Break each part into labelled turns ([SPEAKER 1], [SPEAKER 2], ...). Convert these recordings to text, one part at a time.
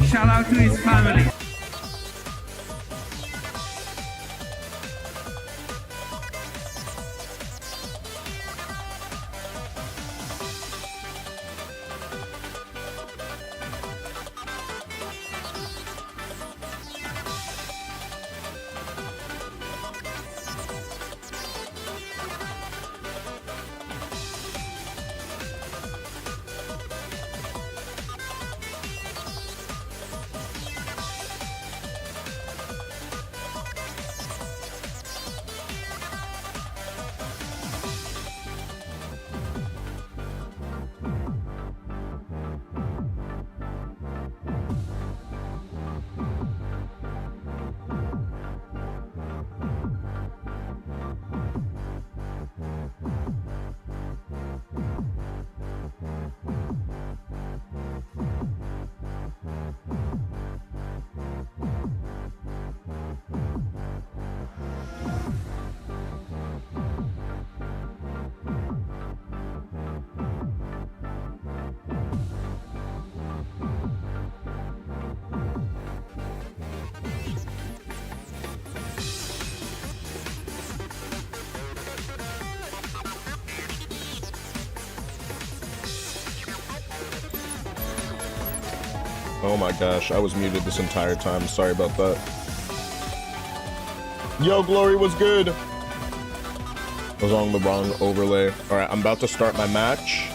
[SPEAKER 1] Shout out to his family.
[SPEAKER 2] Oh my gosh, I was muted this entire time. Sorry about that. Yo, Glory was good. I was on the wrong overlay. All right, I'm about to start my match.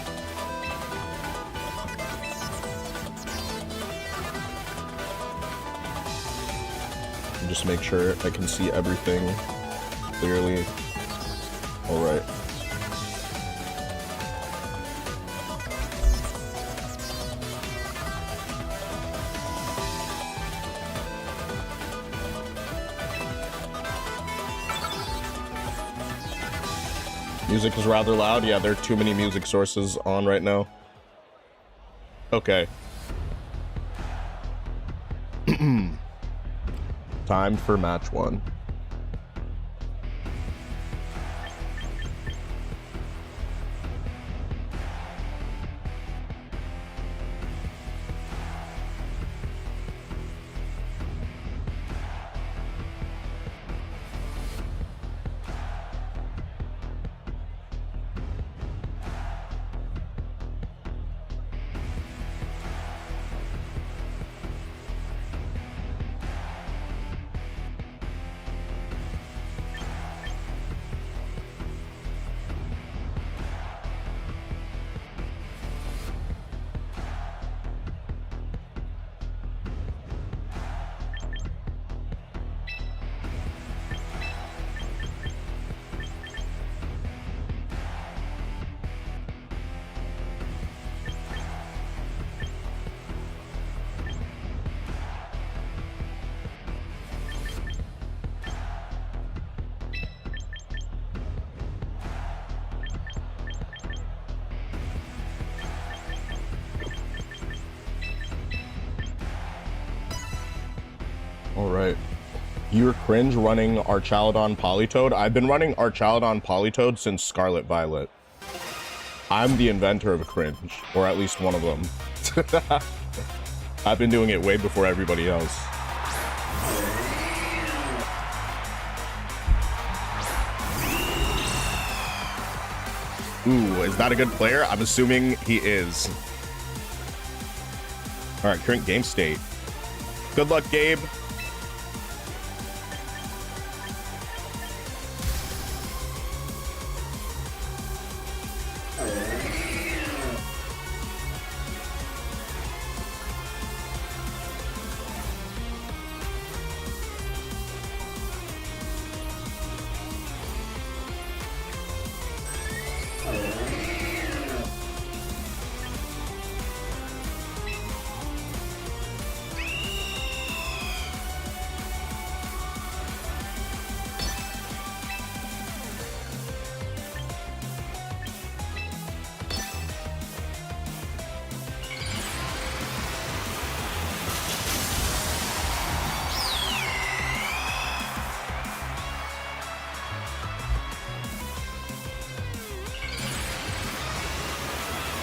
[SPEAKER 2] Just make sure I can see everything clearly. All right. Music is rather loud. Yeah, there are too many music sources on right now. Okay. Time for match one. Alright. You're cringe running Archaludon Politoed? I've been running Archaludon Politoed since Scarlet Violet. I'm the inventor of cringe, or at least one of them. I've been doing it way before everybody else. Ooh, is that a good player? I'm assuming he is. Alright, current game state. Good luck, Gabe.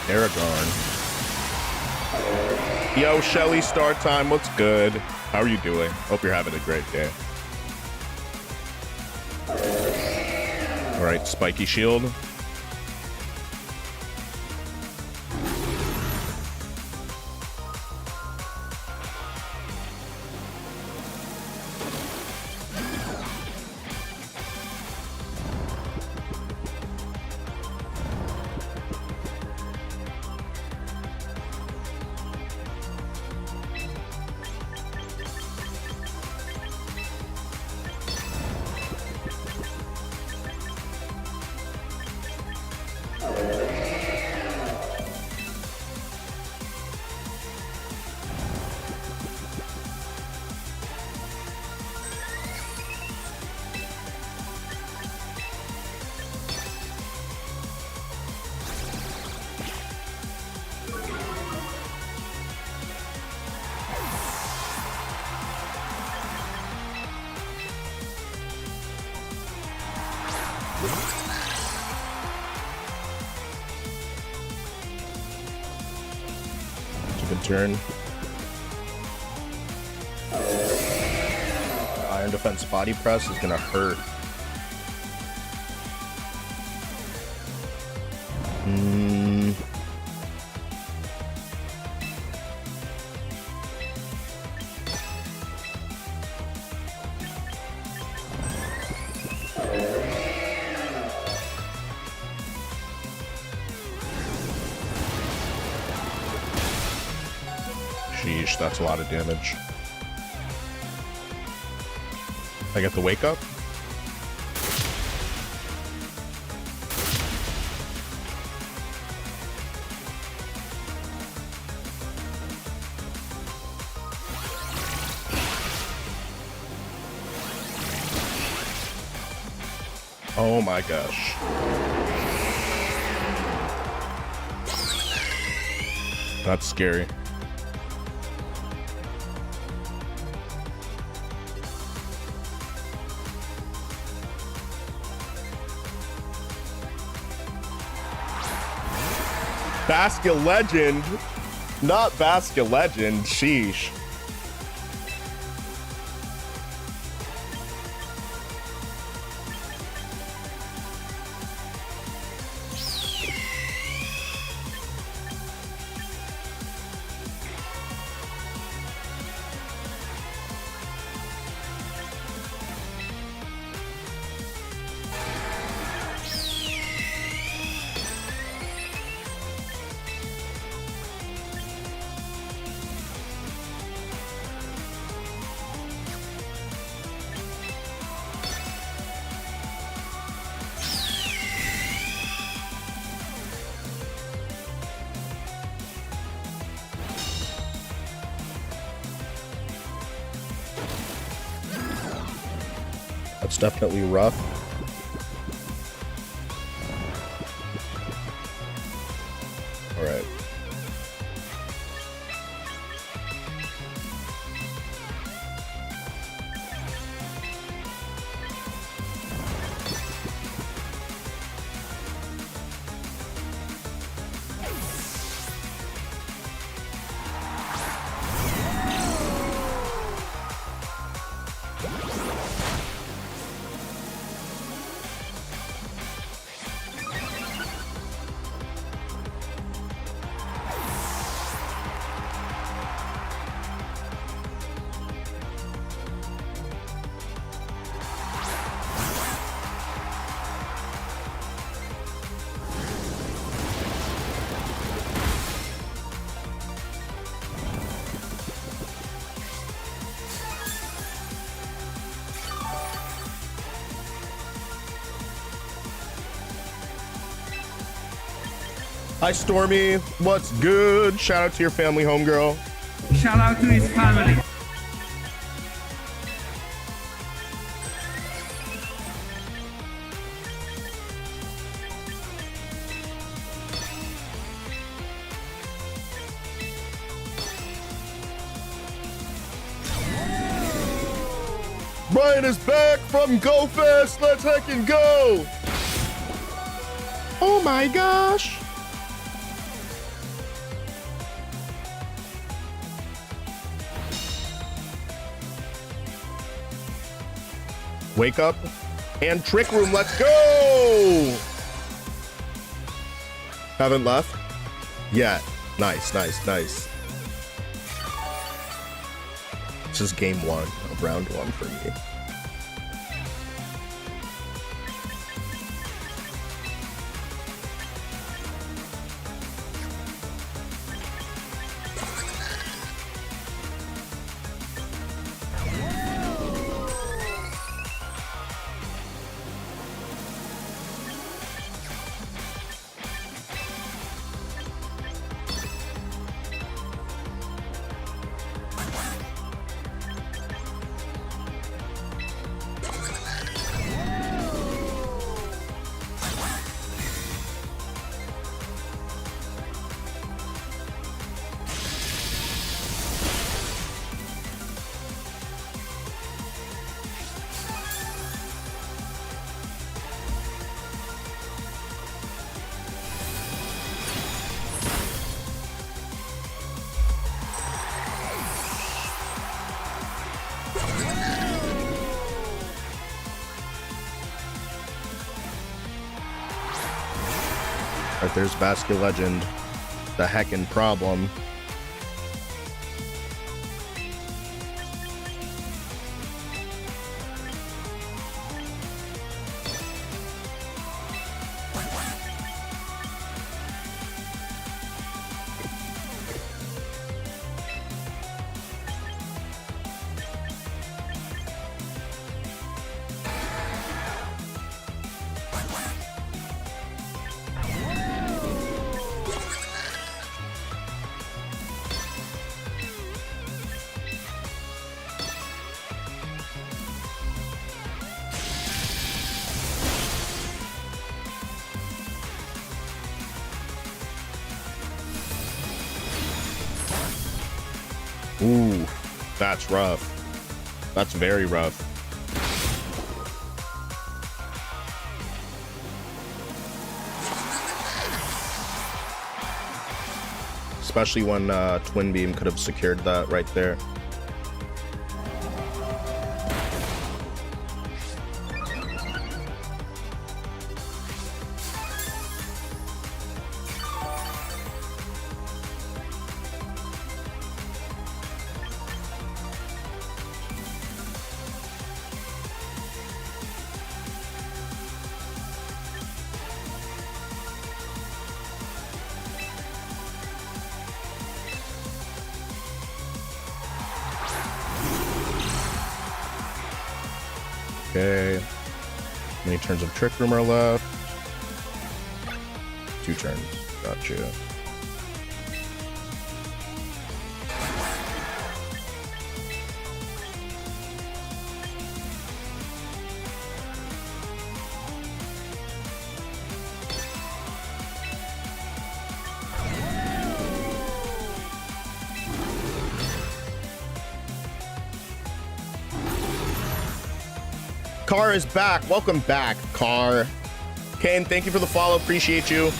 [SPEAKER 2] Aragorn. Yo, Shelly, start time. What's good? How are you doing? Hope you're having a great day. All right, spiky shield. Good turn. Iron defense body press is gonna hurt. Sheesh, that's a lot of damage. I get the wake up. Oh my gosh. That's scary. Basket Legend, not Basket Legend, sheesh. That's definitely rough. All right. Hi, Stormy. What's good? Shout out to your family, homegirl.
[SPEAKER 1] Shout out to his family.
[SPEAKER 2] Brian is back from GoFest. Let's heckin' go. Oh my gosh. Wake Up, and Trick Room. Let's go! Haven't left yet. Nice, nice, nice. This is game one of round one for me. Right, there's Vascular Legend, the heckin' problem. Ooh, that's rough. That's very rough. Especially when Twin Beam could have secured that right there. Okay. How many turns of Trick Room are left? 2 turns. Gotcha. Car is back. Welcome back, Car. Kane, thank you for the follow. Appreciate you.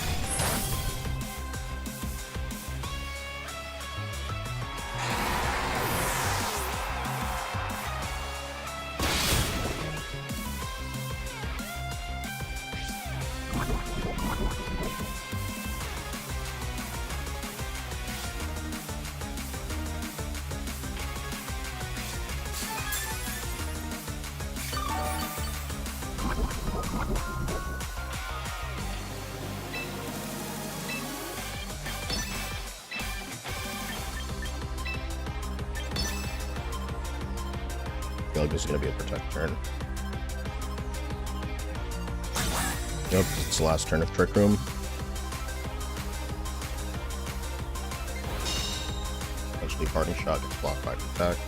[SPEAKER 2] I feel like this is going to be a protect turn. Nope, it's the last turn of Trick Room. Eventually, Parting Shot gets blocked by Protect.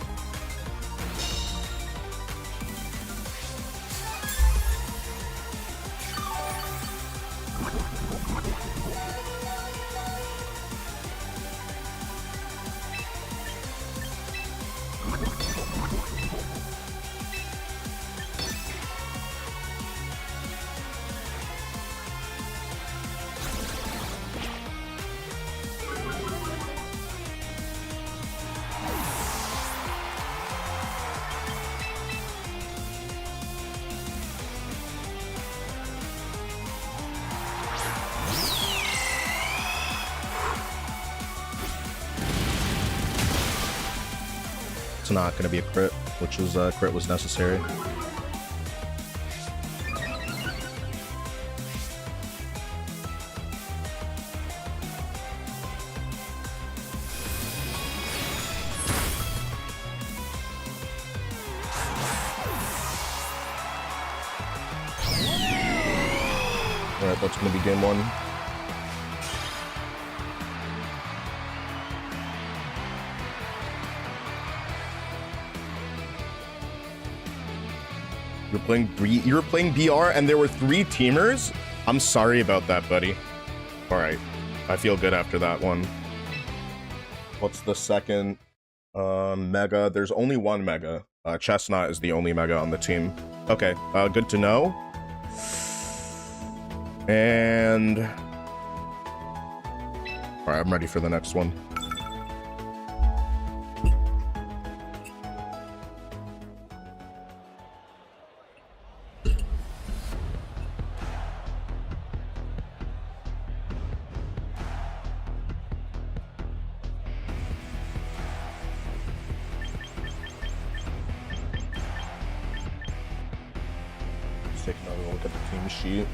[SPEAKER 2] It's not going to be a crit, which is crit was necessary. Alright, that's going to be game 1. You were playing BR and there were 3 teamers? I'm sorry about that, buddy. Alright. I feel good after that one. What's the second mega? There's only 1 mega. Chestnut is the only mega on the team. Okay, good to know. And alright, I'm ready for the next one. Let's take another look at the team sheet.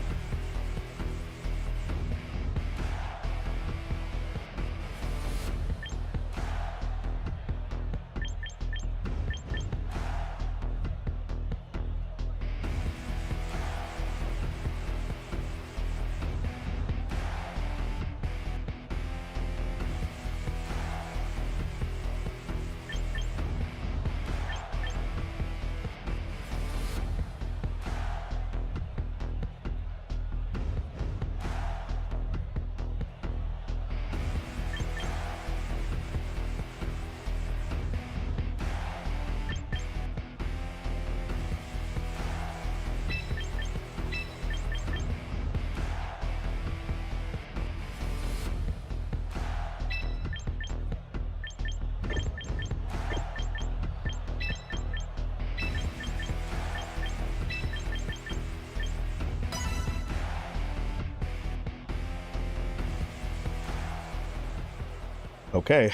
[SPEAKER 2] Okay.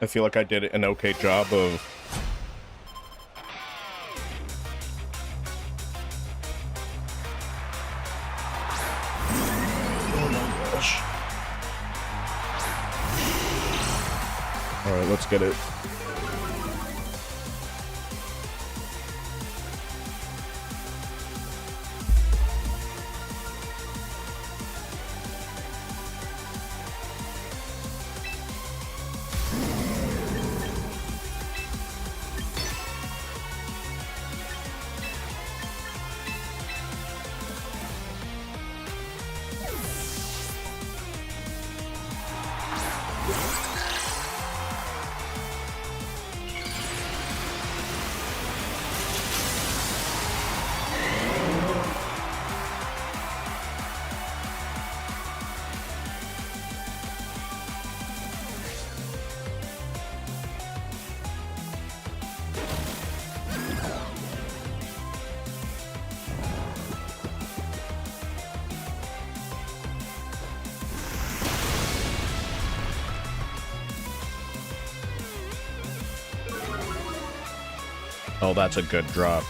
[SPEAKER 2] I feel like I did an okay job of... Oh my gosh. Alright, let's get it. Oh, that's a good drop.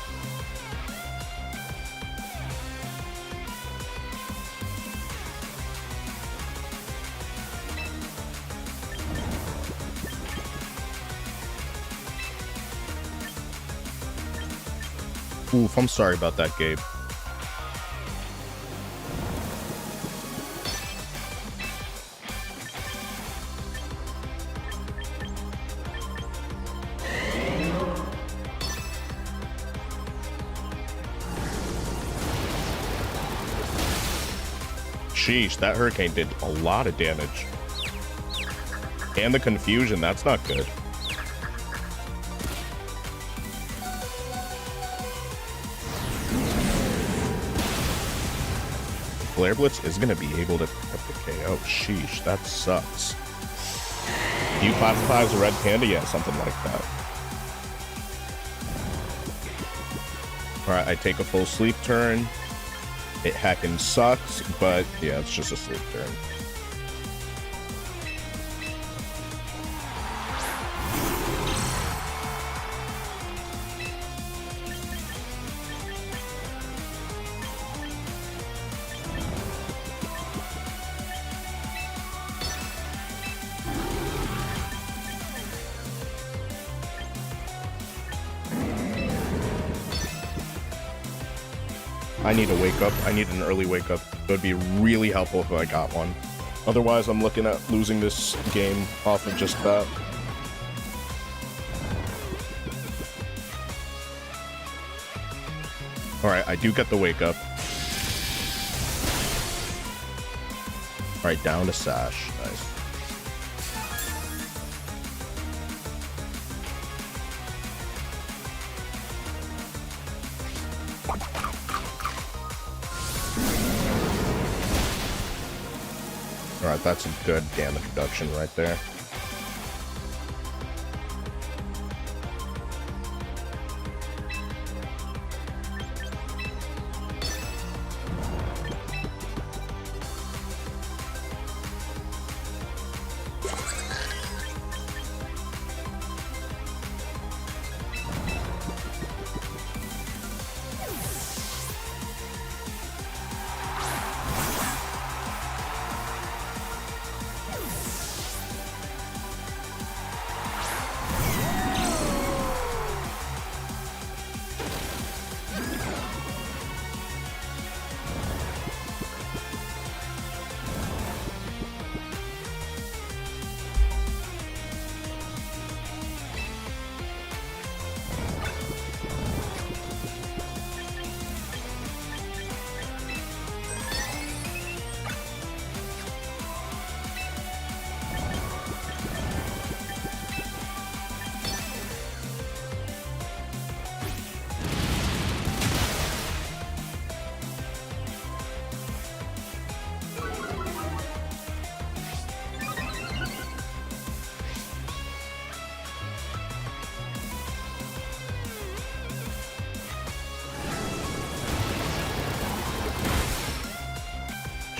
[SPEAKER 2] Oof, I'm sorry about that, Gabe. Sheesh, that hurricane did a lot of damage. And the confusion, that's not good. Flare Blitz is going to be able to pick up the KO. Sheesh, that sucks. Do you classify as a Red Panda? Yeah, something like that. Alright, I take a full sleep turn. It heckin' sucks, but yeah, it's just a sleep turn. I need a wake up. I need an early wake up. It would be really helpful if I got one. Otherwise, I'm looking at losing this game off of just that. Alright, I do get the wake up. Alright, down to Sash. Nice. Alright, that's a good damage reduction right there.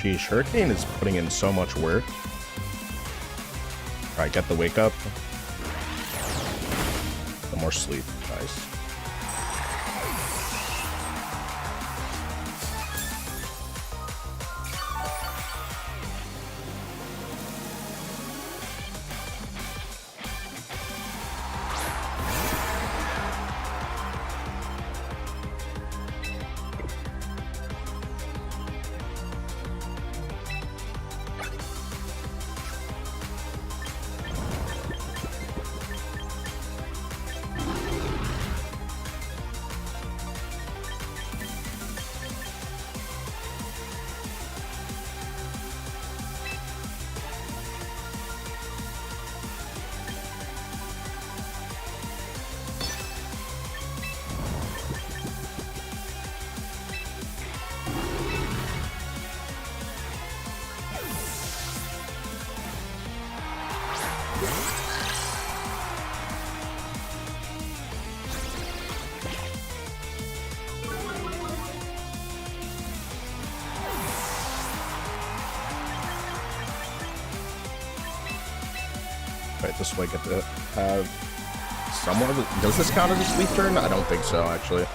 [SPEAKER 2] Geez, Hurricane is putting in so much work. Alright, get the wake up. No more sleep. Nice. Right, this way get to have somewhat of a... Does this count as a sleep turn? I don't think so, actually.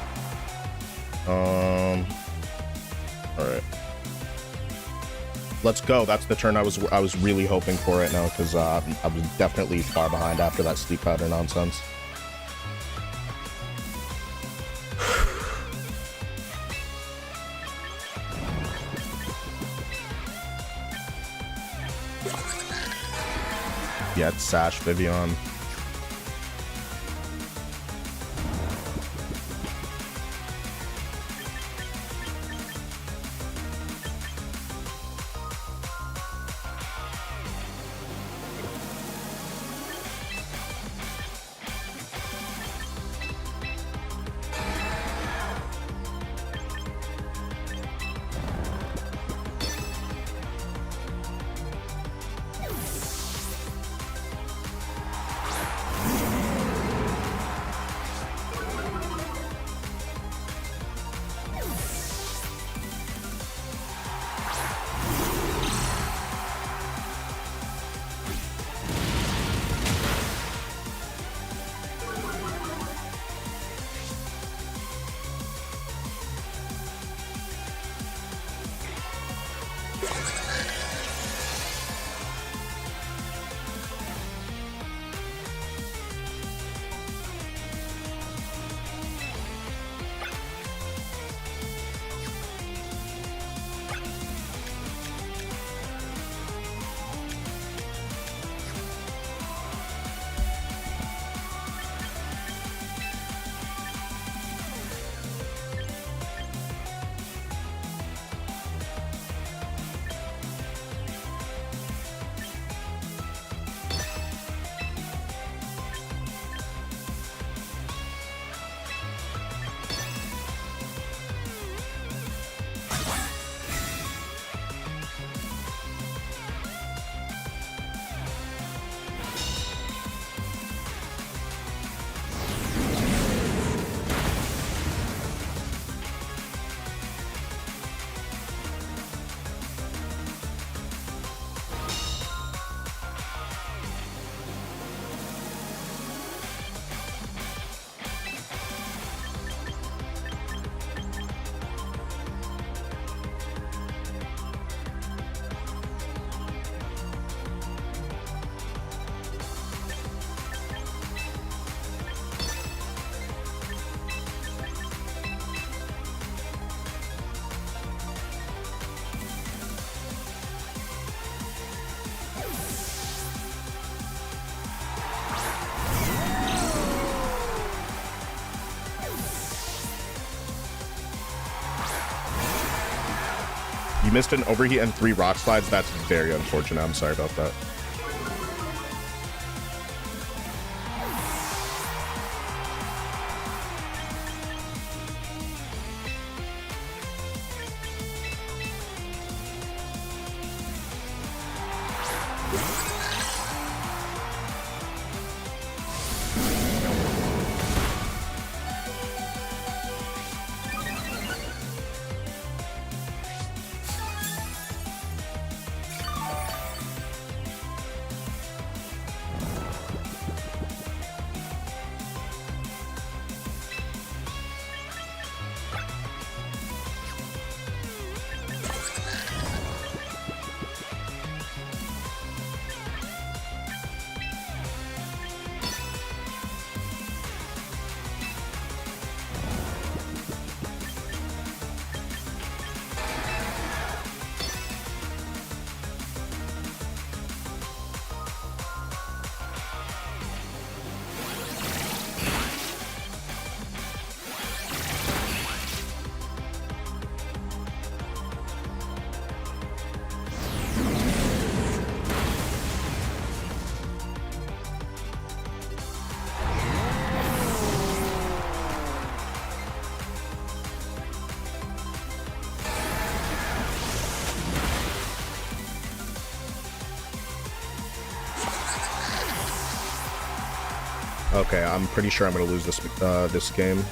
[SPEAKER 2] Alright. Let's go. That's the turn I was really hoping for right now, because I was definitely far behind after that sleep pattern nonsense. Yeah, it's Sash, Vivian. missed an overheat and 3 rock slides. That's very unfortunate. I'm sorry about that. Okay, I'm pretty sure I'm gonna lose this game.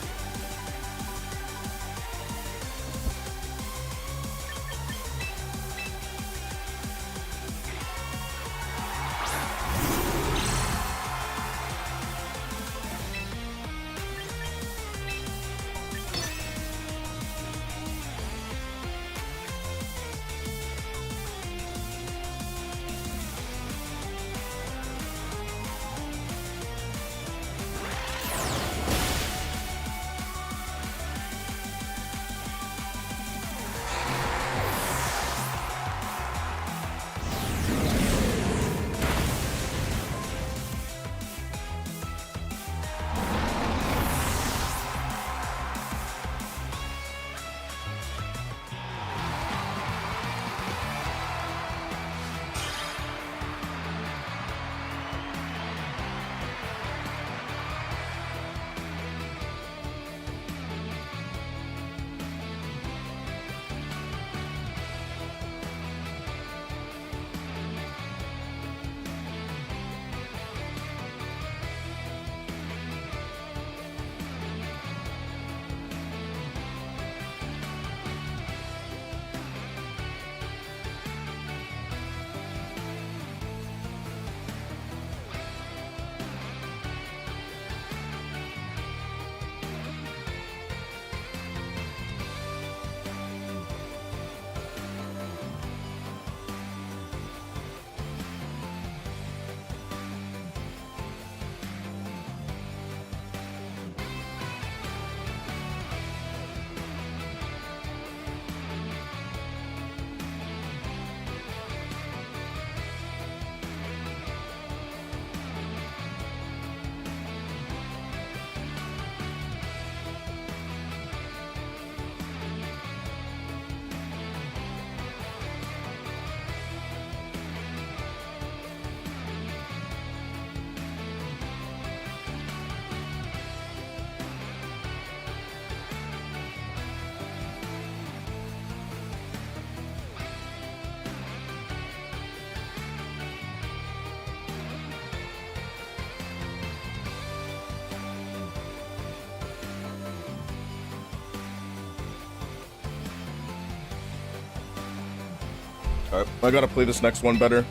[SPEAKER 2] Alright, I gotta play this next one better.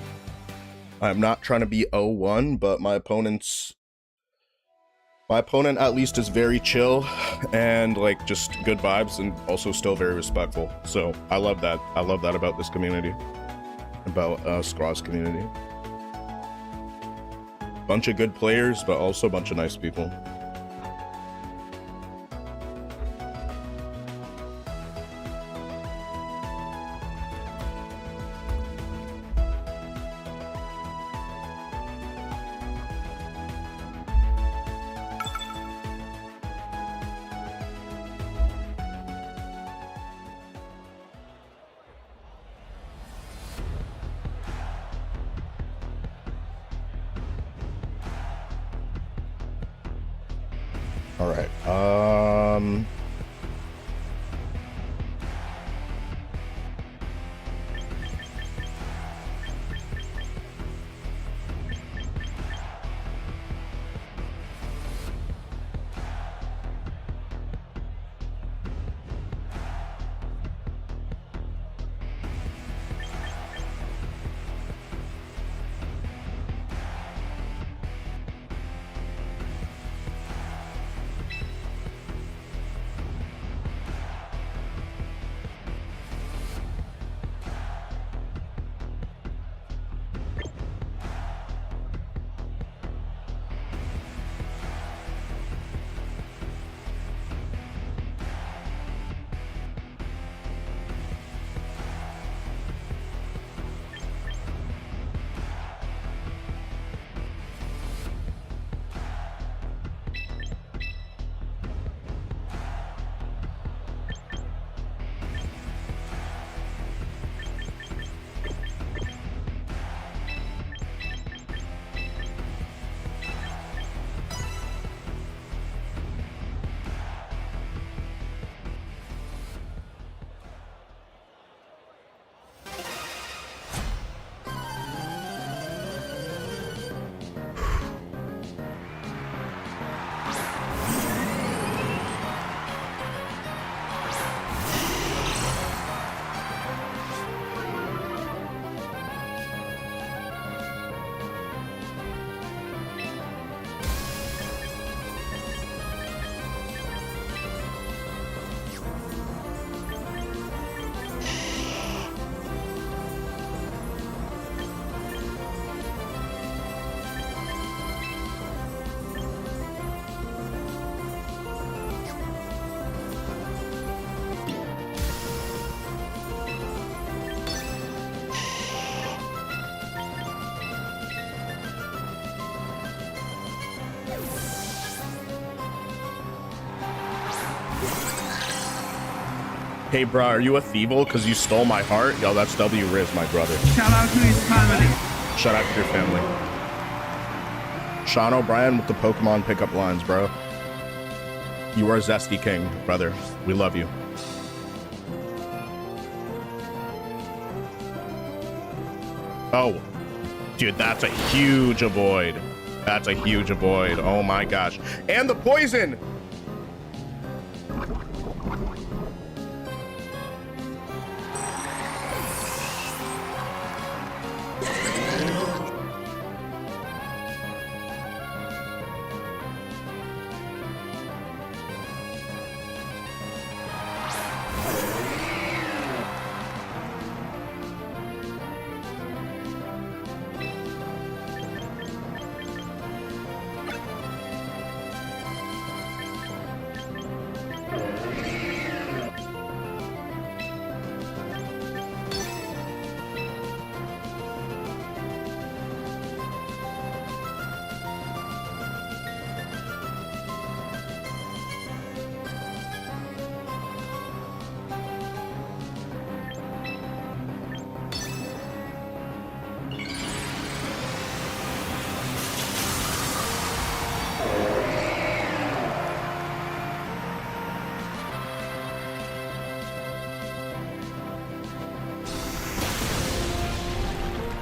[SPEAKER 2] I'm not trying to be 0-1, but my opponent at least is very chill and like just good vibes and also still very respectful. So I love that. I love that about this community, about Scraw's community. Bunch of good players, but also a bunch of nice people. All right. Hey, bro, are you a Thievul? Because you stole my heart? Yo, that's W Riz, my brother.
[SPEAKER 1] Shout out to his family.
[SPEAKER 2] Shout out to your family. Sean O'Brien with the Pokemon pickup lines, bro. You are Zesty King, brother. We love you. Oh, dude, that's a huge avoid. That's a huge avoid. Oh my gosh. And the poison!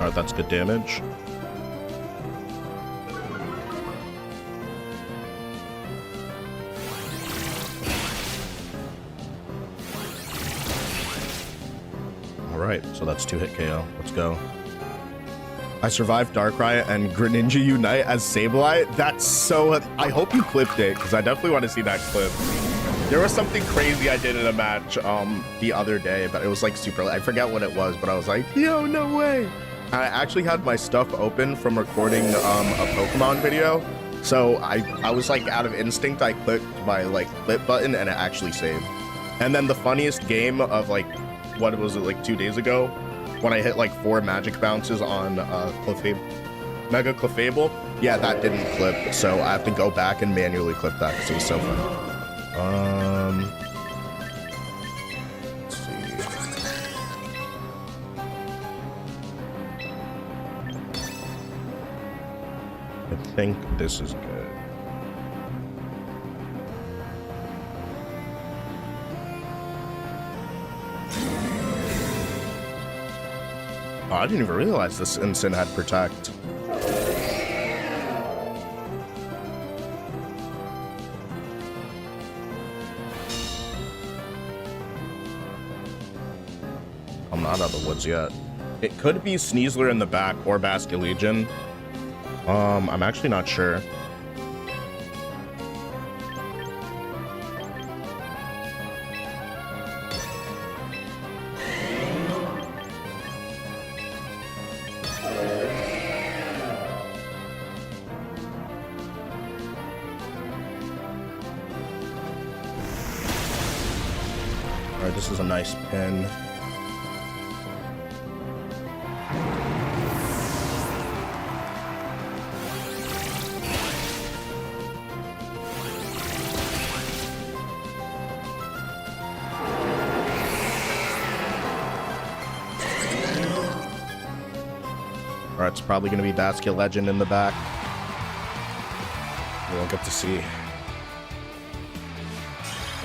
[SPEAKER 2] All right, that's good damage. All right, so that's 2-hit KO. Let's go. I survived Darkrai and Greninja Unite as Sableye. That's so... I hope you clipped it, because I definitely want to see that clip. There was something crazy I did in a match the other day, but it was like super... I forget what it was, but I was like, yo, no way. I actually had my stuff open from recording a Pokemon video. So I was like out of instinct, I clicked my like clip button and it actually saved. And then the funniest game of like, what was it, like 2 days ago? When I hit like 4 magic bounces on Mega Clefable. Yeah, that didn't clip. So I have to go back and manually clip that because it was so funny. Let's see. I think this is good. Oh, I didn't even realize this instant had protect. I'm not out of the woods yet. It could be Sneasler in the back or Basket Legion. I'm actually not sure. All right, this is a nice pin. All right, it's probably going to be Basket Legend in the back. We'll get to see.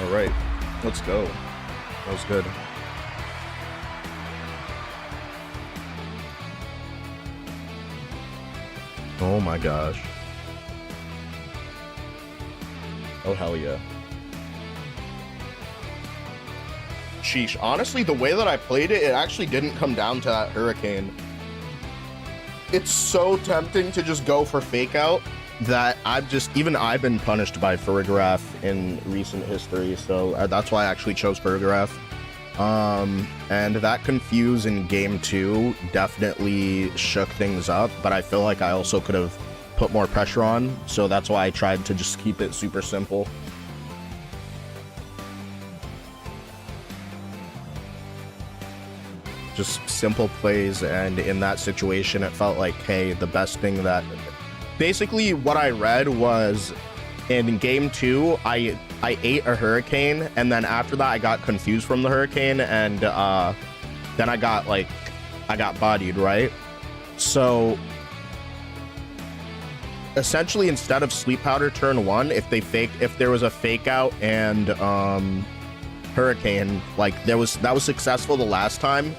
[SPEAKER 2] All right, let's go. That was good. Oh my gosh. Oh, hell yeah. Sheesh. Honestly, the way that I played it, it actually didn't come down to that Hurricane. It's so tempting to just go for fake out that I've been punished by Farigiraf in recent history, so that's why I actually chose Farigiraf. And that confuse in game 2 definitely shook things up, but I feel like I also could have put more pressure on, so that's why I tried to just keep it super simple. Just simple plays, and in that situation it felt like, hey, the best thing that basically what I read was in game 2 I ate a Hurricane, and then after that I got confused from the Hurricane, and then I got bodied, right? So essentially, instead of Sleep Powder turn 1, if there was a fake out and Hurricane, like that was successful the last time,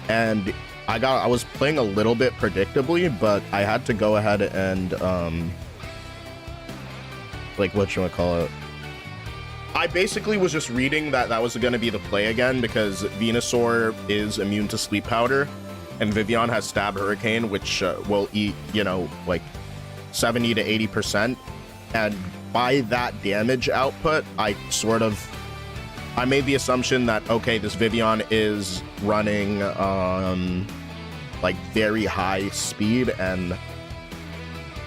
[SPEAKER 2] and I was playing a little bit predictably, but I had to go ahead and like, whatchamacallit, I basically was just reading that was going to be the play again, because Venusaur is immune to Sleep Powder and Vivian has Stab Hurricane, which will eat, you know, like 70 to 80%, and by that damage output I made the assumption that, okay, this Vivian is running like very high speed and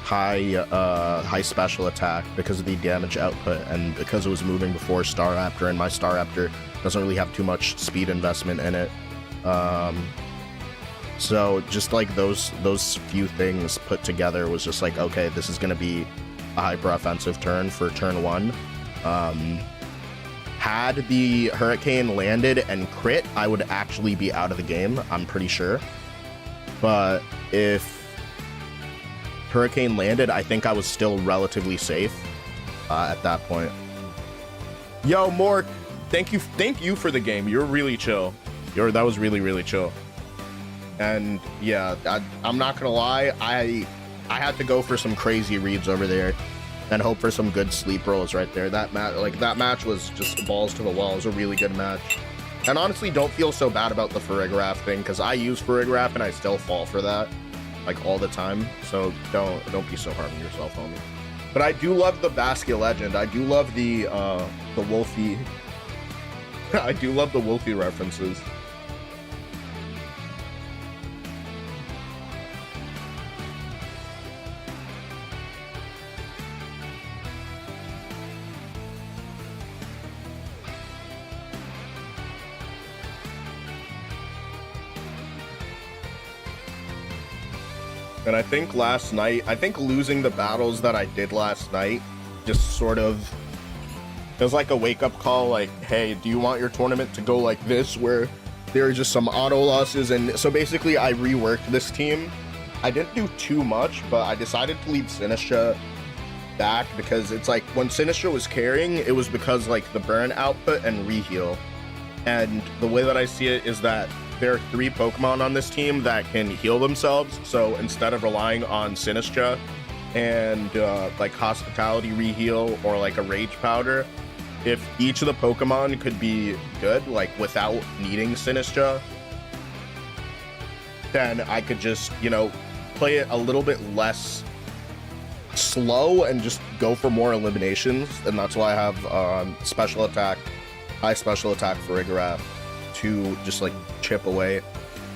[SPEAKER 2] high special attack because of the damage output, and because it was moving before Staraptor, and my Staraptor doesn't really have too much speed investment in it. So just like those few things put together was just like, okay, this is going to be a hyper offensive turn for turn 1. Had the Hurricane landed and crit, I would actually be out of the game, I'm pretty sure. But if Hurricane landed, I think I was still relatively safe at that point. Yo, Mork, thank you for the game. You're really chill. That was really, really chill. And yeah, I'm not gonna lie, I had to go for some crazy reads over there and hope for some good sleep rolls right there. That match was just balls to the wall. It was a really good match. And honestly, don't feel so bad about the Farigiraf thing, because I use Farigiraf and I still fall for that, like, all the time. So don't be so hard on yourself, homie. But I do love the Basket Legend. I do love the Wolfie. I do love the Wolfie references. And I think losing the battles that I did last night just sort of, it was like a wake-up call, like, hey, do you want your tournament to go like this, where there are just some auto losses? And so basically I reworked this team. I didn't do too much, but I decided to leave Sinistra back, because it's like when Sinistra was carrying, it was because like the burn output and reheal. And the way that I see it is that there are 3 Pokemon on this team that can heal themselves. So instead of relying on Sinistra and like Hospitality Reheal or like a Rage Powder, if each of the Pokemon could be good, like without needing Sinistra, then I could just, you know, play it a little bit less slow and just go for more eliminations. And that's why I have special attack, high special attack for Farigiraf to just like chip away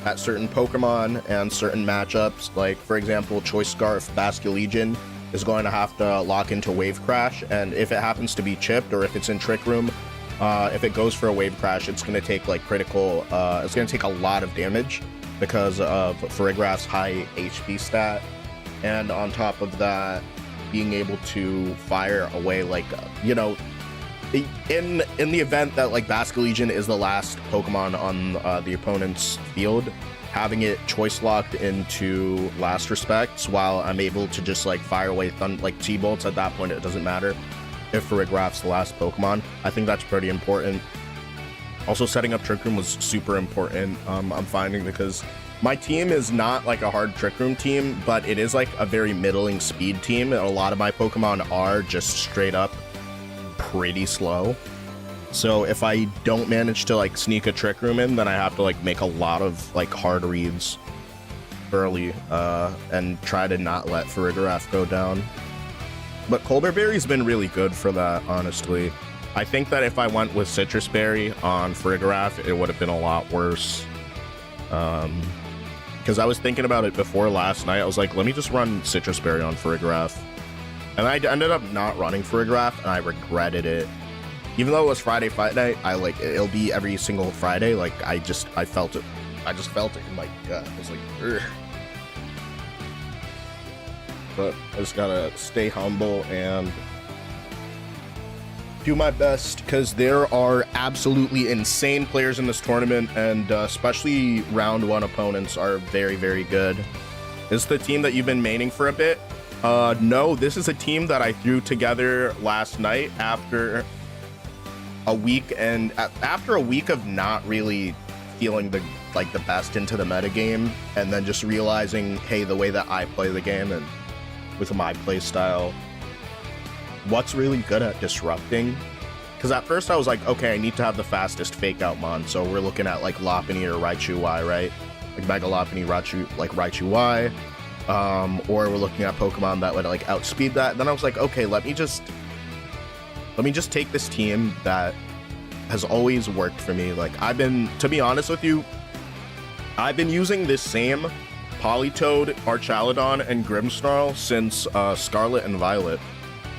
[SPEAKER 2] at certain Pokemon and certain matchups. Like for example, Choice Scarf Basculegion is going to have to lock into Wave Crash, and if it happens to be chipped or if it's in Trick Room, if it goes for a Wave Crash, it's going to take like critical, it's going to take a lot of damage because of Farigiraf's high HP stat. And on top of that, being able to fire away, like, you know, in the event that like Basculegion is the last Pokemon on the opponent's field, having it choice locked into Last Respects while I'm able to just like fire away like T-Bolts, at that point it doesn't matter if Farigiraf's the last Pokemon. I think that's pretty important. Also, setting up Trick Room was super important, I'm finding, because my team is not like a hard Trick Room team, but it is like a very middling speed team, and a lot of my Pokemon are just straight up pretty slow. So if I don't manage to like sneak a Trick Room in, then I have to like make a lot of like hard reads early and try to not let Farigiraf go down. But Colbur Berry's been really good for that, honestly. I think that if I went with Citrus Berry on Farigiraf, it would have been a lot worse. Because I was thinking about it before last night. I was like, let me just run Citrus Berry on Farigiraf. And I ended up not running Farigiraf, and I regretted it. Even though it was Friday Fight Night, I like, it'll be every single Friday. Like, I felt it. I just felt it in my gut. I was like, ugh. But I just gotta stay humble and do my best, because there are absolutely insane players in this tournament, and especially round 1 opponents are very, very good. Is the team that you've been maining for a bit? No, this is a team that I threw together last night after a week, and after a week of not really feeling the best into the metagame, and then just realizing, hey, the way that I play the game and with my play style, what's really good at disrupting. Because at first I was like, okay, I need to have the fastest fake out mon, so we're looking at like Lopunny or Raichu Y, right? Like Mega Lopunny, Raichu Y, or we're looking at Pokemon that would like outspeed that. And then I was like, okay, let me just take this team that has always worked for me. Like, to be honest with you, I've been using this same Politoed, Archaludon, and Grimmsnarl since Scarlet and Violet.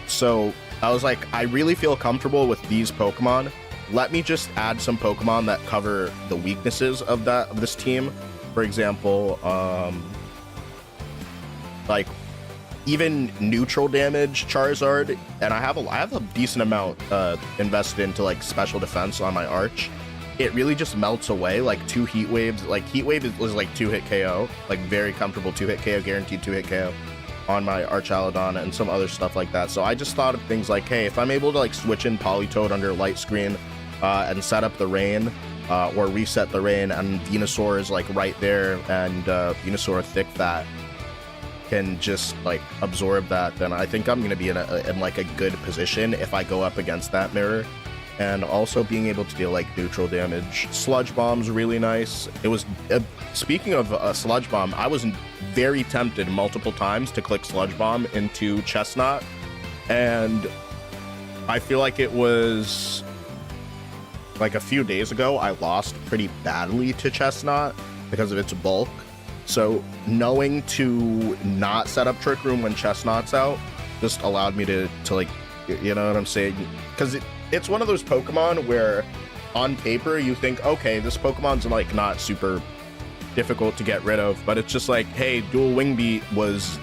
[SPEAKER 2] So I was like, I really feel comfortable with these Pokemon. Let me just add some Pokemon that cover the weaknesses of this team. For example, like even neutral damage Charizard, and I have a decent amount invested into like special defense on my Arch. It really just melts away like 2 Heat Waves. Like Heat Wave was like 2-hit KO, like very comfortable 2-hit KO, guaranteed 2-hit KO on my Archaludon and some other stuff like that. So I just thought of things like, hey, if I'm able to like switch in Politoed under Light Screen and set up the rain or reset the rain, and Venusaur is like right there, and Venusaur Thick Fat can just like absorb that, then I think I'm gonna be in like a good position if I go up against that mirror. And also being able to deal like neutral damage. Sludge Bomb's really nice. It was, speaking of Sludge Bomb, I was very tempted multiple times to click Sludge Bomb into Chestnut, and I feel like it was like a few days ago I lost pretty badly to Chestnut because of its bulk. So knowing to not set up Trick Room when Chestnut's out just allowed me to like, you know what I'm saying? Because it's one of those Pokemon where on paper you think, okay, this Pokemon's like not super difficult to get rid of, but it's just like, hey, Dual Wing Beat was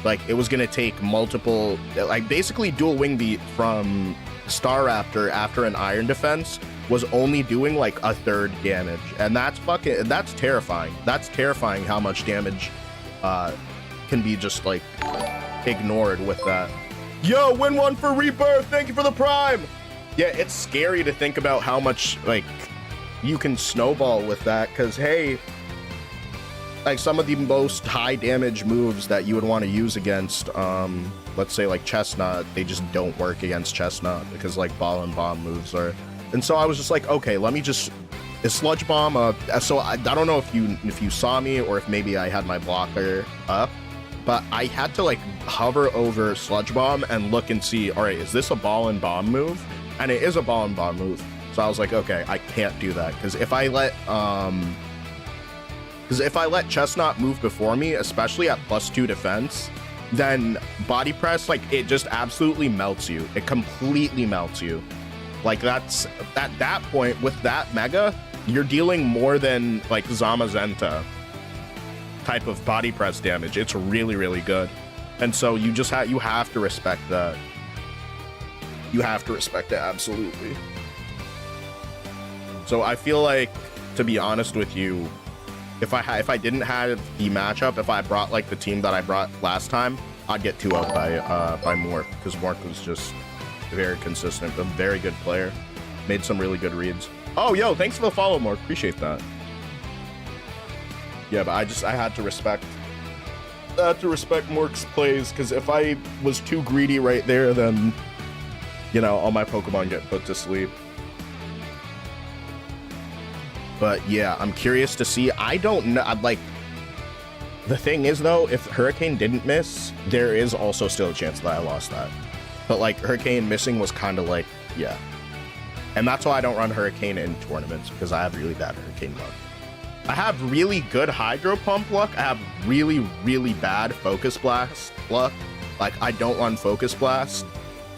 [SPEAKER 2] like, it was gonna take multiple, like basically Dual Wing Beat from Staraptor after an Iron Defense was only doing like a third damage, and that's terrifying. That's terrifying how much damage can be just like ignored with that. Yo, win one for Rebirth, thank you for the Prime. Yeah, it's scary to think about how much like you can snowball with that, because hey, like some of the most high damage moves that you would want to use against let's say like Chestnut, they just don't work against Chestnut because like ball and bomb moves are. And so I was just like, okay, let me just, is Sludge Bomb so I don't know if you saw me or if maybe I had my blocker up, but I had to like hover over Sludge Bomb and look and see, all right, is this a ball and bomb move? And it is a ball and bomb move. So I was like, okay, I can't do that, because if I let Chestnut move before me, especially at +2 defense, then body press, like, it just absolutely melts you. It completely melts you. Like, that's, at that point, with that mega, you're dealing more than, like, Zamazenta type of body press damage. It's really, really good. And so you just you have to respect that. You have to respect it, absolutely. So I feel like, to be honest with you, if I didn't have the matchup, if I brought like the team that I brought last time, I'd get 2-0 by Mork, because Mork was just very consistent, a very good player, made some really good reads. Oh, yo, thanks for the follow, Mork. Appreciate that. Yeah, but I had to respect Mork's plays, because if I was too greedy right there, then, you know, all my Pokemon get put to sleep. But yeah, I'm curious to see. I don't know. Like, the thing is, though, if Hurricane didn't miss, there is also still a chance that I lost that. But like, Hurricane missing was kind of like, yeah. And that's why I don't run Hurricane in tournaments, because I have really bad Hurricane luck. I have really good Hydro Pump luck. I have really, really bad Focus Blast luck. Like, I don't run Focus Blast,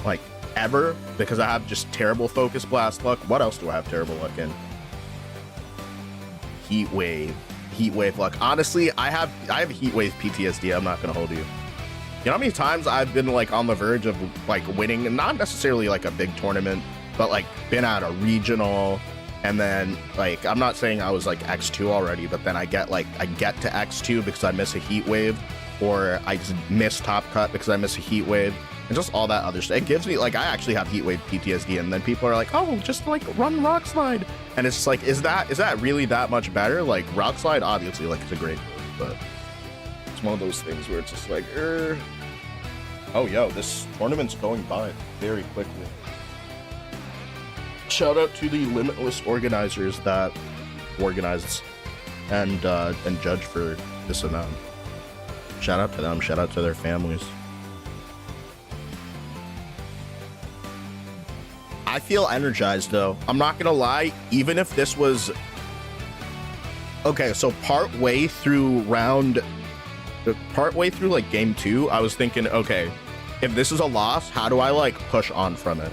[SPEAKER 2] like, ever, because I have just terrible Focus Blast luck. What else do I have terrible luck in? Heat Wave luck. Honestly, I have Heat Wave PTSD. I'm not gonna hold you. You know how many times I've been like on the verge of like winning, and not necessarily like a big tournament, but like been at a regional, and then like, I'm not saying I was like X2 already, but then I get to X2 because I miss a Heat Wave, or I just miss Top Cut because I miss a Heat Wave, and just all that other stuff. It gives me like, I actually have Heat Wave PTSD, and then people are like, oh, just like run Rock Slide. And it's just like, is that really that much better? Like, Rock Slide, obviously, like, it's a great move, but it's one of those things where it's just like, oh, yo, this tournament's going by very quickly. Shout out to the limitless organizers that organized and judge for this event. Shout out to them. Shout out to their families. I feel energized, though. I'm not gonna lie, even if this was... Okay, so partway through like game 2, I was thinking, okay, if this is a loss, how do I like push on from it?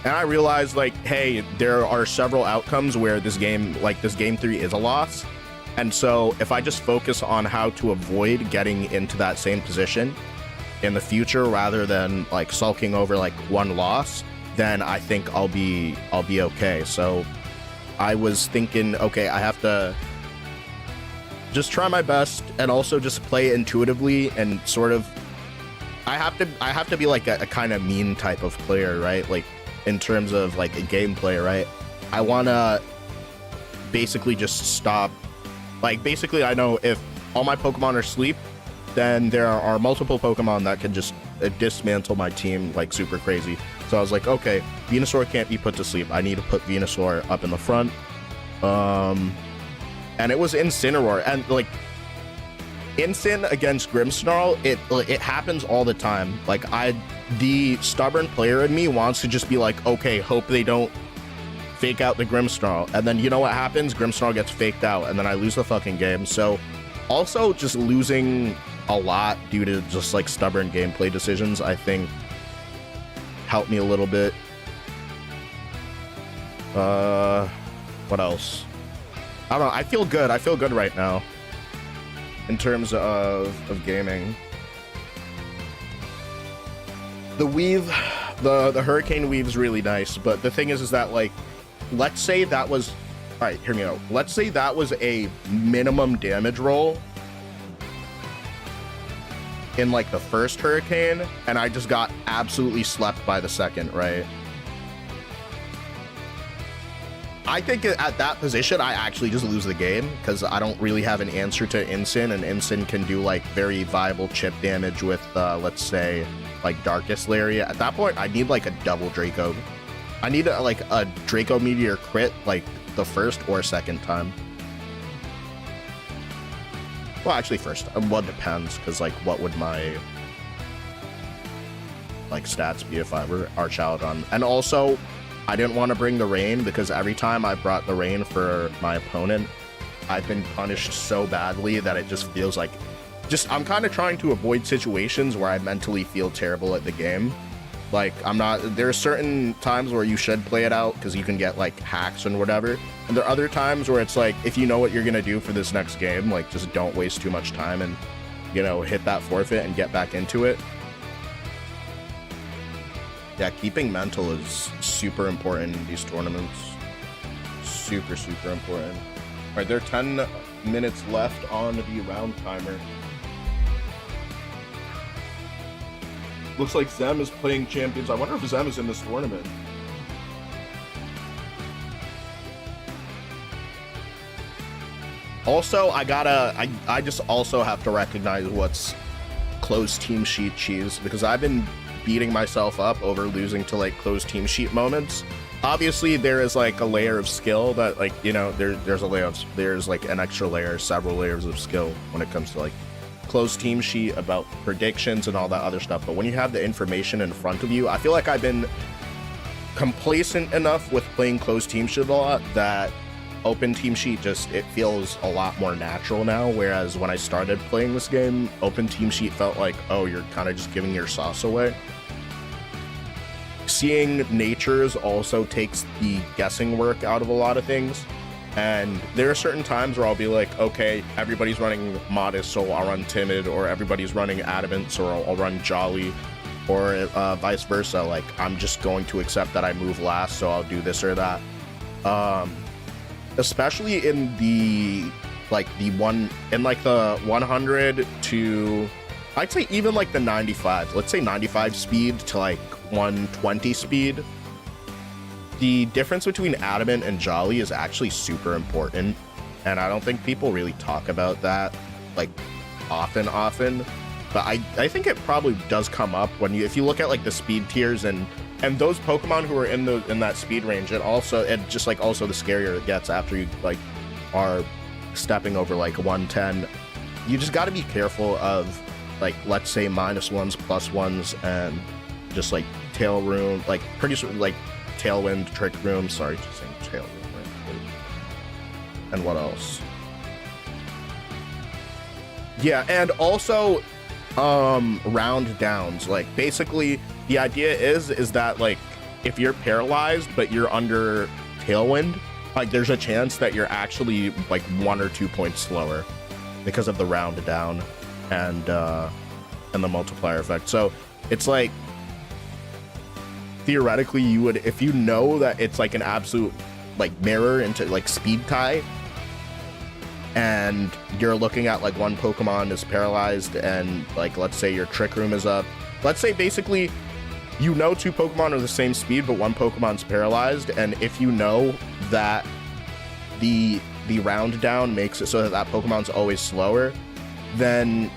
[SPEAKER 2] And I realized, like, hey, there are several outcomes where this game 3 is a loss. And so if I just focus on how to avoid getting into that same position in the future, rather than like sulking over like one loss, then I think I'll be okay. So I was thinking, okay, I have to just try my best and also just play intuitively, and sort of, I have to be like a kind of mean type of player, right? Like, in terms of like a gameplay, right? I want to basically just stop. Like, basically, I know if all my Pokemon are asleep, then there are multiple Pokemon that can just dismantle my team like super crazy. So I was like, okay, Venusaur can't be put to sleep. I need to put Venusaur up in the front. And it was Incineroar, and like, Incin against Grimmsnarl, it happens all the time. Like, the stubborn player in me wants to just be like, okay, hope they don't fake out the Grimmsnarl, and then you know what happens? Grimmsnarl gets faked out, and then I lose the fucking game. So also just losing a lot due to just like stubborn gameplay decisions, I think helped me a little bit. What else? I don't know. I feel good right now in terms of gaming. The weave, the Hurricane weave is really nice, but the thing is that, like, let's say that was, all right, hear me out. Let's say that was a minimum damage roll in like the first Hurricane, and I just got absolutely slept by the second, right? I think at that position, I actually just lose the game because I don't really have an answer to Ensign, and Ensign can do like very viable chip damage with, let's say, like Darkest Lariat. At that point, I need like a double Draco. I need like a Draco Meteor crit like the first or second time. Well, actually first. Well, depends, because like what would my like stats be if I were Archaludon? And also, I didn't want to bring the rain because every time I brought the rain for my opponent, I've been punished so badly that it just feels like I'm kind of trying to avoid situations where I mentally feel terrible at the game. Like, there are certain times where you should play it out because you can get like hacks and whatever. And there are other times where it's like, if you know what you're going to do for this next game, like just don't waste too much time and, you know, hit that forfeit and get back into it. Yeah, keeping mental is super important in these tournaments. Super, super important. All right, there are 10 minutes left on the round timer. Looks like Zem is playing champions. I wonder if Zem is in this tournament. Also, I just also have to recognize what's closed team sheet cheese, because I've been beating myself up over losing to like closed team sheet moments. Obviously, there is like a layer of skill that, like, you know, there's like an extra layer, several layers of skill when it comes to like closed team sheet about predictions and all that other stuff. But when you have the information in front of you, I feel like I've been complacent enough with playing closed team sheet a lot that open team sheet it feels a lot more natural now. Whereas when I started playing this game, open team sheet felt like, oh, you're kind of just giving your sauce away. Seeing natures also takes the guessing work out of a lot of things. And there are certain times where I'll be like, okay, everybody's running Modest, so I'll run Timid, or everybody's running Adamant, so I'll run Jolly, or vice versa. Like, I'm just going to accept that I move last, so I'll do this or that. Especially in the 100 to, I'd say even like the 95. Let's say 95 speed to like 120 speed. The difference between Adamant and Jolly is actually super important, and I don't think people really talk about that like often. But I think it probably does come up when if you look at like the speed tiers and those Pokemon who are in that speed range. It also the scarier it gets after you like are stepping over like 110. You just got to be careful of like, let's say -1s, +1s, and just like Tail Room, like pretty sure like Tailwind, Trick Room, sorry, just saying Tailwind, right? And what else? Yeah, and also round downs. Like, basically the idea is that like if you're paralyzed but you're under Tailwind, like there's a chance that you're actually like 1 or 2 points slower because of the round down and the multiplier effect. So it's like, theoretically, you would, if you know that it's like an absolute like mirror into like speed tie, and you're looking at like one Pokemon is paralyzed, and like let's say your Trick Room is up. Let's say basically you know 2 Pokemon are the same speed, but one Pokemon's paralyzed, and if you know that the round down makes it so that Pokemon's always slower, then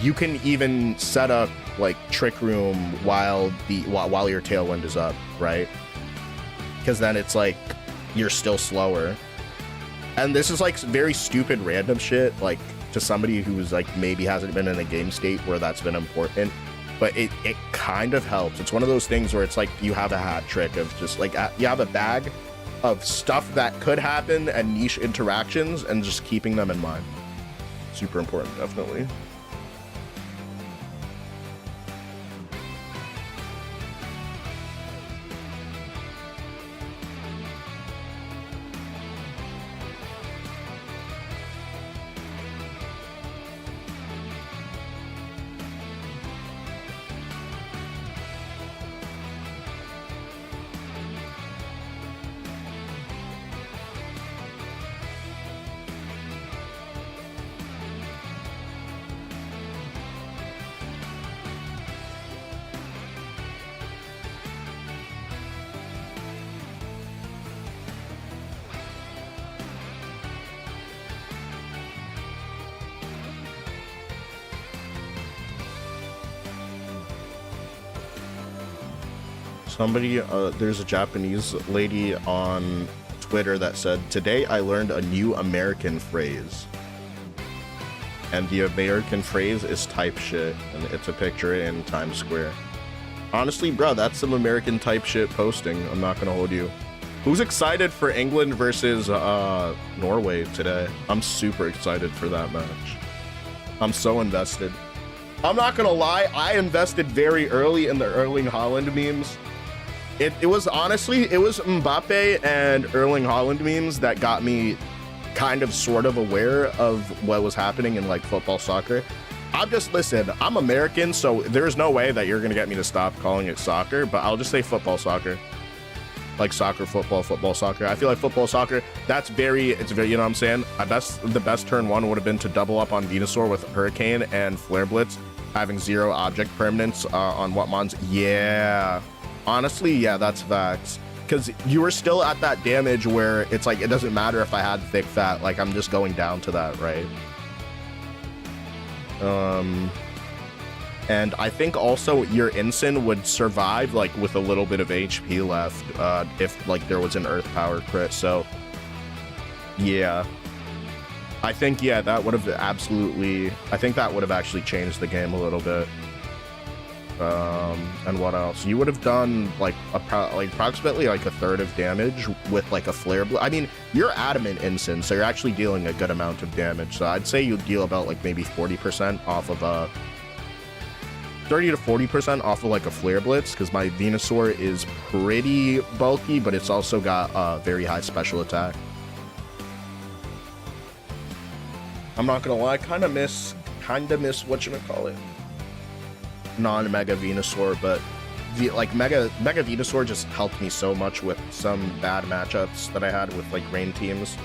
[SPEAKER 2] you can even set up like Trick Room while your Tailwind is up, right? Because then it's like you're still slower. And this is like very stupid random shit, like to somebody who's like maybe hasn't been in a game state where that's been important, but it kind of helps. It's one of those things where it's like you have a hat trick of just like you have a bag of stuff that could happen and niche interactions, and just keeping them in mind. Super important, definitely. Somebody, there's a Japanese lady on Twitter that said, "Today I learned a new American phrase." And the American phrase is type shit. And it's a picture in Times Square. Honestly, bro, that's some American type shit posting. I'm not gonna hold you. Who's excited for England versus Norway today? I'm super excited for that match. I'm so invested. I'm not gonna lie, I invested very early in the Erling Haaland memes. It was honestly, it was Mbappe and Erling Haaland memes that got me kind of sort of aware of what was happening in like football, soccer. Listen, I'm American, so there's no way that you're gonna get me to stop calling it soccer, but I'll just say football, soccer. Like soccer, football, football, soccer. I feel like football, soccer, it's very, you know what I'm saying? The best turn one would have been to double up on Venusaur with Hurricane and Flare Blitz, having 0 object permanence on what mons. Yeah, honestly, yeah, that's facts. Because you were still at that damage where it's like, it doesn't matter if I had thick fat, like I'm just going down to that, right? And I think also your Ensign would survive like with a little bit of HP left if like there was an Earth Power crit. So yeah, I think, yeah, that would have absolutely, I think that would have actually changed the game a little bit. And what else? You would have done like approximately like a third of damage with like a flare. I mean, you're adamant Ensign, so you're actually dealing a good amount of damage. So I'd say you'd deal about like maybe 40% off of 30 to 40% off of like a flare blitz, because my Venusaur is pretty bulky, but it's also got very high special attack. I'm not gonna lie, kind of miss whatchamacallit, non-Mega Venusaur, but like Mega Venusaur just helped me so much with some bad matchups that I had with like rain teams.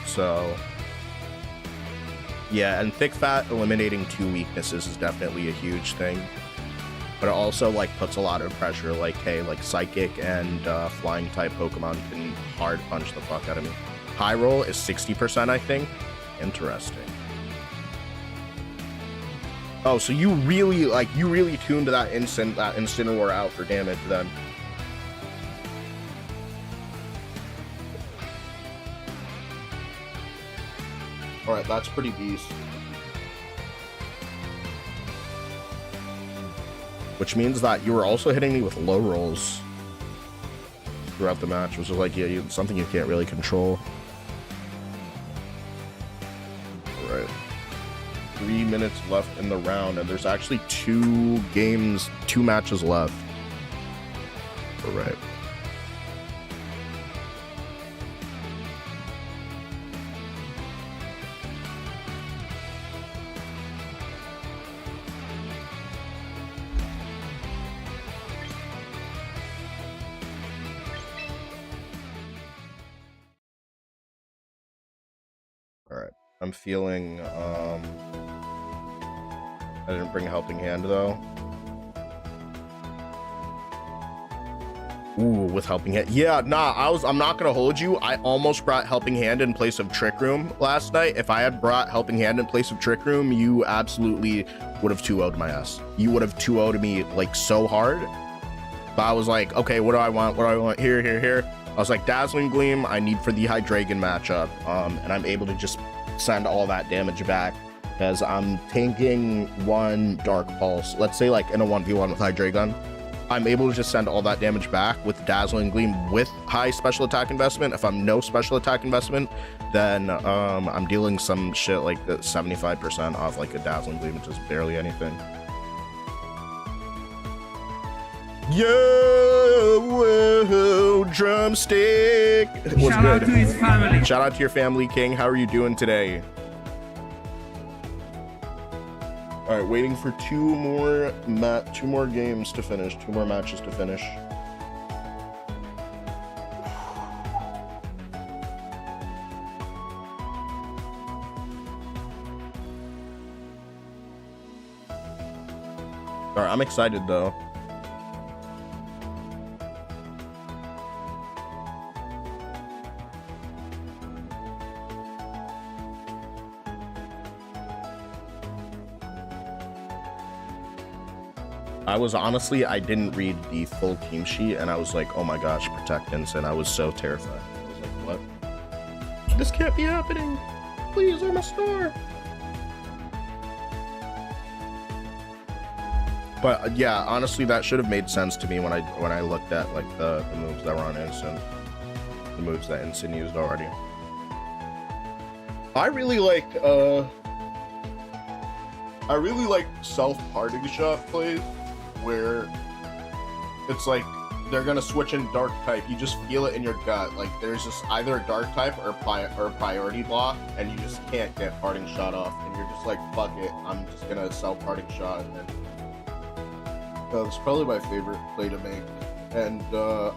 [SPEAKER 2] So yeah, and thick fat eliminating 2 weaknesses is definitely a huge thing, but it also like puts a lot of pressure. Like, hey, like psychic and flying type Pokemon can hard punch the fuck out of me. High roll is 60%, I think. Interesting. Oh, so you really tuned that Incineroar out for damage then. Alright, that's pretty beast. Which means that you were also hitting me with low rolls throughout the match, which is like, yeah, something you can't really control. Alright. 3 minutes left in the round, and there's actually 2 matches left. Alright. Alright. I'm feeling, I didn't bring a helping hand though. Ooh, with helping hand. Yeah, nah, I'm not gonna hold you. I almost brought helping hand in place of Trick Room last night. If I had brought helping hand in place of Trick Room, you absolutely would have 2-0'd my ass. You would have 2-0'd me like so hard. But I was like, okay, what do I want? What do I want? Here. I was like, Dazzling Gleam, I need for the Hydreigon matchup. And I'm able to just send all that damage back because I'm tanking 1 Dark Pulse. Let's say like in a 1v1 with Hydreigon, I'm able to just send all that damage back with Dazzling Gleam with high special attack investment. If I'm no special attack investment, then I'm dealing some shit like the 75% off like a Dazzling Gleam, which is barely anything. Yo, whoa, drumstick. What's
[SPEAKER 1] Shout out
[SPEAKER 2] good?
[SPEAKER 1] to his family.
[SPEAKER 2] Shout out to your family, King. How are you doing today? All right, waiting for 2 more games to finish, 2 more matches to finish. All right, I'm excited though. I was honestly, I didn't read the full team sheet, and I was like, oh my gosh, protect Ensign. I was so terrified. I was like, what? This can't be happening. Please, I'm a star. But yeah, honestly, that should have made sense to me when I looked at like the moves that were on Ensign, the moves that Ensign used already. I really like self-parting shot plays where it's like they're gonna switch in dark type. You just feel it in your gut. Like there's just either a dark type or priority block, and you just can't get parting shot off, and you're just like, fuck it, I'm just gonna self-parting shot. And then it's probably my favorite play to make, and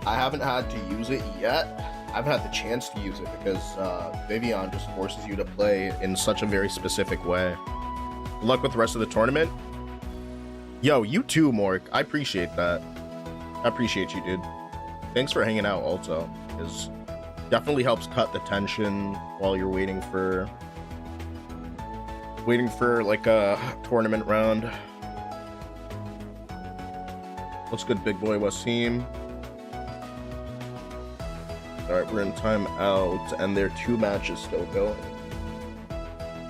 [SPEAKER 2] I haven't had to use it yet. I've had the chance to use it because Vivian just forces you to play in such a very specific way. Good luck with the rest of the tournament. Yo, you too, Mork. I appreciate that. I appreciate you, dude. Thanks for hanging out also. Because definitely helps cut the tension while you're waiting for like a tournament round. What's good, big boy Wasim? Alright, we're in timeout, and there are 2 matches still going.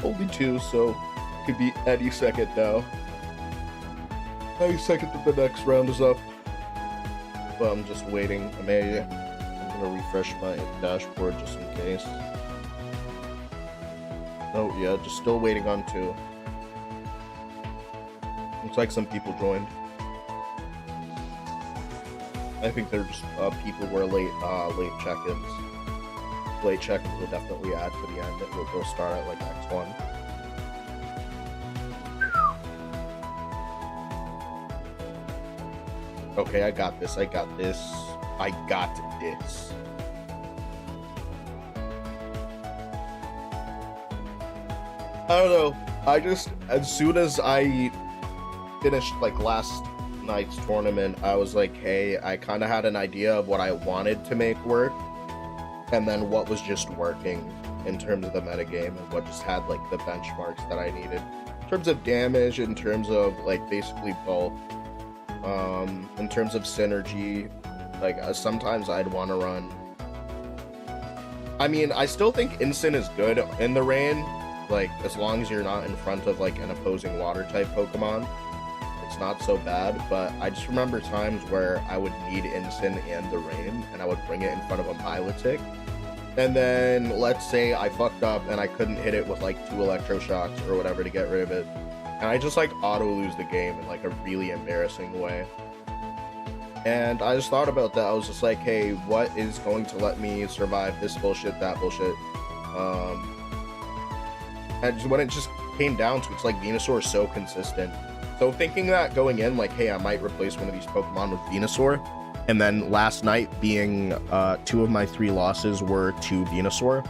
[SPEAKER 2] Only 2, so it could be any second now. Any second that the next round is up. But I'm just waiting. I'm gonna refresh my dashboard just in case. Oh yeah, just still waiting on 2. Looks like some people joined. I think they're just people who are late check-ins. Late check-ins will definitely add to the end. It will go start at like X1. Okay, I got this. I got this. I got this. I don't know. I just, as soon as I finished like last night's tournament, I was like, hey, I kind of had an idea of what I wanted to make work, and then what was just working in terms of the metagame, and what just had like the benchmarks that I needed in terms of damage, in terms of like basically bulk, in terms of synergy. Like sometimes I'd want to run, I mean, I still think Instant is good in the rain, like as long as you're not in front of like an opposing water type Pokemon. It's not so bad, but I just remember times where I would need Instant and the rain, and I would bring it in front of a Milotic, and then let's say I fucked up and I couldn't hit it with like 2 electroshocks or whatever to get rid of it, and I just like auto lose the game in like a really embarrassing way. And I just thought about that. I was just like, hey, what is going to let me survive this bullshit, that bullshit? And just, when it just came down to, it's like Venusaur is so consistent. So thinking that going in, like, hey, I might replace one of these Pokemon with Venusaur. And then last night being 2 of my 3 losses were to Venusaur.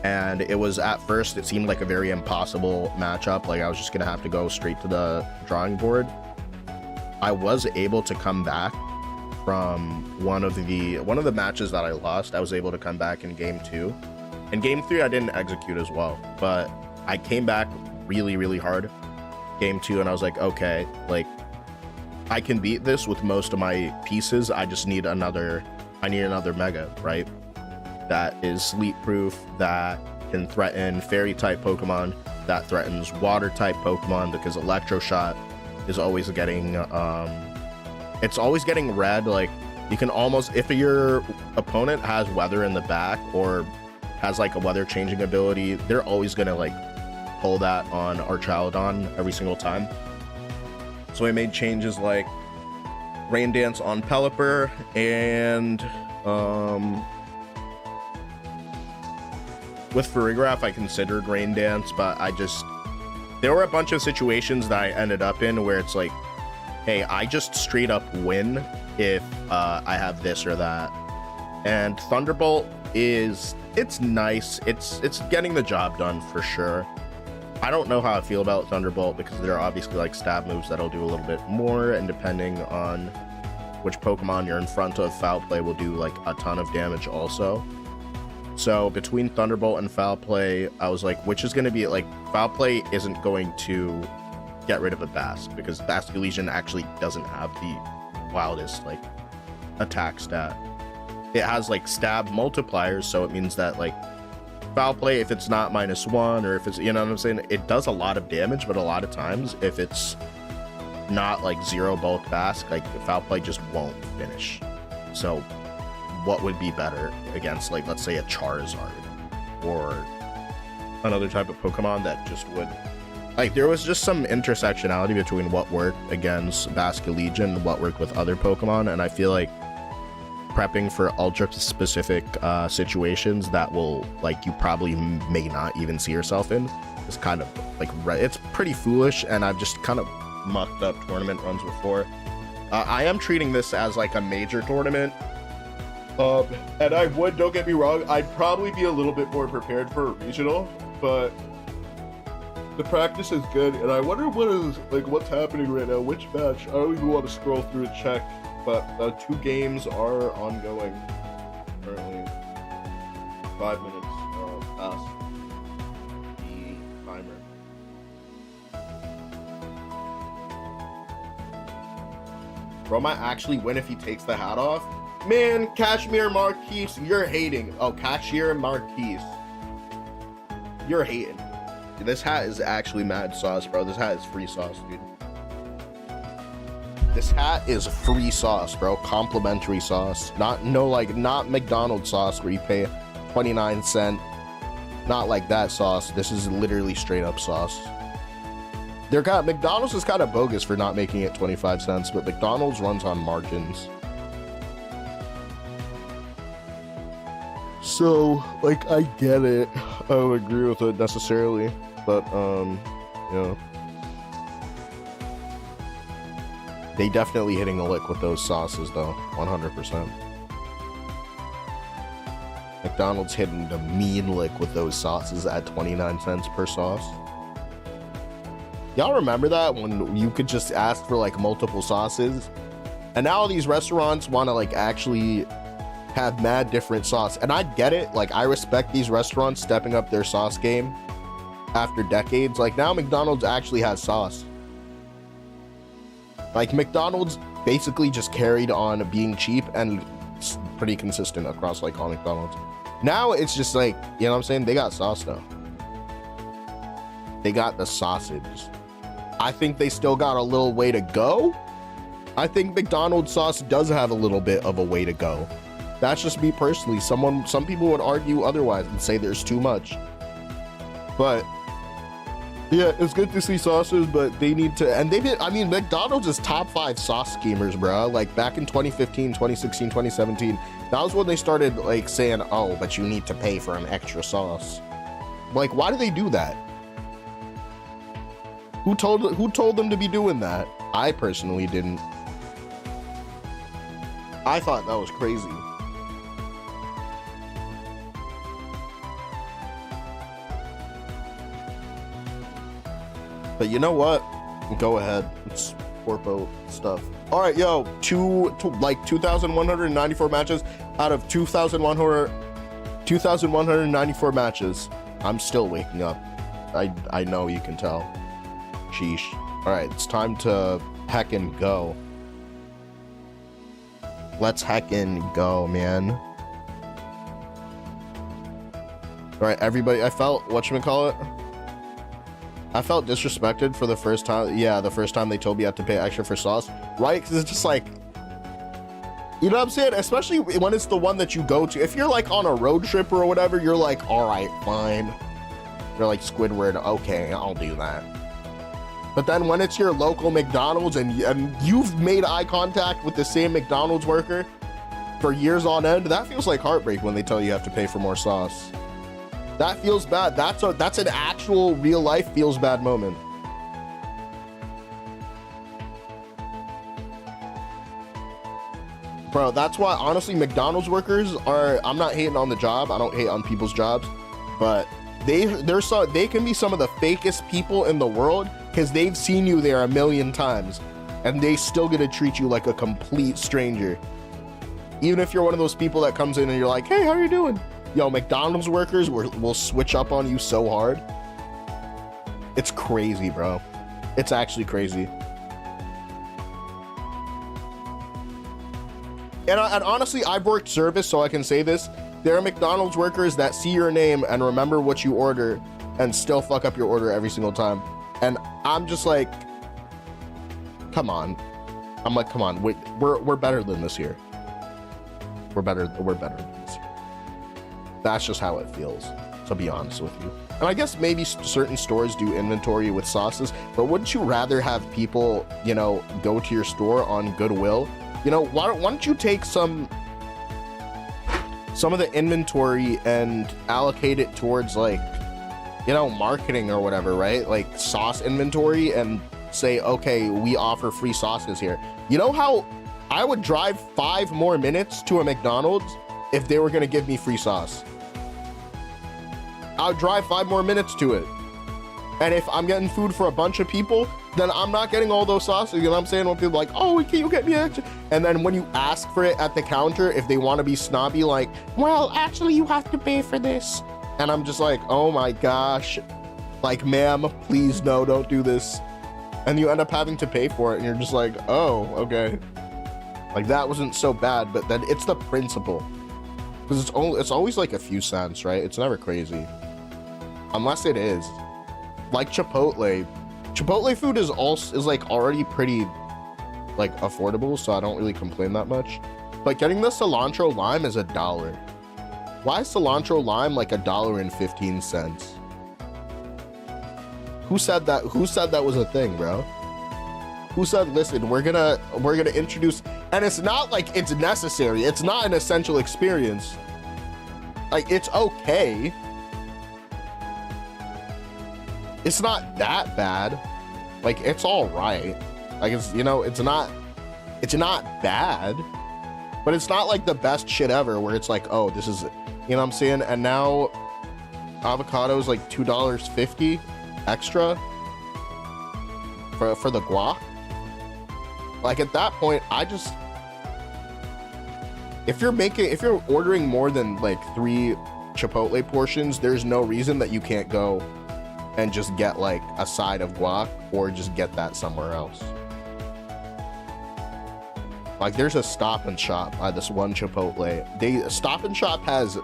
[SPEAKER 2] And it was, at first, it seemed like a very impossible matchup. Like I was just going to have to go straight to the drawing board. I was able to come back from one of the matches that I lost. I was able to come back in game 2. In game 3, I didn't execute as well, but I came back really, really hard game 2, and I was like, okay, like I can beat this with most of my pieces. I just need another Mega, right? That is sleep proof, that can threaten fairy type Pokemon, that threatens water type Pokemon, because Electro Shot is always getting it's always getting red. Like you can almost, if your opponent has weather in the back or has like a weather changing ability, they're always gonna like pull that on Archaludon every single time. So I made changes like Rain Dance on Pelipper, and with Farigiraf I considered Rain Dance, but there were a bunch of situations that I ended up in where it's like, hey, I just straight up win if I have this or that. And Thunderbolt it's nice. It's getting the job done for sure. I don't know how I feel about Thunderbolt, because there are obviously like stab moves that'll do a little bit more, and depending on which Pokemon you're in front of, Foul Play will do like a ton of damage also. So between Thunderbolt and Foul Play, I was like, which is going to be like, Foul Play isn't going to get rid of a Basque, because Basculegion actually doesn't have the wildest like attack stat. It has like stab multipliers, so it means that like foul play, if it's not -1, or if it's, you know what I'm saying, it does a lot of damage, but a lot of times if it's not like 0 bulk Basque, like the foul play just won't finish. So what would be better against, like, let's say a Charizard or another type of Pokemon that just would, like, there was just some intersectionality between what worked against Basculegion and what worked with other Pokemon, and I feel like prepping for ultra specific situations that will, like, you probably may not even see yourself in is kind of like, it's pretty foolish, and I've just kind of mucked up tournament runs before. I am treating this as like a major tournament, and I would, don't get me wrong, I'd probably be a little bit more prepared for a regional, but the practice is good, and I wonder what's happening right now, which match. I don't even want to scroll through and check, but 2 games are ongoing currently. 5 minutes past the timer. Bro might actually win if he takes the hat off. Man, Cashmere Marquise, you're hating. Oh, Cashmere Marquise. You're hating. This hat is actually mad sauce, bro. This hat is free sauce, dude. This hat is free sauce, bro. Complimentary sauce. Not McDonald's sauce where you pay 29¢. Not like that sauce. This is literally straight up sauce. McDonald's is kind of bogus for not making it 25¢, but McDonald's runs on margins. So, like, I get it. I don't agree with it necessarily, but, yeah. They definitely hitting a lick with those sauces, though. 100%. McDonald's hitting the mean lick with those sauces at 29¢per sauce. Y'all remember that, when you could just ask for, like, multiple sauces? And now these restaurants want to, like, actually have mad different sauce, and I get it. Like, I respect these restaurants stepping up their sauce game after decades. Like, now McDonald's actually has sauce. Like, McDonald's basically just carried on being cheap and pretty consistent across like all McDonald's. Now it's just like, you know what I'm saying, they got sauce now. They got the sausage. I think they still got a little way to go. I think McDonald's sauce does have a little bit of a way to go. That's just me personally. Some people would argue otherwise and say there's too much. But yeah, it's good to see sauces, but they need to, and I mean, McDonald's is top 5 sauce schemers, bro. Like back in 2015, 2016, 2017, that was when they started like saying, oh, but you need to pay for an extra sauce. Like, why do they do that? Who told them to be doing that? I personally didn't. I thought that was crazy. But you know what? Go ahead. It's corpo stuff. All right, yo, like 2,194 matches out of 2,194 matches. I'm still waking up. I know you can tell. Sheesh. All right, it's time to heckin' go. Let's heckin' go, man. All right, everybody. I felt, whatchamacallit? I felt disrespected for the first time. Yeah, the first time they told me I had to pay extra for sauce, right? Because it's just like, you know what I'm saying? Especially when it's the one that you go to. If you're like on a road trip or whatever, you're like, all right, fine. You're like, Squidward, okay, I'll do that. But then when it's your local McDonald's and you've made eye contact with the same McDonald's worker for years on end, that feels like heartbreak when they tell you have to pay for more sauce. That feels bad. That's an actual real life feels bad moment. Bro, that's why honestly McDonald's workers are, I'm not hating on the job. I don't hate on people's jobs, but they can be some of the fakest people in the world because they've seen you there a million times and they still get to treat you like a complete stranger. Even if you're one of those people that comes in and you're like, hey, how are you doing? Yo, McDonald's workers will switch up on you so hard. It's crazy, bro. It's actually crazy. And honestly, I've worked service, so I can say this. There are McDonald's workers that see your name and remember what you order and still fuck up your order every single time. And I'm just like, come on. I'm like, come on, we're better than this here. We're better than this here. That's just how it feels, to be honest with you. And I guess maybe certain stores do inventory with sauces, but wouldn't you rather have people, you know, go to your store on goodwill? You know, why don't you take some of the inventory and allocate it towards, like, you know, marketing or whatever, right? Like sauce inventory, and say, okay, we offer free sauces here. You know how I would drive 5 more minutes to a McDonald's if they were going to give me free sauce? I would drive 5 more minutes to it. And if I'm getting food for a bunch of people, then I'm not getting all those sauces. You know what I'm saying? When people are like, oh, can you get me extra? And then when you ask for it at the counter, if they want to be snobby, like, well, actually, you have to pay for this. And I'm just like, oh my gosh. Like, ma'am, please, no, don't do this. And you end up having to pay for it. And you're just like, oh, okay. Like, that wasn't so bad. But then it's the principle. Because it's always like a few cents, right? It's never crazy. Unless it is. Like Chipotle. Chipotle food is like already pretty like affordable, so I don't really complain that much. But getting the cilantro lime is $1. Why is cilantro lime like $1.15? Who said that? Who said that was a thing, bro? Who said, listen, we're gonna introduce, and it's not like it's necessary. It's not an essential experience. Like, it's okay. It's not that bad. Like, it's all right. Like, it's, you know, it's not bad, but it's not like the best shit ever where it's like, oh, this is, you know what I'm saying? And now avocado is like $2.50 extra for the guac. Like, at that point, if you're ordering more than like 3 Chipotle portions, there's no reason that you can't go and just get like a side of guac or just get that somewhere else. Like, there's a Stop and Shop by this one Chipotle. Stop and Shop has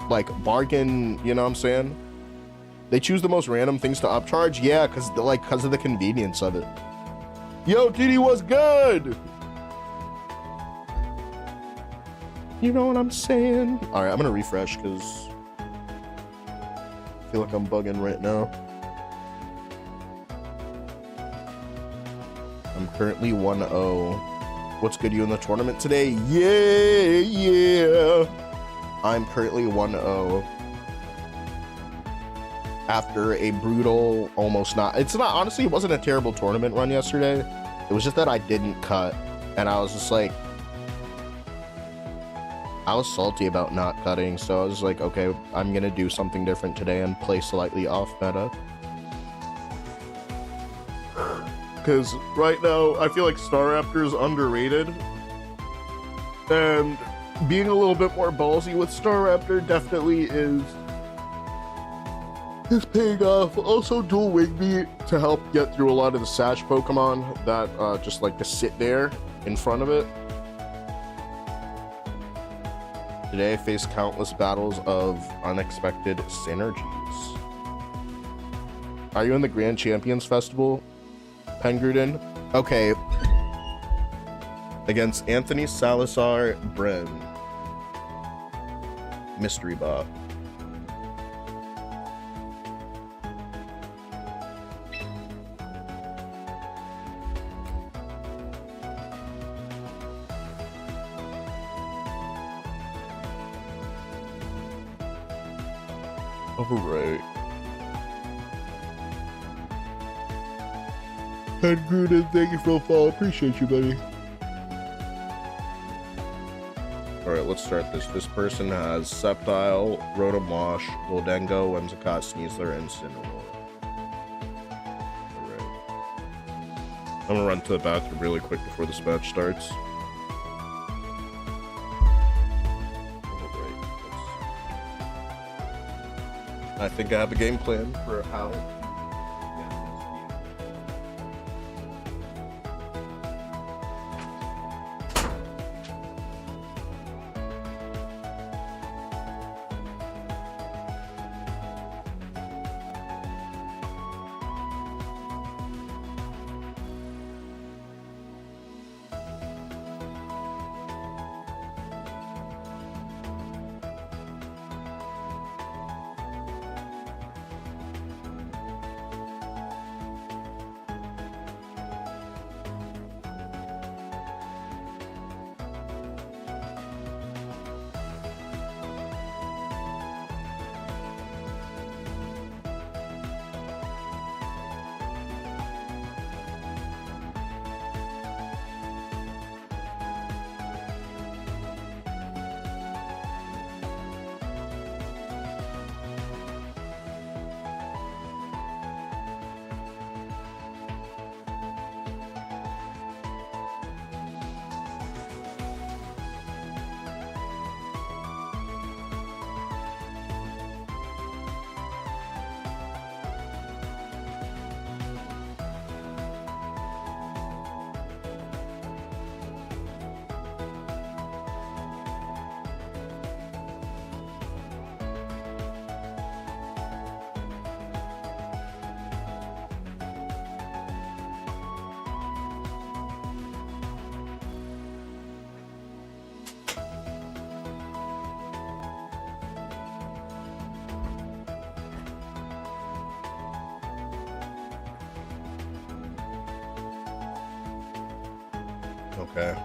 [SPEAKER 2] like bargain, you know what I'm saying? They choose the most random things to upcharge. Yeah, because of the convenience of it. Yo, Diddy, what's good? You know what I'm saying? All right, I'm gonna refresh because I feel like I'm bugging right now. I'm currently 1-0. What's good, you in the tournament today? Yeah. I'm currently 1-0. After a brutal, honestly, it wasn't a terrible tournament run yesterday. It was just that I didn't cut. And I was just like, I was salty about not cutting, so I was like, okay, I'm gonna do something different today and play slightly off meta. Because right now, I feel like Staraptor is underrated. And being a little bit more ballsy with Staraptor definitely is paying off. Also, dual wing me to help get through a lot of the Sash Pokemon that just like to sit there in front of it. Today I faced countless battles of unexpected synergies. Are you in the Grand Champions Festival, Pengruden? Okay. Against Anthony Salazar Bren. Mystery bot. Alright. Pengruden, thank you for the follow. Appreciate you, buddy. Alright, let's start this. This person has Sceptile, Rotomosh, Goldengo, Whimsicott, Sneasler, and Cinnamon. Alright. I'm gonna run to the bathroom really quick before this match starts. I think I have a game plan for how. Okay.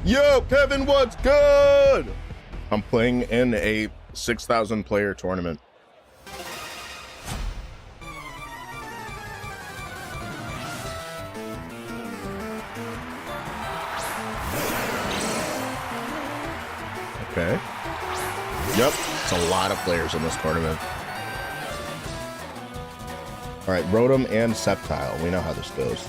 [SPEAKER 2] Yo, Kevin, what's good? I'm playing in a 6,000 player tournament. Okay. Yep, it's a lot of players in this tournament. All right, Rotom and Sceptile. We know how this goes.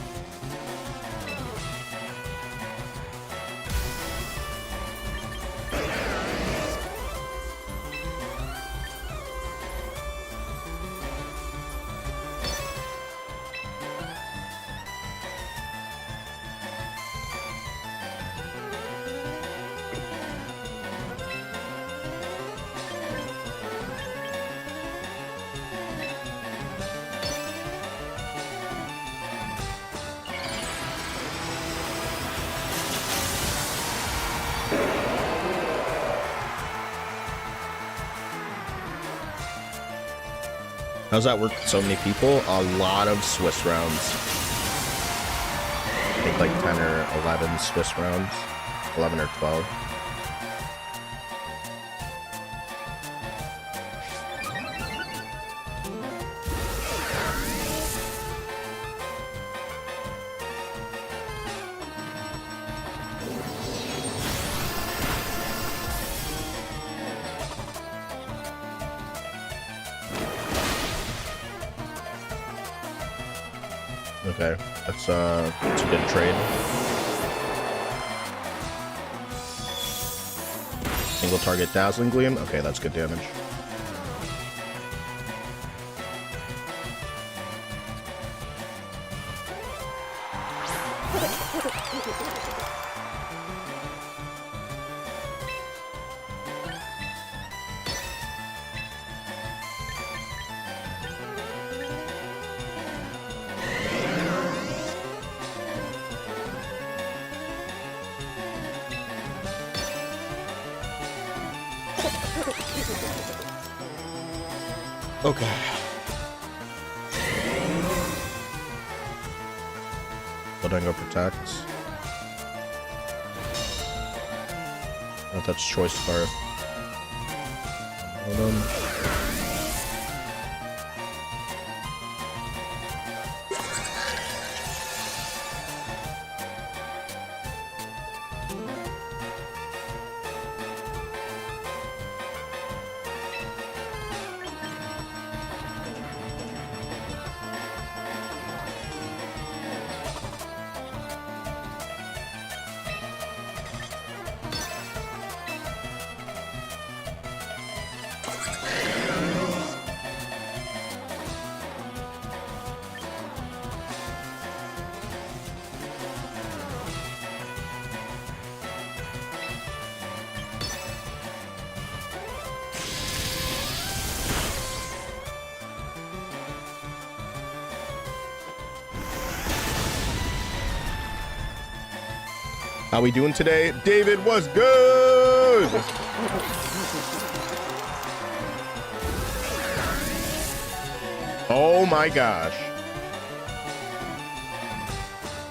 [SPEAKER 2] How's that work with so many people? A lot of Swiss rounds. I think like 10 or 11 Swiss rounds. 11 or 12. Okay, that's a good trade. Single target Dazzling Gleam. Okay, that's good damage. Okay. Budango protects. Oh, that's choice scarf. Hold on. How we doing today? David was good. Oh my gosh.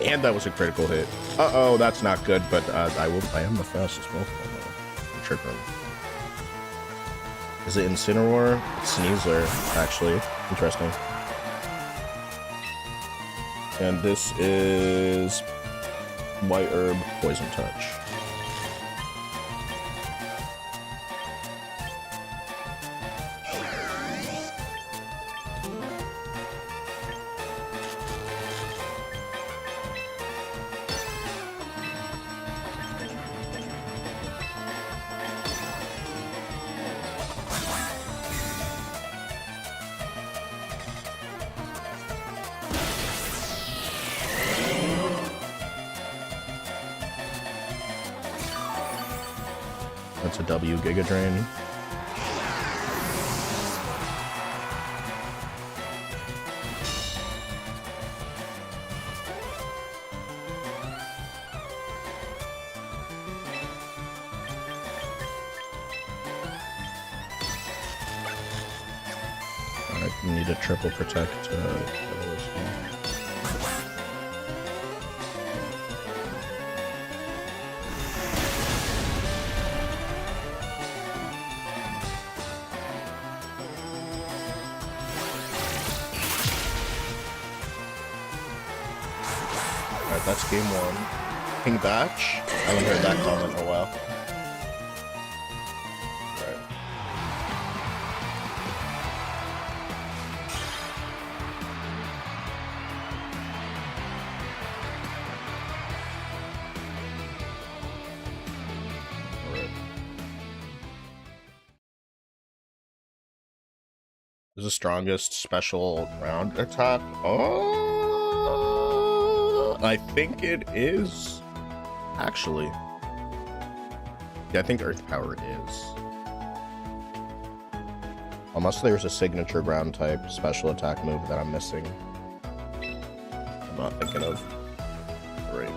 [SPEAKER 2] And that was a critical hit. Uh-oh, that's not good, but I am the fastest Pokemon though. I'm tripping. Is it Incineroar? It's Sneasler, actually. Interesting. And this is White Herb, Poison Touch. That's a W Giga Drain. I need a triple protect. Alright, that's game one. Ping Batch. I haven't heard that comment in a while. Is the strongest special round attack? Oh, I think it is. Actually, yeah, I think Earth Power is. Unless there's a signature ground type special attack move that I'm missing. I'm not thinking of. Great.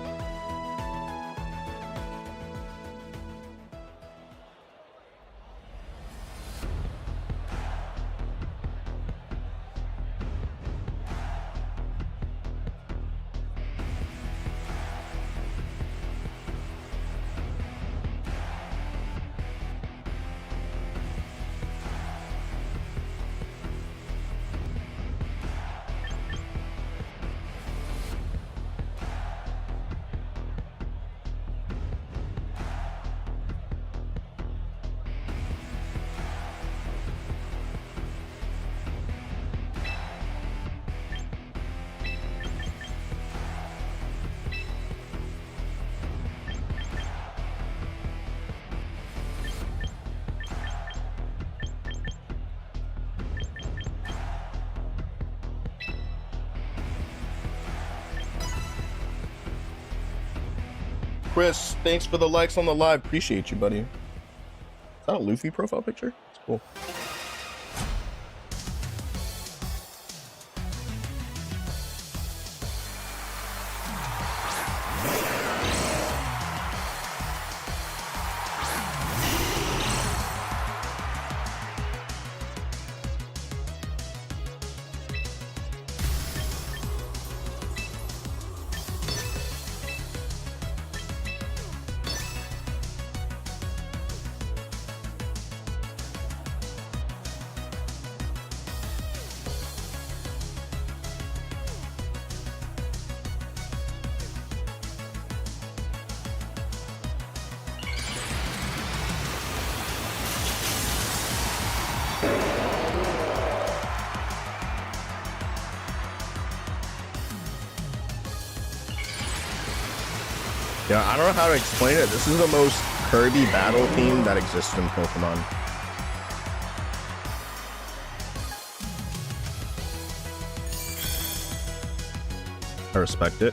[SPEAKER 2] Chris, thanks for the likes on the live. Appreciate you, buddy. Is that a Luffy profile picture? It's cool. Yeah, I don't know how to explain it. This is the most Kirby battle theme that exists in Pokemon. I respect it.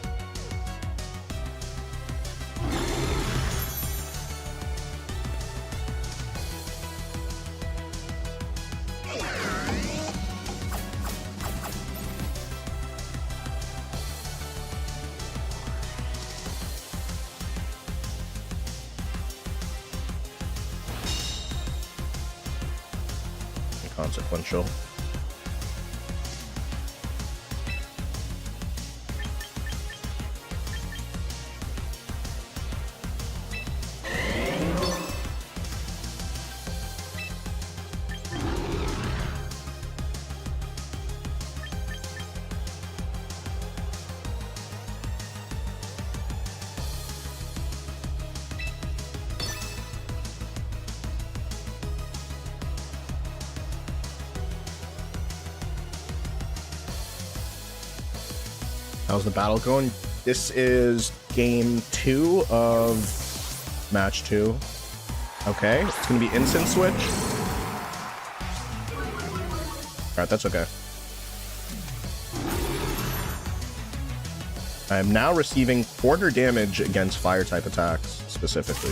[SPEAKER 2] consequential. How's the battle going? This is game 2 of match 2. Okay, it's gonna be instant switch. Alright, that's okay. I am now receiving quarter damage against fire type attacks, specifically.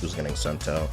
[SPEAKER 2] Who's getting sent out?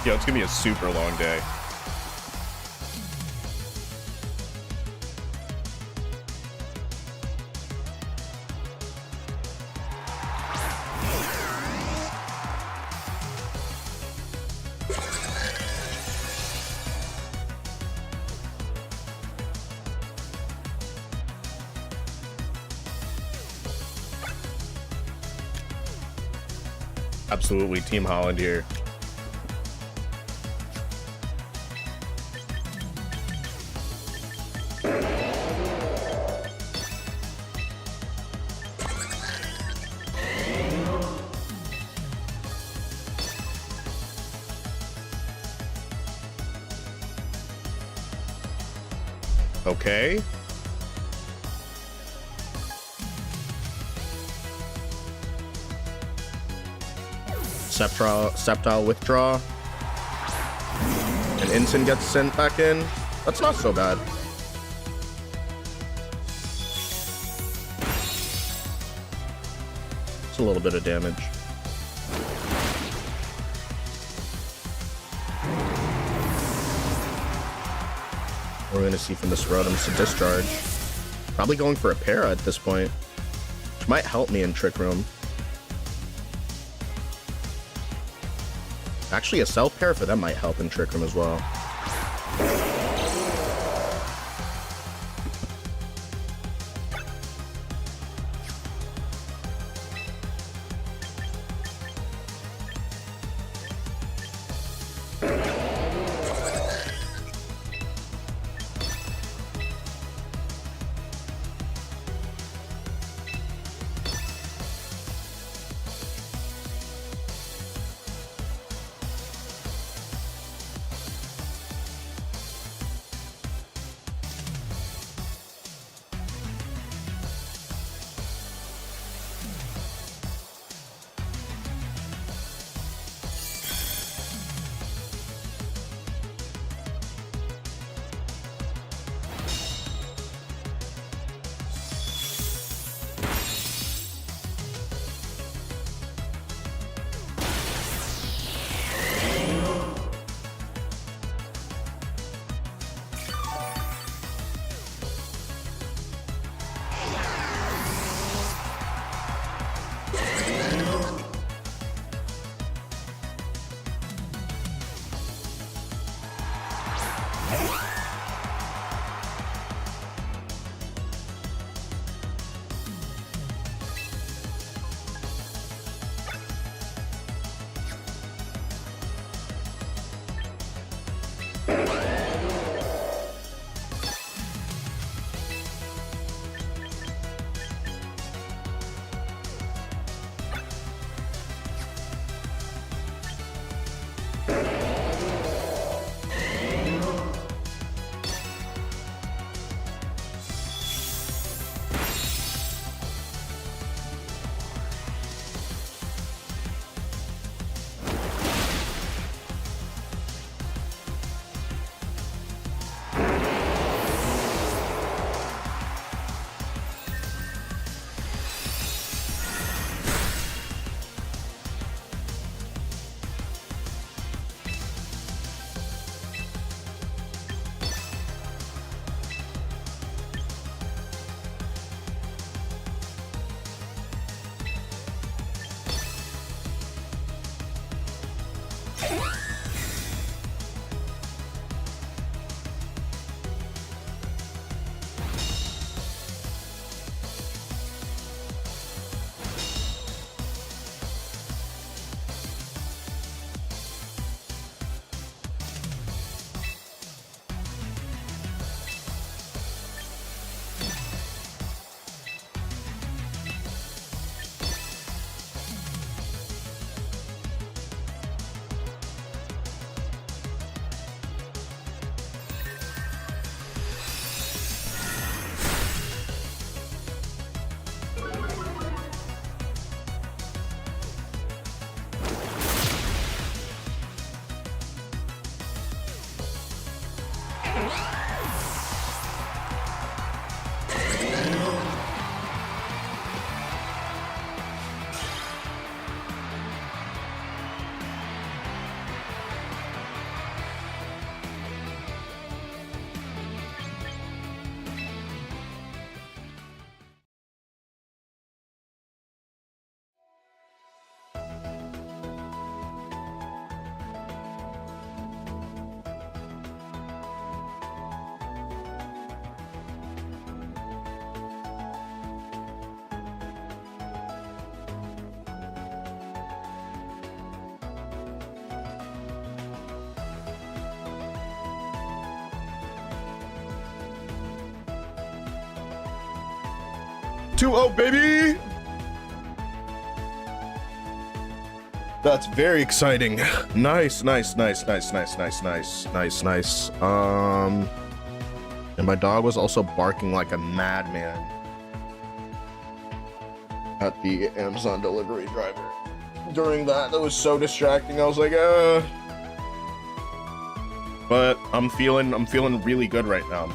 [SPEAKER 2] Yo, it's gonna be a super long day. Absolutely, Team Holland here. Okay. Sceptile withdraw. And Ensign gets sent back in. That's not so bad. It's a little bit of damage. We're going to see from this road, it's a discharge. Probably going for a para at this point, which might help me in Trick Room. Actually, a self para for them might help in Trick Room as well. 2-0, baby. That's very exciting. Nice. And my dog was also barking like a madman at the Amazon delivery driver. During that was so distracting. I was like, but I'm feeling really good right now.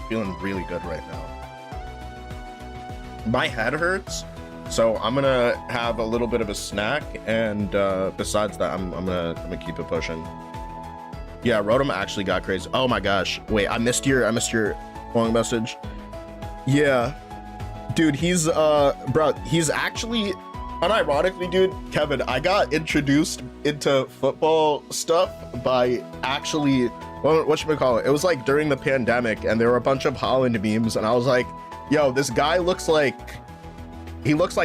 [SPEAKER 2] My head hurts, so I'm gonna have a little bit of a snack, and besides that, I'm gonna keep it pushing. Yeah, Rotom actually got crazy. Oh my gosh, wait, I missed your long message. Yeah, dude, he's bro, he's actually, unironically, dude, Kevin, I got introduced into football stuff by actually, whatchamacallit, it was like during the pandemic, and there were a bunch of Holland memes, and I was like, yo, this guy looks like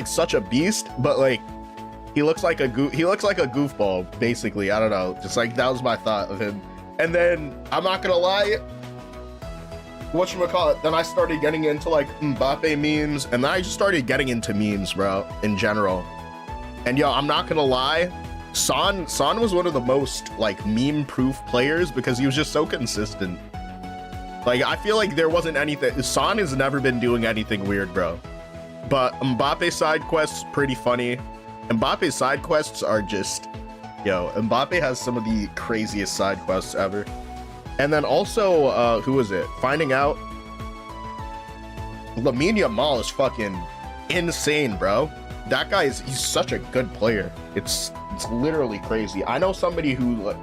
[SPEAKER 2] such a beast, but like he looks like a goofball, basically. I don't know, just like that was my thought of him. And then I'm not gonna lie, then I started getting into like Mbappe memes, and then I just started getting into memes, bro, in general. And yo, I'm not gonna lie, Son was one of the most like meme proof players because he was just so consistent. Like, I feel like there wasn't anything. Son has never been doing anything weird, bro. But Mbappe's side quests, pretty funny. Mbappe's side quests are just, yo, Mbappe has some of the craziest side quests ever. And then also, who is it? Finding out Lamine Yamal is fucking insane, bro. That guy he's such a good player. It's literally crazy. I know somebody who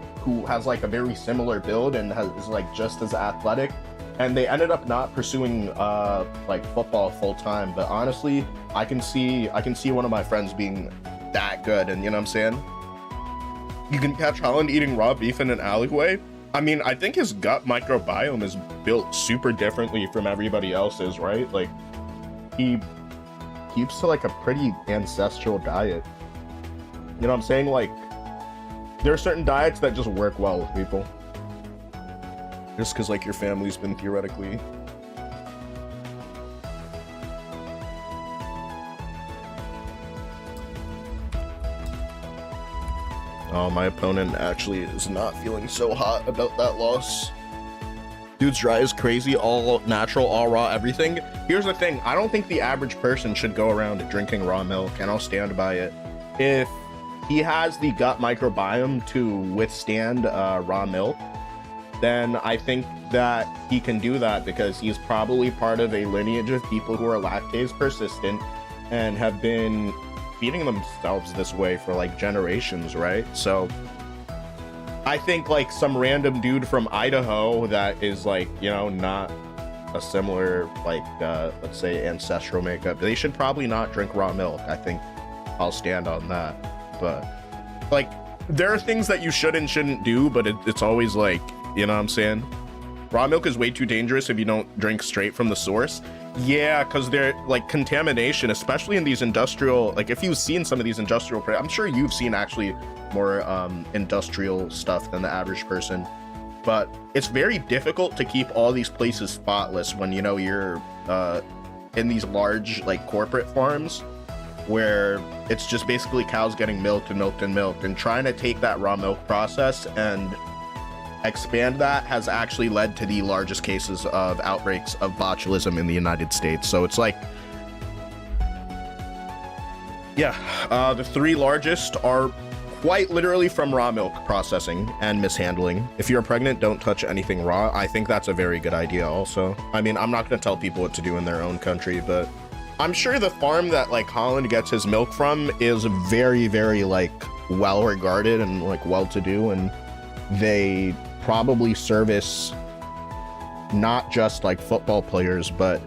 [SPEAKER 2] has like a very similar build and is like just as athletic, and they ended up not pursuing like football full time. But honestly, I can see one of my friends being that good, and you know what I'm saying? You can catch Holland eating raw beef in an alleyway. I mean, I think his gut microbiome is built super differently from everybody else's, right? Like, he keeps to like a pretty ancestral diet. You know what I'm saying? Like, there are certain diets that just work well with people. Just because like your family's been theoretically. Oh, my opponent actually is not feeling so hot about that loss. Dude's dry is crazy, all natural, all raw, everything. Here's the thing, I don't think the average person should go around drinking raw milk, and I'll stand by it. If he has the gut microbiome to withstand raw milk, then I think that he can do that because he's probably part of a lineage of people who are lactase persistent and have been feeding themselves this way for like generations, right? So I think like some random dude from Idaho that is like, you know, not a similar like let's say ancestral makeup, they should probably not drink raw milk. I think I'll stand on that. But like, there are things that you should and shouldn't do, but it's always like, you know what I'm saying? Raw milk is way too dangerous if you don't drink straight from the source. Yeah, because they're like contamination, especially in these industrial, like if you've seen some of these industrial, I'm sure you've seen actually more industrial stuff than the average person, but it's very difficult to keep all these places spotless when, you know, you're in these large like corporate farms where it's just basically cows getting milked and milked and milked, and trying to take that raw milk process and expand that has actually led to the largest cases of outbreaks of botulism in the United States. So it's like, yeah, the three largest are quite literally from raw milk processing and mishandling. If you're pregnant, don't touch anything raw. I think that's a very good idea also. I mean, I'm not going to tell people what to do in their own country, but I'm sure the farm that like Holland gets his milk from is very, very like well regarded and like well-to-do, and they probably service not just like football players, but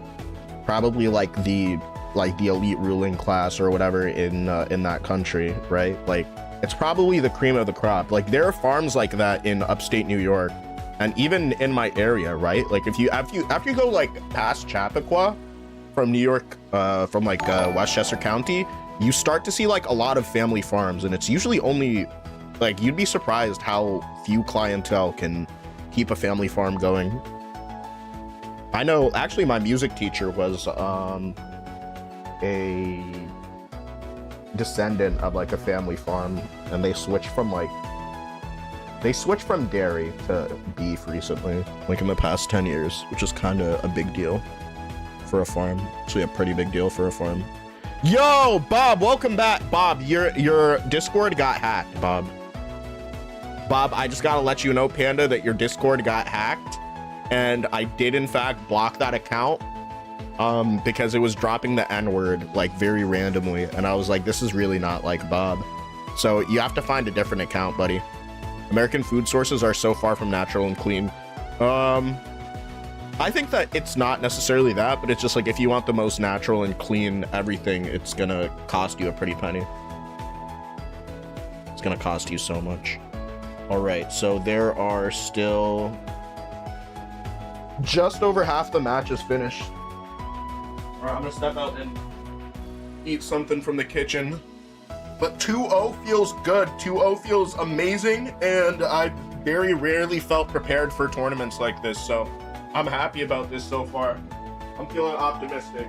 [SPEAKER 2] probably like the elite ruling class or whatever in that country, right? Like, it's probably the cream of the crop. Like, there are farms like that in upstate New York, and even in my area, right? Like, if you after you go like past Chappaqua from New York, from like Westchester County, you start to see like a lot of family farms, and it's usually only like, you'd be surprised how few clientele can keep a family farm going. I know actually my music teacher was a descendant of like a family farm, and they switched from dairy to beef recently, like in the past 10 years, which is kind of a big deal for a farm. So yeah, pretty big deal for a farm. Yo, Bob, welcome back. Bob, your Discord got hacked, Bob. Bob, I just gotta let you know, Panda, that your Discord got hacked, and I did in fact block that account because it was dropping the N-word like very randomly, and I was like, this is really not like Bob. So you have to find a different account, buddy. American food sources are so far from natural and clean. I think that it's not necessarily that, but it's just like if you want the most natural and clean everything, it's gonna cost you a pretty penny. It's gonna cost you so much. All right, so there are still just over half the match is finished. All right, I'm gonna step out and eat something from the kitchen. But 2-0 feels good. 2-0 feels amazing, and I very rarely felt prepared for tournaments like this, so I'm happy about this so far. I'm feeling optimistic.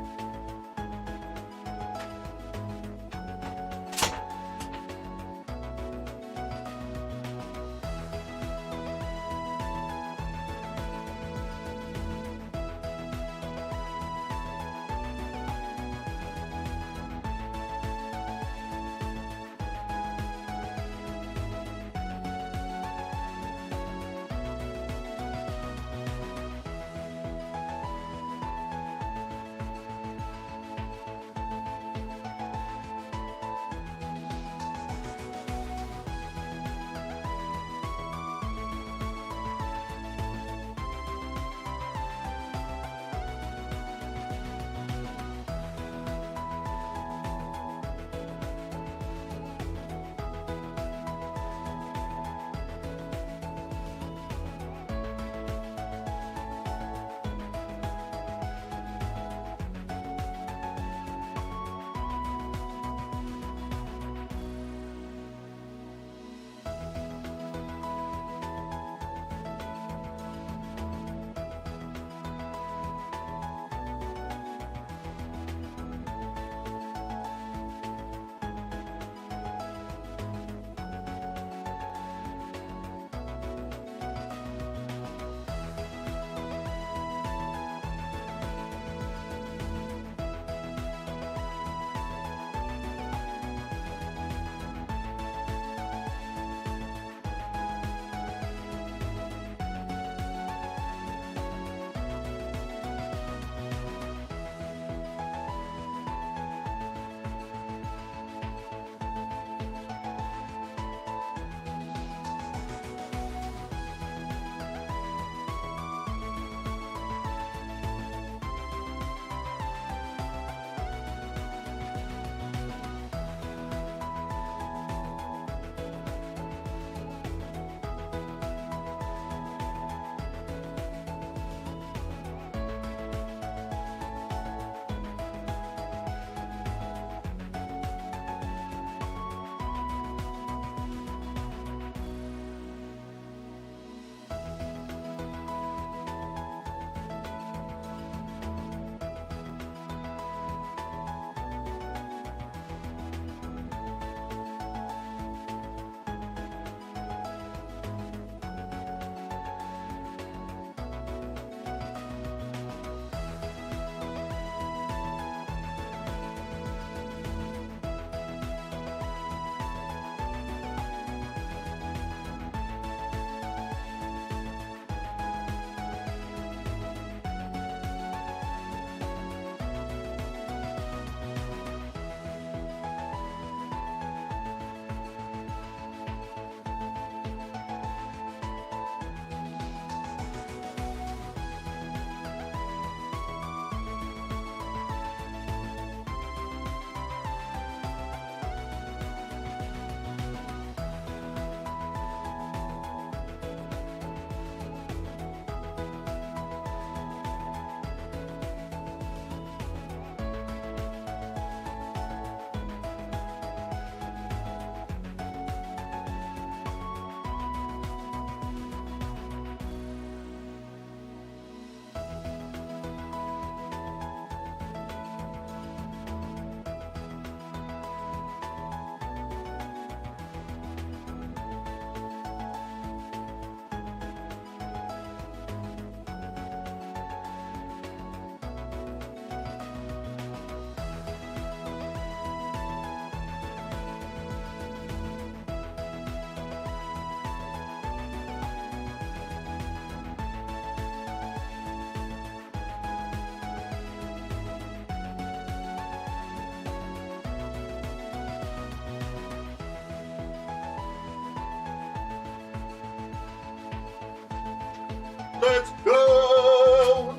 [SPEAKER 2] Let's go!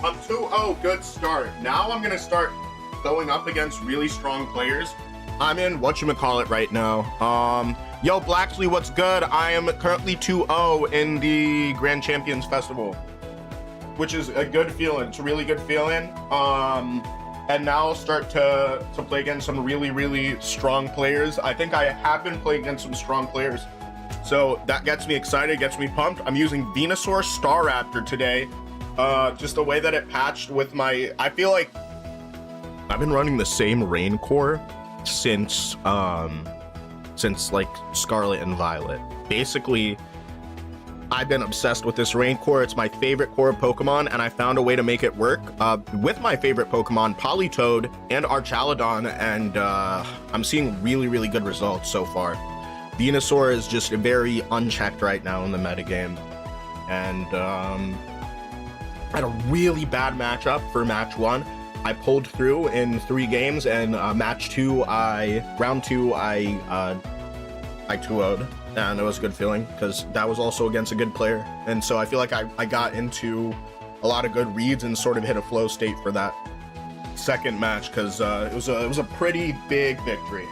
[SPEAKER 2] I'm 2-0, good start. Now I'm gonna start going up against really strong players. I'm in whatchamacallit right now. Yo, Blacksley, what's good? I am currently 2-0 in the Grand Champions Festival, which is a good feeling. It's a really good feeling. And now I'll start to play against some really, really strong players. I think I have been playing against some strong players. So that gets me excited, gets me pumped. I'm using Venusaur Staraptor today. Just the way that it patched with my... I feel like I've been running the same Rain Core since like Scarlet and Violet. Basically, I've been obsessed with this Rain Core. It's my favorite core of Pokemon, and I found a way to make it work with my favorite Pokemon, Politoed and Archaludon, and I'm seeing really, really good results so far. Venusaur is just very unchecked right now in the metagame, and I had a really bad matchup for match 1. I pulled through in 3 games, and match 2, round 2, I 2-0'd, and it was a good feeling because that was also against a good player. And so I feel like I got into a lot of good reads and sort of hit a flow state for that second match because it was a pretty big victory.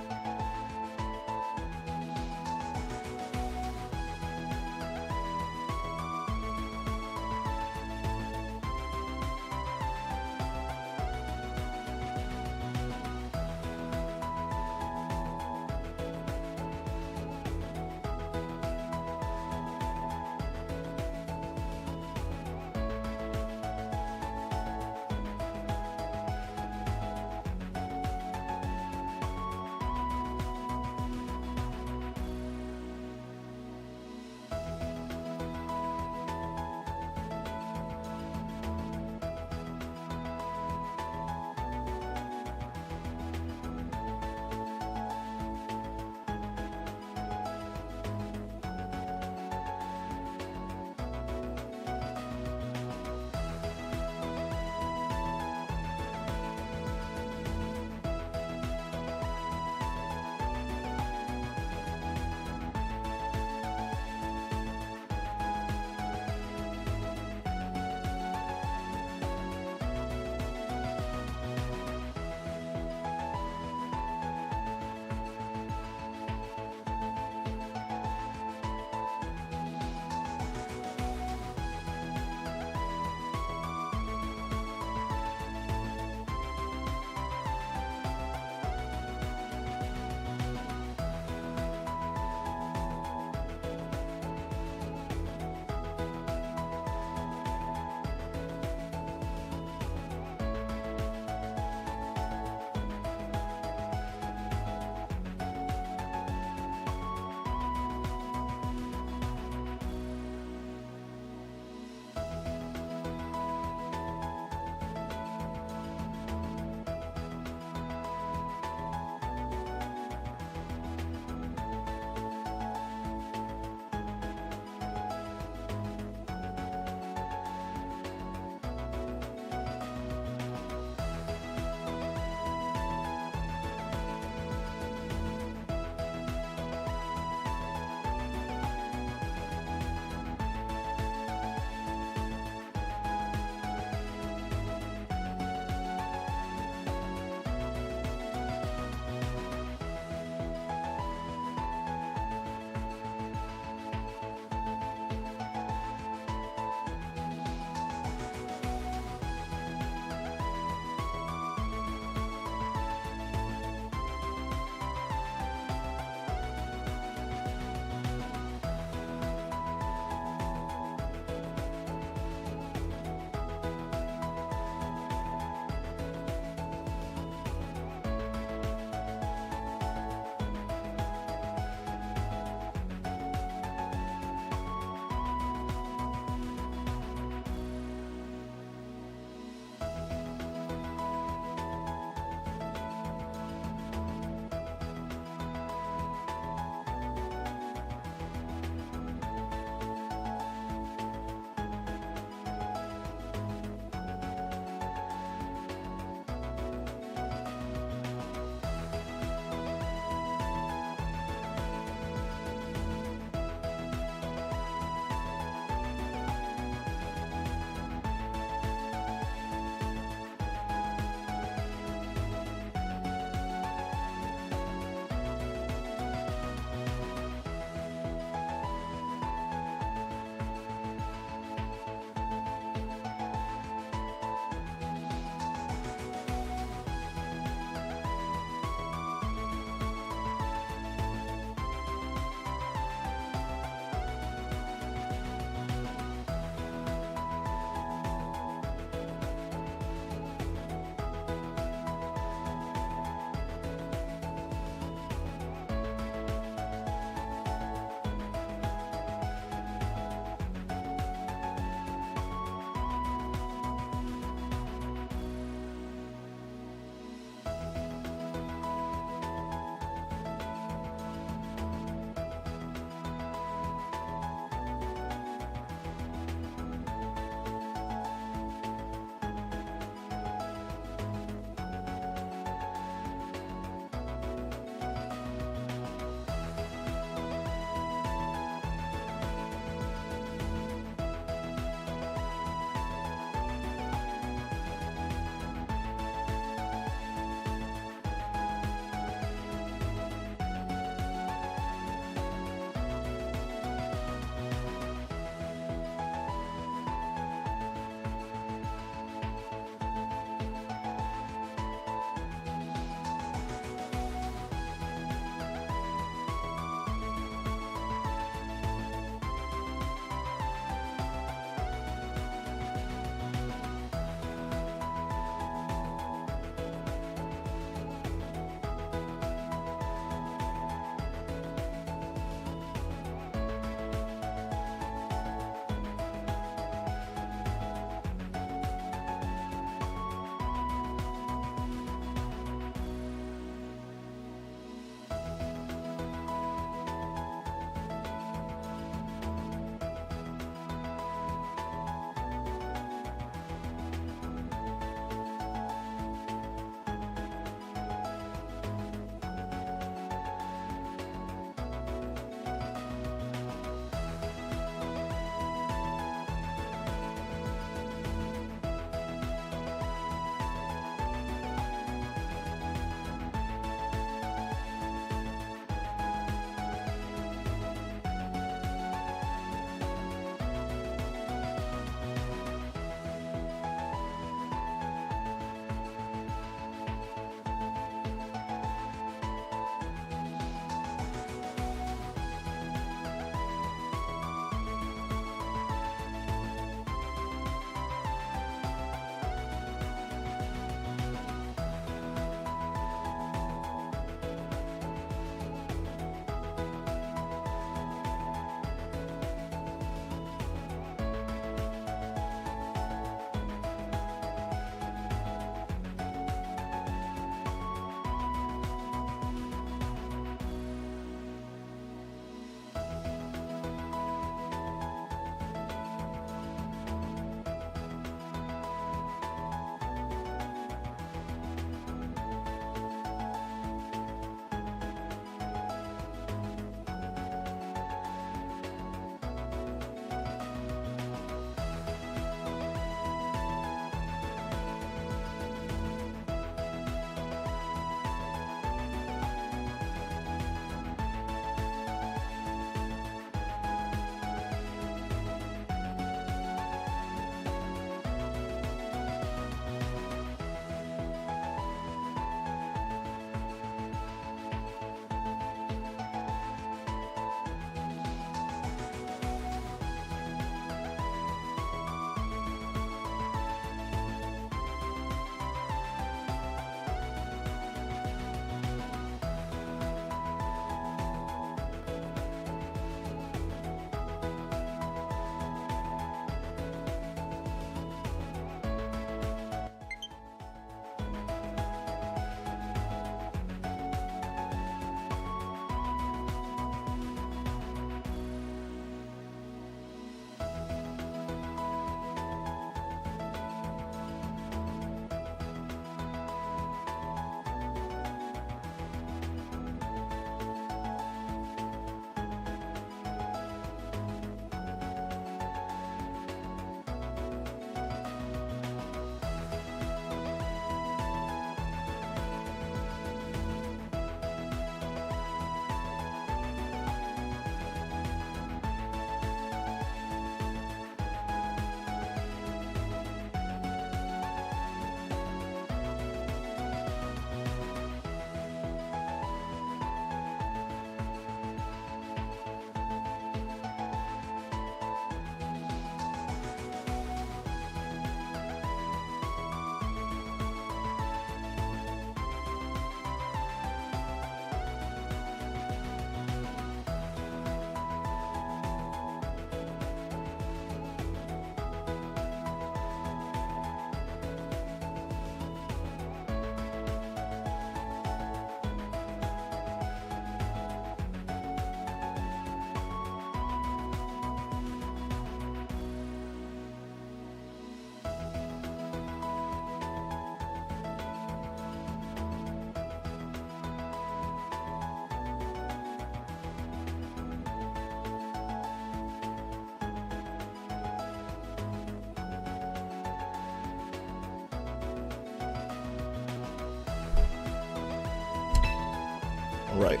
[SPEAKER 2] All right.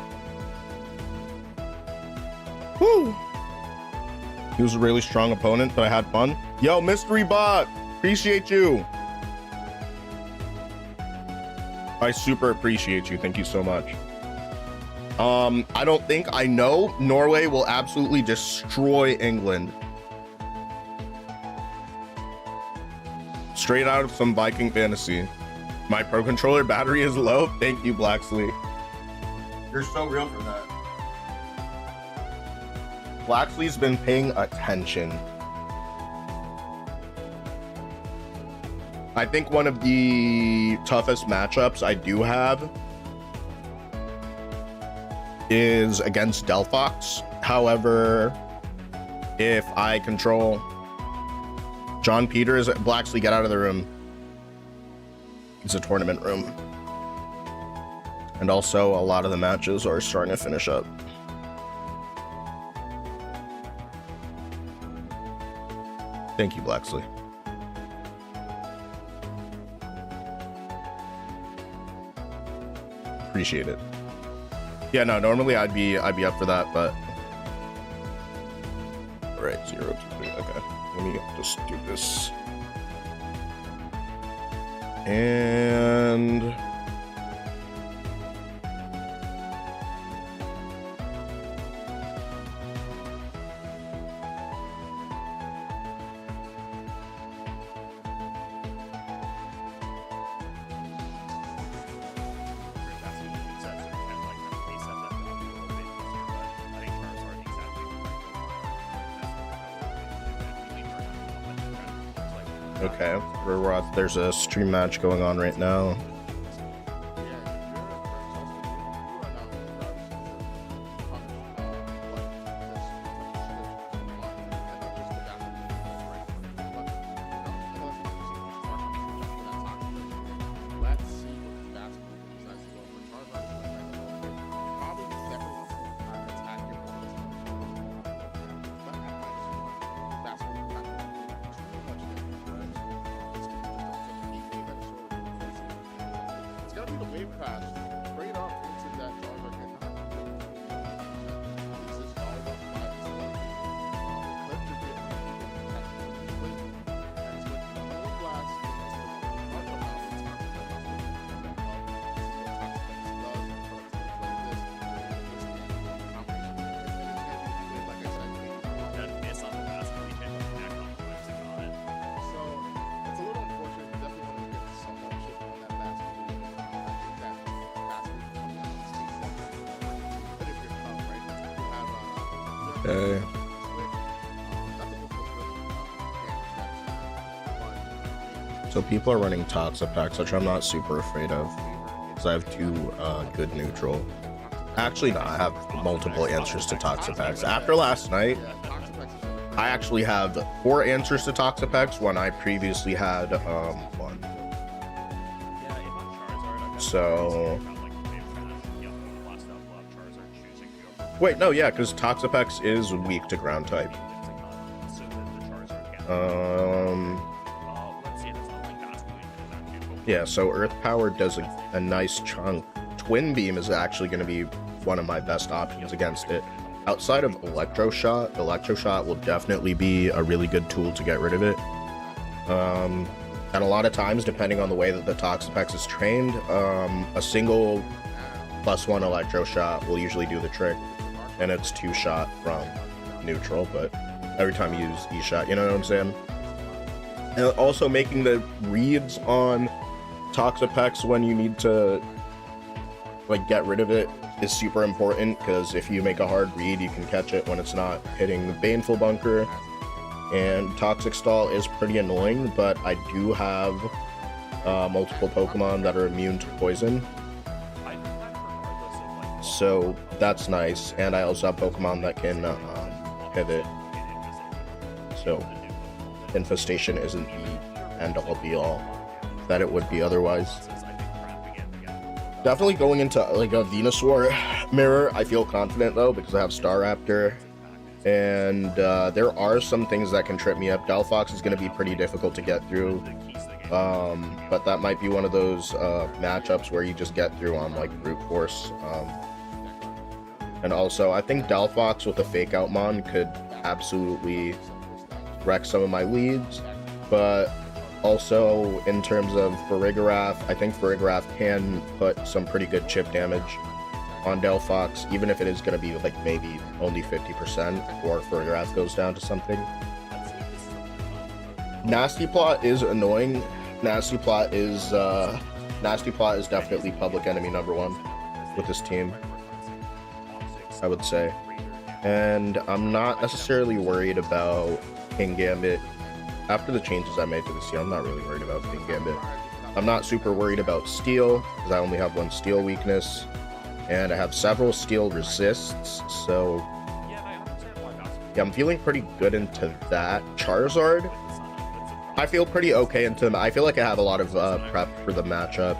[SPEAKER 2] Woo! He was a really strong opponent, but I had fun. Yo, Mystery Bot! Appreciate you! I super appreciate you. Thank you so much. I don't think I know. Norway will absolutely destroy England. Straight out of some Viking fantasy. My Pro Controller battery is low. Thank you, Blacksley. You're so real for that. Blacksley's been paying attention. I think one of the toughest matchups I do have is against Delphox. However, if I control John Peters, Blacksley, get out of the room. It's a tournament room. And also, a lot of the matches are starting to finish up. Thank you, Blacksley. Appreciate it. Yeah, no, normally I'd be up for that, but all right, 0, 2, 3. Okay, let me just do this. And okay, there's a stream match going on right now. Okay. So people are running Toxapex, which I'm not super afraid of, because I have two good neutral. Actually, no, I have multiple answers to Toxapex. After last night, I actually have 4 answers to Toxapex when I previously had 1. So wait, no, yeah, because Toxapex is weak to ground type. Yeah, so Earth Power does a nice chunk. Twin Beam is actually going to be one of my best options against it. Outside of Electroshot will definitely be a really good tool to get rid of it. And a lot of times, depending on the way that the Toxapex is trained, a single +1 Electroshot will usually do the trick. And it's 2-shot from neutral, but every time you use E-shot, you know what I'm saying? And also making the reads on Toxapex when you need to like get rid of it is super important, because if you make a hard read, you can catch it when it's not hitting the Baneful Bunker. And Toxic Stall is pretty annoying, but I do have multiple Pokemon that are immune to poison. So that's nice, and I also have Pokemon that can pivot. So Infestation isn't the end-all be-all that it would be otherwise. Definitely going into like a Venusaur mirror, I feel confident though, because I have Staraptor, and there are some things that can trip me up. Delphox is going to be pretty difficult to get through, but that might be one of those matchups where you just get through on like brute force. And also, I think Delphox with a Fake Out Mon could absolutely wreck some of my leads. But also, in terms of Farigiraf, I think Farigiraf can put some pretty good chip damage on Delphox, even if it is going to be like maybe only 50% before Farigiraf goes down to something. Nasty Plot is annoying. Nasty Plot is definitely public enemy #1 with this team, I would say. And I'm not necessarily worried about King Gambit. After the changes I made to this team, I'm not really worried about King Gambit. I'm not super worried about Steel, because I only have 1 Steel weakness, and I have several Steel resists, so yeah, I'm feeling pretty good into that. Charizard, I feel pretty okay into them. I feel like I have a lot of prep for the matchup.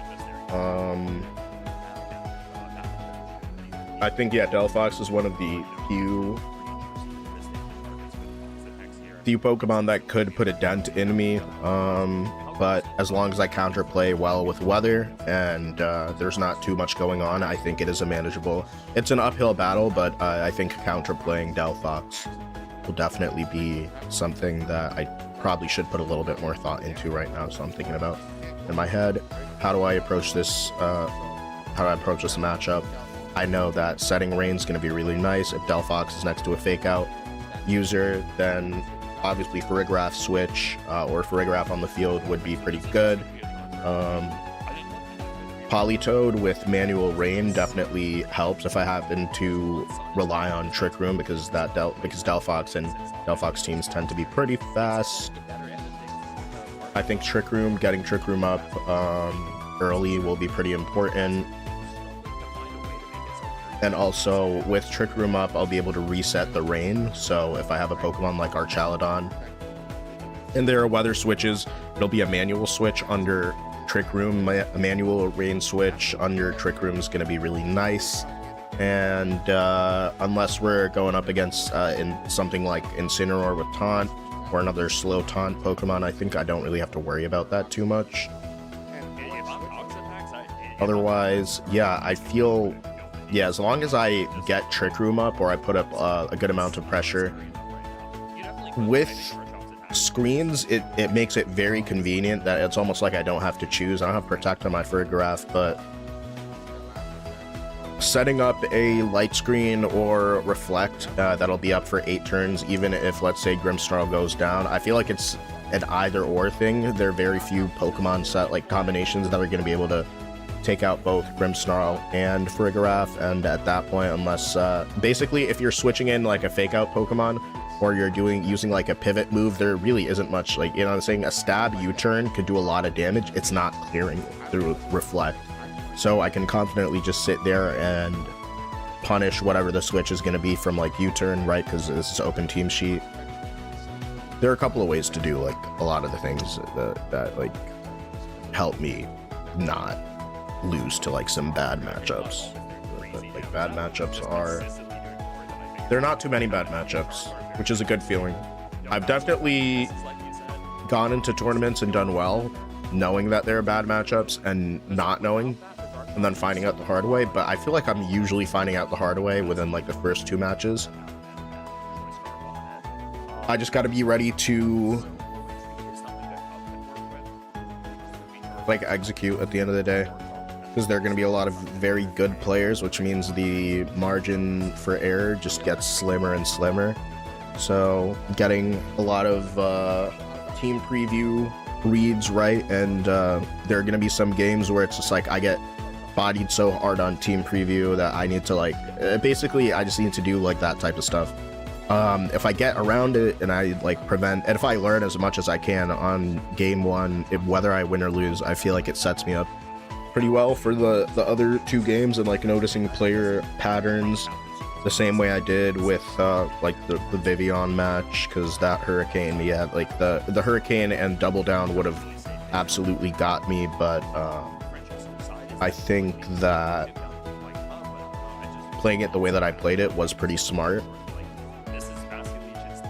[SPEAKER 2] I think, yeah, Delphox is one of the few Pokemon that could put a dent in me, but as long as I counterplay well with weather and there's not too much going on, I think it is a manageable. It's an uphill battle, but I think counterplaying Delphox will definitely be something that I probably should put a little bit more thought into right now. So I'm thinking about in my head, how do I approach this? How do I approach this matchup? I know that setting rain is going to be really nice. If Delphox is next to a fake out user, then obviously Farigiraf switch or Farigiraf on the field would be pretty good. Politoed with manual rain definitely helps if I happen to rely on Trick Room, because Delphox and Delphox teams tend to be pretty fast. I think getting Trick Room up early will be pretty important. And also, with Trick Room up, I'll be able to reset the rain. So if I have a Pokemon like Archaludon, and there are weather switches, it'll be a manual switch under Trick Room. A manual rain switch under Trick Room is going to be really nice. And unless we're going up against in something like Incineroar with Taunt, or another slow Taunt Pokemon, I think I don't really have to worry about that too much. Otherwise, yeah, I feel... Yeah, as long as I get Trick Room up, or I put up a good amount of pressure with screens, it makes it very convenient that it's almost like I don't have to choose. I don't have Protect on my Farigiraf, but setting up a light screen or Reflect that'll be up for 8 turns, even if, let's say, Grimmsnarl goes down, I feel like it's an either-or thing. There are very few Pokemon set like combinations that are going to be able to take out both Grimmsnarl and Farigiraf, and at that point, unless basically if you're switching in like a fake out Pokemon, or you're using like a pivot move, there really isn't much, like, you know what I'm saying, a stab U-turn could do a lot of damage. It's not clearing through Reflect, so I can confidently just sit there and punish whatever the switch is going to be from like U-turn, right, because this is open team sheet. There are a couple of ways to do like a lot of the things that like help me not lose to like some bad matchups. Like bad matchups are, there are not too many bad matchups, which is a good feeling. I've definitely gone into tournaments and done well knowing that there are bad matchups and not knowing, and then finding out the hard way, but I feel like I'm usually finding out the hard way within like the first 2 matches. I just got to be ready to like execute at the end of the day, because there are going to be a lot of very good players, which means the margin for error just gets slimmer and slimmer. So getting a lot of team preview reads right, and there are going to be some games where it's just like I get bodied so hard on team preview that I need to like, basically I just need to do like that type of stuff. If I get around it and I like prevent, and if I learn as much as I can on game 1, whether I win or lose, I feel like it sets me up pretty well for the other 2 games, and like noticing player patterns the same way I did with like the Vivian match, because that Hurricane, yeah, like the Hurricane and Double Down would have absolutely got me, but I think that playing it the way that I played it was pretty smart.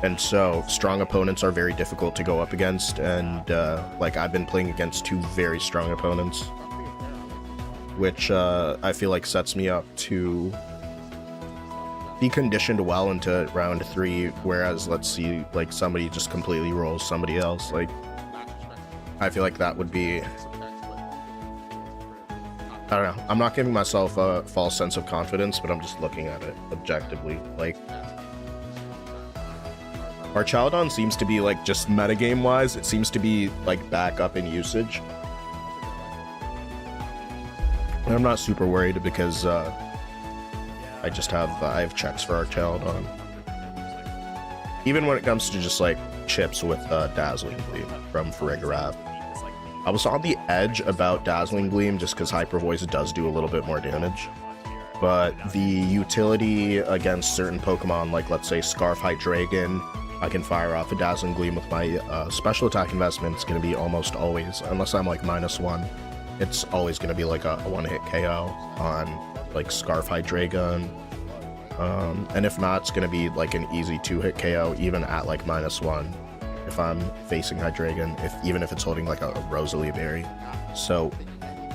[SPEAKER 2] And so strong opponents are very difficult to go up against, and like I've been playing against 2 very strong opponents, which I feel like sets me up to be conditioned well into round 3, whereas let's see like somebody just completely rolls somebody else. Like I feel like that would be, I don't know, I'm not giving myself a false sense of confidence, but I'm just looking at it objectively. Like our Chaladon seems to be like, just metagame wise, it seems to be like back up in usage. And I'm not super worried because I have checks for our Chaladon. Even when it comes to just like chips with Dazzling Gleam from Farigiraf. I was on the edge about Dazzling Gleam just because Hyper Voice does do a little bit more damage. But the utility against certain Pokemon, like let's say Scarf Hydreigon, I can fire off a Dazzling Gleam with my special attack investment. It's going to be almost always, unless I'm like -1, it's always going to be like a one-hit KO on like Scarf Hydreigon. And if not, it's going to be like an easy 2-hit KO even at like -1 if I'm facing Hydreigon, even if it's holding like a Rosalie Berry. So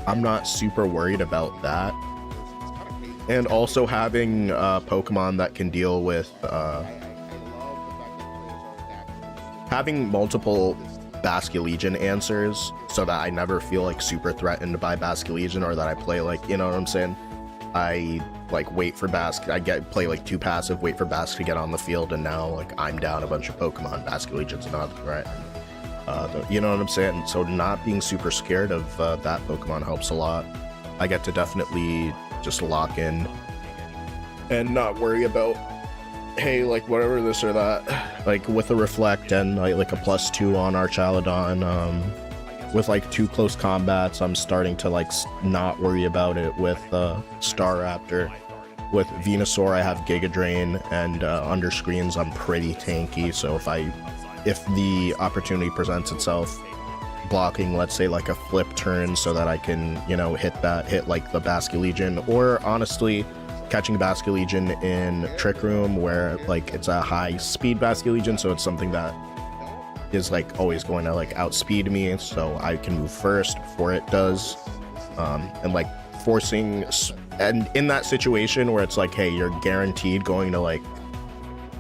[SPEAKER 2] I'm not super worried about that. And also having Pokemon that can deal with having multiple Basculegion answers so that I never feel like super threatened by Basculegion, or that I play like, you know what I'm saying? I like wait for Basque, play like 2 passive, wait for Basque to get on the field, and now like I'm down a bunch of Pokemon. Basculegion's not a threat. You know what I'm saying? So not being super scared of that Pokemon helps a lot. I get to definitely just lock in and not worry about, hey, like whatever this or that. Like with a Reflect and like a +2 on our Chaladon, with like 2 close combats, I'm starting to like not worry about it with Staraptor. With Venusaur, I have Giga Drain, and under screens I'm pretty tanky, so if the opportunity presents itself, blocking, let's say like a flip turn so that I can, you know, hit like the Basculegion, or honestly catching Basculegion in Trick Room where like it's a high speed Basculegion, so it's something that is like always going to like outspeed me, so I can move first before it does, and like forcing, and in that situation where it's like, hey, you're guaranteed going to like,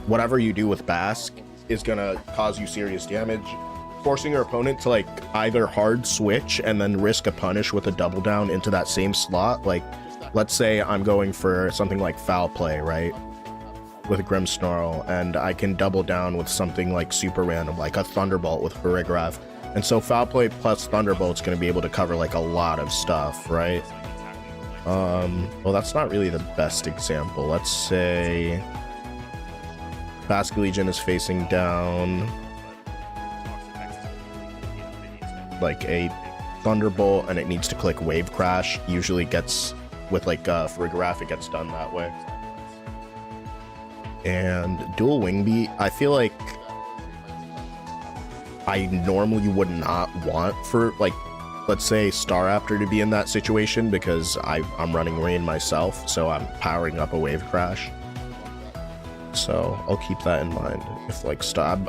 [SPEAKER 2] whatever you do with Basque is gonna cause you serious damage, forcing your opponent to like either hard switch and then risk a punish with a double down into that same slot. Like let's say I'm going for something like Foul Play, right, with Grimmsnarl, and I can double down with something like super random, like a Thunderbolt with Farigiraf, and so Foul Play plus Thunderbolt's going to be able to cover like a lot of stuff, right? Well, that's not really the best example. Let's say Basculegion is facing down like a Thunderbolt and it needs to click Wave Crash. Usually gets, with like Farigiraf, it gets done that way. And Dual Wing Beat, I feel like I normally would not want for, like, let's say Staraptor to be in that situation, because I'm running Rain myself, so I'm powering up a Wave Crash. So I'll keep that in mind. If like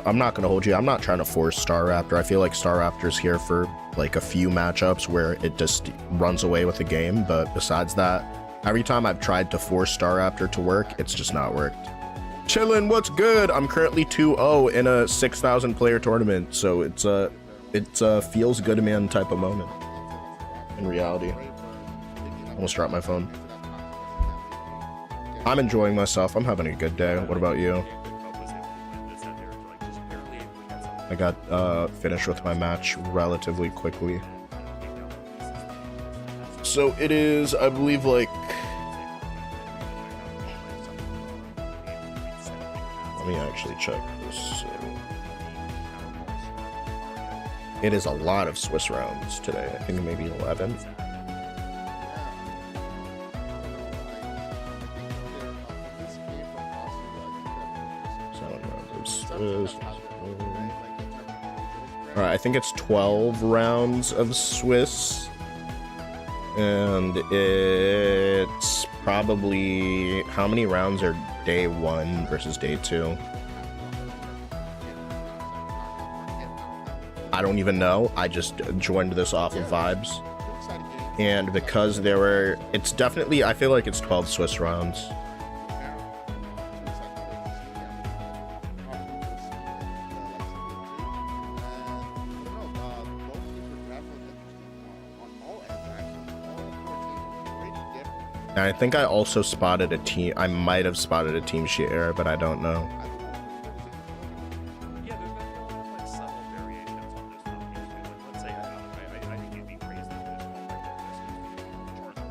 [SPEAKER 2] I'm not gonna hold you, I'm not trying to force Staraptor. I feel like Staraptor's here for like a few matchups where it just runs away with the game, but besides that, every time I've tried to force Staraptor to work, it's just not worked. Chillin', what's good? I'm currently 2-0 in a 6,000 player tournament, so it's a feels good man type of moment. In reality, almost dropped my phone. I'm enjoying myself. I'm having a good day. What about you? I got finished with my match relatively quickly. So it is, I believe, like, let me actually check this. It is a lot of Swiss rounds today. I think maybe 11. Alright, I think it's 12 rounds of Swiss, and it's probably, how many rounds are day 1 versus day 2? I don't even know. I just joined this off of vibes, and because there were, it's definitely, I feel like it's 12 Swiss rounds. And I think I also spotted a team. I might have spotted a team sheet error, but I don't know.
[SPEAKER 3] Yeah, there's been like subtle variations on this one. Like, let's say I think it'd be crazy to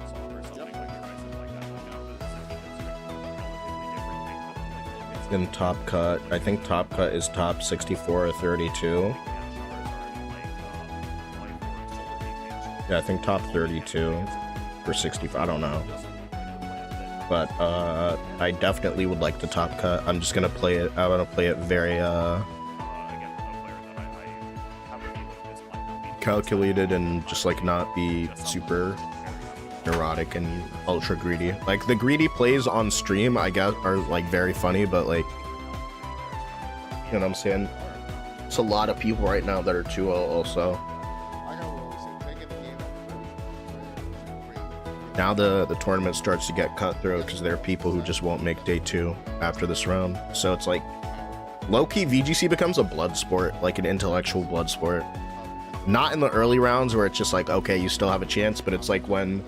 [SPEAKER 3] just go right there, just charge or something like your guys like that. Like now, this is a team that's relatively different things. Like, look, it's
[SPEAKER 2] In top cut, I think top cut is top 64 or 32. Yeah, I think top 32 or 65. I don't know. But I definitely would like the top cut. I'm just gonna play it. I want to play it very calculated and just like not be super neurotic and ultra greedy. Like the greedy plays on stream, I guess, are like very funny, but like, you know what I'm saying? It's a lot of people right now that are 2-0 also. Now the tournament starts to get cutthroat because there are people who just won't make day 2 after this round. So it's like, low-key VGC becomes a blood sport, like an intellectual blood sport. Not in the early rounds where it's just like, okay, you still have a chance, but it's like when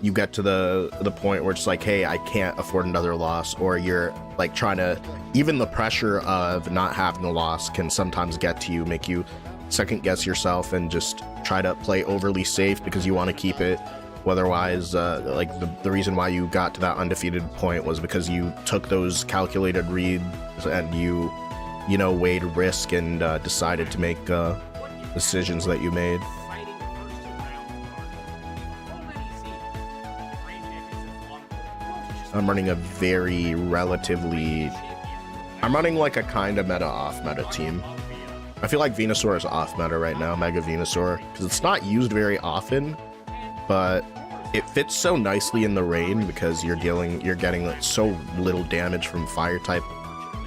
[SPEAKER 2] you get to the point where it's like, hey, I can't afford another loss, or you're like trying to, even the pressure of not having a loss can sometimes get to you, make you second guess yourself and just try to play overly safe because you want to keep it. Otherwise, like the reason why you got to that undefeated point was because you took those calculated reads and you know, weighed risk and decided to make decisions that you made. I'm running a very relatively... I'm running like a kind of meta off meta team. I feel like Venusaur is off meta right now, Mega Venusaur, because it's not used very often, but it fits so nicely in the rain because you're getting like so little damage from fire type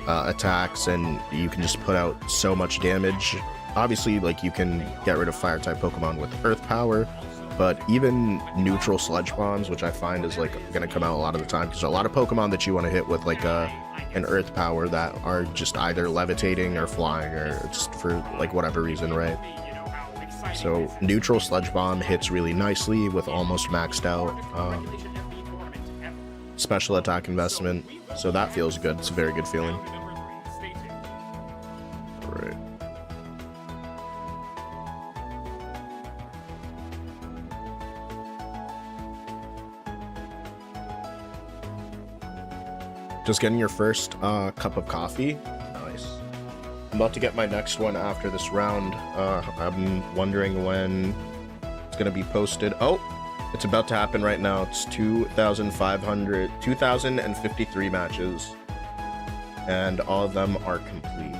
[SPEAKER 2] attacks, and you can just put out so much damage. Obviously, like, you can get rid of fire type Pokemon with earth power, but even neutral sludge bombs, which I find is like gonna come out a lot of the time, because a lot of Pokemon that you want to hit with like an earth power that are just either levitating or flying or just for like whatever reason, right? So neutral sludge bomb hits really nicely with almost maxed out special attack investment, so that feels good. It's a very good feeling. Right. Just getting your first cup of coffee. Nice. I'm about to get my next one after this round. I'm wondering when it's gonna be posted. Oh, it's about to happen right now. It's 2,053 matches, and all of them are complete.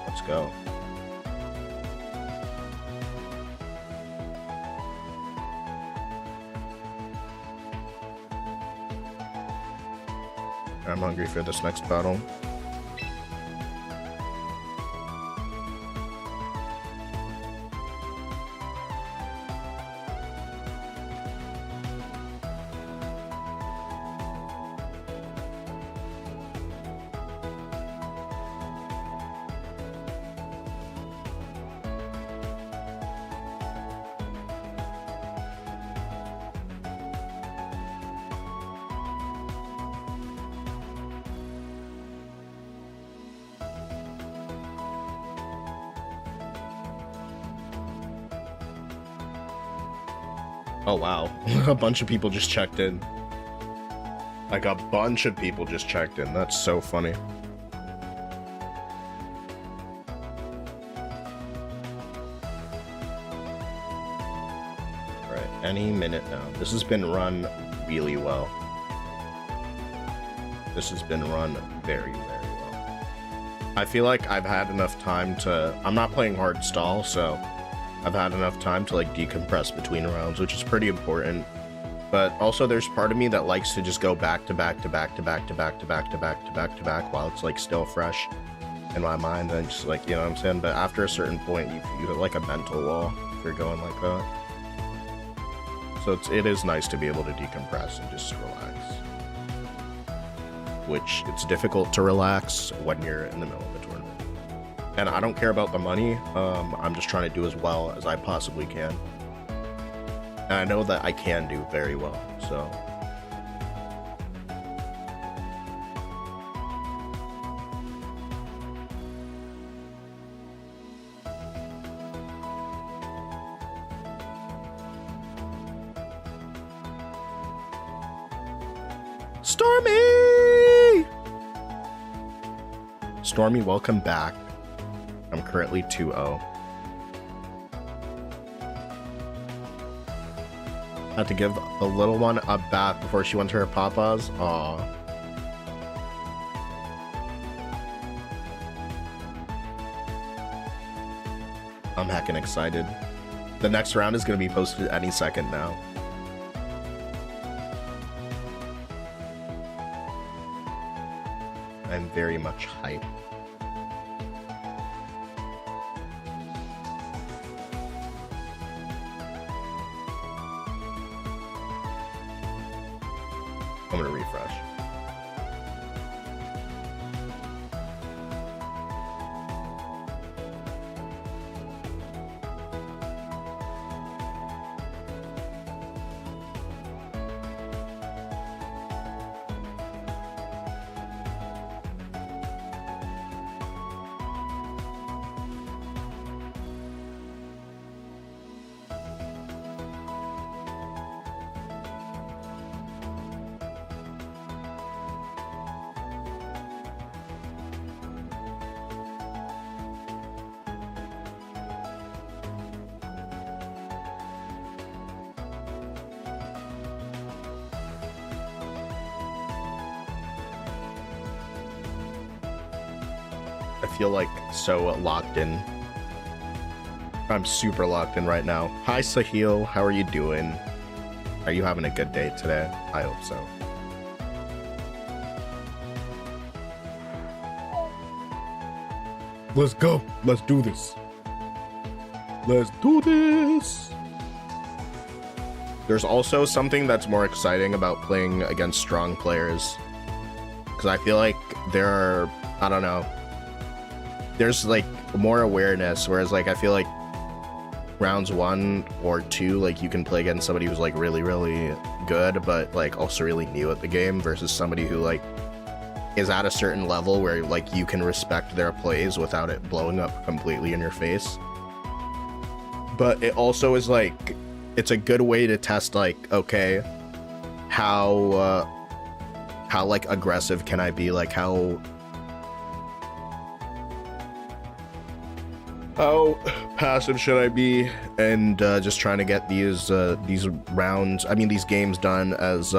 [SPEAKER 2] Let's go. I'm hungry for this next battle. Oh wow, a bunch of people just checked in. Like a bunch of people just checked in. That's so funny. Right, any minute now. This has been run really well. This has been run very, very well. I feel like I've had enough time to... I'm not playing hard stall, so I've had enough time to like decompress between rounds, which is pretty important. But also there's part of me that likes to just go back to back to back to back to back to back to back to back to back while it's like still fresh in my mind, and just like, you know what I'm saying? But after a certain point, you hit like a mental wall if you're going like that. So it is nice to be able to decompress and just relax. Which it's difficult to relax when you're in the middle of a tournament. And I don't care about the money. I'm just trying to do as well as I possibly can. And I know that I can do very well, so Stormy! Stormy, welcome back. I'm currently 2-0. Had to give the little one a bath before she went to her papa's. Aw. I'm heckin' excited. The next round is gonna be posted any second now. I'm very much hyped. I'm gonna refresh. I feel like so locked in. I'm super locked in right now. Hi Sahil, how are you doing? Are you having a good day today? I hope so. Let's go. Let's do this. Let's do this. There's also something that's more exciting about playing against strong players. Because I feel like there are, I don't know, there's like more awareness, whereas like I feel like rounds 1 or 2, like you can play against somebody who's like really good but like also really new at the game, versus somebody who like is at a certain level where like you can respect their plays without it blowing up completely in your face. But it also is like, it's a good way to test like, okay, how like aggressive can I be, like how passive should I be, and just trying to get these rounds, I mean these games done as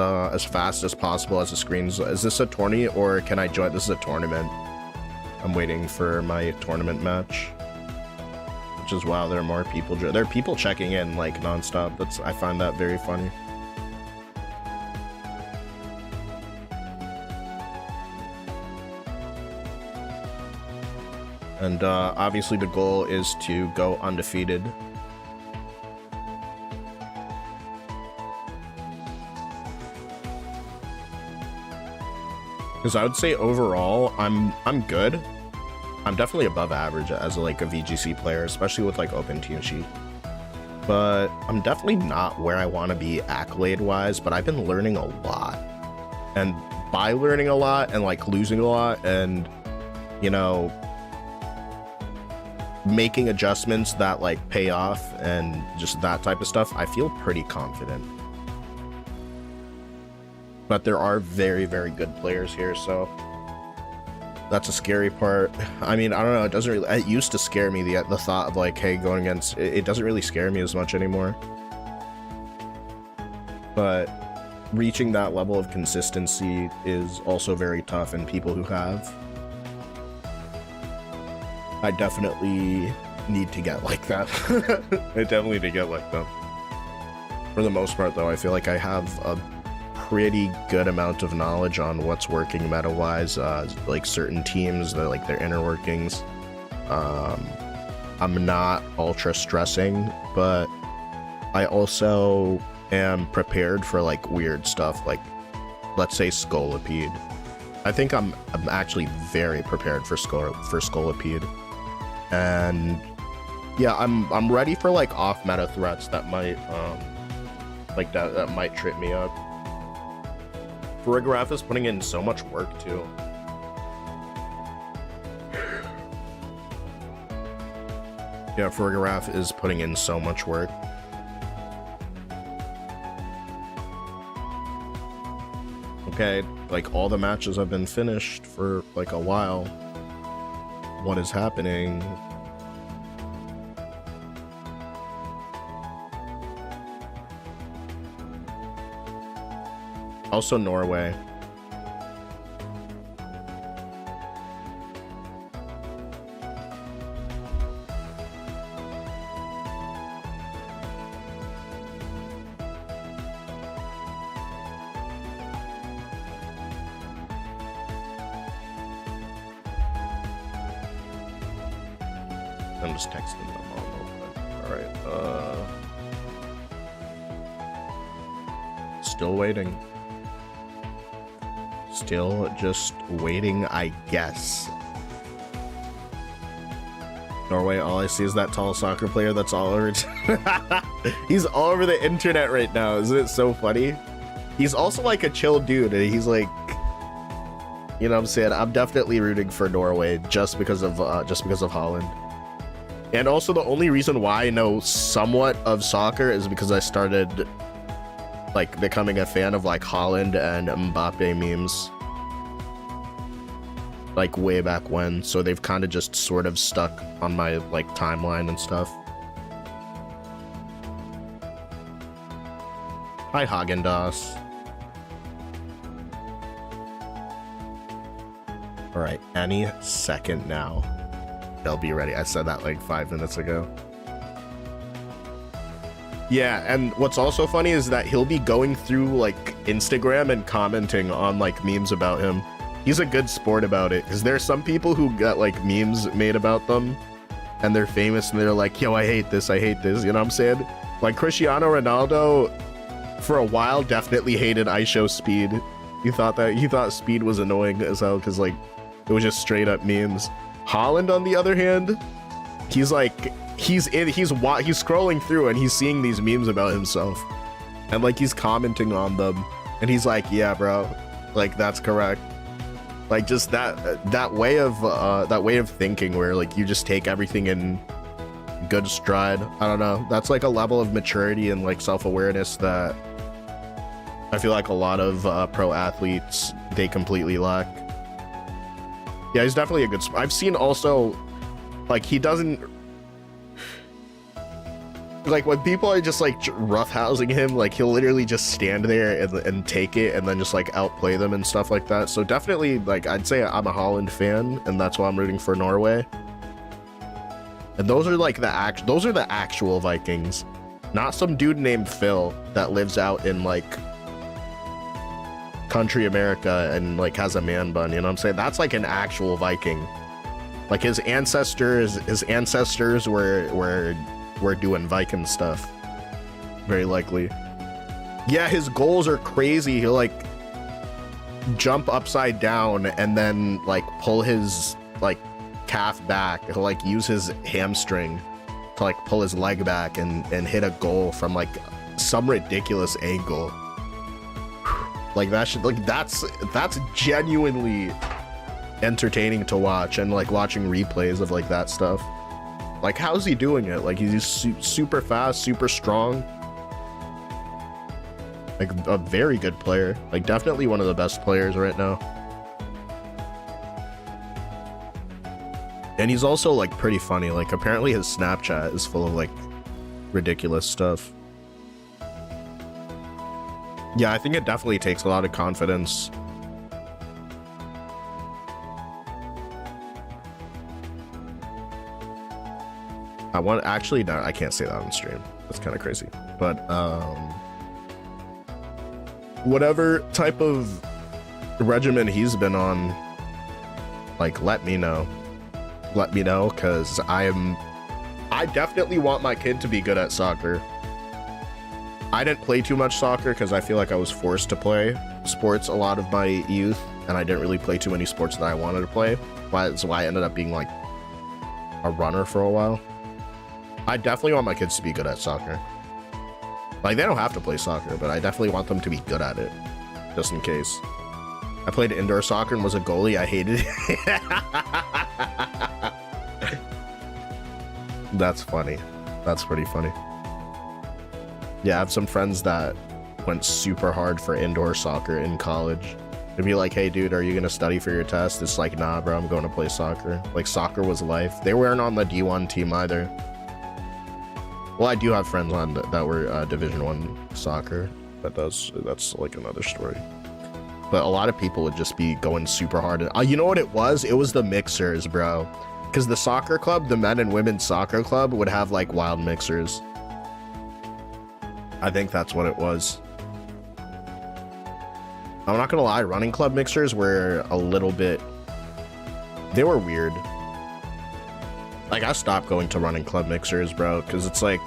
[SPEAKER 2] fast as possible as the screens. Is this a tourney or can I join? This is a tournament. I'm waiting for my tournament match, which is, wow, there are more people. There are people checking in like nonstop. I find that very funny. And obviously the goal is to go undefeated. Because I would say overall, I'm good. I'm definitely above average as like a VGC player, especially with like open team sheet. But I'm definitely not where I want to be accolade-wise, but I've been learning a lot. And by learning a lot and like losing a lot and, you know, making adjustments that like pay off and just that type of stuff, I feel pretty confident. But there are very good players here, so that's a scary part. I mean, I don't know, it doesn't really, it used to scare me, the thought of like, hey, going against, it doesn't really scare me as much anymore. But reaching that level of consistency is also very tough, and people who have, I definitely need to get like that. I definitely need to get like that. For the most part, though, I feel like I have a pretty good amount of knowledge on what's working meta-wise, like certain teams, like their inner workings. I'm not ultra stressing, but I also am prepared for like weird stuff, like let's say Scolipede. I think I'm actually very prepared for Scolipede. And yeah, I'm ready for like off meta threats that might like that might trip me up. Farigiraf is putting in so much work too. Yeah, Farigiraf is putting in so much work. Okay, like all the matches have been finished for like a while. What is happening? Also Norway. I'm just texting them all over. All right. Still waiting. Still just waiting, I guess. Norway, all I see is that tall soccer player that's all over. He's all over the internet right now. Isn't it so funny? He's also like a chill dude, and he's like, you know what I'm saying? I'm definitely rooting for Norway just because of Holland. And also the only reason why I know somewhat of soccer is because I started like becoming a fan of like Holland and Mbappe memes like way back when, so they've kind of just sort of stuck on my like timeline and stuff. Hi Haagen-Dazs. All right, any second now they'll be ready. I said that like 5 minutes ago. Yeah, and what's also funny is that he'll be going through like Instagram and commenting on like memes about him. He's a good sport about it, because there's some people who got like memes made about them and they're famous and they're like, yo, I hate this, you know what I'm saying? Like Cristiano Ronaldo for a while definitely hated I Show Speed. He thought Speed was annoying as hell because like it was just straight up memes. Holland, on the other hand, he's like, he's scrolling through and he's seeing these memes about himself, and like he's commenting on them, and he's like, yeah, bro, like that's correct. Like just that way of thinking where like you just take everything in good stride. I don't know. That's like a level of maturity and like self-awareness that I feel like a lot of pro athletes, they completely lack. Yeah, he's definitely a good I've seen also, like, he doesn't, like, when people are just like roughhousing him, like he'll literally just stand there and take it and then just like outplay them and stuff like that. So definitely, like, I'd say I'm a Holland fan, and that's why I'm rooting for Norway. And those are like the actual Vikings, not some dude named Phil that lives out in like country America and like has a man bun, you know what I'm saying? That's like an actual Viking. Like his ancestors were doing Viking stuff, very likely. Yeah, his goals are crazy. He'll like jump upside down and then like pull his like calf back. He'll like use his hamstring to like pull his leg back and hit a goal from like some ridiculous angle. Like that should, like that's genuinely entertaining to watch, and like watching replays of like that stuff. Like, how's he doing it? Like, he's super fast, super strong. Like a very good player. Like definitely one of the best players right now. And he's also like pretty funny. Like apparently his Snapchat is full of like ridiculous stuff. Yeah, I think it definitely takes a lot of confidence. Actually, no, I can't say that on stream. That's kind of crazy. But whatever type of regimen he's been on, like, let me know, because I definitely want my kid to be good at soccer. I didn't play too much soccer because I feel like I was forced to play sports a lot of my youth, and I didn't really play too many sports that I wanted to play. That's why I ended up being like a runner for a while. I definitely want my kids to be good at soccer. Like, they don't have to play soccer, but I definitely want them to be good at it, just in case. I played indoor soccer and was a goalie. I hated it. That's funny. That's pretty funny. Yeah, I have some friends that went super hard for indoor soccer in college. It'd be like, hey dude, are you gonna study for your test? It's like, nah bro, I'm going to play soccer. Like, soccer was life. They weren't on the D1 team either. Well, I do have friends on that were Division 1 soccer, but that's like another story. But a lot of people would just be going super hard. You know what it was? It was the mixers, bro. Because the soccer club, the men and women's soccer club, would have like wild mixers. I think that's what it was. I'm not gonna lie, running club mixers were a little bit... They were weird. Like, I stopped going to running club mixers, bro, because it's like...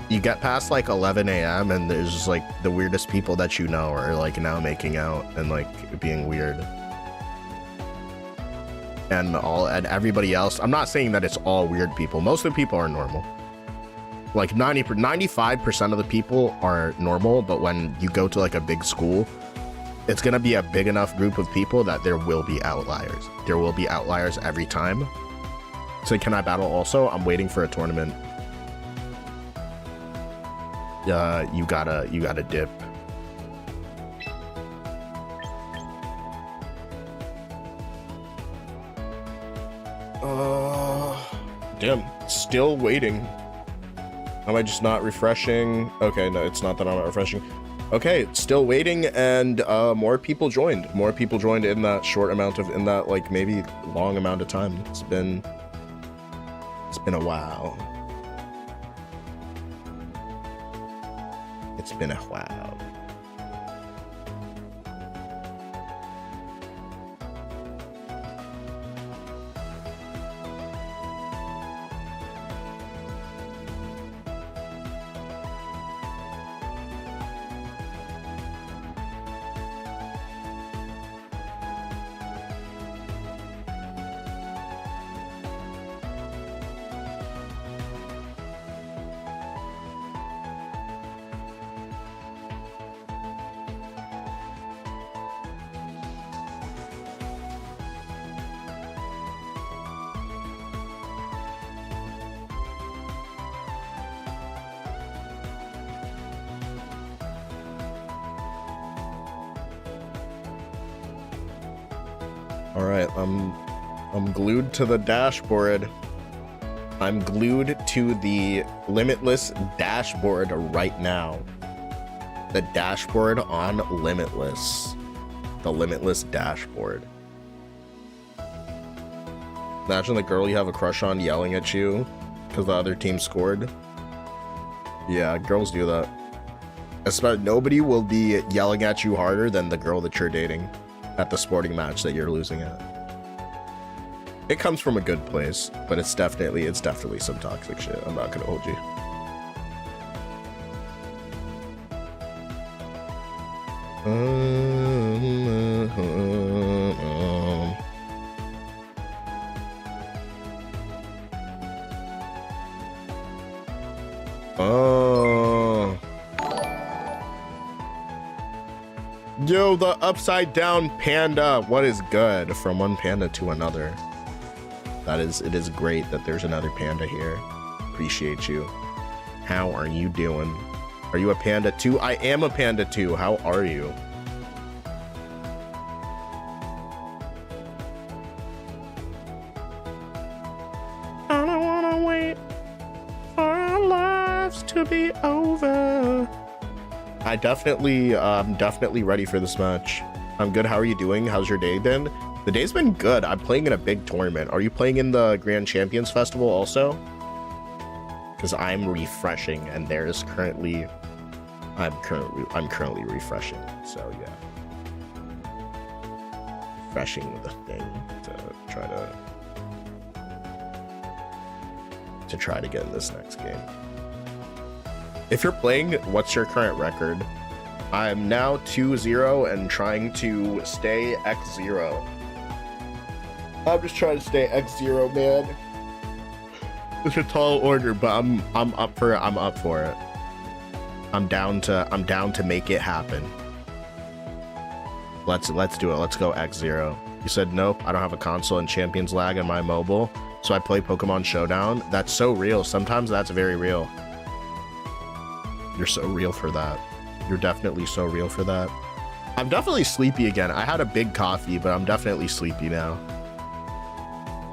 [SPEAKER 2] You get past like 11 a.m. and there's just like the weirdest people that you know are like now making out and like being weird. And everybody else, I'm not saying that it's all weird people. Most of the people are normal. Like 95% of the people are normal, but when you go to like a big school, it's gonna be a big enough group of people that there will be outliers. There will be outliers every time. So can I battle also? I'm waiting for a tournament. You gotta dip. Damn, still waiting. Am I just not refreshing? Okay, no, it's not that I'm not refreshing. Okay, still waiting, and more people joined. More people joined in that short amount of, in that like maybe long amount of time. It's been a while. It's been a while. All right, I'm glued to the dashboard. I'm glued to the Limitless dashboard right now. The dashboard on Limitless. The Limitless dashboard. Imagine the girl you have a crush on yelling at you because the other team scored. Yeah, girls do that. Especially, nobody will be yelling at you harder than the girl that you're dating at the sporting match that you're losing at. It comes from a good place, but it's definitely some toxic shit. I'm not gonna hold you. Yo, the upside down panda. What is good? From one panda to another. It is great that there's another panda here. Appreciate you. How are you doing? Are you a panda too? I am a panda too. How are you? I don't wanna wait for our lives to be over. I'm definitely ready for this match. I'm good. How are you doing? How's your day been? The day's been good. I'm playing in a big tournament. Are you playing in the Grand Champions Festival also? Because I'm refreshing, and there's currently, I'm currently refreshing. So yeah, refreshing the thing to try to get in this next game. If you're playing, what's your current record? I'm now 2-0 and trying to stay X0. I'm just trying to stay X0, man. It's a tall order, but I'm up for it. I'm down to make it happen. Let's do it. Let's go X0. You said nope, I don't have a console and Champions lag on my mobile, so I play Pokemon Showdown. That's so real. Sometimes that's very real. You're so real for that. You're definitely so real for that. I'm definitely sleepy again. I had a big coffee, but I'm definitely sleepy now.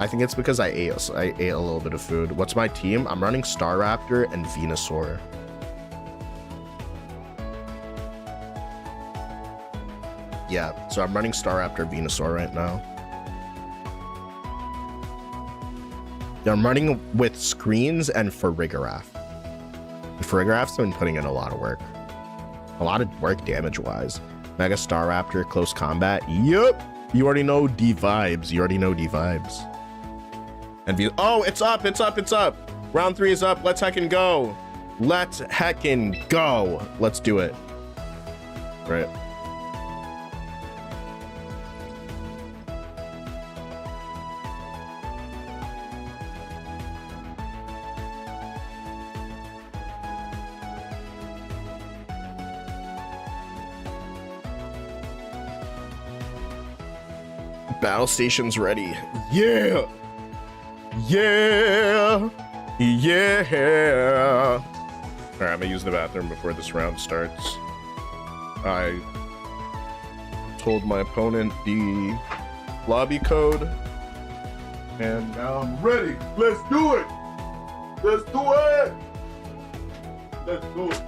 [SPEAKER 2] I think it's because I ate a little bit of food. What's my team? I'm running Staraptor and Venusaur. Yeah, so I'm running Staraptor, Venusaur right now. Yeah, I'm running with screens and Farigiraf. Farigiraf's been putting in a lot of work. A lot of work damage-wise. Mega Staraptor, close combat. Yup! You already know D vibes. You already know D vibes. And oh, it's up, it's up, it's up. Round 3 is up. Let's heckin' go. Let's heckin' go. Let's do it. Right. Battle station's ready. Yeah. Yeah. Yeah. All right, I'm gonna use the bathroom before this round starts. I told my opponent the lobby code, and now I'm ready. Let's do it. Let's do it. Let's do it.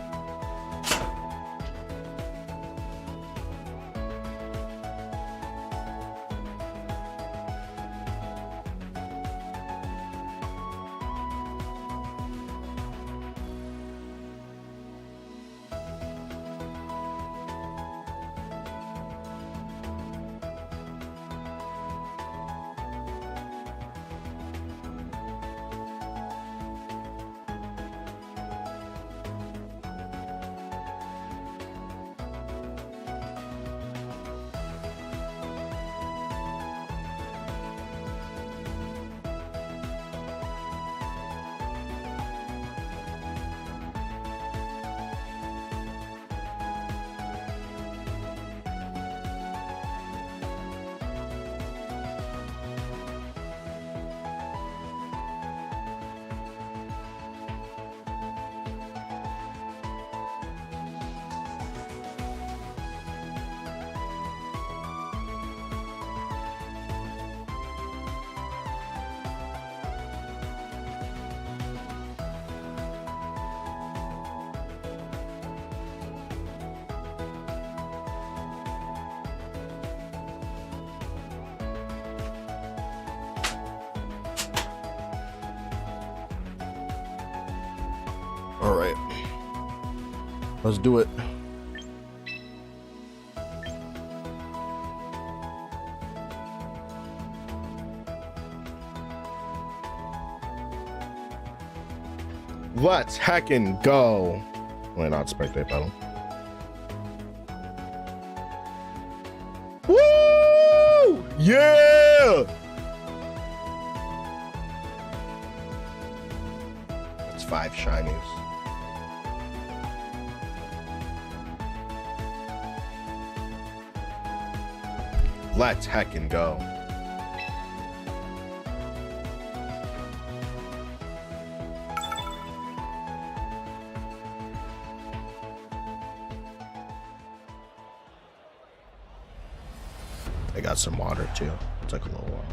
[SPEAKER 2] All right, let's do it. Let's heckin' go. Why not spectate battle? Woo! Yeah! That's 5 shinies. Let's heckin' go. I got some water too. It took a little while.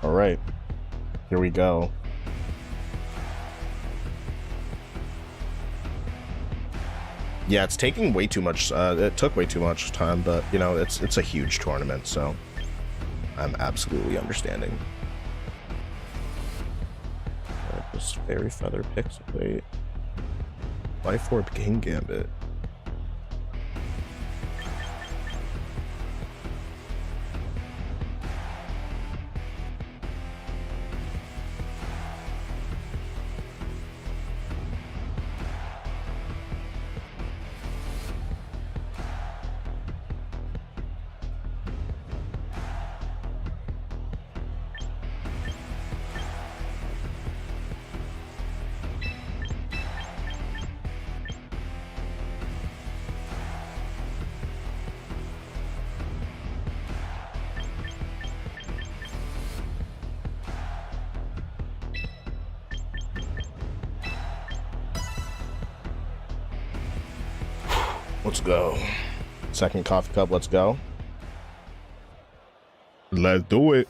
[SPEAKER 2] All right, here we go. Yeah, it's taking way too much. It took way too much time, but you know, it's a huge tournament, so I'm absolutely understanding. This Fairy Feather Pixelate, Life Orb King Gambit. Let's go. Second coffee cup, let's go. Let's do it.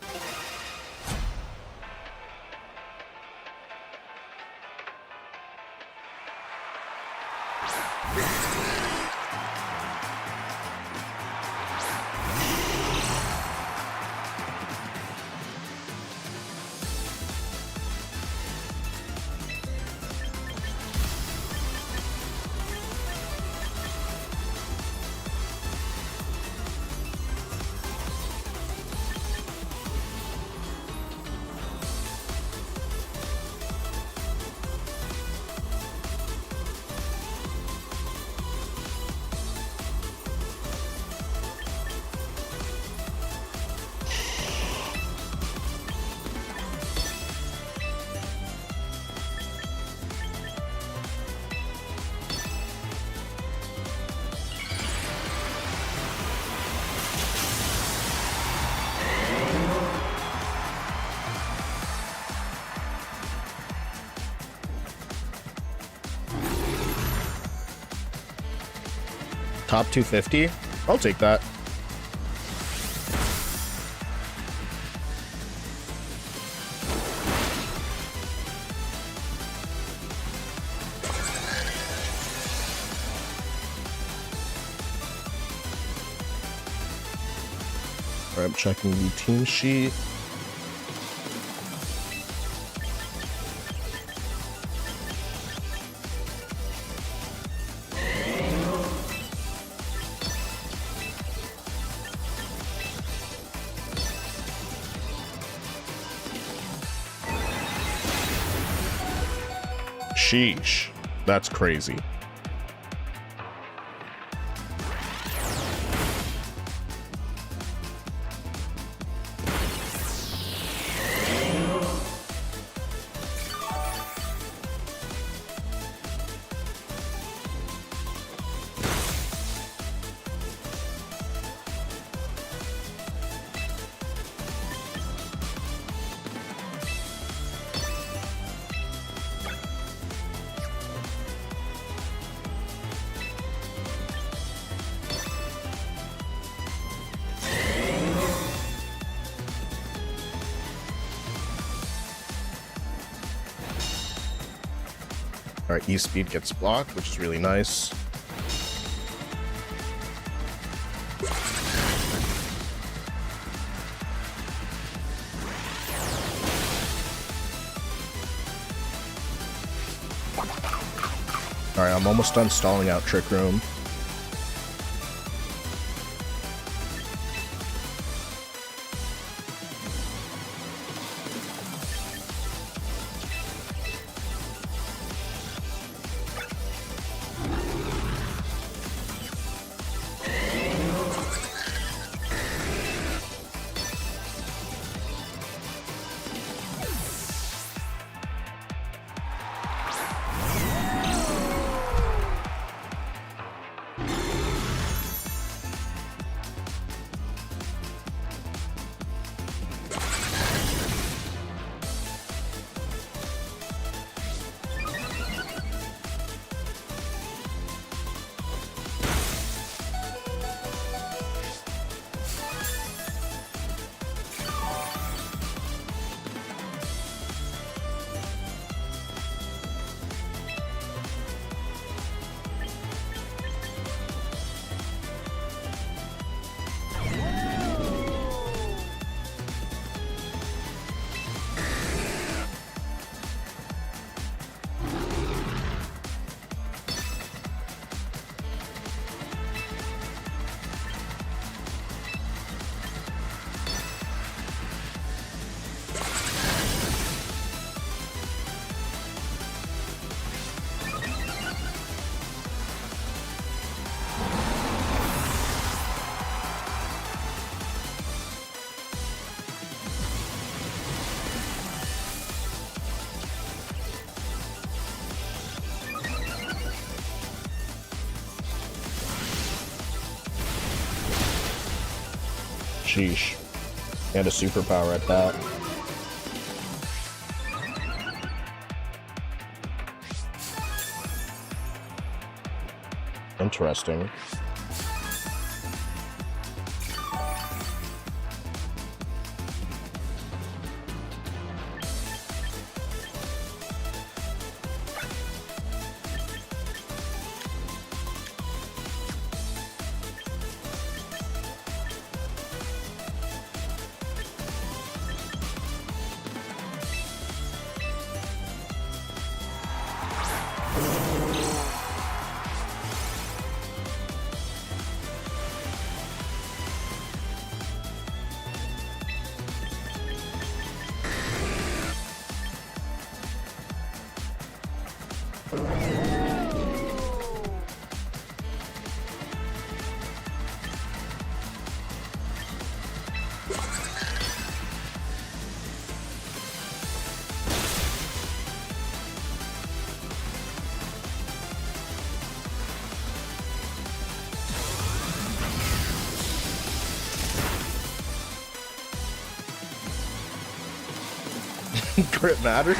[SPEAKER 2] Top 250? I'll take that. All right, I'm checking the team sheet. Sheesh, that's crazy. All right, E-Speed gets blocked, which is really nice. All right, I'm almost done stalling out Trick Room. Sheesh. And a superpower at that. Interesting. Crit matter?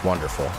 [SPEAKER 2] Wonderful.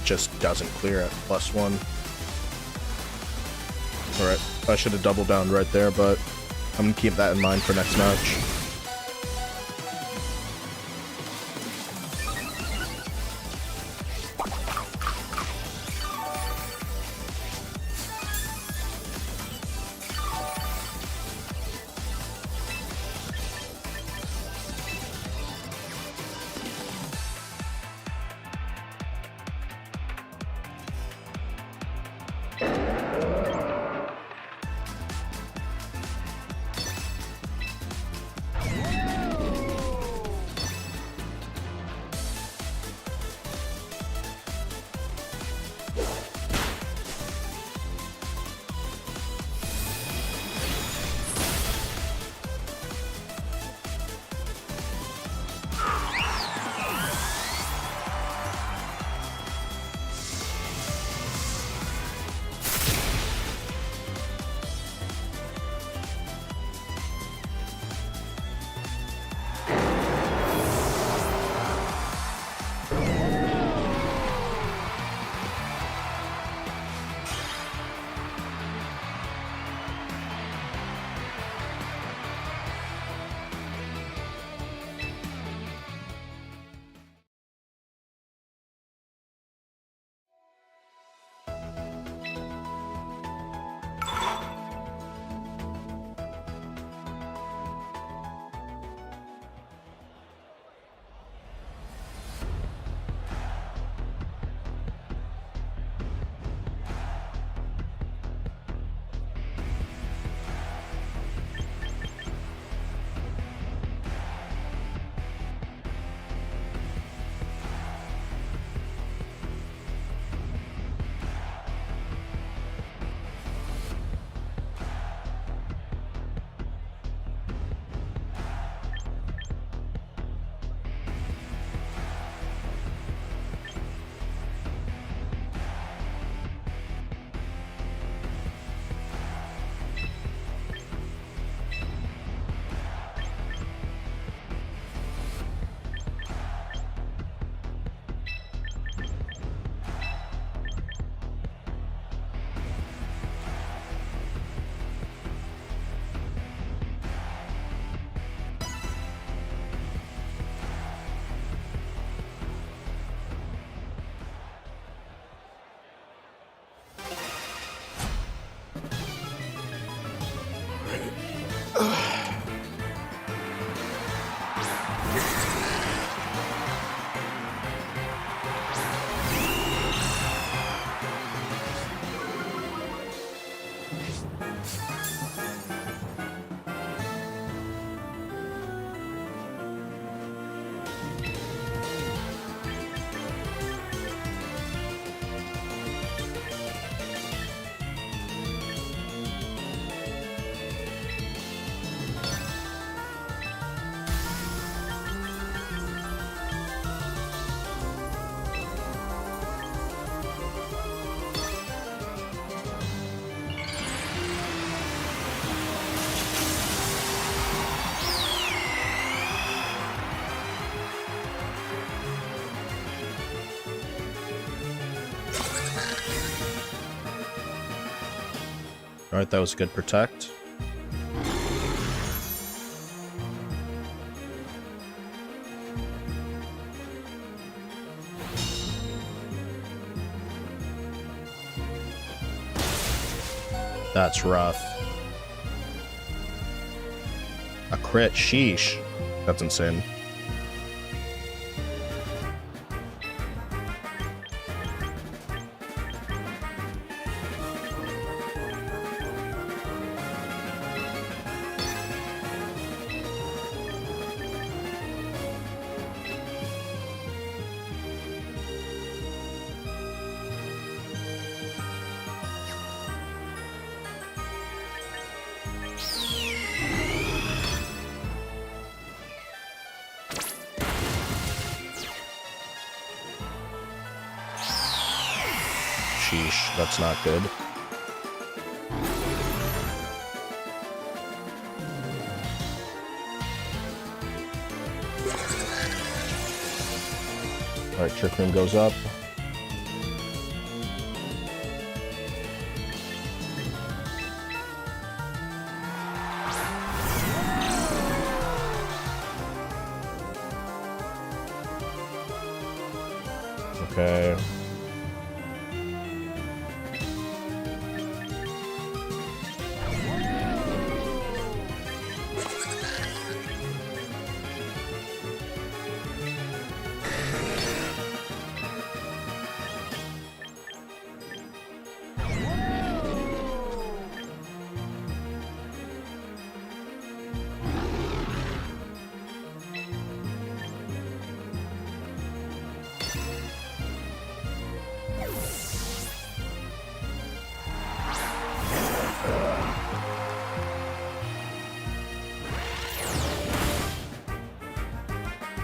[SPEAKER 2] Just doesn't clear at +1. Alright, I should have doubled down right there, but I'm gonna keep that in mind for next match. Alright, that was a good protect. That's rough. A crit, sheesh. That's insane. Sheesh, that's not good. Alright, Trick Room goes up. Okay.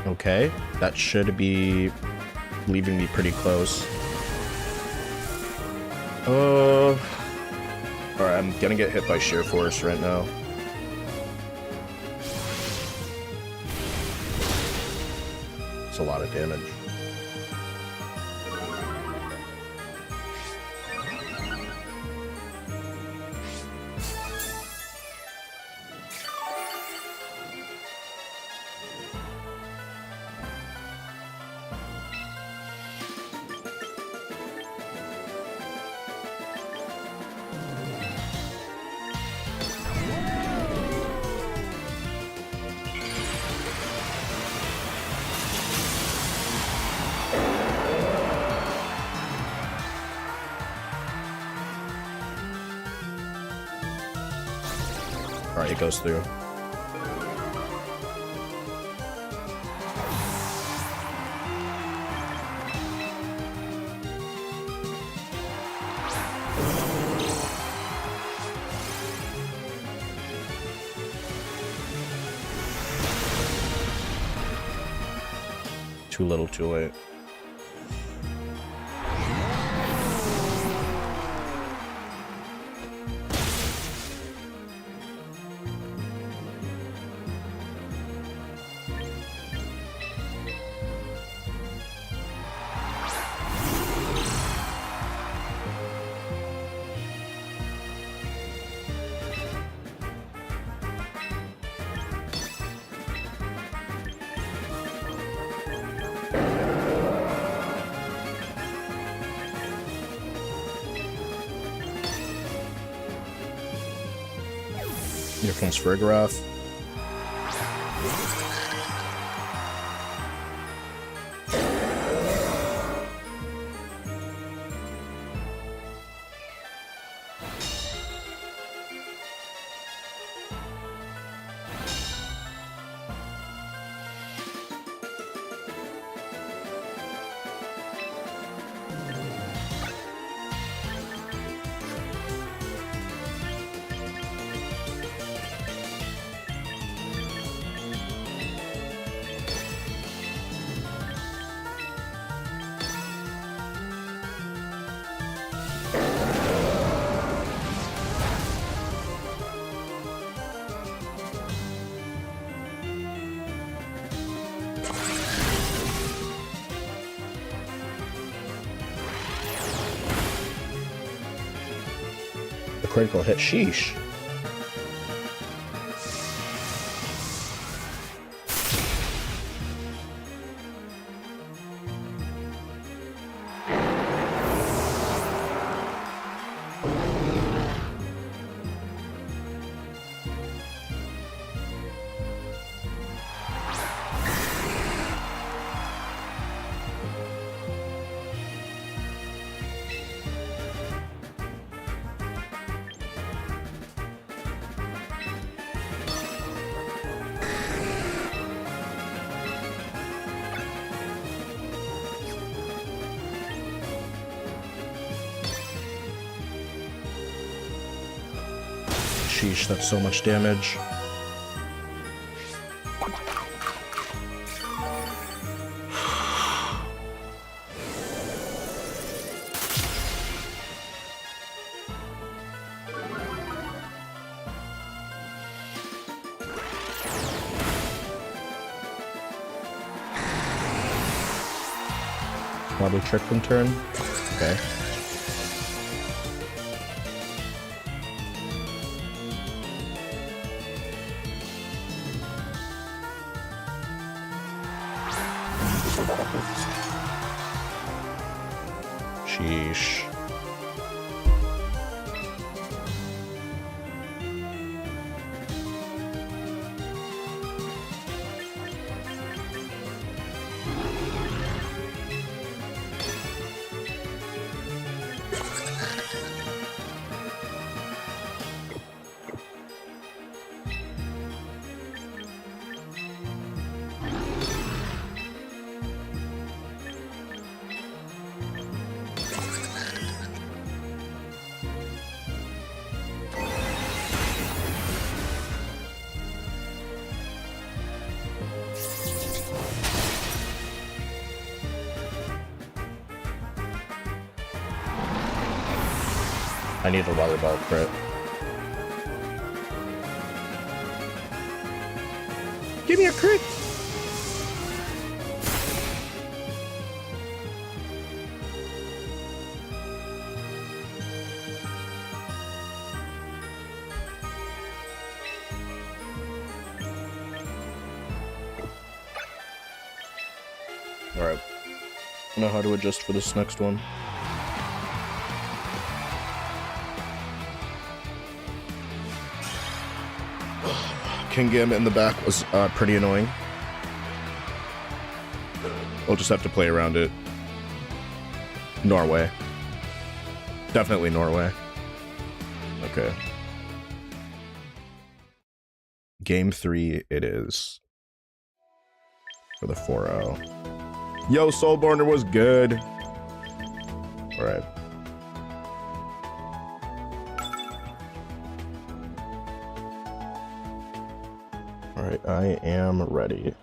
[SPEAKER 2] Okay, that should be leaving me pretty close. Alright, I'm gonna get hit by Sheer Force right now. It's a lot of damage. Alright, it goes through. Too little, too late. Here comes Frigoroth. critical hit. Sheesh. Sheesh, that's so much damage. Probably trick from turn. Okay. Sheesh. I need a water ball crit. Give me a crit! Alright. I know how to adjust for this next one. Kingam in the back was pretty annoying. We'll just have to play around it. Norway. Definitely Norway. Okay. Game 3 it is. For the 4-0. Yo, Soulborner was good. Alright. Alright, I am ready.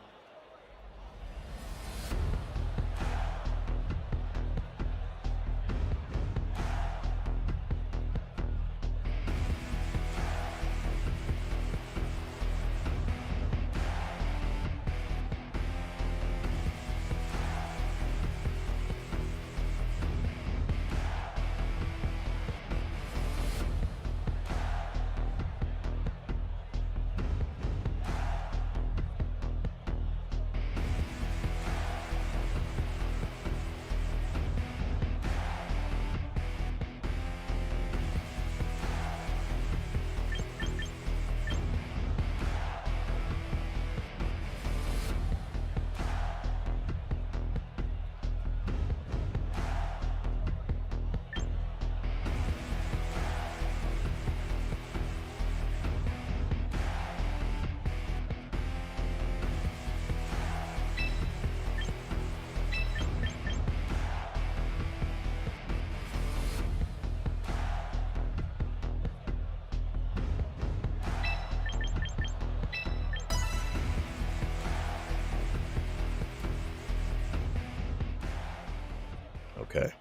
[SPEAKER 2] Okay.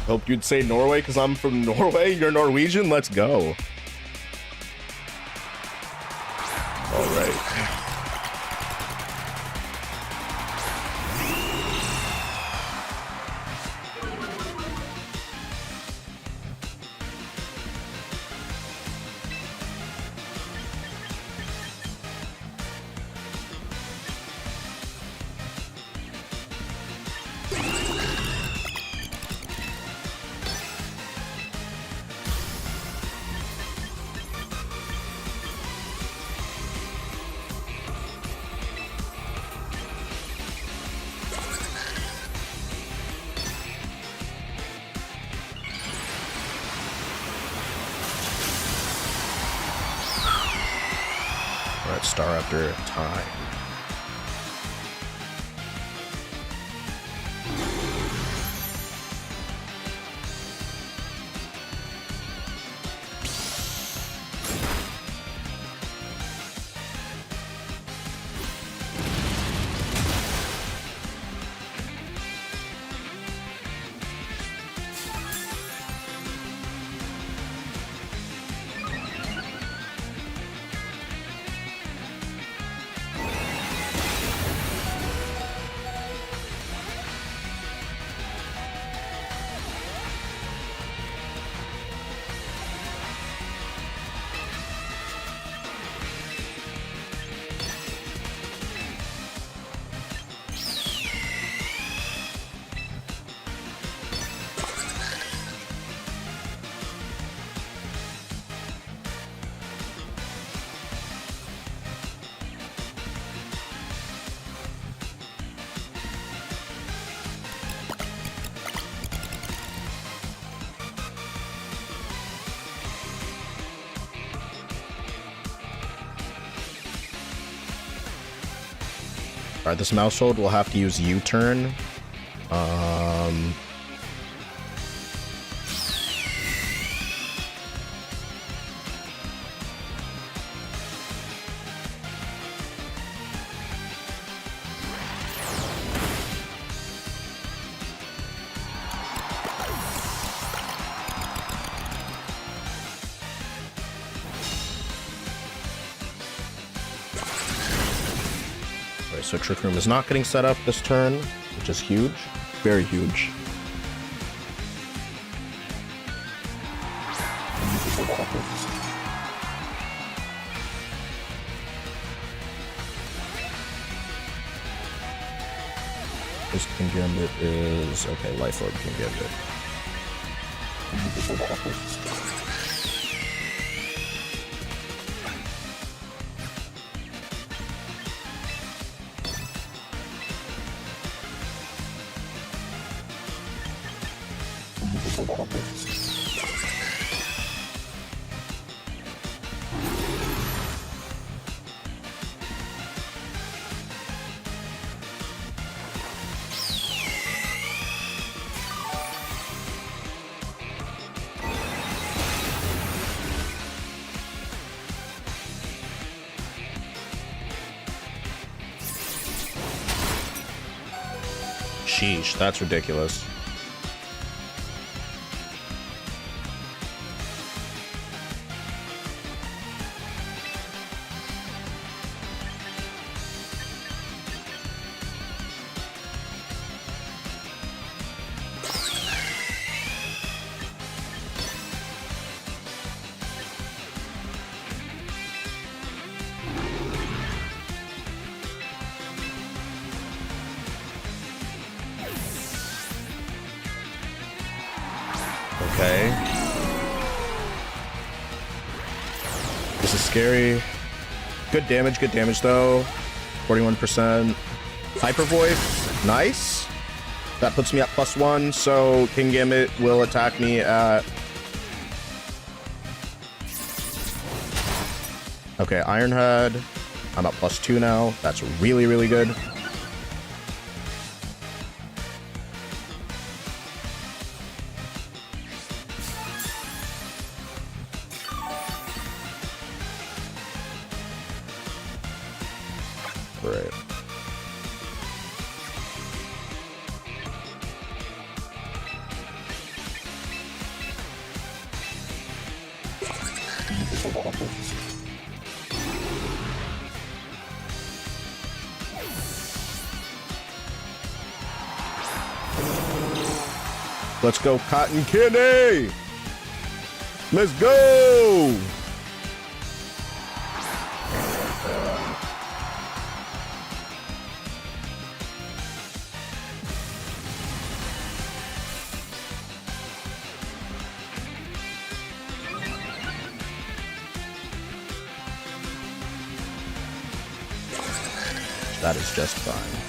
[SPEAKER 2] Hope you'd say Norway because I'm from Norway. You're Norwegian? Let's go. All right. Staraptor time. Alright, this mouse hold will have to use U-turn. So Trick Room is not getting set up this turn, which is huge. Very huge. This King Gambit is... okay, Life Orb King Gambit. Sheesh, that's ridiculous. Okay. This is scary. Good damage though. 41%. Hyper Voice, nice. That puts me at +1, so King Gambit will attack me at... okay, Iron Head. I'm at +2 now. That's really, really good. Right. Let's go, Cotton Candy! Let's go! That is just fine.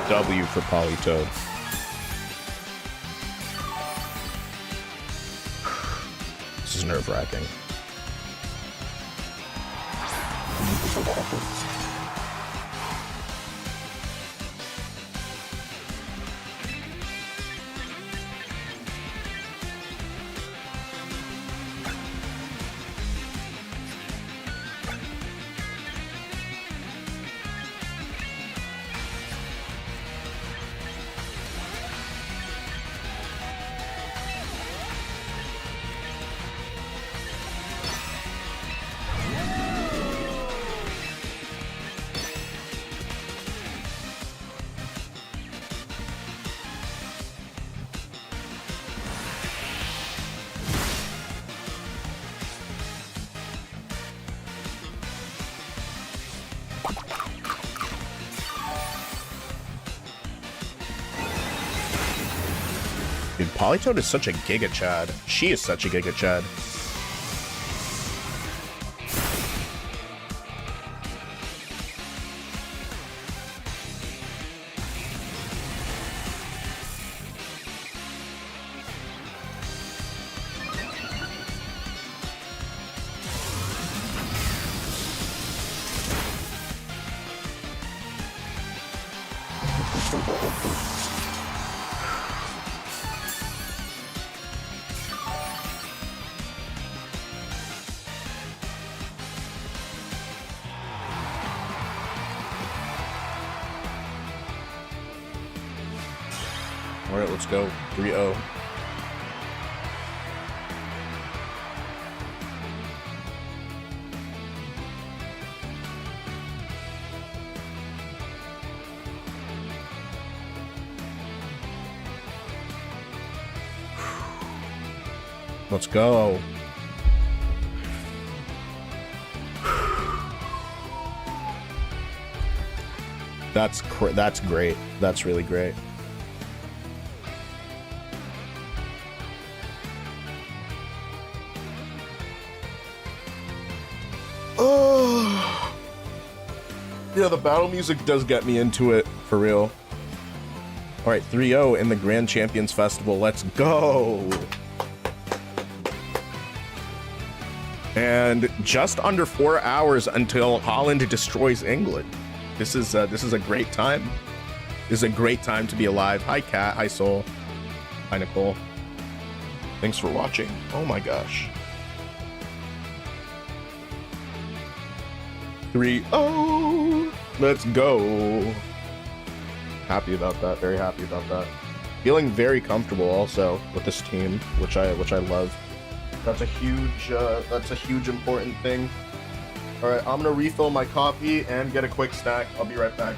[SPEAKER 2] W for Politoed. This is nerve-wracking. Dude, Politoed is such a Giga Chad. She is such a Giga Chad. All right, let's go. 3-0. Let's go. That's great. That's really great. Oh. Yeah, the battle music does get me into it, for real. All right, 3-0 in the Grand Champions Festival. Let's go. And just under 4 hours until Holland destroys England. This is a great time. This is a great time to be alive. Hi, Kat. Hi, Soul. Hi, Nicole. Thanks for watching. Oh my gosh. 3-0. Let's go. Happy about that. Very happy about that. Feeling very comfortable also with this team, which I love. That's a huge important thing. All right, I'm gonna refill my coffee and get a quick snack. I'll be right back.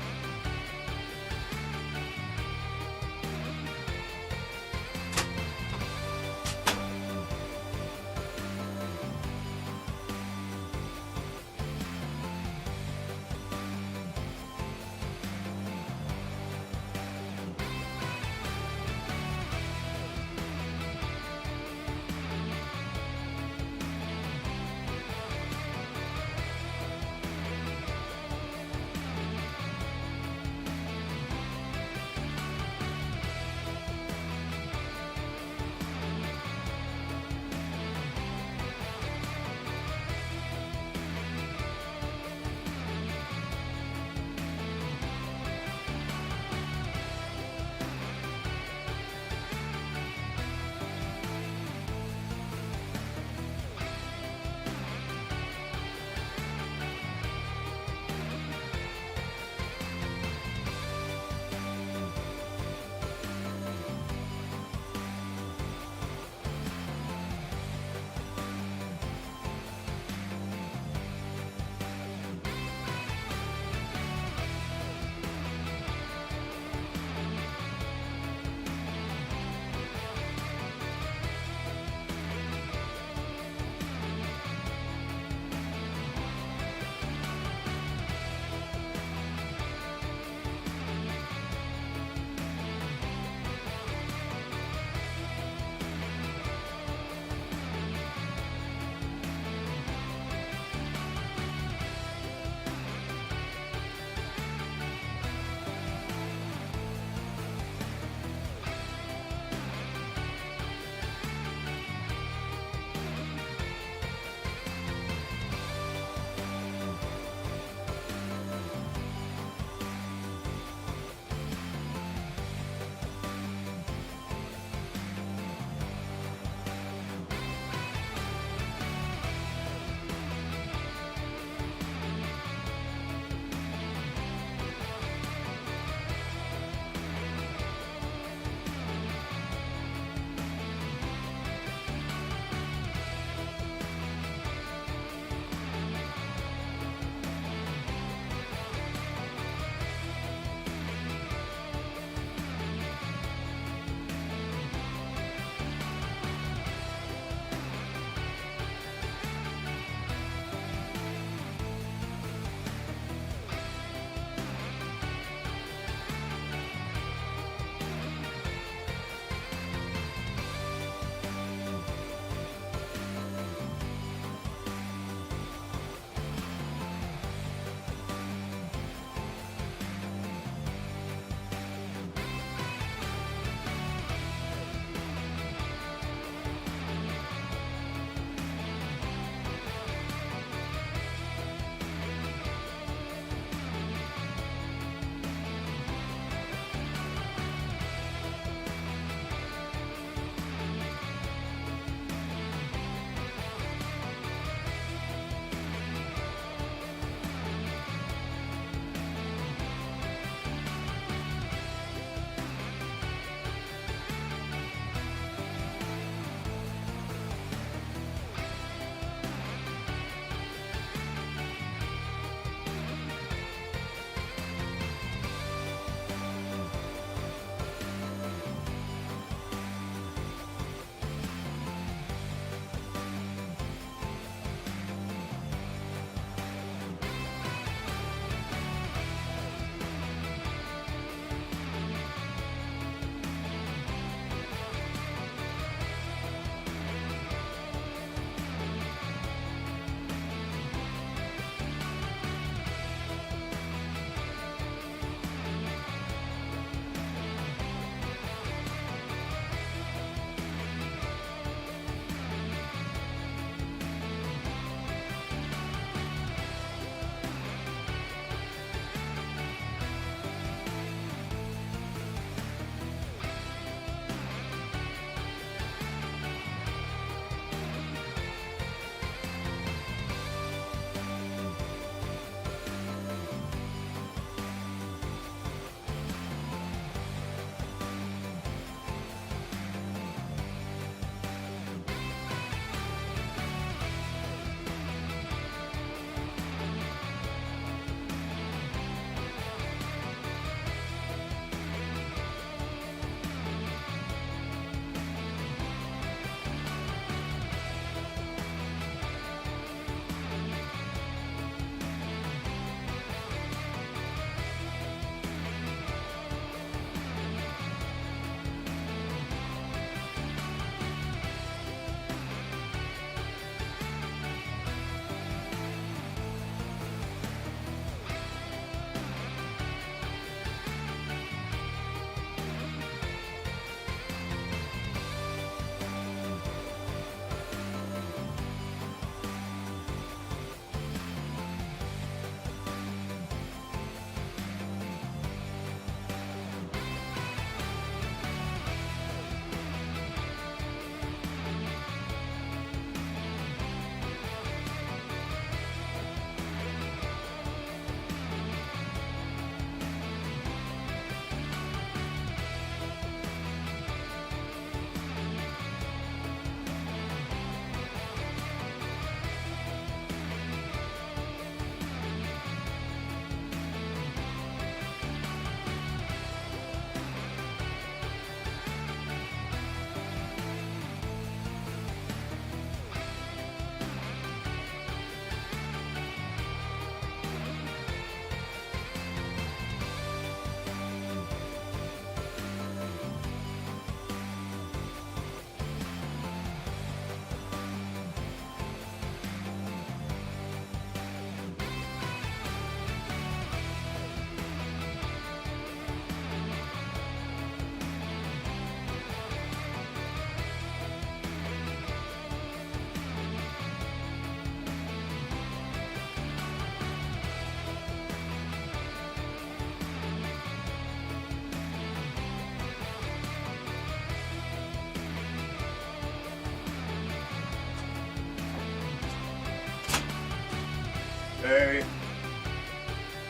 [SPEAKER 2] today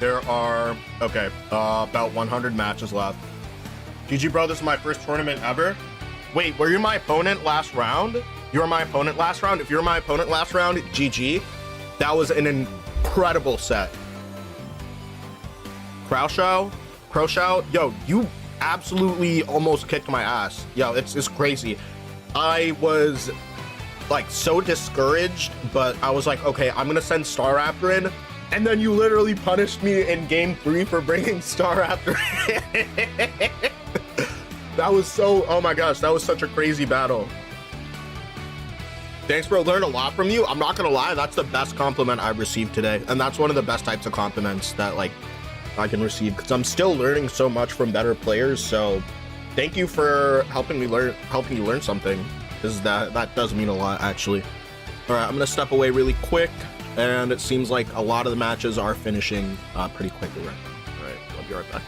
[SPEAKER 2] there are, okay, about 100 matches left. GG, bro, this is my first tournament ever. Wait, were you my opponent last round? You were my opponent last round? If you're my opponent last round, GG. That was an incredible set. Crowshow, yo, you absolutely almost kicked my ass. Yo, it's crazy. I was like so discouraged, but I was like, okay, I'm gonna send Staraptor in, and then you literally punished me in game 3 for bringing Staraptor in. That was so, oh my gosh, that was such a crazy battle. Thanks, bro. Learned a lot from you. I'm not gonna lie, that's the best compliment I've received today, and that's one of the best types of compliments that like I can receive, because I'm still learning so much from better players. So thank you for helping me learn something, because that does mean a lot, actually. All right, I'm gonna step away really quick, and it seems like a lot of the matches are finishing pretty quickly. Right? All right, I'll be right back.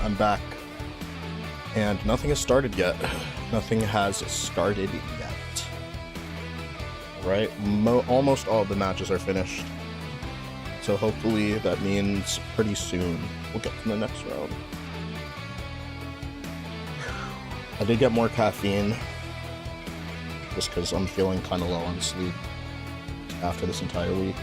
[SPEAKER 2] I'm back. And nothing has started yet. Nothing has started yet. Alright, almost all of the matches are finished. So hopefully that means pretty soon we'll get to the next round. I did get more caffeine, just because I'm feeling kind of low on sleep after this entire week.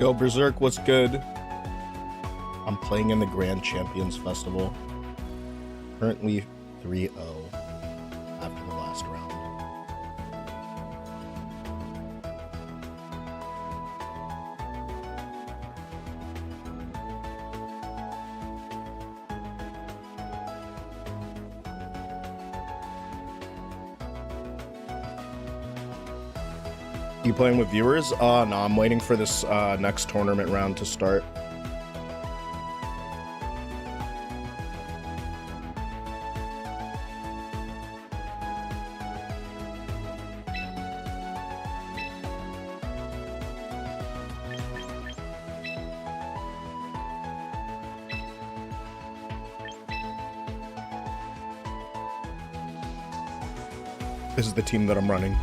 [SPEAKER 2] Yo, Berserk, what's good? I'm playing in the Grand Champions Festival. Currently 3-0 after the last round. You playing with viewers? No, I'm waiting for this next tournament round to start. This is the team that I'm running.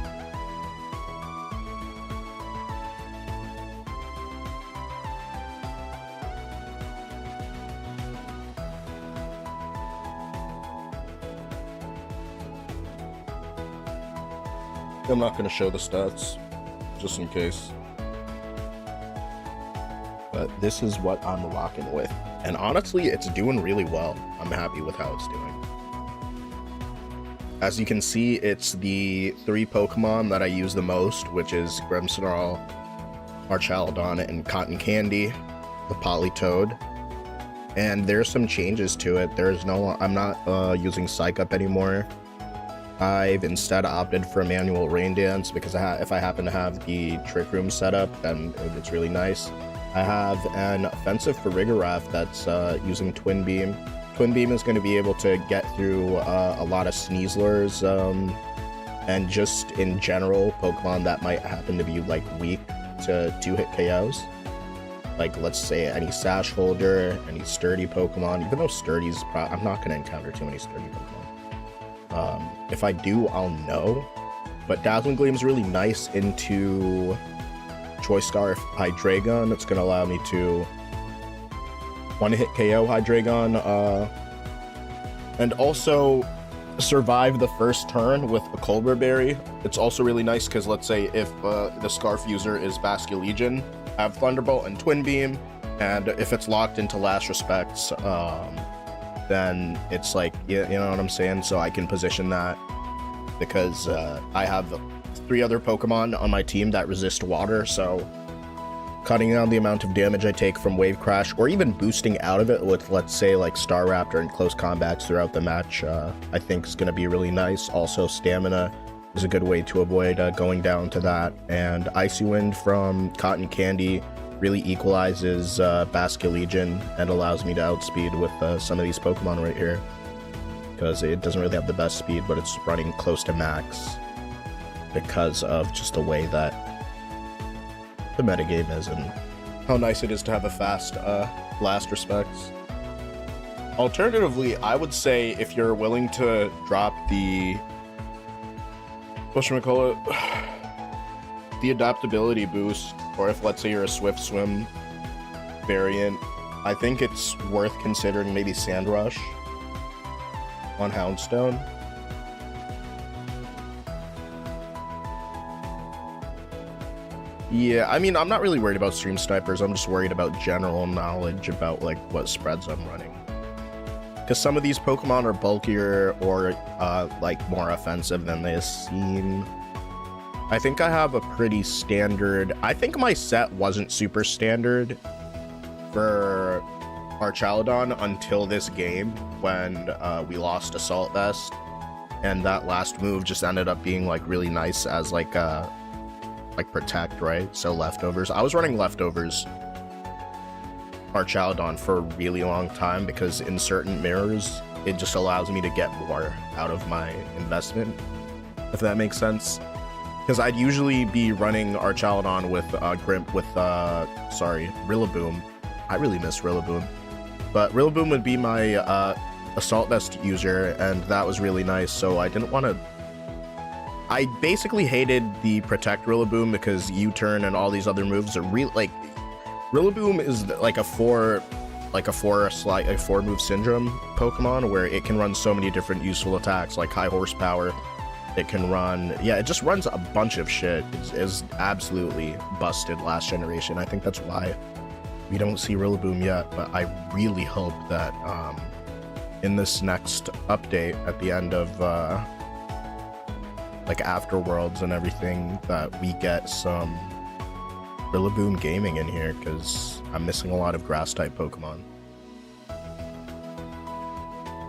[SPEAKER 2] I'm not going to show the stats, just in case. But this is what I'm rocking with. And honestly, it's doing really well. I'm happy with how it's doing. As you can see, it's the 3 Pokemon that I use the most, which is Grimmsnarl, Archaludon, and Cotton Candy, the Politoed. And there's some changes to it. I'm not using Psych Up anymore. I've instead opted for a manual Rain Dance because if I happen to have the Trick Room set up, then it's really nice. I have an offensive for Rigoraph that's using Twin Beam. Twin Beam is going to be able to get through a lot of Sneaslers and just in general Pokemon that might happen to be like weak to 2-hit KOs. Like, let's say any Sash Holder, any Sturdy Pokemon, even though Sturdy's I'm not going to encounter too many Sturdy Pokemon. If I do, I'll know. But Dazzling Gleam's really nice into Choice Scarf Hydreigon. It's going to allow me to 1-hit KO Hydreigon, and also survive the first turn with a Colbur Berry. It's also really nice because let's say if the Scarf user is Basculegion, I have Thunderbolt and Twin Beam, and if it's locked into Last Respects, then it's like, you know what I'm saying? So I can position that because I have 3 other Pokemon on my team that resist water, so cutting down the amount of damage I take from Wave Crash, or even boosting out of it with, let's say, like Staraptor and close combats throughout the match, I think is going to be really nice. Also, Stamina is a good way to avoid going down to that, and Icy Wind from Cotton Candy really equalizes Basculegion and allows me to outspeed with some of these Pokemon right here, because it doesn't really have the best speed, but it's running close to max because of just the way that the metagame is and how nice it is to have a fast last respects. Alternatively, I would say if you're willing to drop the, what should we call it, the adaptability boost, or if let's say you're a Swift Swim variant, I think it's worth considering maybe Sand Rush on Houndstone. Yeah, I mean, I'm not really worried about stream snipers. I'm just worried about general knowledge about like what spreads I'm running. Because some of these Pokemon are bulkier or like more offensive than they seem. I think I have a pretty standard. I think my set wasn't super standard for Archaludon until this game when we lost Assault Vest, and that last move just ended up being like really nice as like Protect, right? So Leftovers. I was running Leftovers Archaludon for a really long time because in certain mirrors it just allows me to get more out of my investment, if that makes sense. Because I'd usually be running Archaludon with Rillaboom. I really miss Rillaboom. But Rillaboom would be my Assault Vest user, and that was really nice, so I didn't want to... I basically hated the Protect Rillaboom because U-turn and all these other moves are really like Rillaboom is like a four move syndrome Pokemon where it can run so many different useful attacks like high horsepower. It can run, yeah, it just runs a bunch of shit. It's absolutely busted last generation. I think that's why we don't see Rillaboom yet, but I really hope that in this next update at the end of like Afterworlds and everything that we get some Rillaboom gaming in here, because I'm missing a lot of grass-type Pokemon.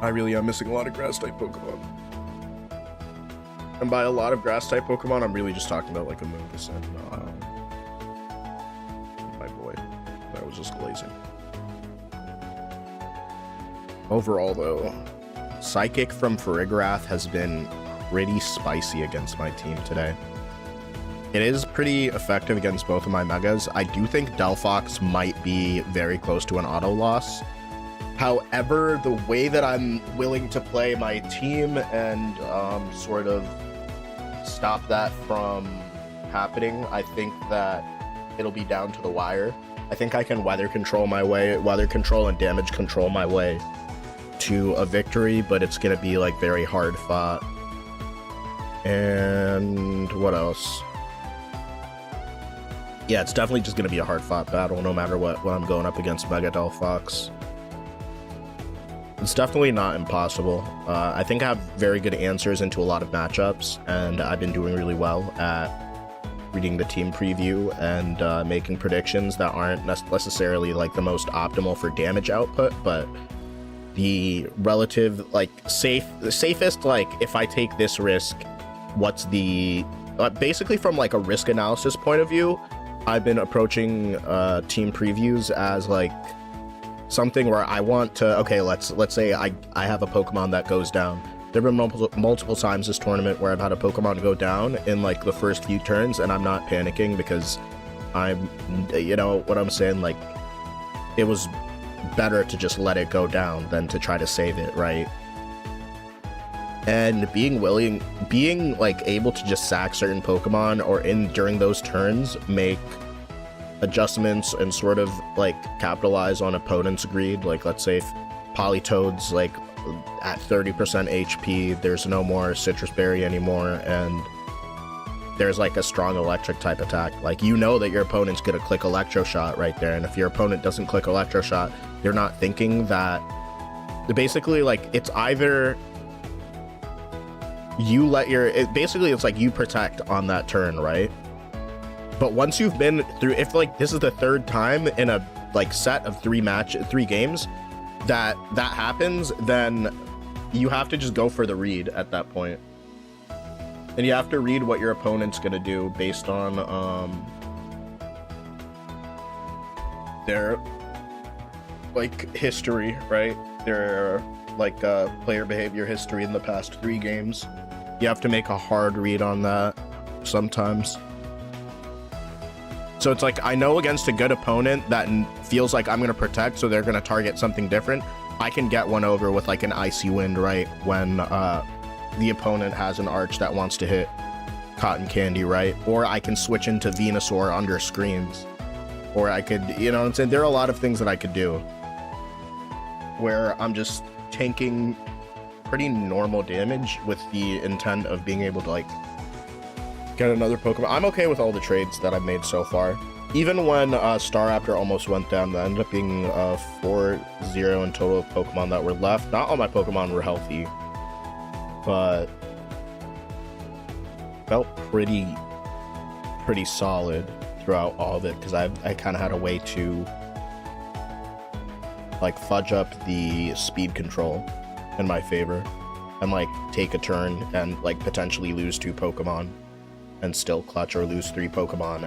[SPEAKER 2] I really am missing a lot of grass-type Pokemon. And by a lot of grass-type Pokemon, I'm really just talking about like a Moonbassin. My boy, that was just glazing. Overall though, Psychic from Farigarath has been pretty spicy against my team today. It is pretty effective against both of my Megas. I do think Delphox might be very close to an auto loss. However, the way that I'm willing to play my team and sort of stop that from happening, I think that it'll be down to the wire. I think I can weather control and damage control my way to a victory, but it's gonna be like very hard fought. And what else? Yeah, it's definitely just going to be a hard-fought battle no matter what when I'm going up against Mega Delphox. It's definitely not impossible. I think I have very good answers into a lot of matchups, and I've been doing really well at reading the team preview and making predictions that aren't necessarily like the most optimal for damage output, but the relative, like, the safest, like, if I take this risk, what's the... basically from, like, a risk analysis point of view, I've been approaching team previews as, like, something where I want to... Okay, let's say I have a Pokemon that goes down. There have been multiple times this tournament where I've had a Pokemon go down in, like, the first few turns, and I'm not panicking because I'm... You know what I'm saying? Like, it was better to just let it go down than to try to save it, right? And being like able to just sack certain Pokemon or during those turns make adjustments and sort of like capitalize on opponents' greed. Like, let's say if Politoed's like at 30% HP, there's no more Citrus Berry anymore, and there's like a strong electric type attack. Like, you know that your opponent's gonna click Electro Shot right there, and if your opponent doesn't click Electro Shot, you're not thinking that. Basically, like, it's either you let basically it's like you protect on that turn, right? But once you've been through, if like this is the third time in a like set of three games that happens, then you have to just go for the read at that point. And you have to read what your opponent's gonna do based on their like history, right? Their like player behavior history in the past 3 games. You have to make a hard read on that sometimes. So it's like, I know against a good opponent that feels like I'm going to protect, so they're going to target something different. I can get one over with like an Icy Wind, right? When the opponent has an arch that wants to hit Cotton Candy, right? Or I can switch into Venusaur under screens. Or I could, you know what I'm saying? There are a lot of things that I could do where I'm just tanking pretty normal damage with the intent of being able to like get another Pokemon. I'm okay with all the trades that I've made so far. Even when Staraptor almost went down, that ended up being 4-0 in total of Pokemon that were left. Not all my Pokemon were healthy, but felt pretty solid throughout all of it, because I kind of had a way to like fudge up the speed control in my favor and like take a turn and like potentially lose 2 Pokemon and still clutch, or lose 3 Pokemon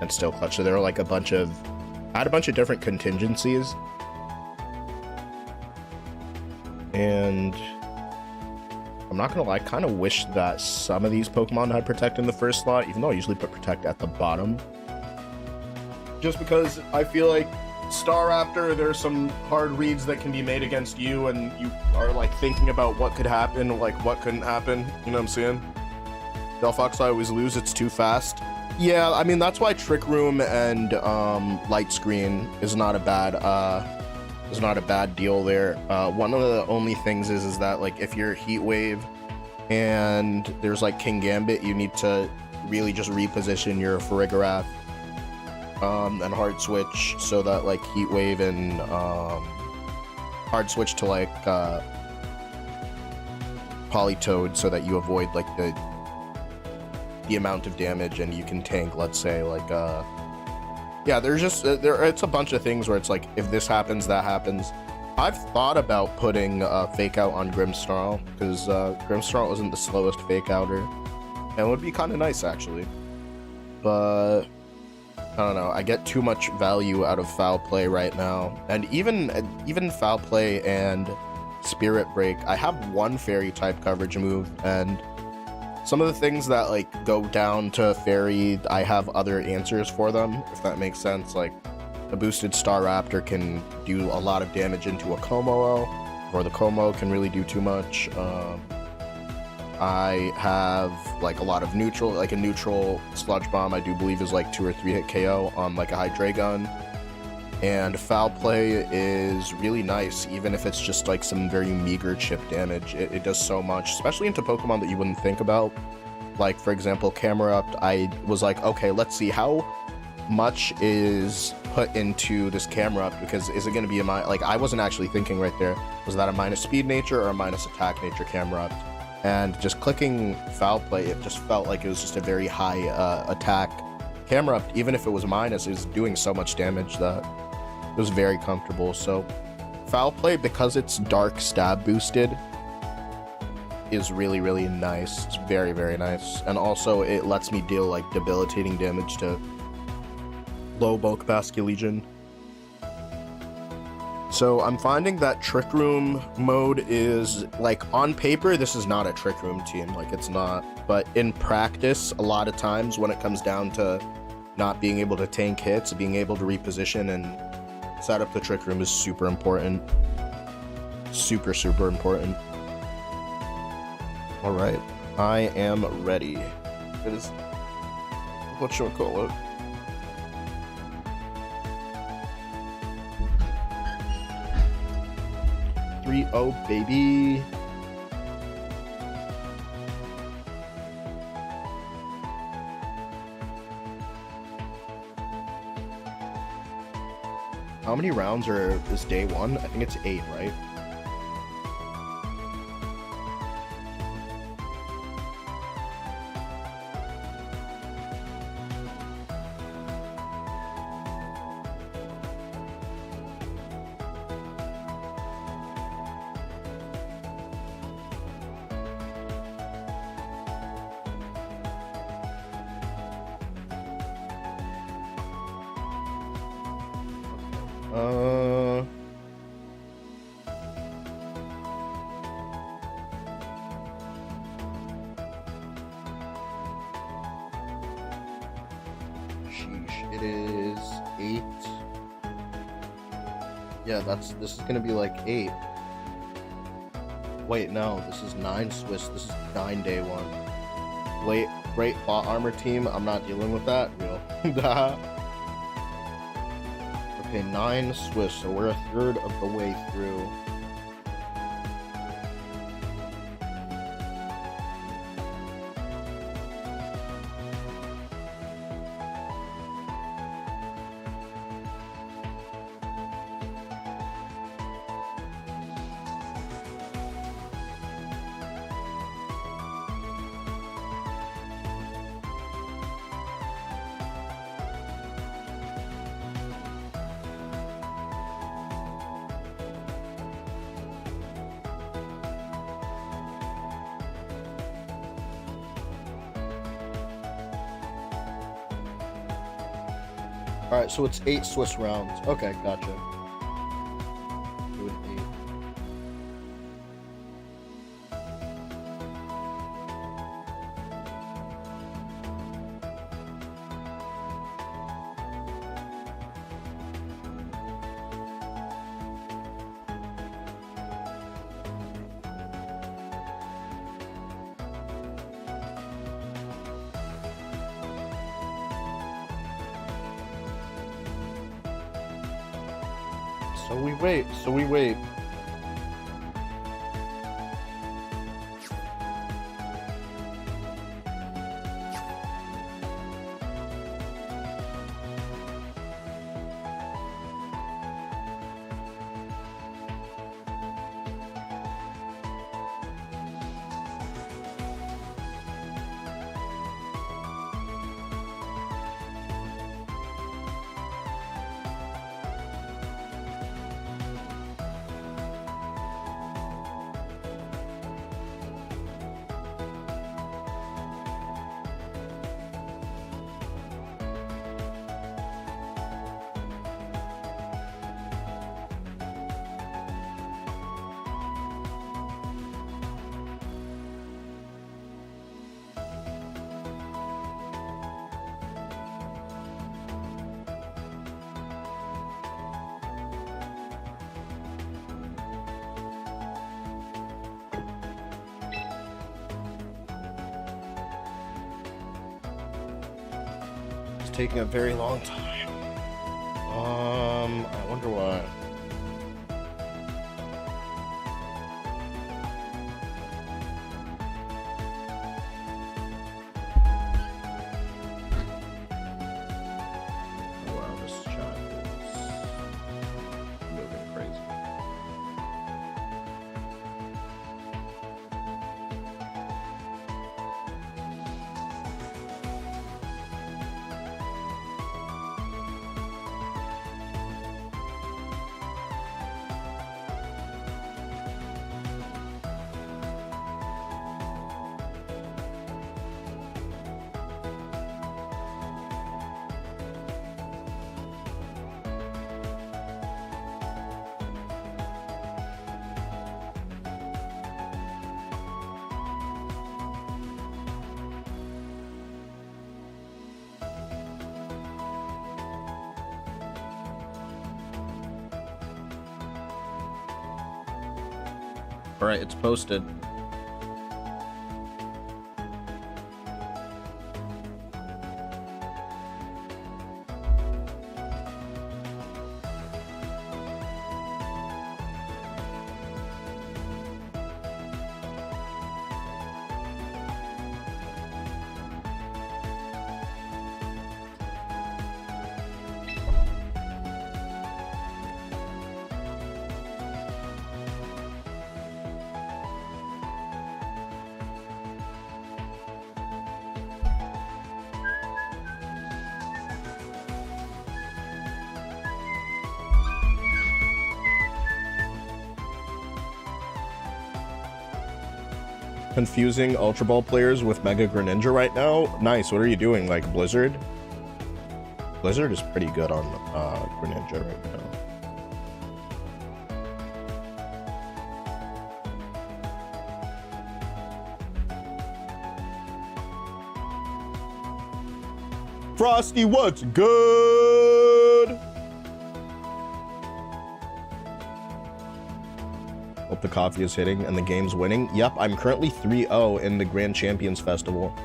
[SPEAKER 2] and still clutch. So there were like I had a bunch of different contingencies, and I'm not gonna lie, I kind of wish that some of these Pokemon had Protect in the first slot, even though I usually put Protect at the bottom. Just because I feel like Staraptor, there's some hard reads that can be made against you, and you are like thinking about what could happen, like what couldn't happen, you know what I'm saying? Delphox I always lose, it's too fast. Yeah, I mean, that's why Trick Room and Light Screen is not a bad deal there. One of the only things is that like if you're Heat Wave and there's like King Gambit, you need to really just reposition your Farigiraf and Hard Switch so that like Heat Wave and Hard Switch to like Politoed so that you avoid like the amount of damage, and you can tank, let's say, like yeah, there's just it's a bunch of things where it's like if this happens, that happens. I've thought about putting Fake Out on Grimmsnarl, because Grimmsnarl isn't the slowest Fake Outer, and it would be kind of nice actually, but I don't know, I get too much value out of Foul Play right now, and even Foul Play and Spirit Break, I have one Fairy type coverage move, and some of the things that like go down to Fairy, I have other answers for them, if that makes sense. Like a boosted Staraptor can do a lot of damage into a Kommo, or the Kommo can really do too much. I have like a lot of neutral, like a neutral Sludge Bomb I do believe is like 2 or 3 hit KO on like a Hydreigon. And Foul Play is really nice, even if it's just like some very meager chip damage. It does so much, especially into Pokemon that you wouldn't think about. Like, for example, Camerupt, I was like, okay, let's see how much is put into this Camerupt, because is it going to be a like, I wasn't actually thinking right there, was that a minus speed nature or a minus attack nature Camerupt? And just clicking Foul Play, it just felt like it was just a very high attack Camerupt. Even if it was minus, it was doing so much damage that it was very comfortable. So Foul Play, because it's dark stab boosted, is really, really nice. It's very, very nice. And also it lets me deal like debilitating damage to low bulk Basculegion. So I'm finding that Trick Room mode is like, on paper this is not a Trick Room team, like it's not, but in practice a lot of times when it comes down to not being able to tank hits, being able to reposition and set up the Trick Room is super important. Super, super important. Alright, I am ready. It is, what should I call it? Oh baby. How many rounds is day 1? I think it's 8, right?
[SPEAKER 4] It is 8. Yeah, this is gonna be like 8. Wait, no, this is 9 Swiss. This is 9 day 1. Great bot armor team. I'm not dealing with that. Real. Okay, 9 Swiss. So we're a third of the way through. Alright, so it's 8 Swiss rounds. Okay, gotcha. Do an 8. So we wait. Taking a very long time. I wonder why. Oh wow, this chat is moving crazy. All right, it's posted. Confusing Ultra Ball players with Mega Greninja right now. Nice. What are you doing? Like Blizzard? Blizzard is pretty good on Greninja right now. Frosty, what's good? Hope the coffee is hitting and the game's winning. Yep, I'm currently 3-0 in the Grand Champions Festival.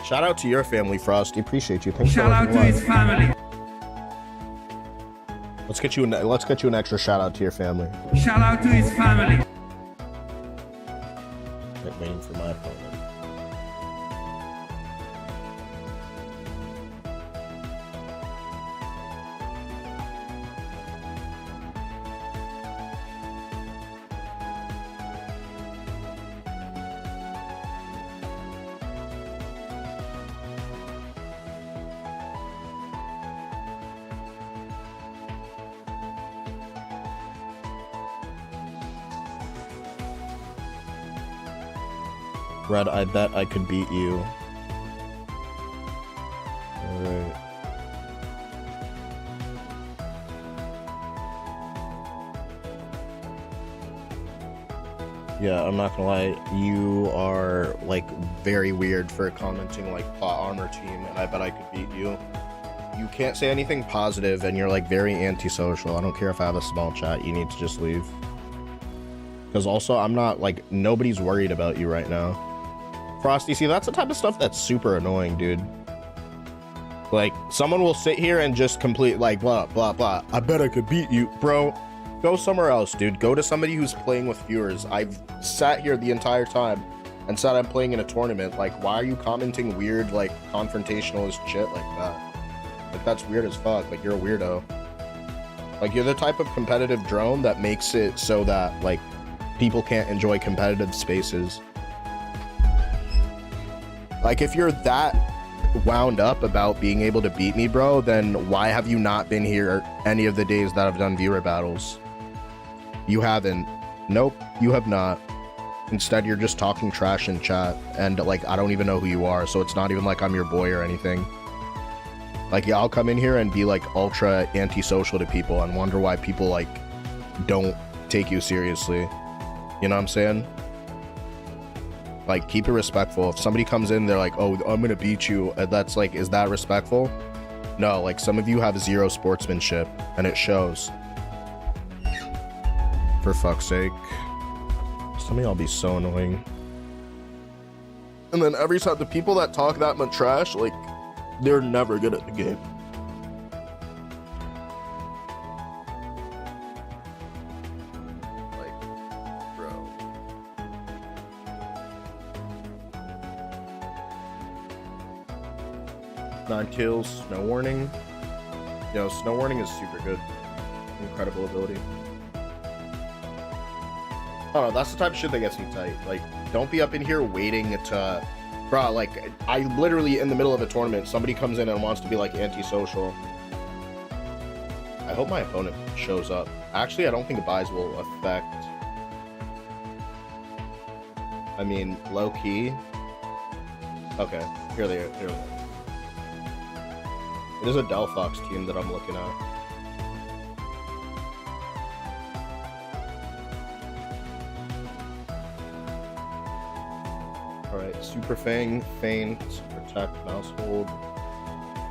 [SPEAKER 4] Shout out to your family, Frosty. Appreciate you. Thanks
[SPEAKER 1] Shout out to his family.
[SPEAKER 4] Let's get you an extra shout out to your family.
[SPEAKER 1] Shout out to his family.
[SPEAKER 4] Waiting for my opponent. Red, I bet I could beat you. Alright. Yeah, I'm not gonna lie, you are like very weird for commenting like plot armor team, and I bet I could beat you. You can't say anything positive and you're like very antisocial. I don't care if I have a small chat, you need to just leave. Because also I'm not like, nobody's worried about you right now. Frosty, see, that's the type of stuff that's super annoying, dude. Like, someone will sit here and just complete, like, blah, blah, blah. I bet I could beat you. Bro, go somewhere else, dude. Go to somebody who's playing with viewers. I've sat here the entire time and said I'm playing in a tournament. Like, why are you commenting weird, like, confrontationalist shit like that? Like, that's weird as fuck. Like, you're a weirdo. Like, you're the type of competitive drone that makes it so that, like, people can't enjoy competitive spaces. Like, if you're that wound up about being able to beat me, bro, then why have you not been here any of the days that I've done viewer battles? You haven't. Nope, you have not. Instead, you're just talking trash in chat, and, like, I don't even know who you are, so it's not even like I'm your boy or anything. Like, yeah, I'll come in here and be, like, ultra antisocial to people and wonder why people, like, don't take you seriously. You know what I'm saying? Like, keep it respectful. If somebody comes in, they're like, oh, I'm gonna beat you. That's like, is that respectful? No, like, some of you have zero sportsmanship, and it shows. For fuck's sake. Some of y'all be so annoying. And then every time, the people that talk that much trash, like, they're never good at the game. Like, bro. Nine kills, snow warning. Yo, snow warning is super good. Incredible ability. Oh, that's the type of shit that gets me tight. Like, don't be up in here waiting to... Bro, like, I literally, in the middle of a tournament, somebody comes in and wants to be, like, antisocial. I hope my opponent shows up. Actually, I don't think buys will affect... I mean, low-key. Okay, here they are. Here they are. It is a Delphox team that I'm looking at. Alright, Super Fang, Feint, Protect, Mouse Hold.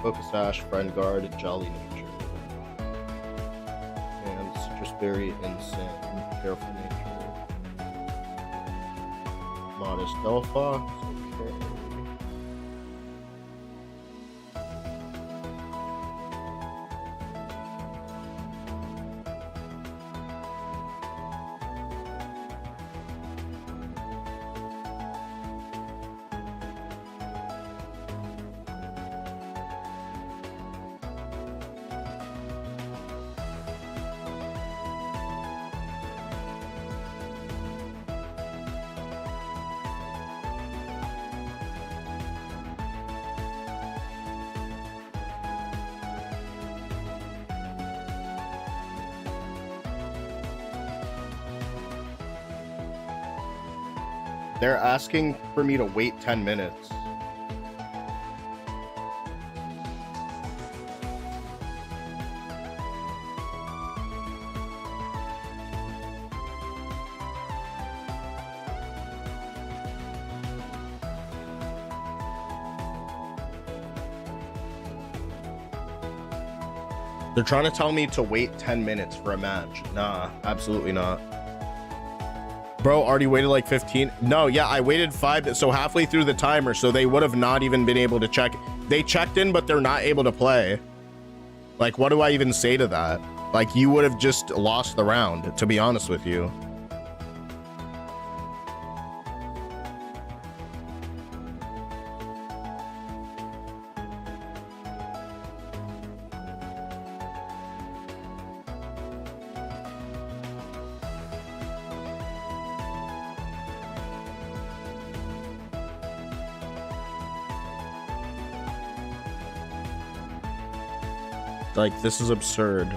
[SPEAKER 4] Focus Ash, Friend Guard, Jolly Nature. And Citrus Berry, Insane, Careful Nature. Modest Delphox, okay. They're asking for me to wait 10 minutes. They're trying to tell me to wait 10 minutes for a match. Nah, absolutely not. Bro, already waited like 15. No, yeah, I waited 5, so halfway through the timer, so they would have not even been able to check. They checked in, but they're not able to play. Like, what do I even say to that? Like, you would have just lost the round, to be honest with you. Like, this is absurd.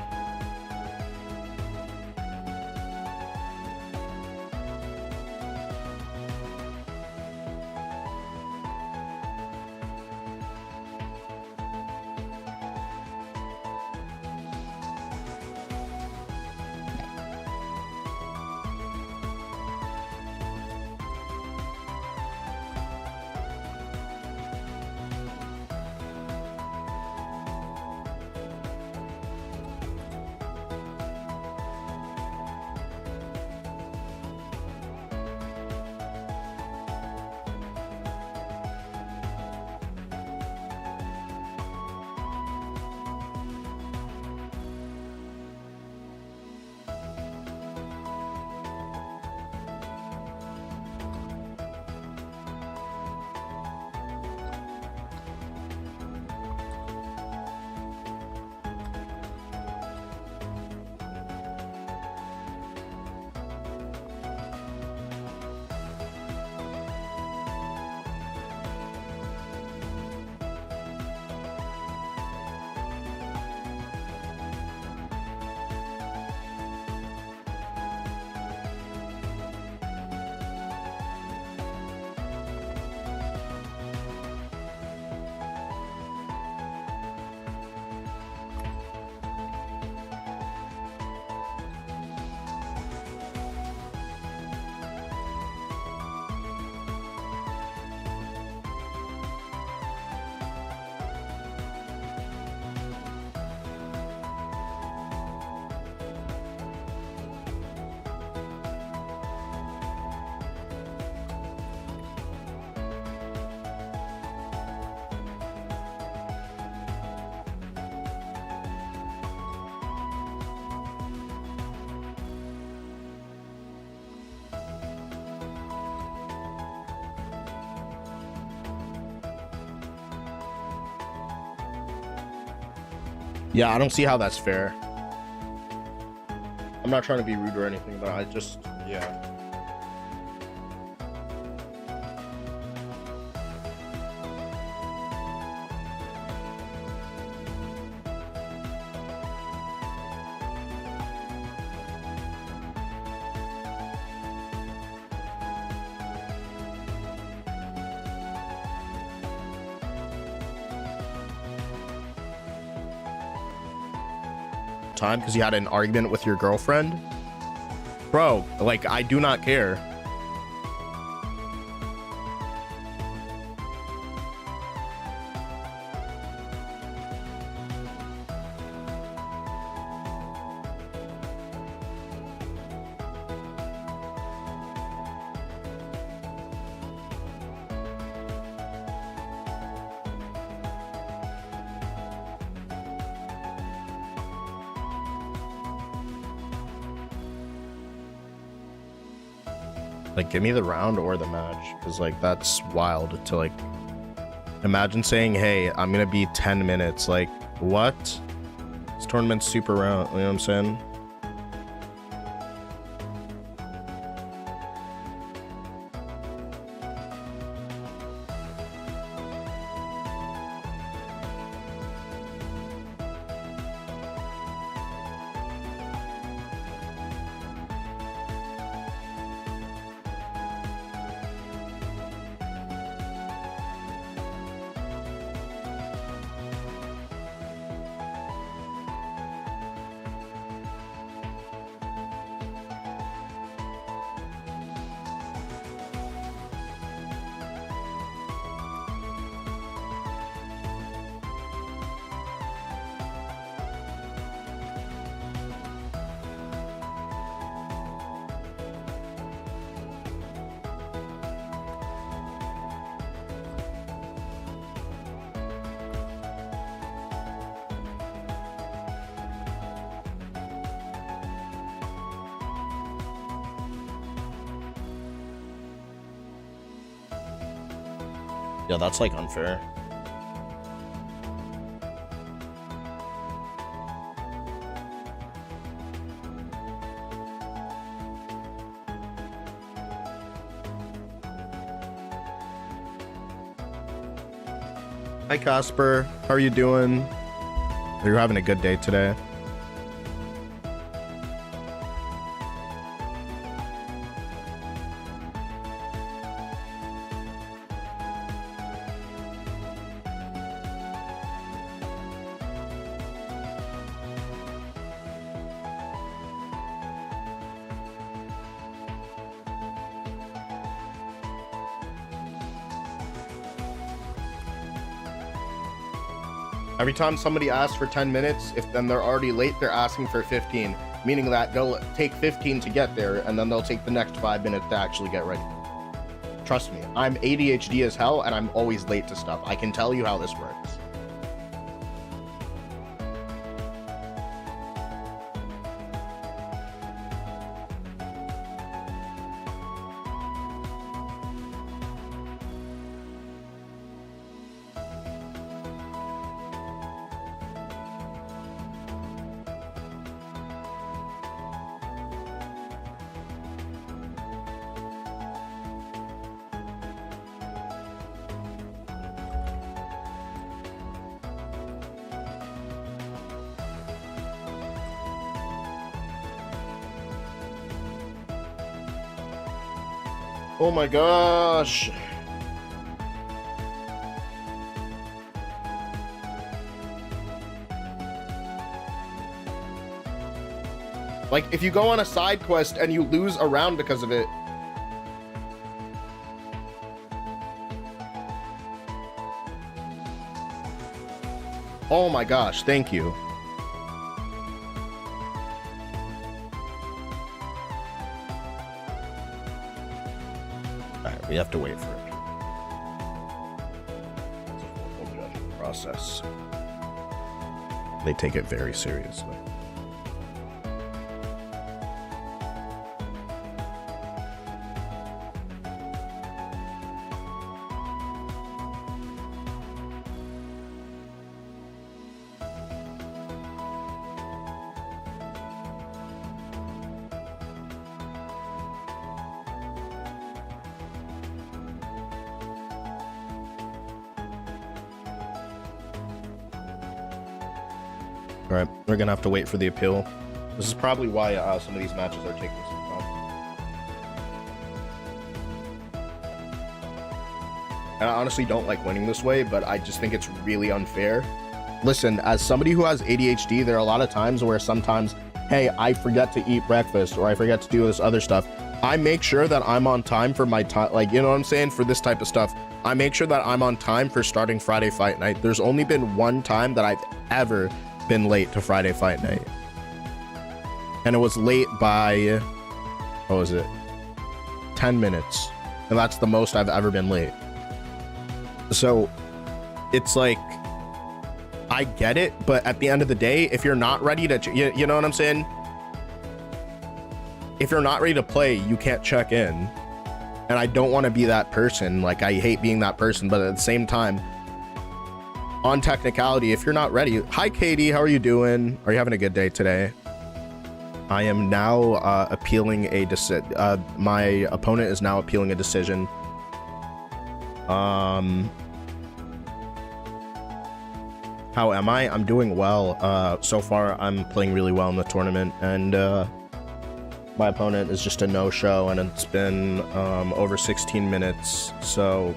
[SPEAKER 4] Yeah, I don't see how that's fair. I'm not trying to be rude or anything, but I just, yeah. Time because you had an argument with your girlfriend? Bro, like, I do not care. Like, give me the round or the match, because like that's wild to like imagine saying, hey, I'm gonna be 10 minutes. Like, what? This tournament's super round, you know what I'm saying? Yeah, that's like unfair. Hi Casper, how are you doing? Are you having a good day today? Every time somebody asks for 10 minutes, if then they're already late, they're asking for 15, meaning that they'll take 15 to get there, and then they'll take the next 5 minutes to actually get ready. Trust me, I'm ADHD as hell, and I'm always late to stuff. I can tell you how this works. Oh my gosh. Like, if you go on a side quest and you lose a round because of it. Oh my gosh, thank you. We have to wait for it. It's a full judging process. They take it very seriously. All right, we're gonna have to wait for the appeal. This is probably why some of these matches are taking some time. And I honestly don't like winning this way, but I just think it's really unfair. Listen, as somebody who has ADHD, there are a lot of times where sometimes, hey, I forget to eat breakfast or I forget to do this other stuff. I make sure that I'm on time for my time, like, you know what I'm saying, for this type of stuff. I make sure that I'm on time for starting Friday Fight Night. There's only been one time that I've ever been late to Friday Fight Night, and it was late by, what was it, 10 minutes, and that's the most I've ever been late. So it's like, I get it, but at the end of the day, if you're not ready to, you know what I'm saying, if you're not ready to play, you can't check in. And I don't want to be that person. Like, I hate being that person, but at the same time, on technicality, if you're not ready. Hi, Katie. How are you doing? Are you having a good day today? I am now appealing a decision. My opponent is now appealing a decision. How am I? I'm doing well. So far, I'm playing really well in the tournament, and my opponent is just a no-show, and it's been over 16 minutes. So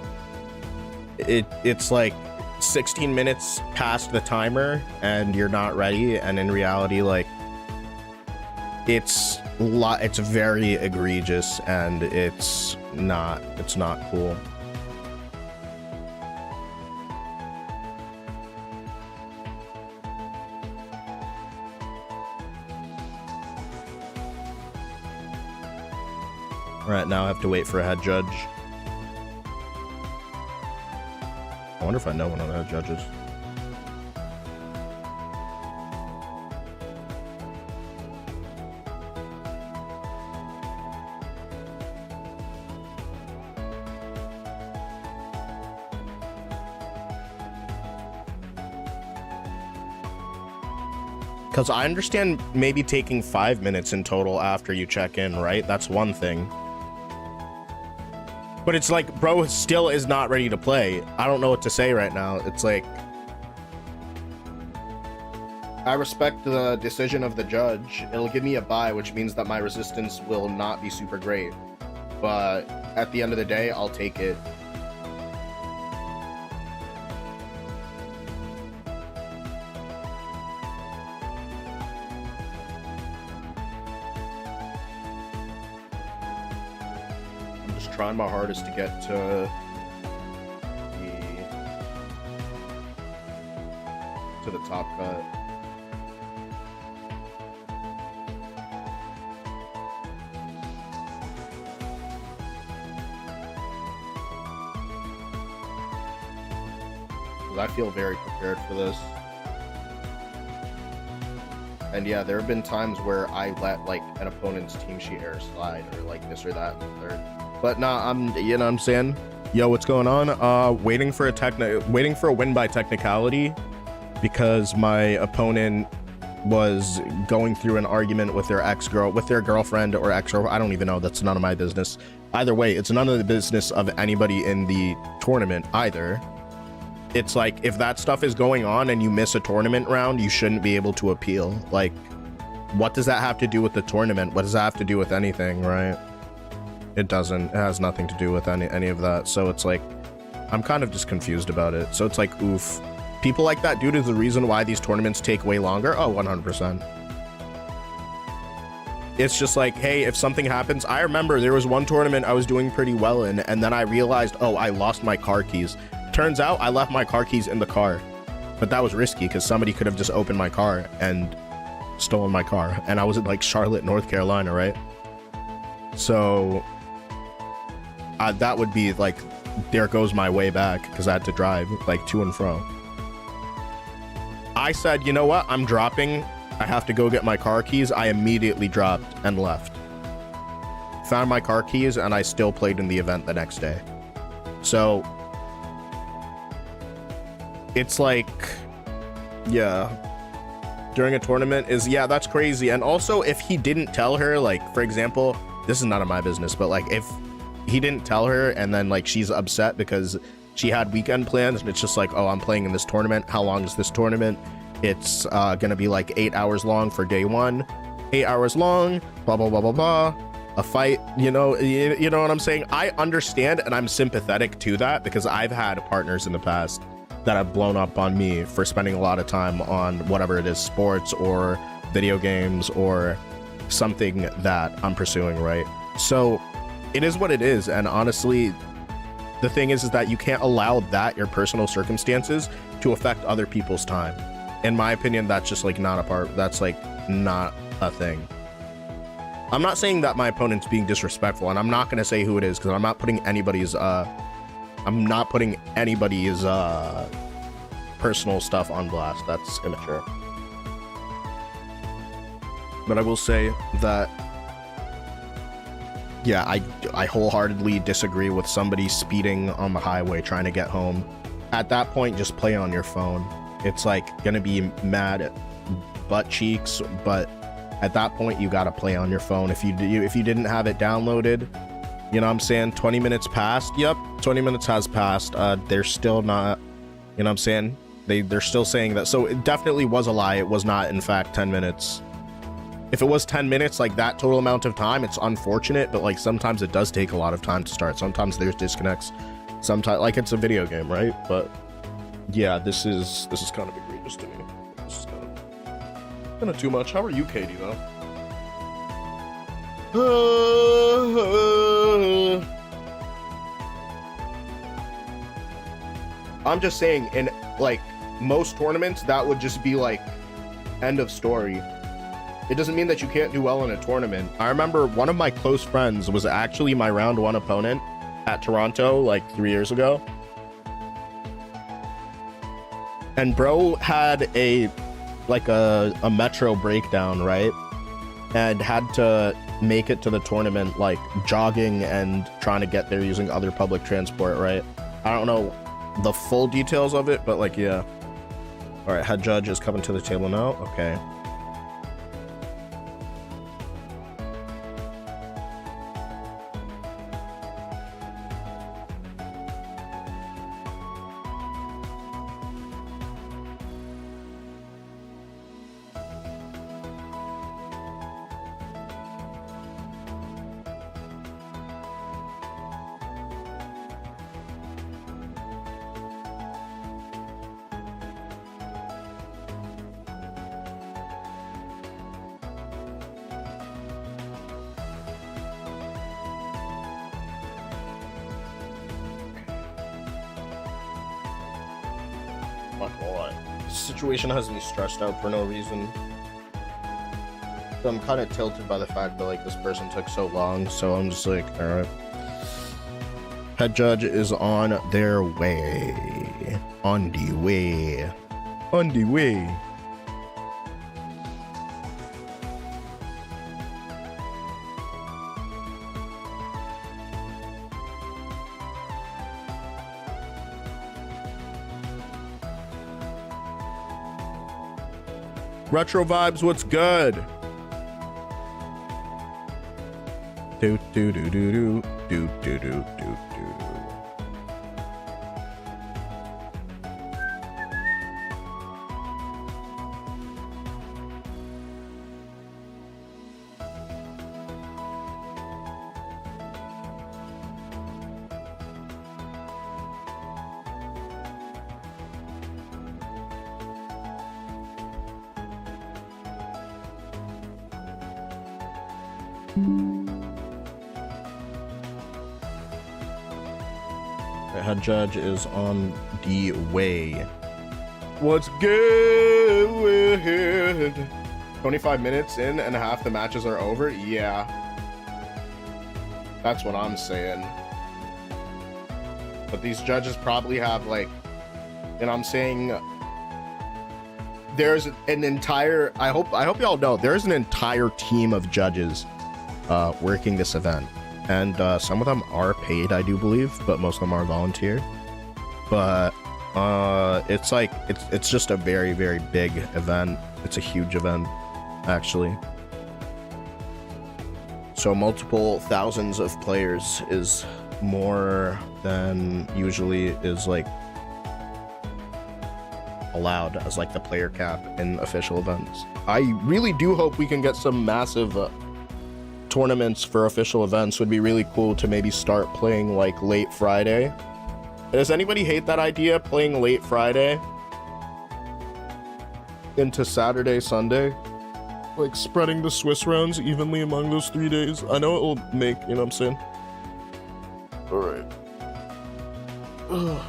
[SPEAKER 4] it's like 16 minutes past the timer, and you're not ready. And in reality, like, it's very egregious, and it's not cool. All right, now I have to wait for a head judge. I wonder if I know one of the head judges. Because I understand maybe taking 5 minutes in total after you check in, right? That's one thing. But it's like, bro still is not ready to play. I don't know what to say right now. It's like, I respect the decision of the judge. It'll give me a bye, which means that my resistance will not be super great. But at the end of the day, I'll take it. Trying my hardest to get to the top cut. Because I feel very prepared for this. And yeah, there have been times where I let like an opponent's team sheet error slide, or like this or that and the third. But nah, you know what I'm saying? Yo, what's going on? Waiting for a win by technicality, because my opponent was going through an argument with their girlfriend or ex-girlfriend. I don't even know. That's none of my business. Either way, it's none of the business of anybody in the tournament either. It's like, if that stuff is going on and you miss a tournament round, you shouldn't be able to appeal. Like, what does that have to do with the tournament? What does that have to do with anything, right? It doesn't. It has nothing to do with any of that. So it's like, I'm kind of just confused about it. So it's like, oof. People like that dude is the reason why these tournaments take way longer. Oh, 100%. It's just like, hey, if something happens, I remember there was one tournament I was doing pretty well in, and then I realized, oh, I lost my car keys. Turns out I left my car keys in the car, but that was risky because somebody could have just opened my car and stolen my car. And I was in like Charlotte, North Carolina, right? So that would be like, there goes my way back, because I had to drive like to and fro. I said, you know what? I'm dropping. I have to go get my car keys. I immediately dropped and left. Found my car keys, and I still played in the event the next day. So it's like, yeah, during a tournament is, yeah, that's crazy. And also, if he didn't tell her, like, for example, this is none of my business, but like, if he didn't tell her and then like she's upset because she had weekend plans, and it's just like, oh, I'm playing in this tournament. How long is this tournament? It's gonna be like 8 hours long for day one, 8 hours long, blah, blah, blah, blah, blah. A fight, you know what I'm saying? I understand, and I'm sympathetic to that, because I've had partners in the past that have blown up on me for spending a lot of time on whatever it is, sports or video games or something that I'm pursuing, right? So it is what it is. And honestly, the thing is that you can't allow that, your personal circumstances, to affect other people's time. In my opinion, that's just like that's like not a thing. I'm not saying that my opponent's being disrespectful, and I'm not going to say who it is, because I'm not putting anybody's personal stuff on blast. That's immature. But I will say that yeah, I wholeheartedly disagree with somebody speeding on the highway trying to get home. At that point, just play on your phone. It's like gonna be mad butt cheeks, but at that point you gotta play on your phone. If you didn't have it downloaded, you know what I'm saying, 20 minutes passed. Yep, 20 minutes has passed. They're still not, you know what I'm saying, they're still saying that. So it definitely was a lie. It was not in fact 10 minutes. If it was 10 minutes, like that total amount of time, it's unfortunate, but like sometimes it does take a lot of time to start. Sometimes there's disconnects. Sometimes, like, it's a video game, right? But yeah, this is kind of egregious to me. This is kind of too much. How are you, Katie, though? I'm just saying, in like most tournaments, that would just be like end of story. It doesn't mean that you can't do well in a tournament. I remember one of my close friends was actually my round 1 opponent at Toronto like 3 years ago. And bro had a metro breakdown, right? And had to make it to the tournament like jogging and trying to get there using other public transport, right? I don't know the full details of it, but like, yeah. All right, head judge is coming to the table now. Okay. Not gonna lie. This situation has me stressed out for no reason. So I'm kind of tilted by the fact that like this person took so long, so I'm just like, alright. Head judge is on their way. On the way. On the way. Retro vibes, what's good? Do do do do do do do do do do. The head judge is on the way. What's good? 25 minutes in and half the matches are over? Yeah. That's what I'm saying. But these judges probably have like, you know what I'm saying? There's an entire, I hope y'all know, there's an entire team of judges working this event. And some of them are paid, I do believe, but most of them are volunteer. But it's like, it's just a very, very big event. It's a huge event, actually. So multiple thousands of players is more than usually is like allowed as like the player cap in official events. I really do hope we can get some massive tournaments for official events. Would be really cool to maybe start playing like late Friday. Does anybody hate that idea, playing late Friday into Saturday, Sunday? Like spreading the Swiss rounds evenly among those 3 days. I know it will make, you know what I'm saying? All right. Ugh.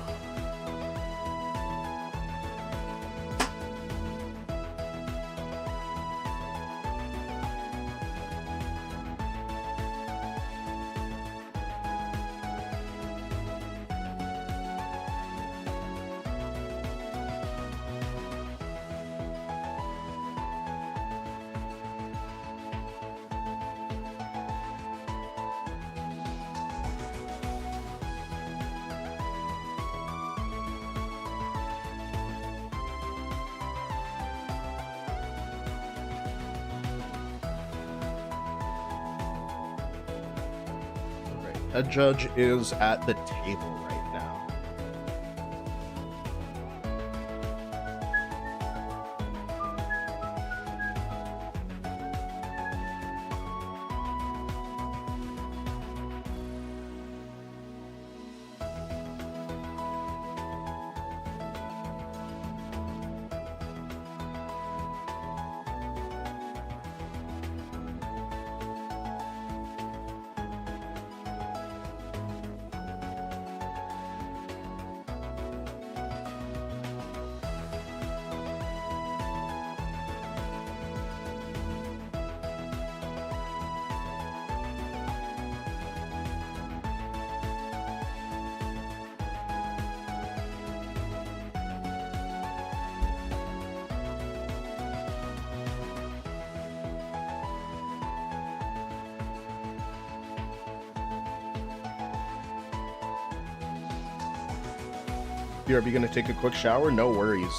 [SPEAKER 4] A judge is at the table right now. BRB gonna take a quick shower? No worries.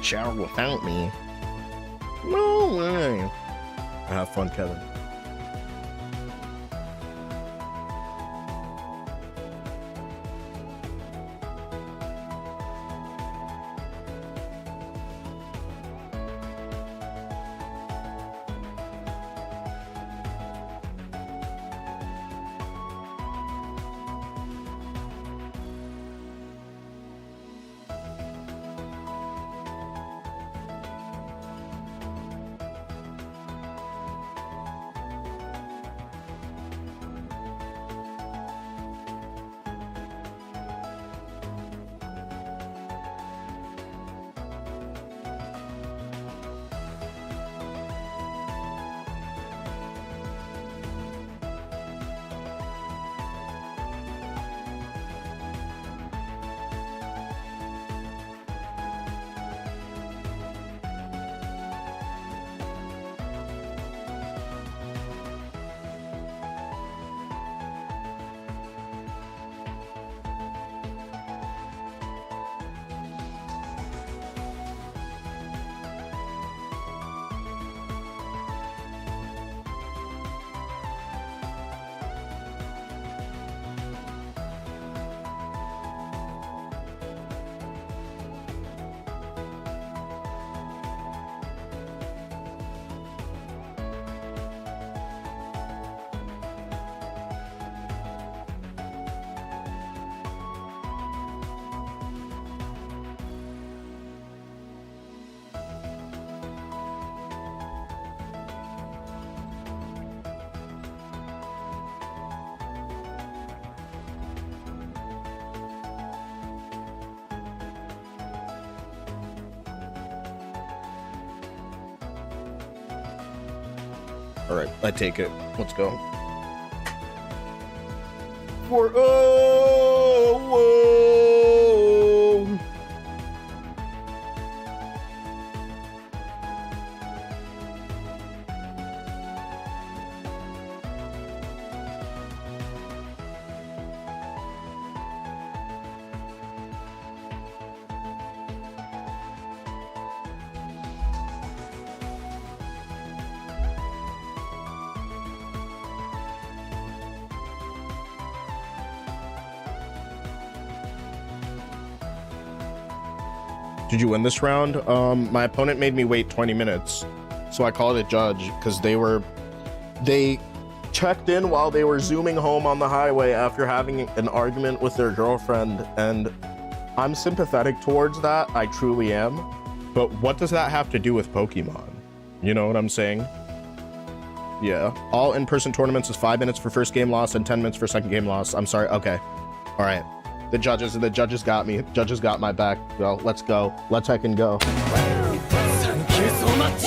[SPEAKER 4] Shower without me. No way. Have fun, Kevin. All right, I take it. Let's go. Whoa. Did you win this round? My opponent made me wait 20 minutes, so I called it judge because they checked in while they were zooming home on the highway after having an argument with their girlfriend, and I'm sympathetic towards that. I truly am. But what does that have to do with Pokemon? You know what I'm saying? Yeah. All in-person tournaments is 5 minutes for first game loss and 10 minutes for second game loss. I'm sorry. Okay. All right. The judges got me. Judges got my back. Well, let's go. Let's heckin' go.
[SPEAKER 5] Thank you so much.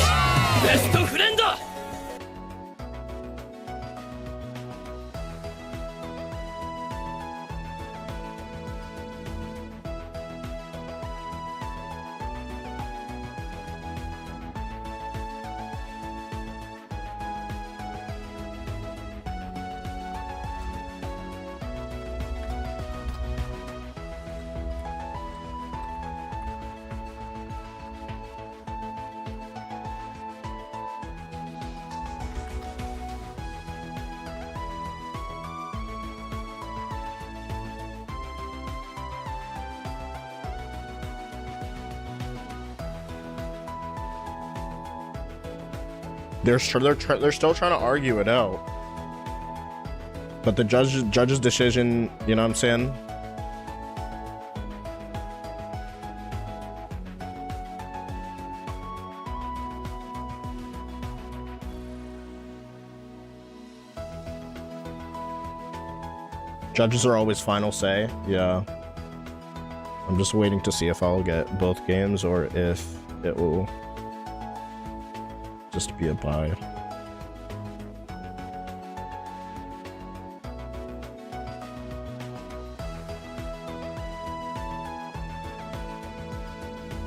[SPEAKER 5] Best friend.
[SPEAKER 3] 「
[SPEAKER 4] They're still trying to argue it out. But the judge's decision, you know what I'm saying? Judges are always final say. Yeah. I'm just waiting to see if I'll get both games or if it will just be a bye.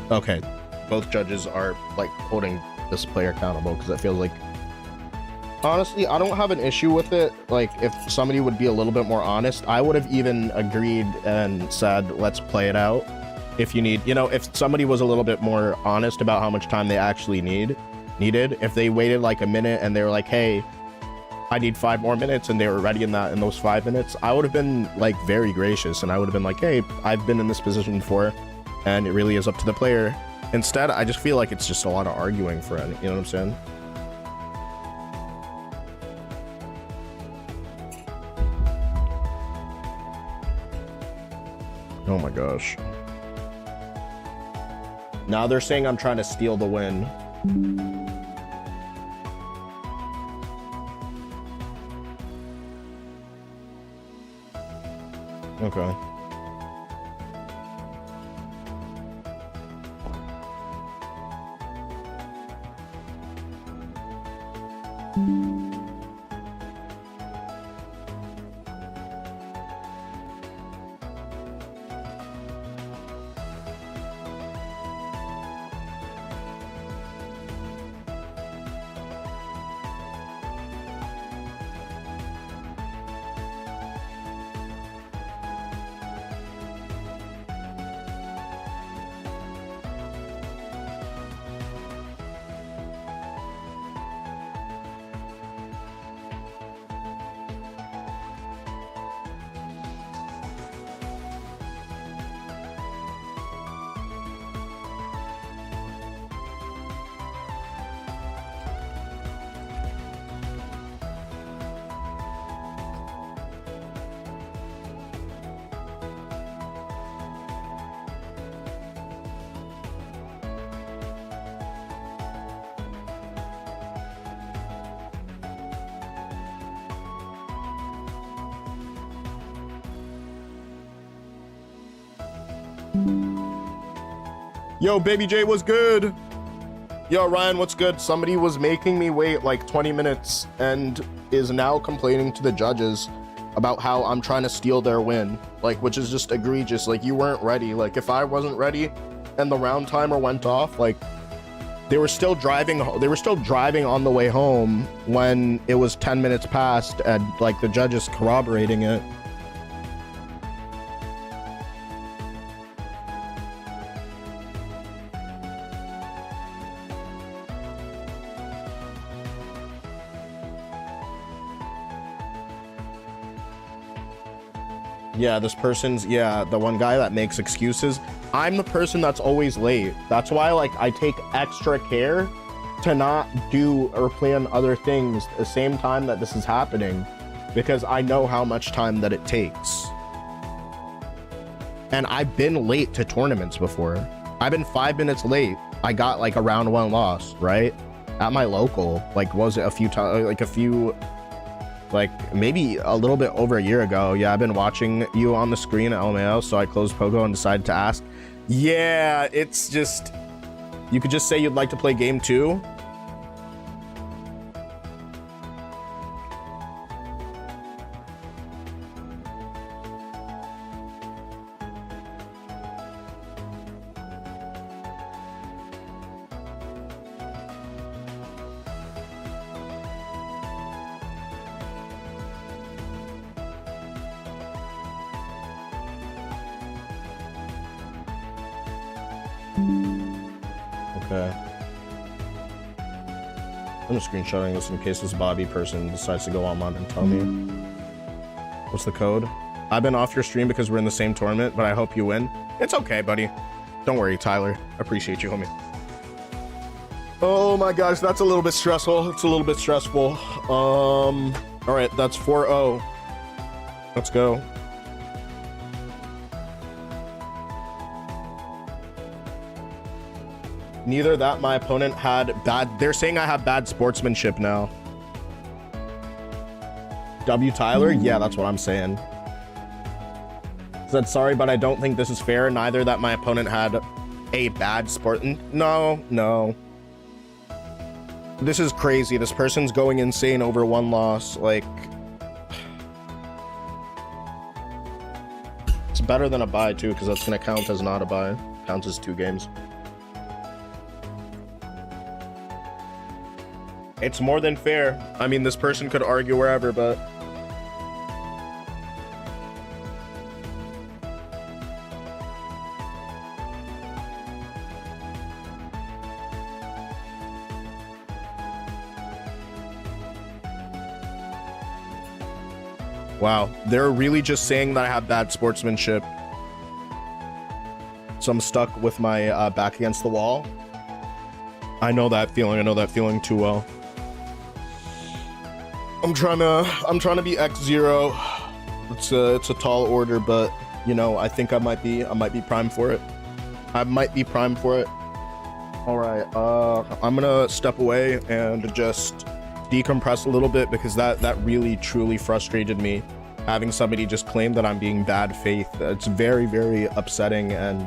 [SPEAKER 4] Okay, both judges are like holding this player accountable because it feels like, honestly, I don't have an issue with it. Like, if somebody would be a little bit more honest, I would have even agreed and said, let's play it out. If you need, you know, if somebody was a little bit more honest about how much time they actually needed, if they waited like a minute and they were like, hey, I need 5 more minutes, and they were ready in those 5 minutes, I would have been like very gracious, and I would have been like, hey, I've been in this position before, and it really is up to the player. Instead, I just feel like it's just a lot of arguing for it, you know what I'm saying? Oh my gosh. Now they're saying I'm trying to steal the win. Okay. Yo, Baby J, what's good? Yo, Ryan, what's good? Somebody was making me wait like 20 minutes and is now complaining to the judges about how I'm trying to steal their win, like, which is just egregious. Like, you weren't ready. Like, if I wasn't ready and the round timer went off, like, they were still driving on the way home when it was 10 minutes past, and like the judges corroborating it. Yeah, this person's, yeah, the one guy that makes excuses. I'm the person that's always late. That's why, like, I take extra care to not do or plan other things at the same time that this is happening, because I know how much time that it takes. And I've been late to tournaments before. I've been 5 minutes late. I got like a round 1 loss, right? At my local, like, was it a few times, like maybe a little bit over a year ago. Yeah, I've been watching you on the screen at LMAO, so I closed Pogo and decided to ask. Yeah, it's just, you could just say you'd like to play game 2. Okay. I'm just screenshotting this in case this Bobby person decides to go online and tell me. What's the code? I've been off your stream because we're in the same tournament, but I hope you win. It's okay, buddy. Don't worry, Tyler. I appreciate you, homie.
[SPEAKER 2] Oh my gosh, that's a little bit stressful. It's a little bit stressful. All right, that's 4-0. Let's go. Neither that my opponent had bad. They're saying I have bad sportsmanship now. W. Tyler? Yeah, that's what I'm saying. Said sorry, but I don't think this is fair. Neither that my opponent had a bad sport. No, no. This is crazy. This person's going insane over one loss. Like, it's better than a bye too, because that's gonna count as not a bye. Counts as 2 games. It's more than fair. I mean, this person could argue wherever, but wow, they're really just saying that I have bad sportsmanship. So I'm stuck with my back against the wall. I know that feeling. I know that feeling too well. I'm trying to be X0. It's a tall order, but you know, I think I might be primed for it. I might be primed for it. All right, I'm gonna step away and just decompress a little bit, because that really truly frustrated me, having somebody just claim that I'm being bad faith. It's very, very upsetting. And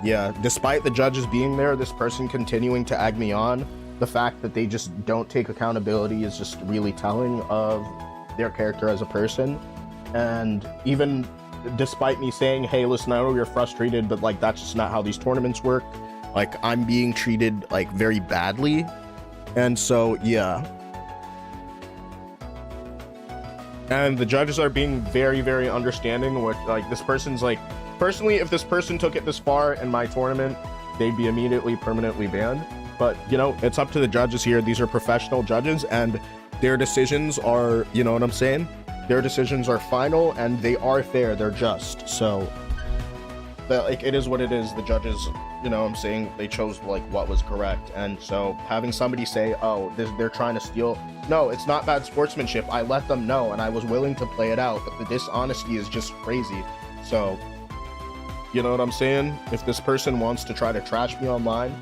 [SPEAKER 2] yeah, despite the judges being there, this person continuing to egg me on. The fact that they just don't take accountability is just really telling of their character as a person. And even despite me saying, hey, listen, I know you're frustrated, but like, that's just not how these tournaments work. Like, I'm being treated like very badly. And so, yeah. And the judges are being very, very understanding, which, like, this person's like, personally, if this person took it this far in my tournament, they'd be immediately permanently banned. But, you know, it's up to the judges here. These are professional judges, and their decisions are, you know what I'm saying? Their decisions are final, and they are fair. They're just. So, like, it is what it is. The judges, you know what I'm saying, they chose, like, what was correct. And so having somebody say, oh, they're trying to steal. No, it's not bad sportsmanship. I let them know, and I was willing to play it out. But the dishonesty is just crazy. So, you know what I'm saying? If this person wants to try to trash me online,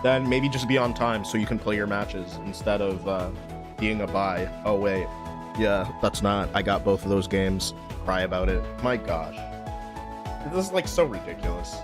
[SPEAKER 2] then maybe just be on time so you can play your matches instead of being a bye. Oh, wait. Yeah, that's not. I got both of those games. Cry about it. My gosh. This is, like, so ridiculous.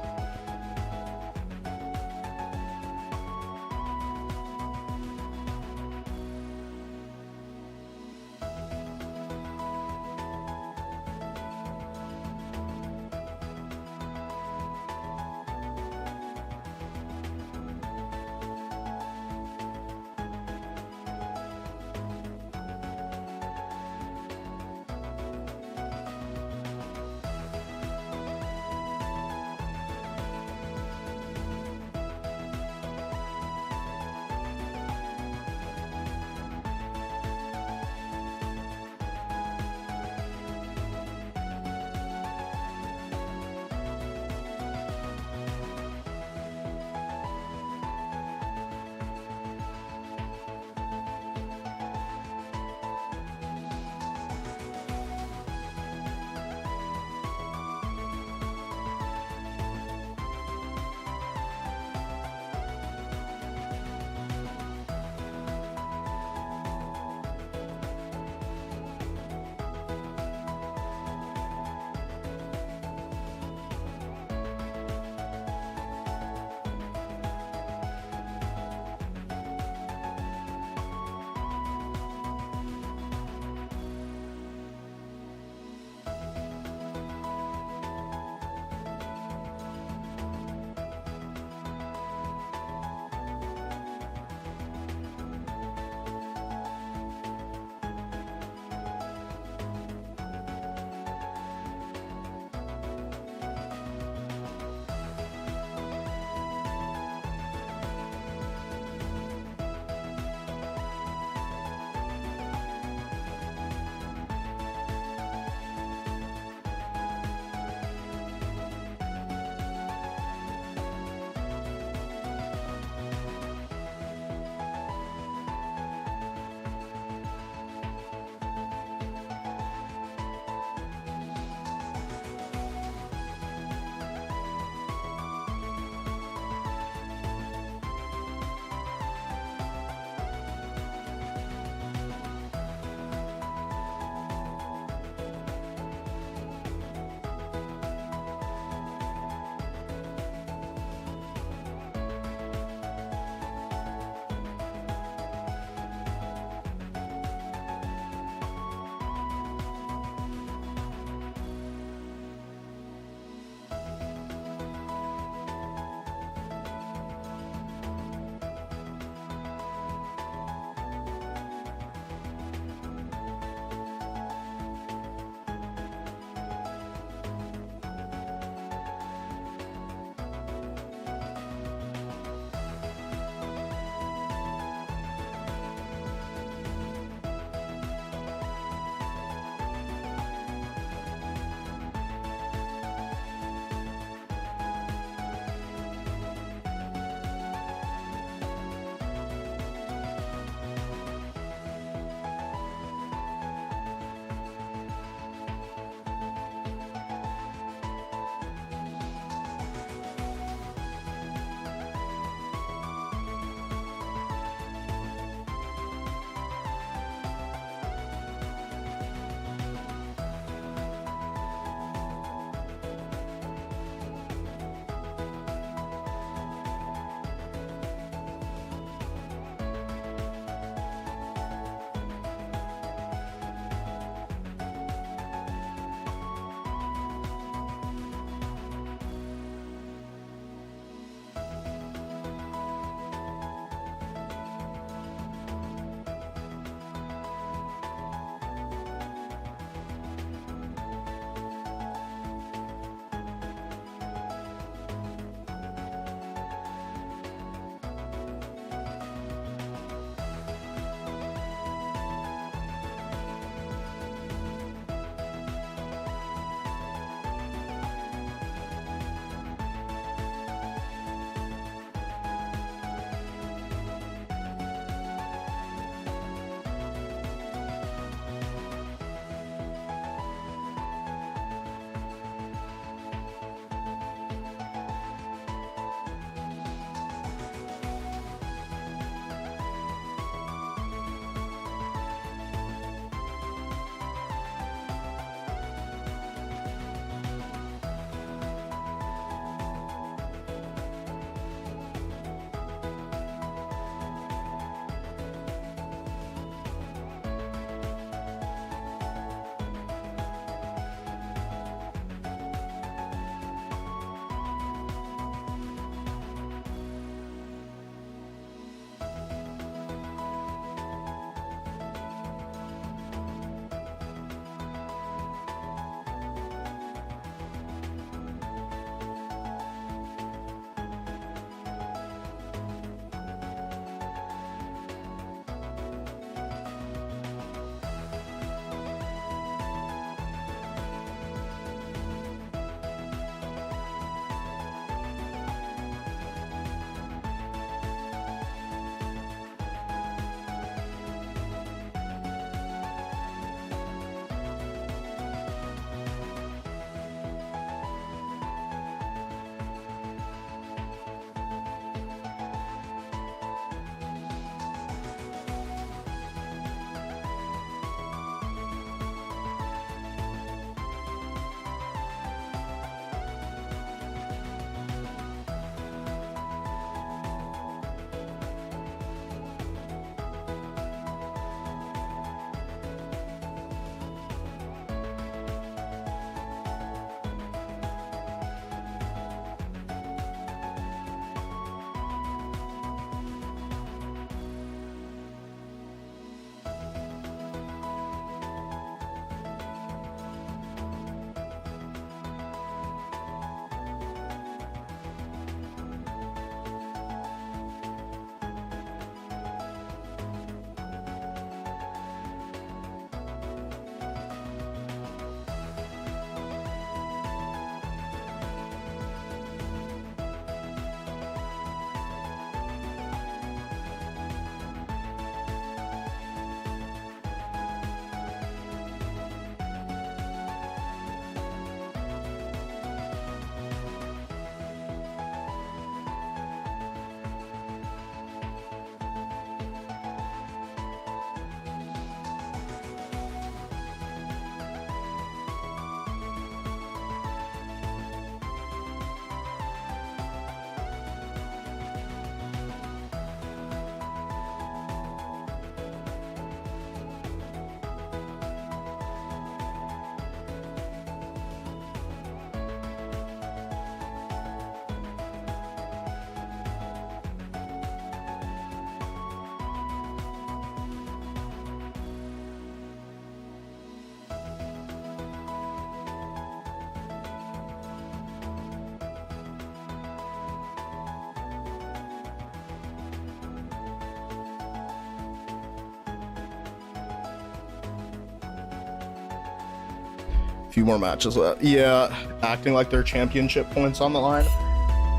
[SPEAKER 4] Few more matches left. Yeah, acting like their championship points on the line.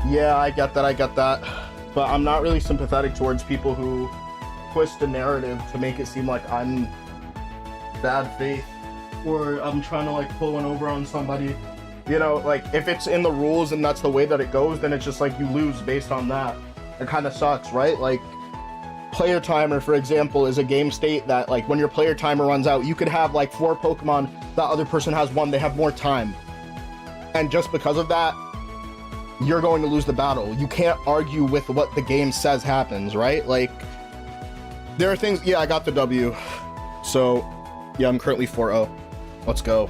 [SPEAKER 4] Yeah, I get that. But I'm not really sympathetic towards people who twist the narrative to make it seem like I'm bad faith or I'm trying to like pull one over on somebody. You know, like if it's in the rules and that's the way that it goes, then it's just like you lose based on that. It kind of sucks, right? Like player timer, for example, is a game state that like when your player timer runs out, you could have like 4 Pokemon, the other person has 1, they have more time. And just because of that, you're going to lose the battle. You can't argue with what the game says happens, right? Like, there are things... Yeah, I got the W. So, yeah, I'm currently 4-0. Let's go.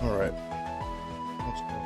[SPEAKER 4] All right. Let's go.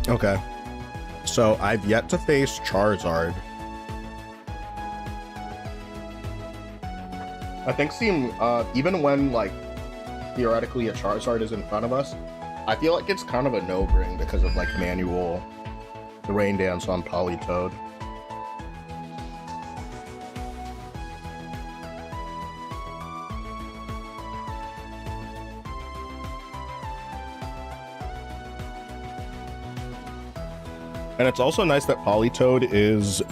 [SPEAKER 4] Okay. So I've yet to face Charizard. I think seeing even when like theoretically a Charizard is in front of us, I feel like it's kind of a no-bring because of like manual the rain dance on Politoed.
[SPEAKER 2] And it's also nice that Politoed is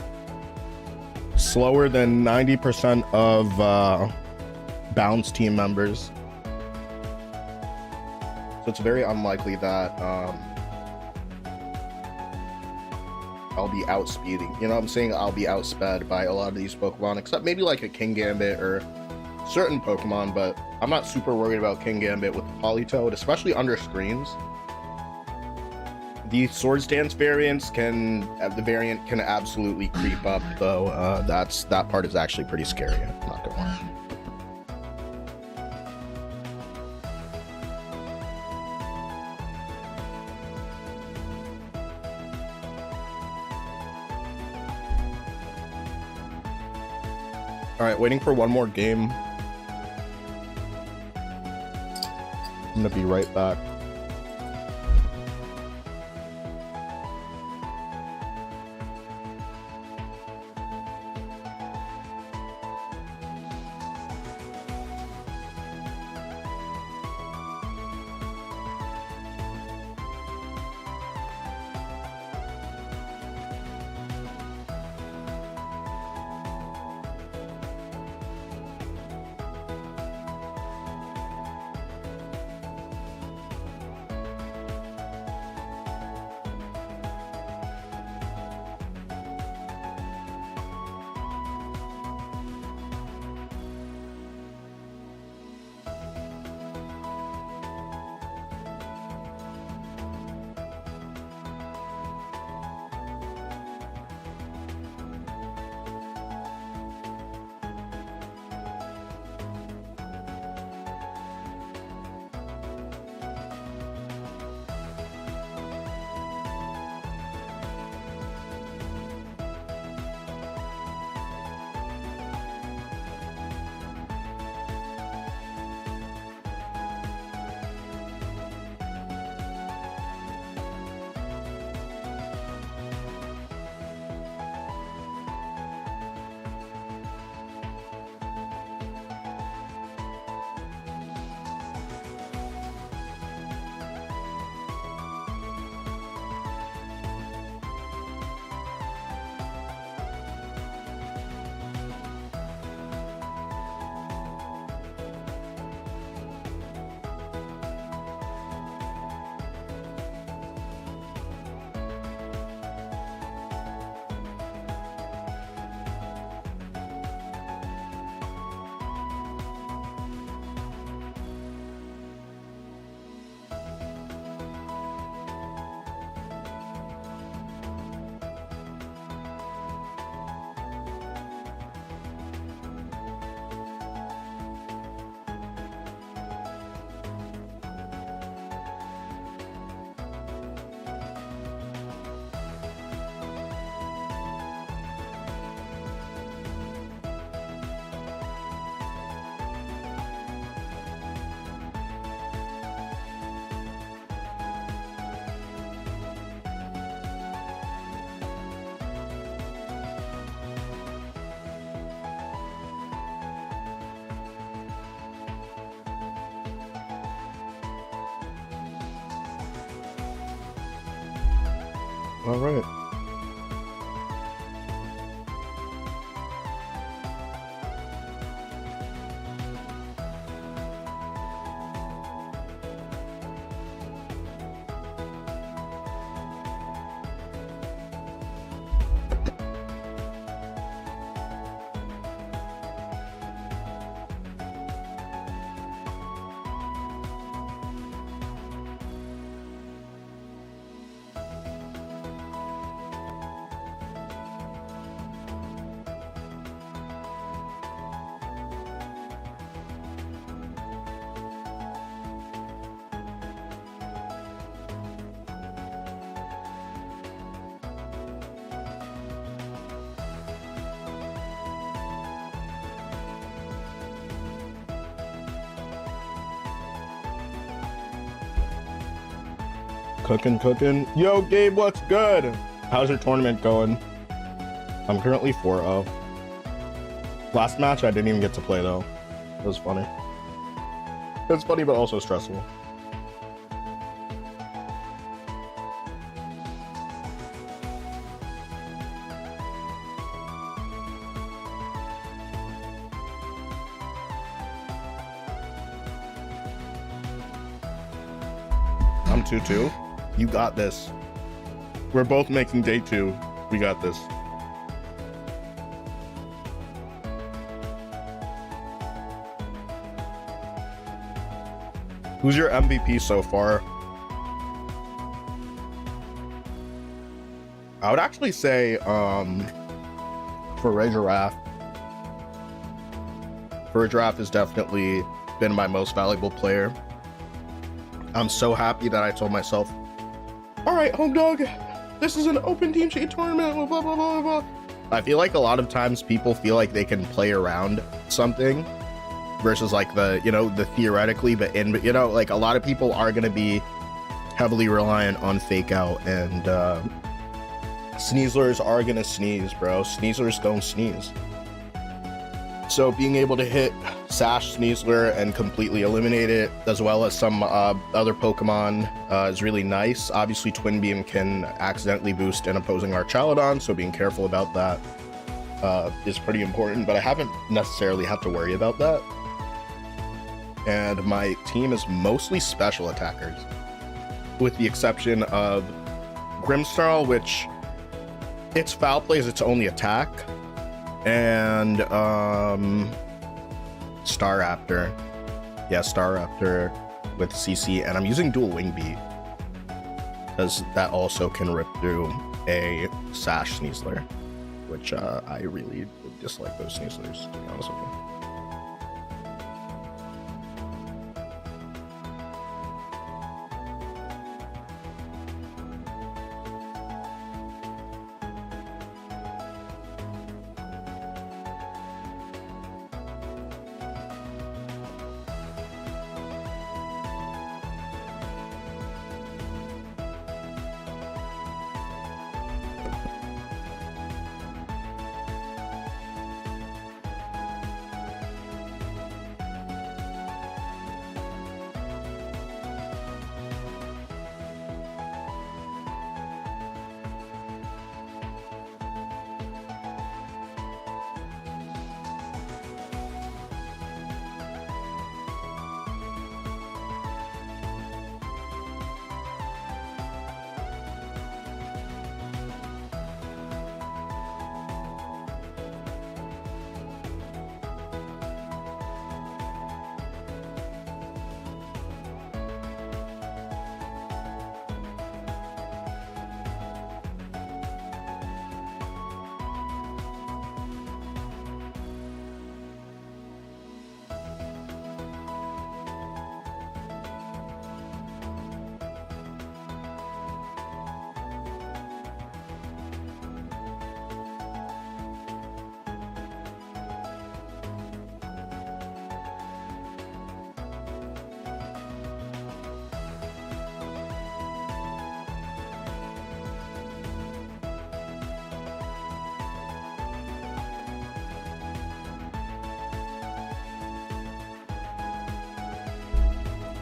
[SPEAKER 2] slower than 90% of Bounce team members.
[SPEAKER 4] So it's very unlikely that I'll be outspeeding. You know what I'm saying? I'll be outsped by a lot of these Pokemon, except maybe like a King Gambit or certain Pokemon, but I'm not super worried about King Gambit with Politoed, especially under screens. The Swords Dance variants the variant can absolutely creep up, though. That part is actually pretty scary, I'm not gonna lie.
[SPEAKER 2] All right, waiting for one more game. I'm gonna be right back.
[SPEAKER 4] All right.
[SPEAKER 2] Cooking. Yo, Gabe, what's good? How's your tournament going? I'm currently 4-0. Last match, I didn't even get to play, though. It was funny. It was funny, but also stressful.
[SPEAKER 4] I'm 2-2. You got this.
[SPEAKER 2] We're both making day 2. We got this.
[SPEAKER 4] Who's your MVP so far? I would actually say for Ray Giraffe. For Giraffe has definitely been my most valuable player. I'm so happy that I told myself, all right, home dog, this is an open team sheet tournament, blah, blah, blah, blah, blah. I feel like a lot of times people feel like they can play around something versus like the, you know, the theoretically, but in, you know, like a lot of people are going to be heavily reliant on fake out, and sneezlers are going to sneeze, bro. Sneezlers don't sneeze. So being able to hit Sash Sneasler and completely eliminate it, as well as some other Pokemon, is really nice. Obviously, Twin Beam can accidentally boost an opposing Archaludon, so being careful about that is pretty important, but I haven't necessarily had to worry about that. And my team is mostly special attackers, with the exception of Grimmsnarl, which its foul play is its only attack, and Staraptor. Yeah, Staraptor with CC, and I'm using dual wing beat because that also can rip through a Sash Sneasler, which I really dislike those Sneaslers, to be honest with you.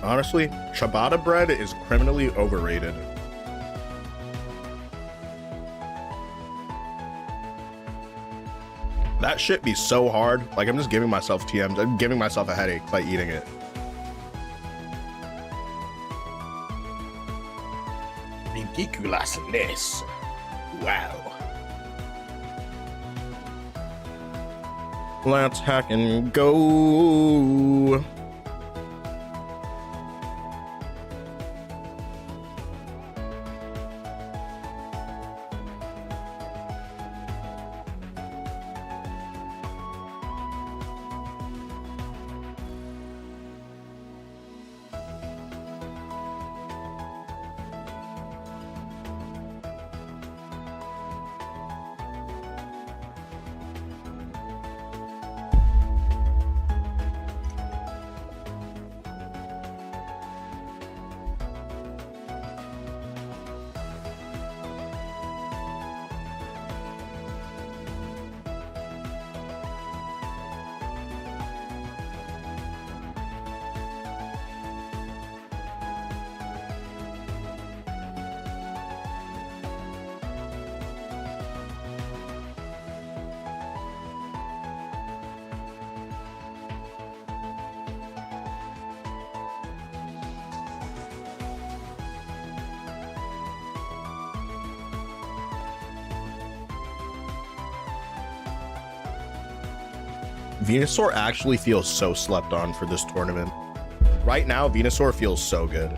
[SPEAKER 4] Honestly, ciabatta bread is criminally overrated. That shit be so hard. Like, I'm just giving myself TMs. I'm giving myself a headache by eating it. Ridiculousness. Wow. Let's hack and go. Venusaur actually feels so slept on for this tournament. Right now, Venusaur feels so good.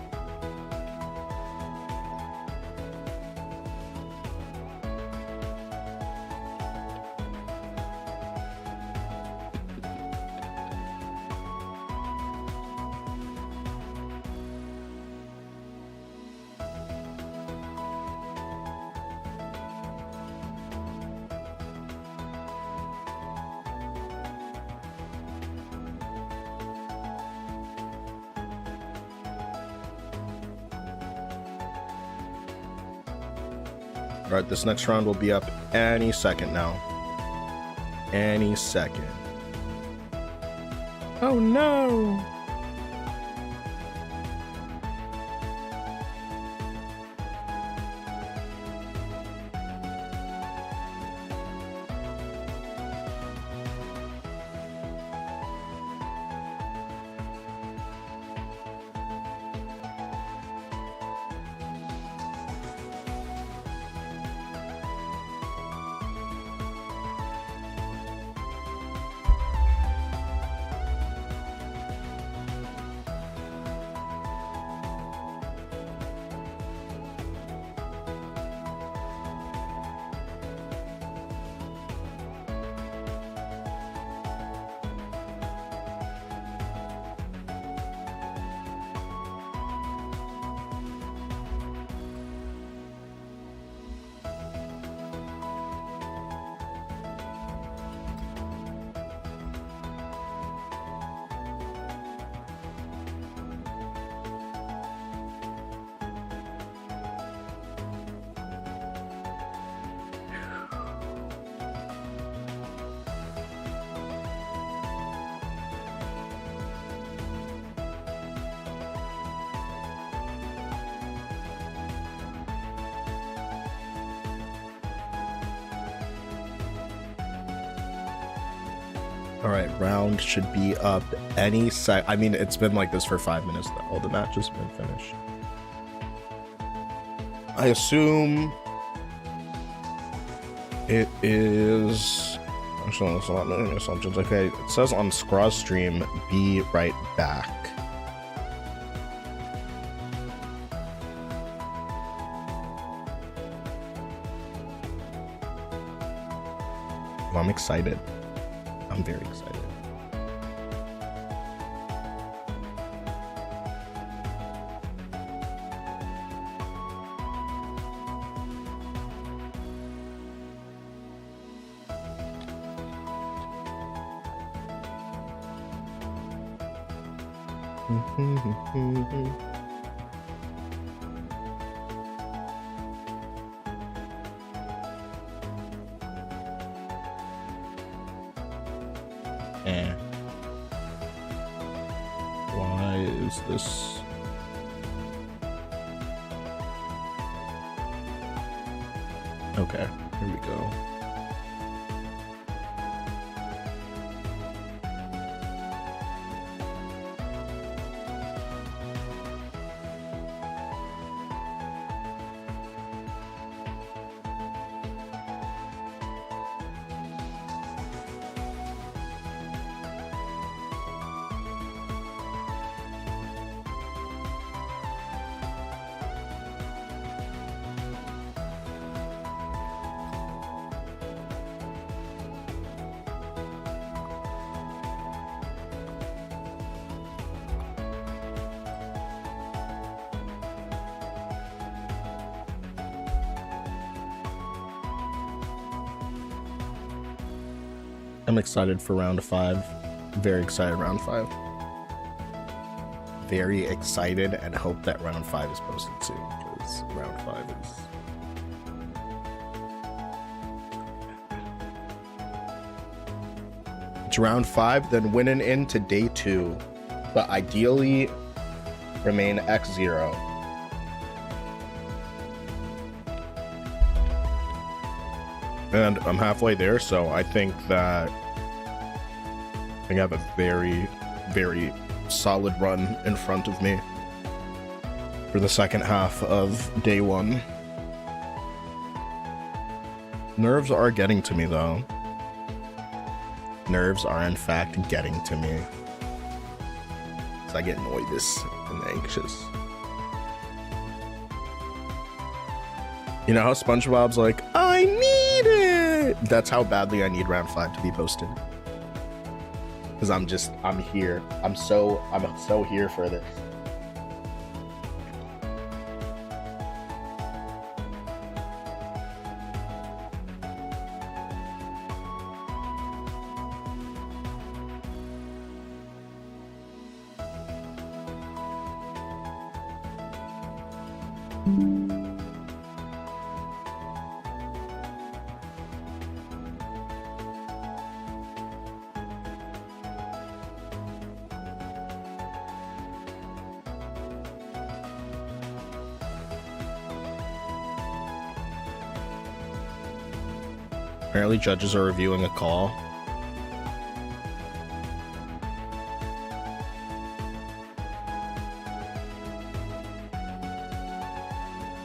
[SPEAKER 4] All right, this next round will be up any second now. Any second. Oh no! All right, round should be up any sec. I mean, it's been like this for 5 minutes that all the matches have been finished. I assume it is. Actually, that's not many assumptions. Okay, it says on Scraw's stream, be right back. Well, I'm excited. I'm very excited. Why is this? Okay, here we go. I'm excited for round 5. Very excited round 5. Very excited and hope that round 5 is posted soon because round 5 is. It's round 5, then winning into day 2, but ideally remain X0. And I'm halfway there, so I think that I have a very, very solid run in front of me for the second half of day 1. Nerves are getting to me, though. nerves are in fact getting to me. So I get nervous and anxious. You know how SpongeBob's like, I need it. That's how badly I need round 5 to be posted. Because I'm here. I'm so here for this. Apparently judges are reviewing a call.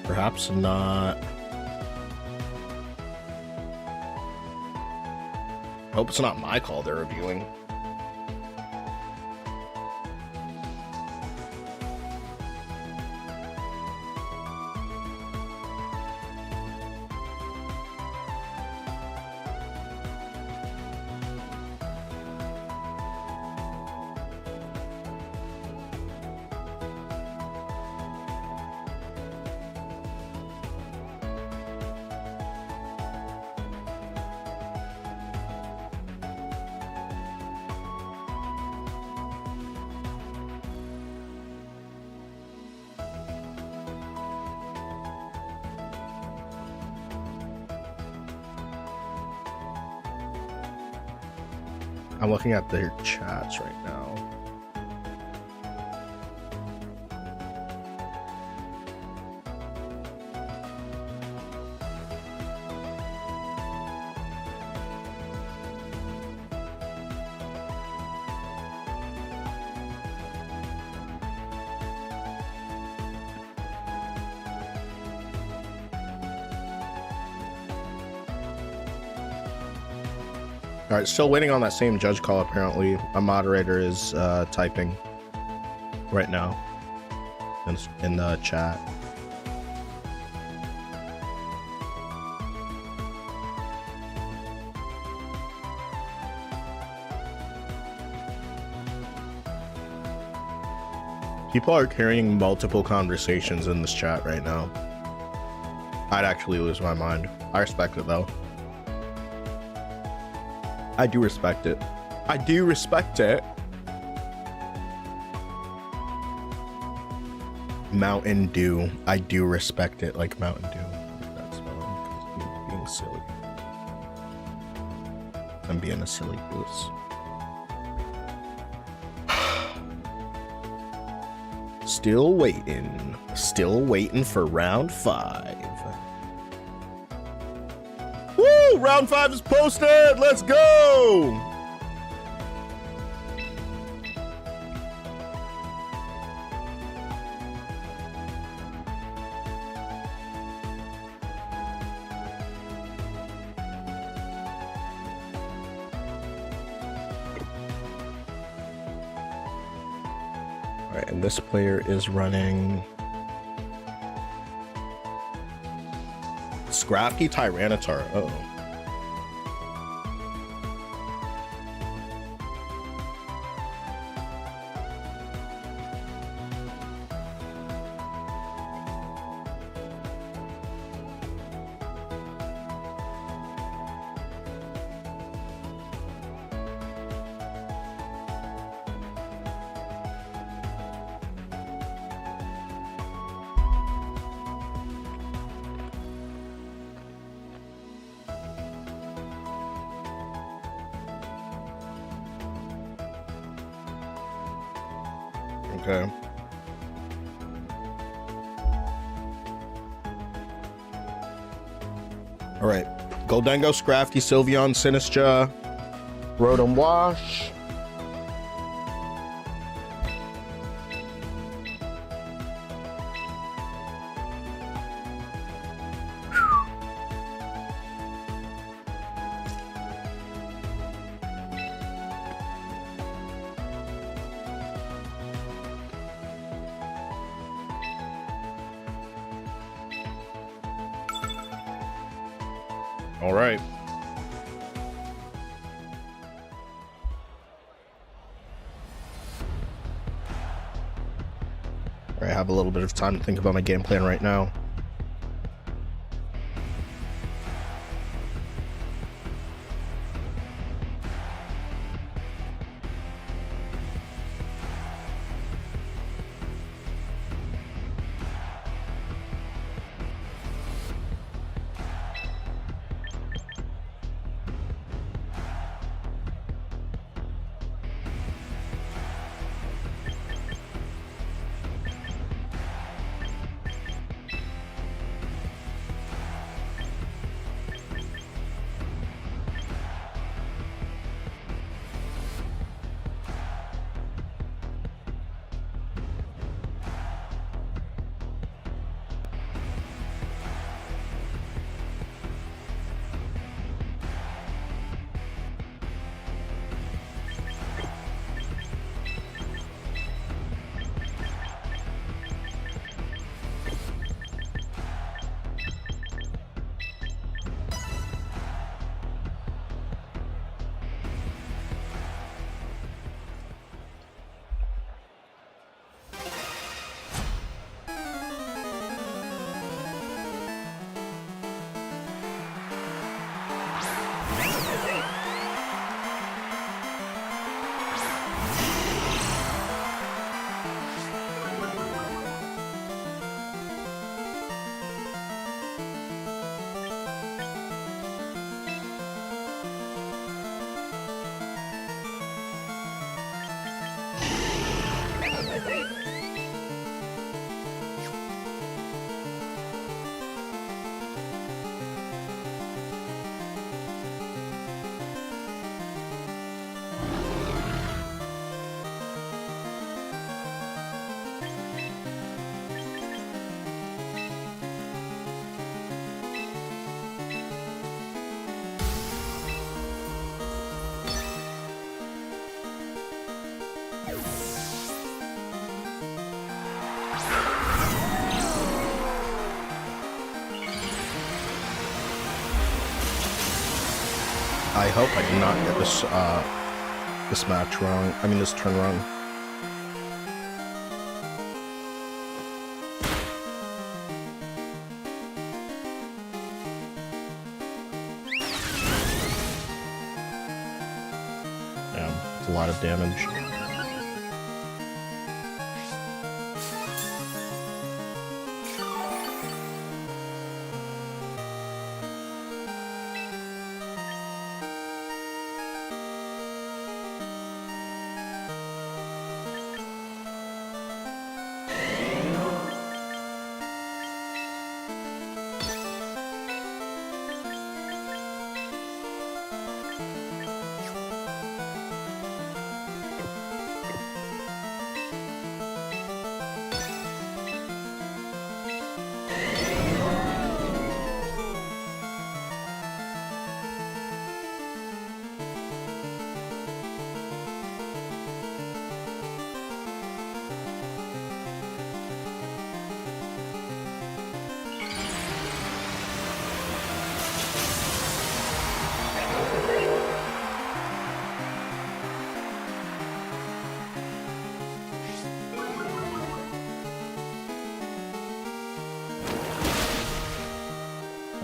[SPEAKER 4] Perhaps not. I hope it's not my call they're reviewing. I'm looking at their chats right now. All right, still waiting on that same judge call, apparently. A moderator is typing right now in the chat. People are carrying multiple conversations in this chat right now. I'd actually lose my mind. I respect it, though. I do respect it. I do respect it. Mountain Dew. I do respect it like Mountain Dew. That's spelling being silly. I'm being a silly goose. Still waiting. Still waiting for round 5. Woo! Round 5 is posted! Let's go! Alright, and this player is running Scrafty Tyranitar. Uh-oh. Okay. All right. Goldengo, Scrafty, Sylveon, Sinistra, Rotom Wash.
[SPEAKER 2] All right.
[SPEAKER 4] I have a little bit of time to think about my game plan right now. I hope I did not get this match wrong. I mean, this turn wrong. Damn, it's a lot of damage.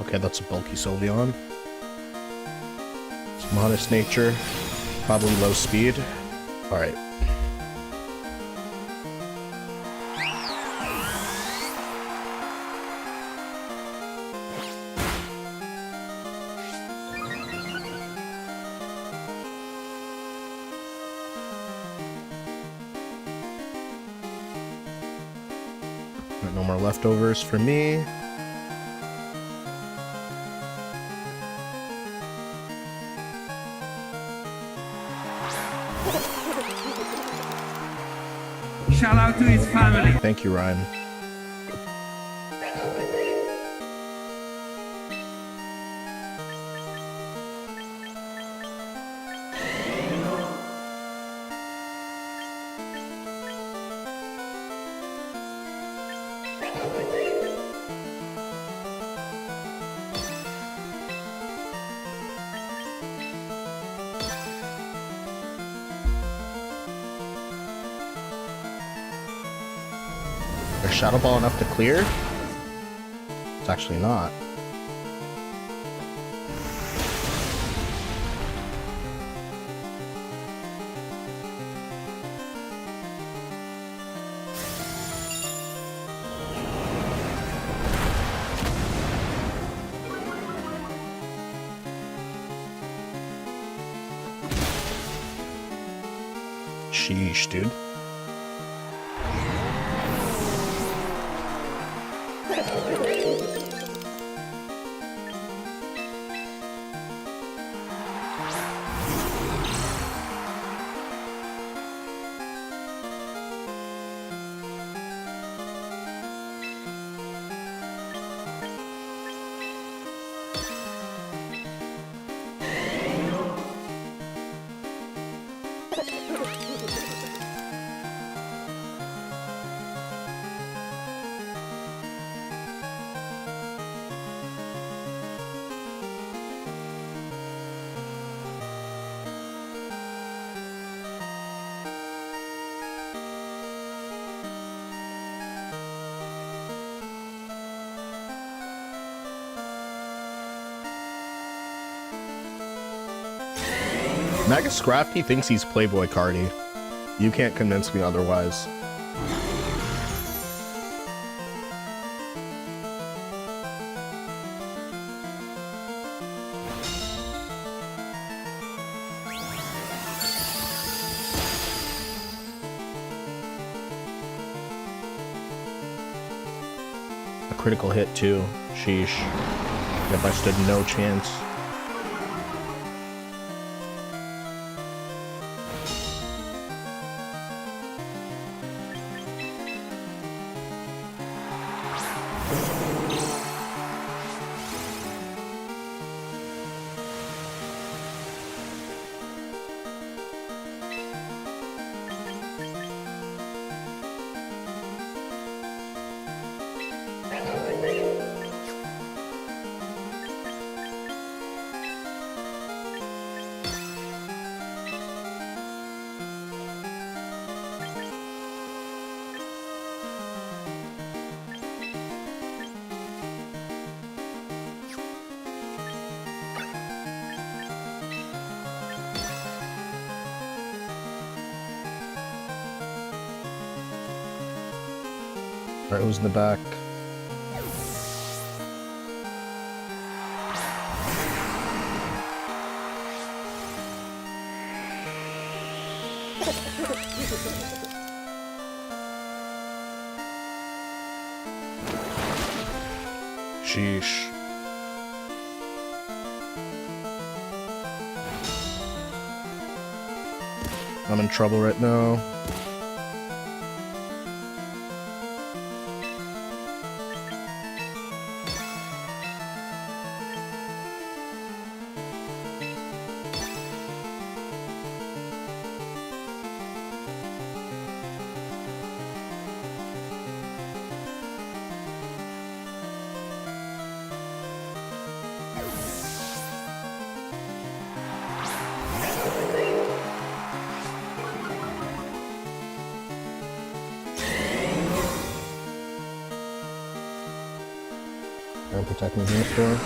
[SPEAKER 4] Okay, that's a bulky Sylveon. It's modest nature, probably low speed. Alright. No more leftovers for me.
[SPEAKER 1] Shout out to his family.
[SPEAKER 4] Thank you, Ryan. Is Shadow Ball enough to clear? It's actually not. Sheesh, dude. Magus Scrafty thinks he's Playboy Cardi. You can't convince me otherwise. A critical hit too. Sheesh. Yep, I stood no chance. Alright, who's in the back? Sheesh. I'm in trouble right now. I'm protecting Venusaur.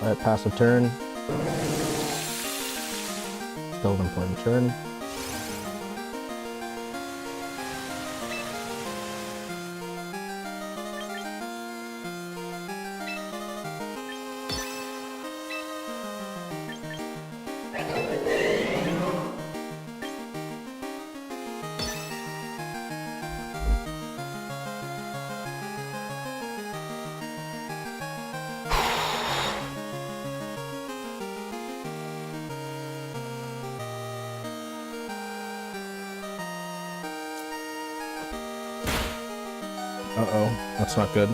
[SPEAKER 4] Alright, passive turn. Still an important turn. Uh-oh, that's not good.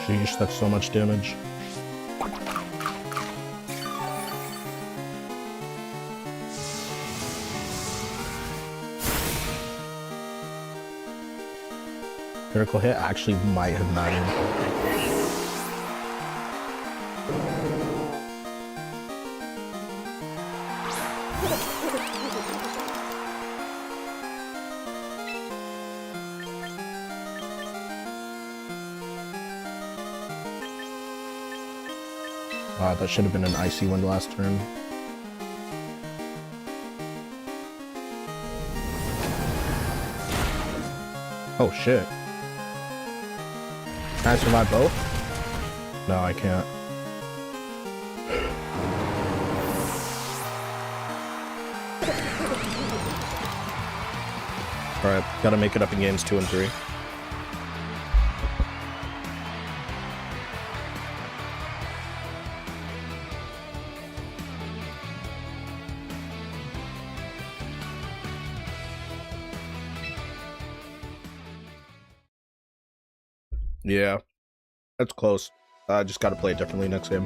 [SPEAKER 4] Sheesh, that's so much damage. Critical hit actually might have mattered. Wow, that should have been an icy wind last turn. Oh shit. Can I survive both? No, I can't. Alright, gotta make it up in games 2 and 3. Yeah, that's close. I just gotta play it differently next game.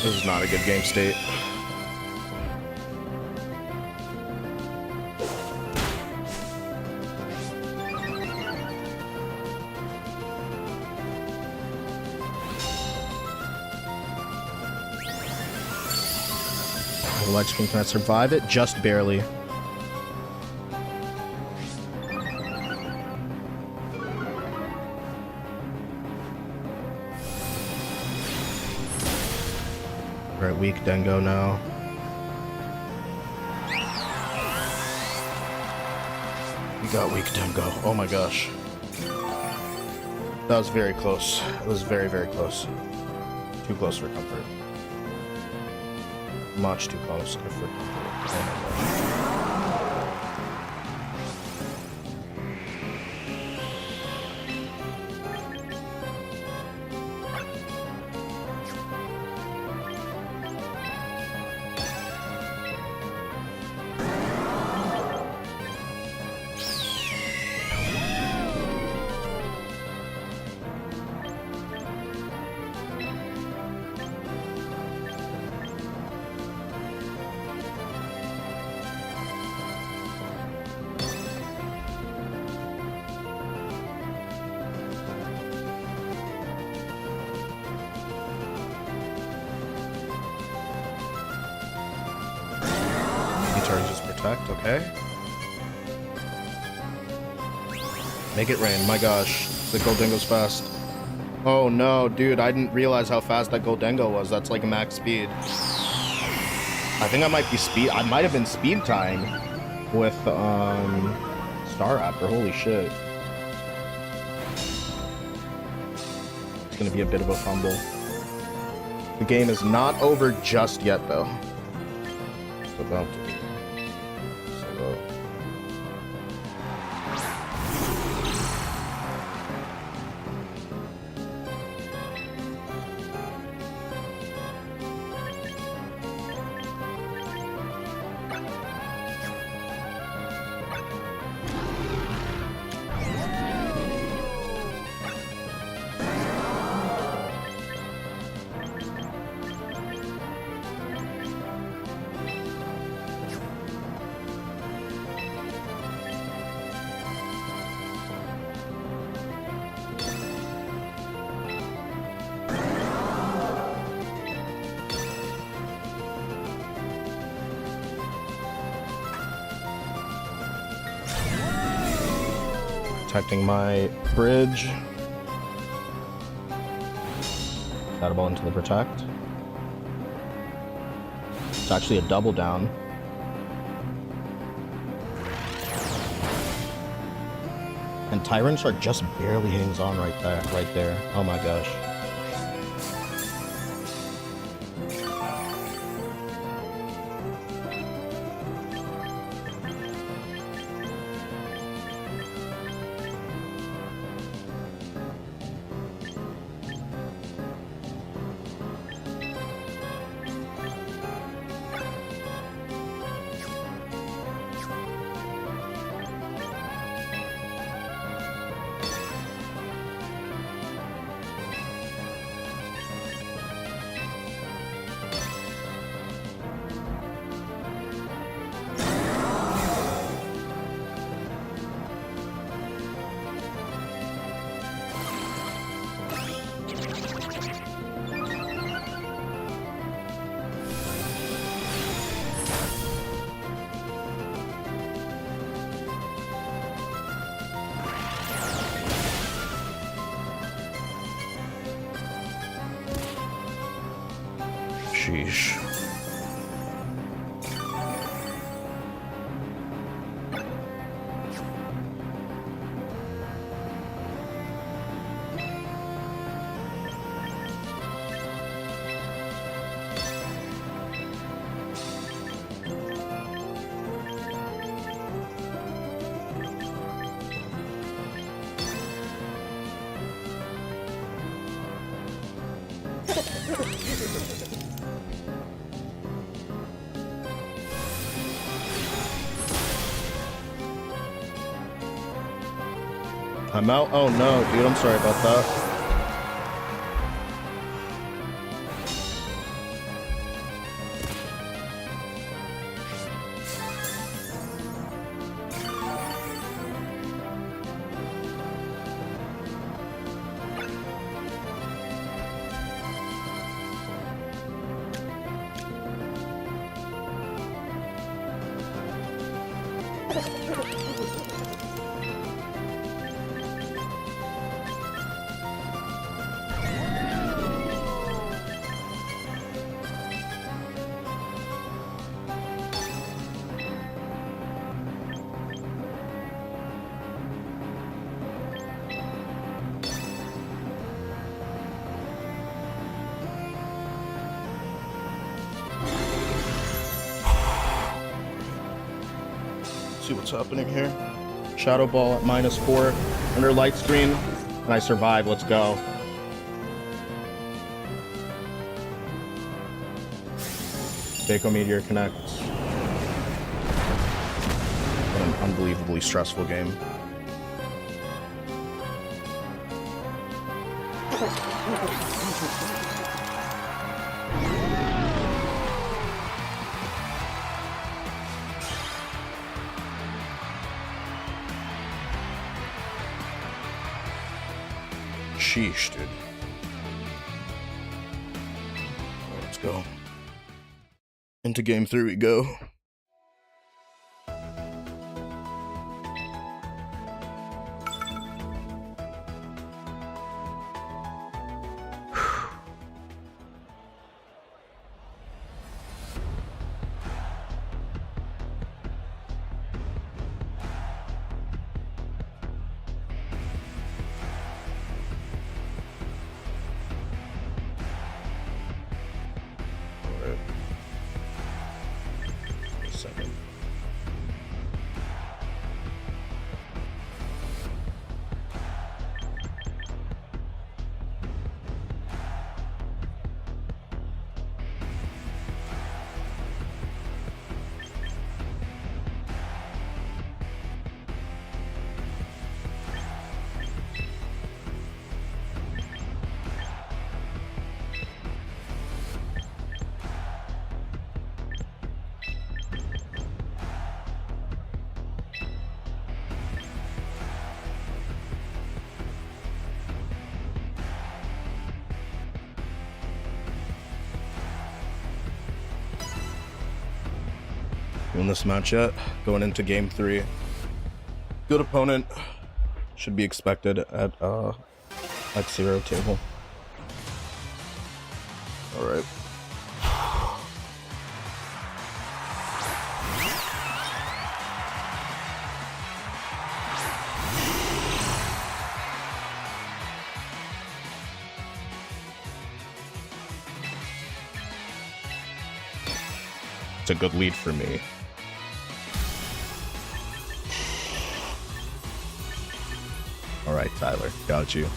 [SPEAKER 4] This is not a good game state. Ledge King, can I survive it? Just barely. We're at weak Dengo now. We got weak Dengo. Oh my gosh. That was very close. It was very, very close. Too close for comfort. Much too close for comfort. Oh my gosh. Charges protect, okay. Make it rain, my gosh. The Goldengo's fast. Oh no, dude, I didn't realize how fast that Goldengo was. That's like max speed. I think I might have been speed tying with Staraptor, holy shit. It's gonna be a bit of a fumble. The game is not over just yet though. It's about to be. Protecting my bridge. Shadow Ball into the protect. It's actually a double down. And Tyrant Shark just barely hangs on right there. Oh my gosh. Sheesh. I'm out. Oh no, dude, I'm sorry about that. See what's happening here. Shadow Ball at -4 under light screen, and I survive. Let's go. Daco Meteor connects. What an unbelievably stressful game. Sheesh, dude. Let's go. Into game 3 we go. Second. Win this match yet. Going into game 3. Good opponent. Should be expected at X0 table. Alright. It's a good lead for me. All right, Tyler, got you.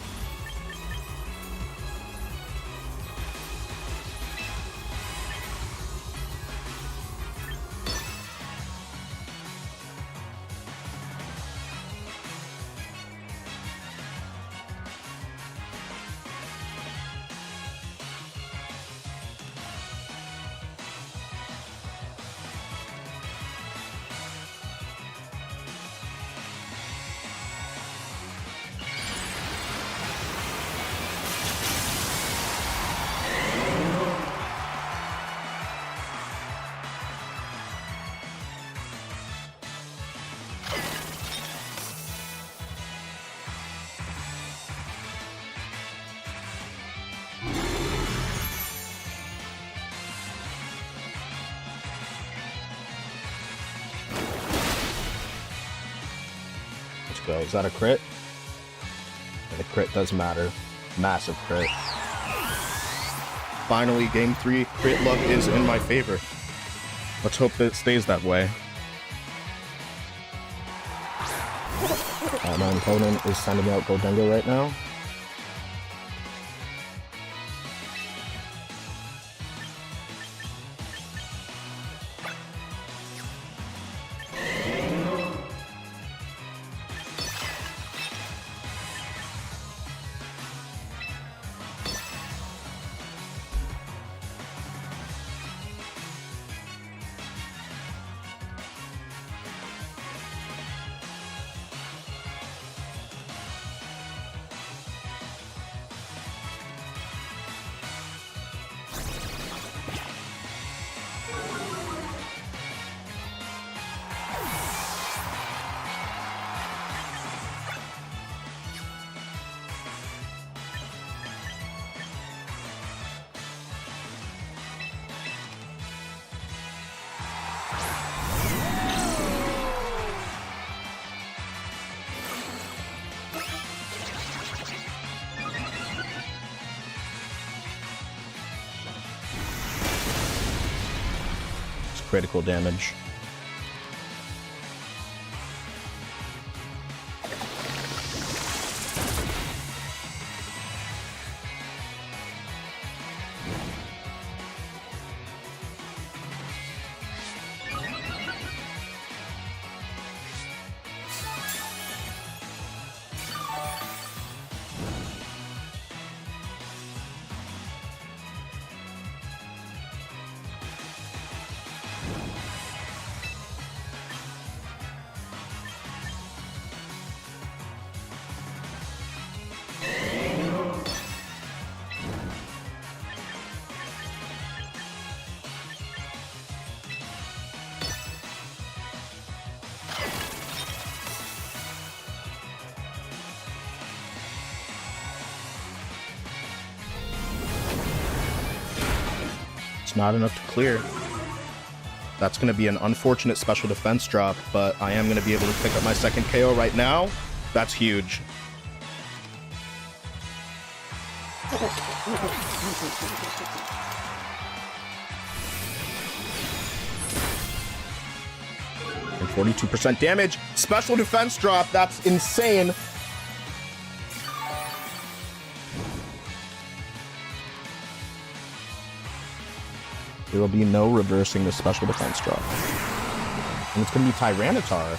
[SPEAKER 4] Go. Is that a crit? And a crit does matter. Massive crit. Finally, game 3, crit luck is in my favor. Let's hope that it stays that way. My opponent is sending out Goldengo right now. critical damage. It's not enough to clear. That's going to be an unfortunate special defense drop, but I am going to be able to pick up my second KO right now. That's huge. And 42% damage. Special defense drop. That's insane. There will be no reversing the special defense drop. And it's going to be Tyranitar.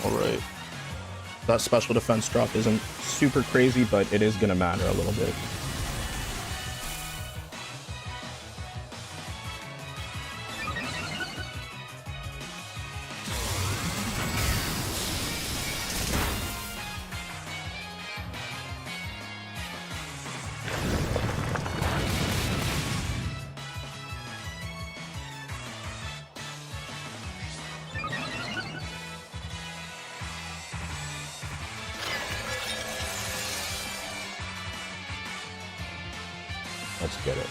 [SPEAKER 4] Alright. That special defense drop isn't super crazy, but it is going to matter a little bit. Let's get it.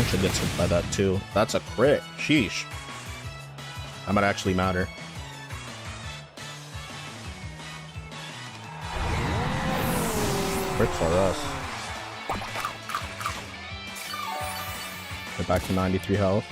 [SPEAKER 4] Should get hit by that too. That's a crit. Sheesh. That might actually matter. Crits are us. Get back to 93 health.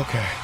[SPEAKER 4] Okay.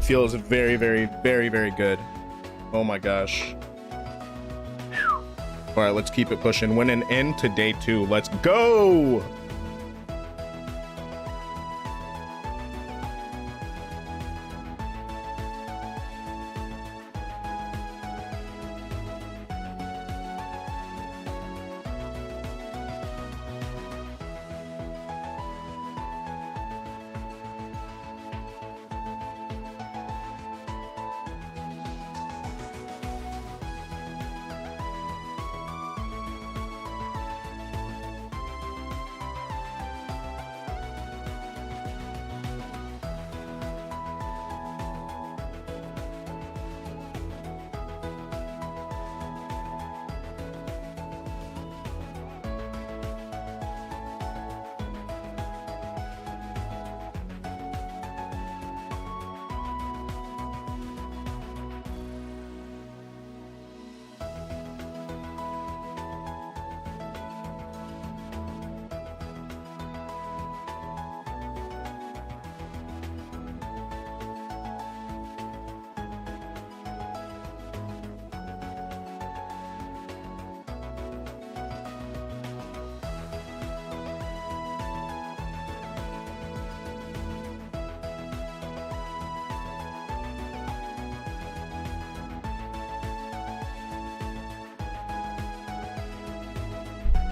[SPEAKER 4] Feels very, very, very, very good. Oh my gosh. All right, let's keep it pushing. Winning into day 2. Let's go.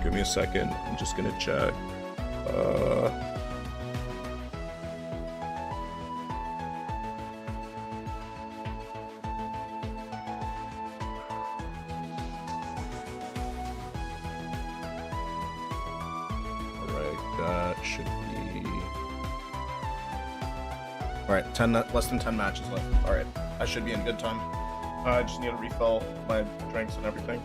[SPEAKER 2] Give me a second. I'm just gonna check. Alright, that should be... Alright, 10, less than 10 matches left. Alright, I should be in good time. I just need to refill my drinks and everything.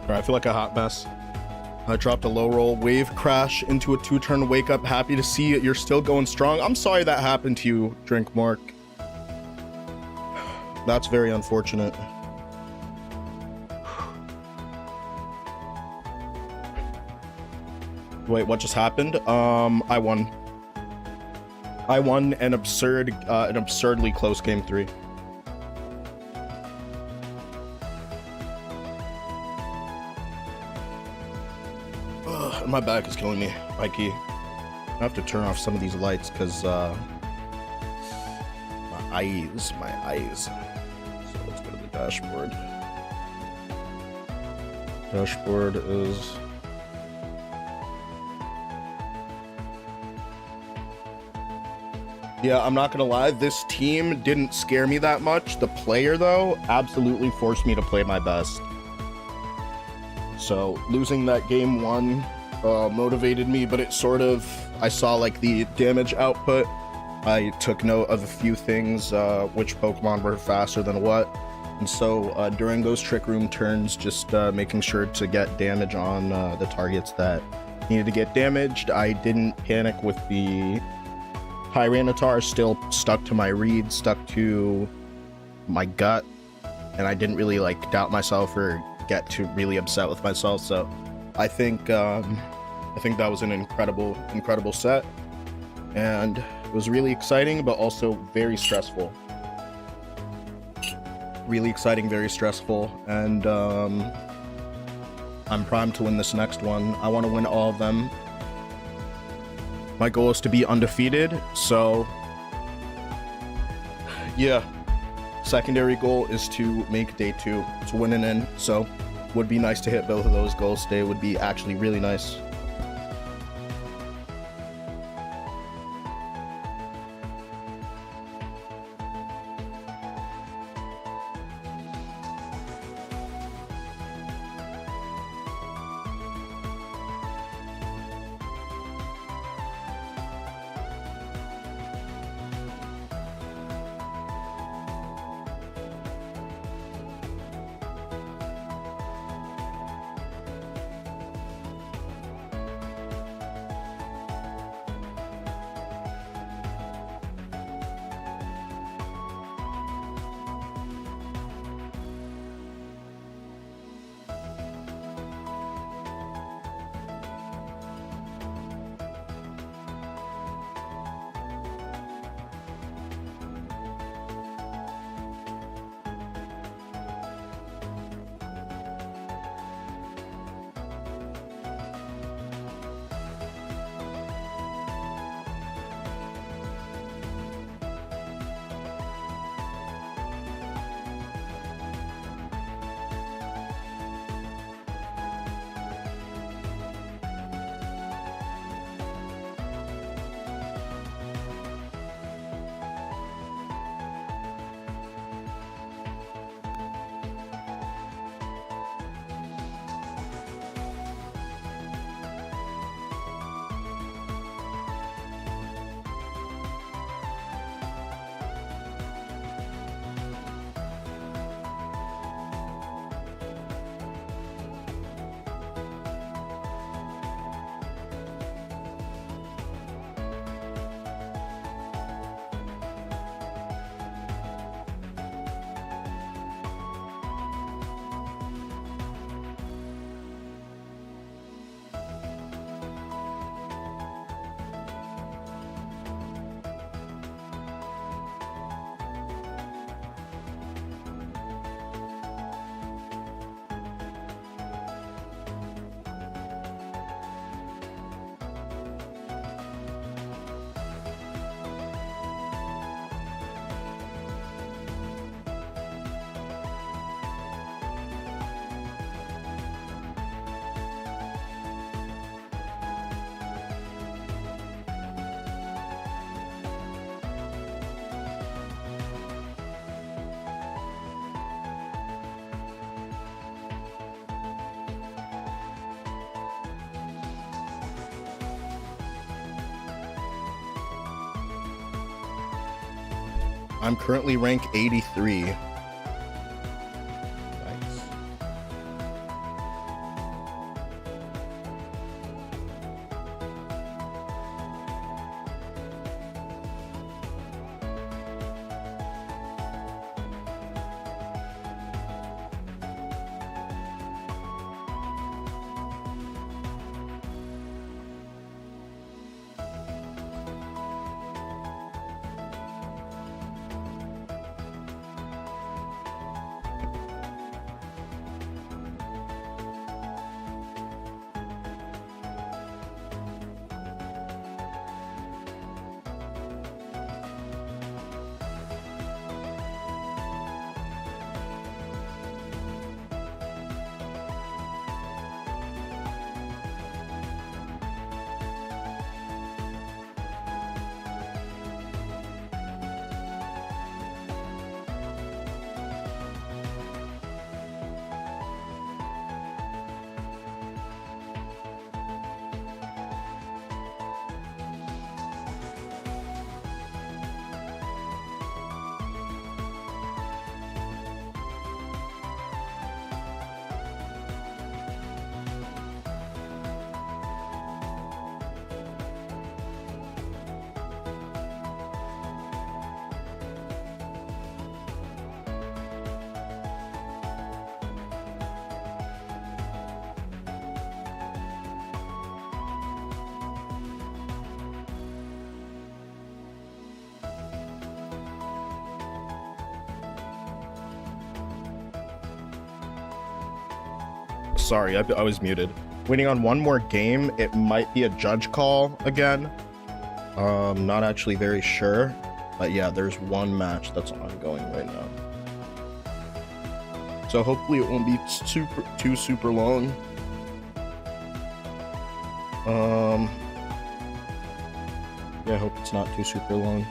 [SPEAKER 4] Alright, I feel like a hot mess. I dropped a low roll, wave crash into a 2-turn wake up. Happy to see it. You're still going strong. I'm sorry that happened to you, Drink Mark. That's very unfortunate. Wait, what just happened? I won. I won an absurdly close game 3. Ugh, my back is killing me, Mikey. I have to turn off some of these lights because my eyes. So let's go to the dashboard. Dashboard is... Yeah, I'm not gonna lie, this team didn't scare me that much. The player, though, absolutely forced me to play my best. So, losing that game 1 motivated me, but it sort of... I saw, like, the damage output. I took note of a few things, which Pokemon were faster than what. And so, during those Trick Room turns, just making sure to get damage on the targets that needed to get damaged. I didn't panic with the... Tyranitar, still stuck to my read, stuck to my gut, and I didn't really like doubt myself or get too really upset with myself. So I think that was an incredible set, and it was really exciting, but also very stressful. Really exciting, very stressful, and I'm primed to win this next one. I want to win all of them. My goal is to be undefeated, so yeah. Secondary goal is to make day 2, to win an in, so would be nice to hit both of those goals today. Would be actually really nice. I'm currently rank 83. Nice. sorry, I was muted. Waiting on one more game. It might be a judge call again. Not actually very sure. But yeah, there's one match that's ongoing right now. So hopefully it won't be too super long. Yeah, I hope it's not too super long.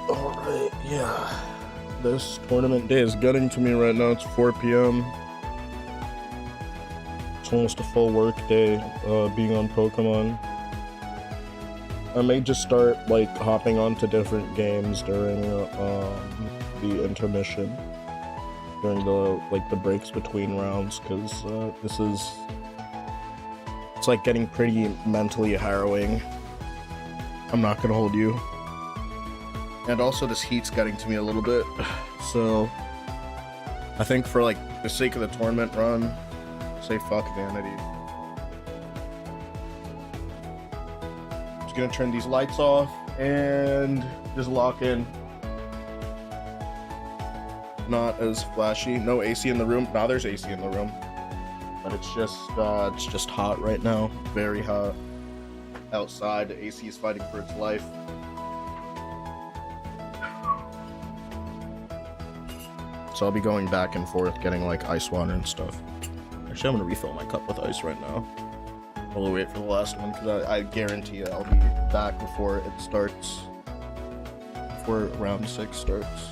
[SPEAKER 4] Alright, yeah. This tournament day is getting to me right now. It's 4 p.m. It's almost a full work day, being on Pokemon. I may just start, like, hopping onto different games during, the intermission. During the breaks between rounds, because, it's, like, getting pretty mentally harrowing. I'm not gonna hold you. And also this heat's getting to me a little bit, so I think for like the sake of the tournament run, say fuck vanity. Just gonna turn these lights off and just lock in. Not as flashy. No AC in the room. Now there's AC in the room, but it's just hot right now. Very hot outside. The AC is fighting for its life. So I'll be going back and forth getting like ice water and stuff. Actually, I'm gonna refill my cup with ice right now. I'll wait for the last one because I guarantee you I'll be back before it starts. Before round 6 starts.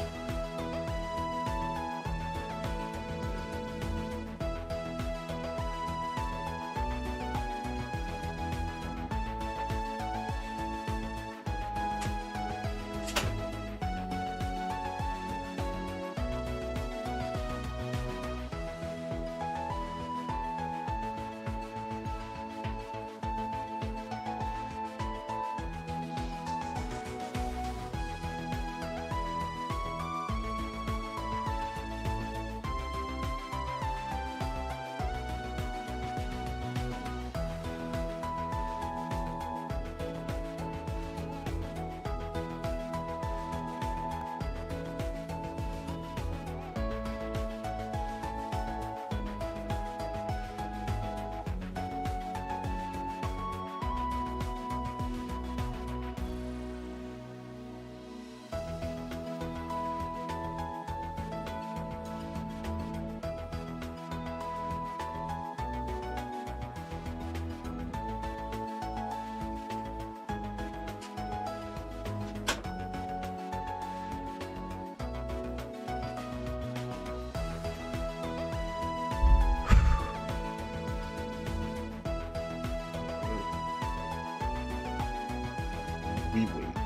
[SPEAKER 4] we wait.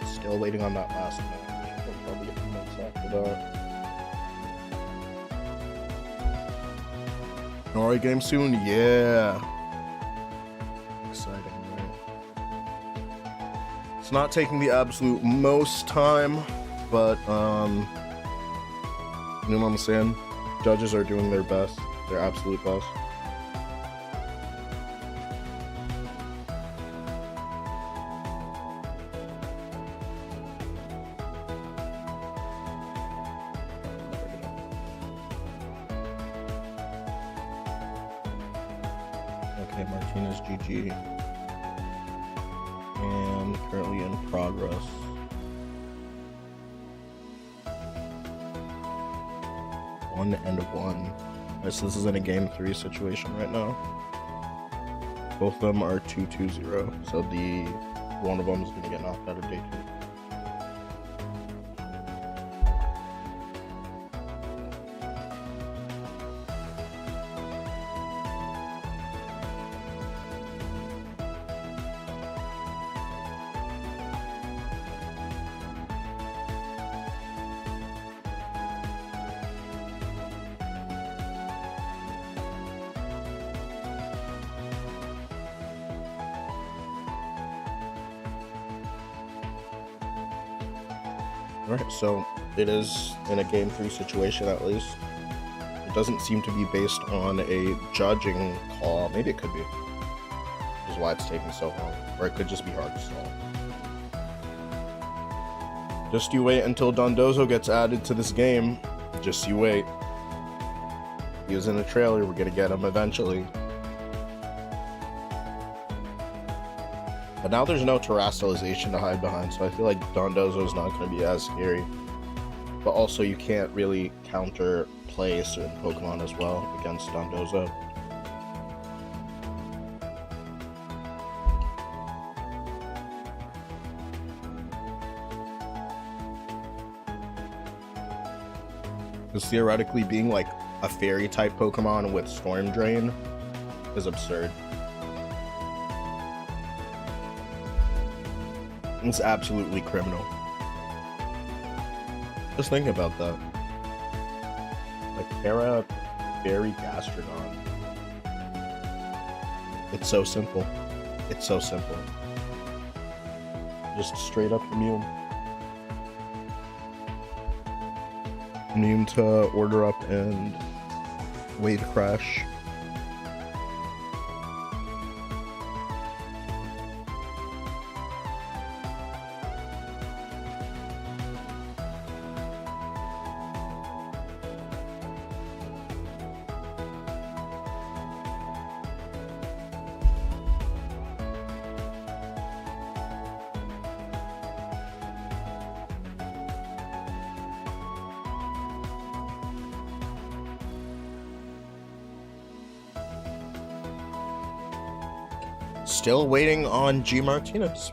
[SPEAKER 4] Still waiting on that last match. We'll probably get the notes after that. Alright, game soon? Yeah. Exciting, right? It's not taking the absolute most time, but, you know what I'm saying? Judges are doing their best, their absolute best. Okay, Martinez GG. And currently in progress. One and one. Alright, so this is in a game 3 situation right now. Both of them are 2-2-0. So the one of them is gonna get knocked out of day 2. Alright, so it is in a game 3 situation at least. It doesn't seem to be based on a judging call. Maybe it could be. Which is why it's taking so long. Or it could just be hard to stall. Just you wait until Dondozo gets added to this game. Just you wait. He was in the trailer, we're gonna get him eventually. But now there's no terrestrialization to hide behind, so I feel like Dondozo is not going to be as scary. But also, you can't really counter play certain Pokemon as well against Dondozo. Because theoretically, being like a fairy type Pokemon with Storm Drain is absurd. It's absolutely criminal. Just think about that. Like Terra Fairy Gastrodon. It's so simple. It's so simple. Just straight up immune. Immune to Order Up and Wave Crash. Still waiting on G Martinez.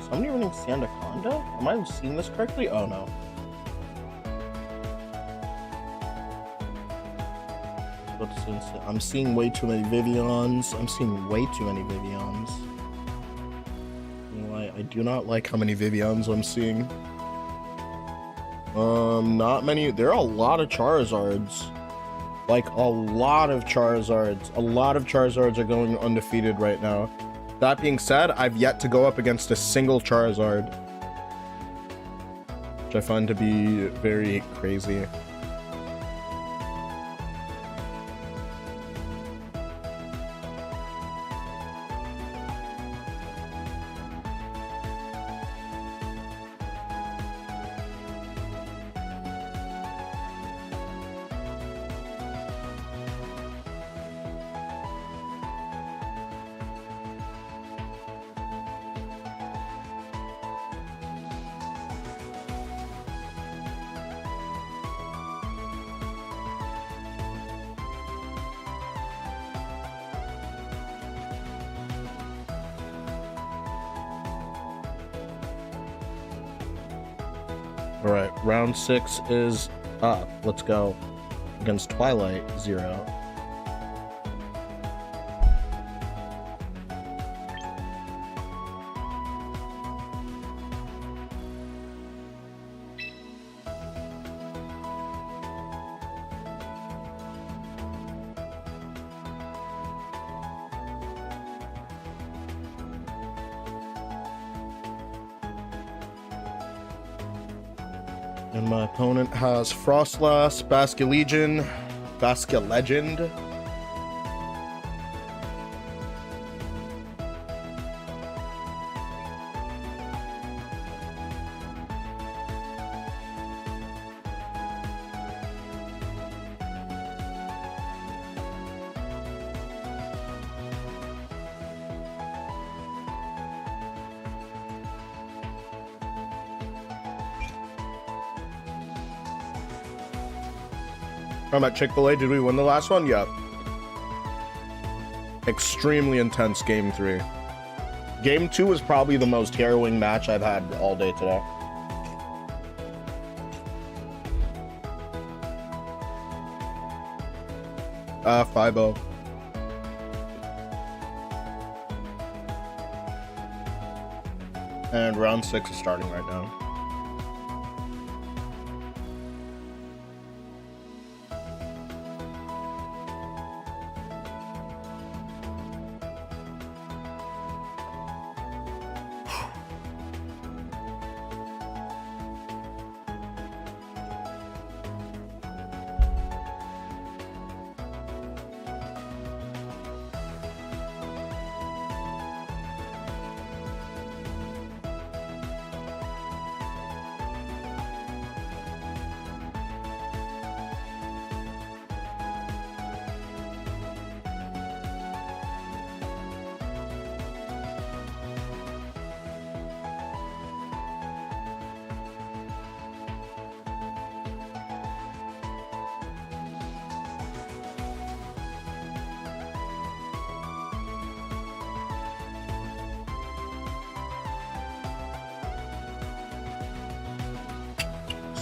[SPEAKER 4] Somebody running Sandaconda? Am I seeing this correctly? Oh no. I'm seeing way too many Vivians. I'm seeing way too many Vivians. I do not like how many Vivians I'm seeing. Not many. There are a lot of Charizards. Like, a lot of Charizards. A lot of Charizards are going undefeated right now. That being said, I've yet to go up against a single Charizard. which I find to be very crazy. All right, round 6 is up. Let's go against Twilight 0. And my opponent has Frostlass, Basculegion, Basculegend. I'm at Chick-fil-A. Did we win the last one? Yep. Extremely intense game 3. Game 2 was probably the most harrowing match I've had all day today. Ah, 5-0. And round 6 is starting right now.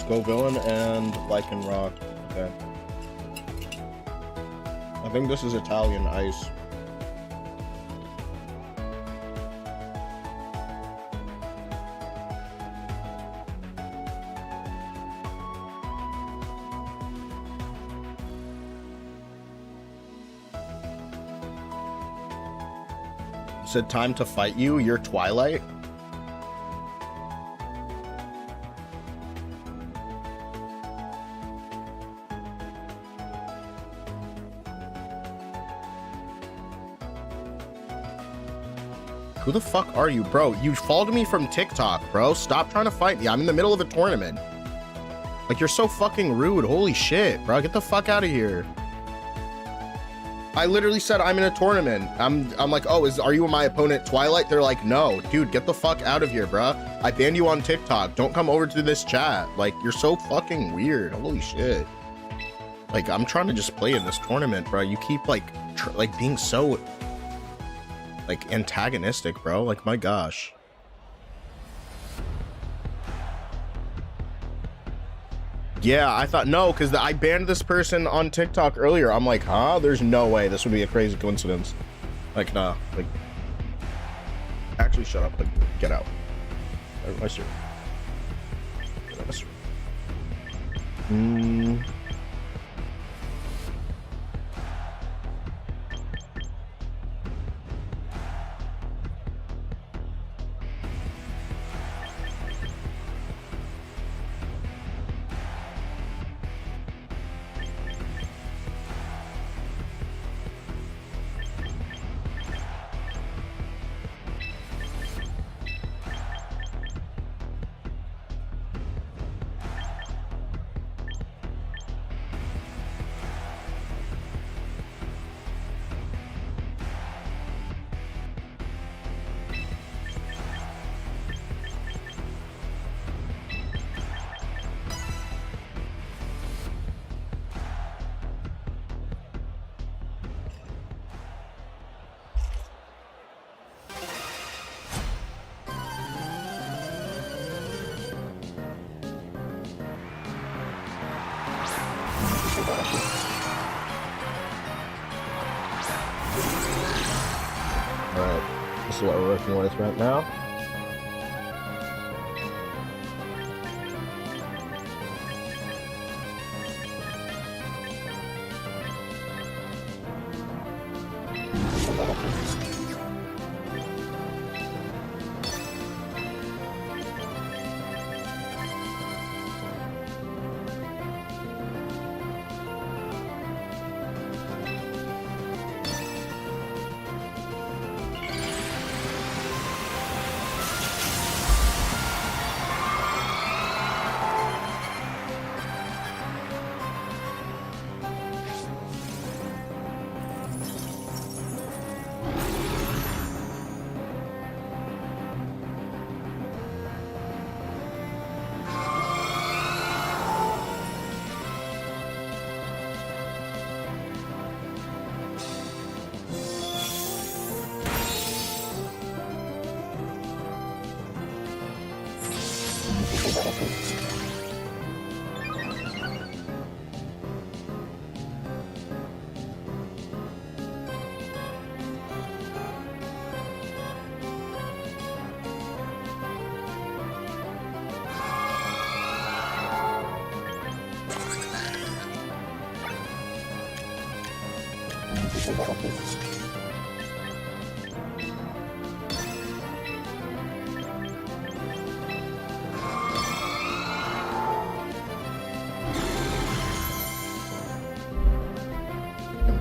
[SPEAKER 4] Go Villain and Lycanroc. Okay. I think this is Italian Ice. Said time to fight you? You're Twilight? Who the fuck are you, bro? You followed me from TikTok, bro. Stop trying to fight me. I'm in the middle of a tournament. Like, you're so fucking rude. Holy shit, bro. Get the fuck out of here. I literally said I'm in a tournament. I'm like, oh, are you my opponent, Twilight? They're like, no. Dude, get the fuck out of here, bro. I banned you on TikTok. Don't come over to this chat. Like, you're so fucking weird. Holy shit. Like, I'm trying to just play in this tournament, bro. You keep, like, being so... like antagonistic, bro. Like, my gosh. Yeah, I thought no, because I banned this person on TikTok earlier. I'm like, huh? There's no way this would be a crazy coincidence. Like, nah. Like, actually, shut up. Like, get out. My stream. Get out my stream.
[SPEAKER 2] slow working with right now.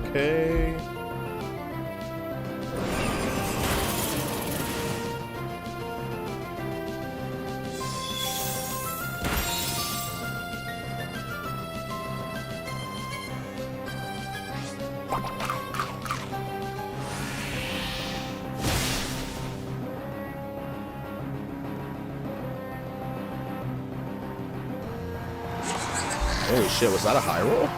[SPEAKER 4] Okay. Holy shit, was that a high roll?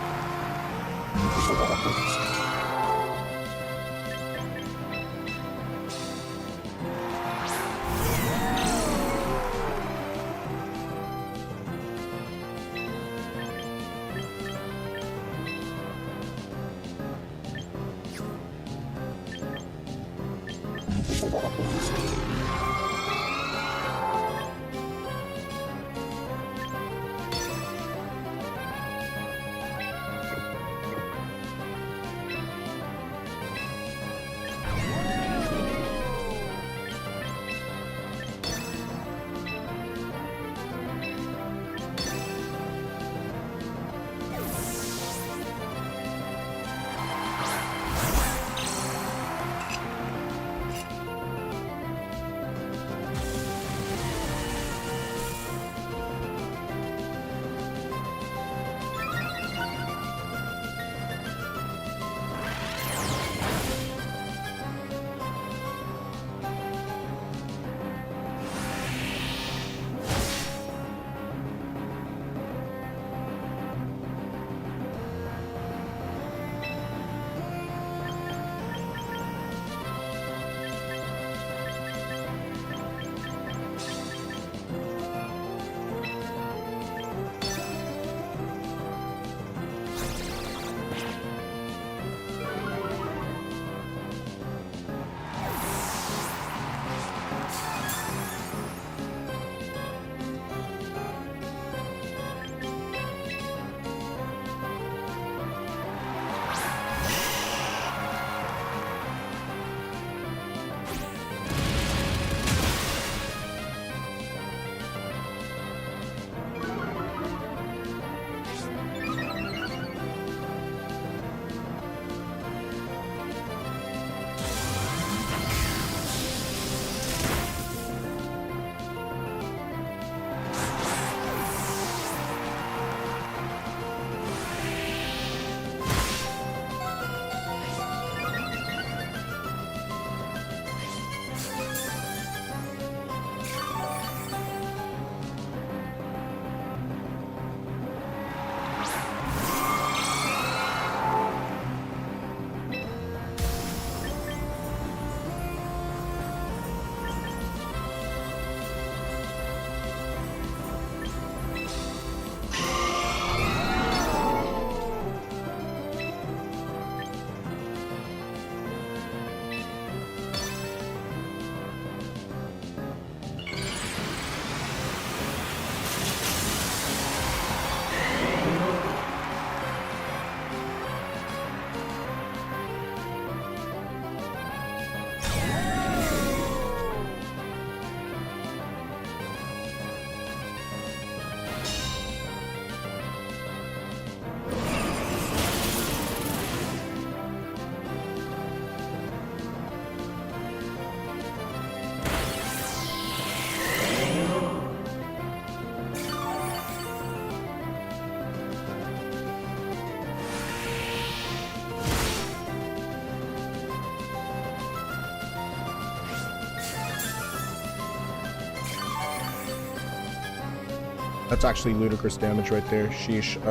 [SPEAKER 2] That's actually ludicrous damage right there. Sheesh.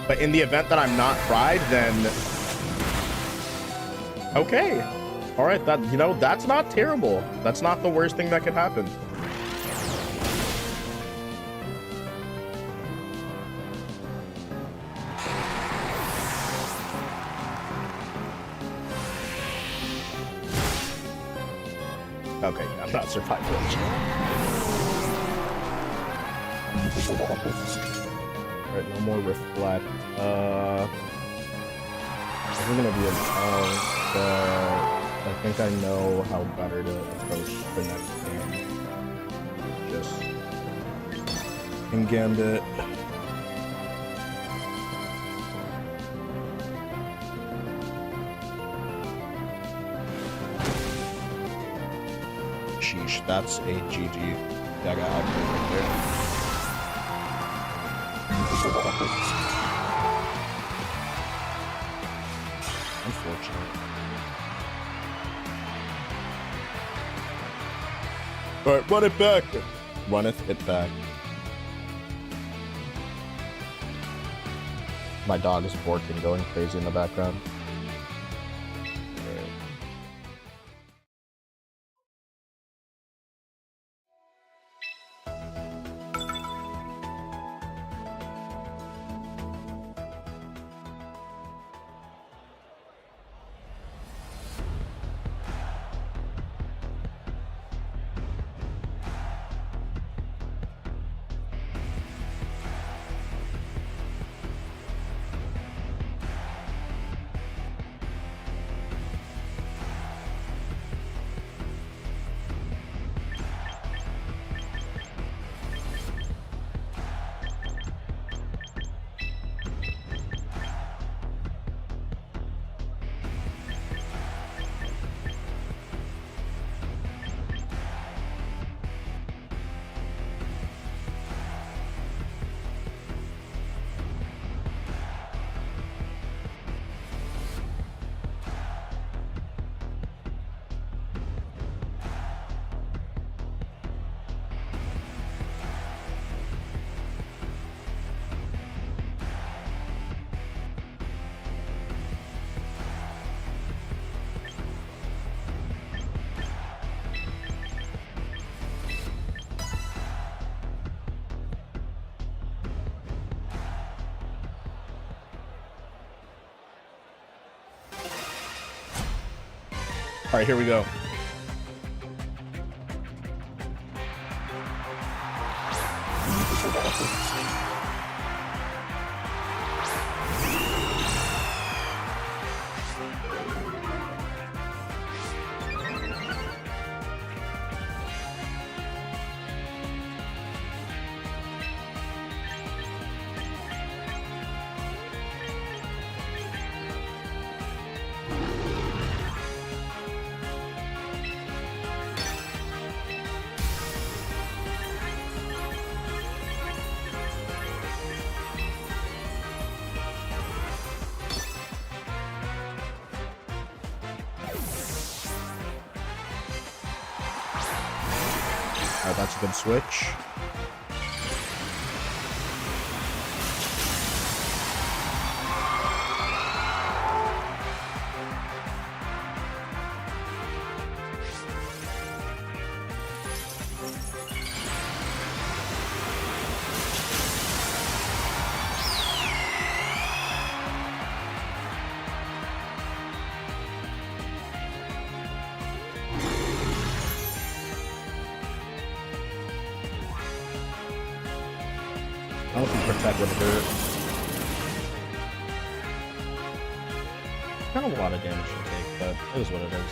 [SPEAKER 2] But in the event that I'm not fried, then okay. All right, that, you know, that's not terrible. That's not the worst thing that could happen. Okay, I'm not surviving. Alright, no more reflect. This is gonna be a challenge, but I think I know how better to approach the next game. Just in Gambit. Sheesh, that's a GG. That got outplayed right there. Unfortunate. Alright, run it back! Runneth it back. My dog is barking, going crazy in the background. All right, here we go.
[SPEAKER 4] That's a good switch. I don't think Protect would hurt. Kind of a lot of damage to take, but it is what it is.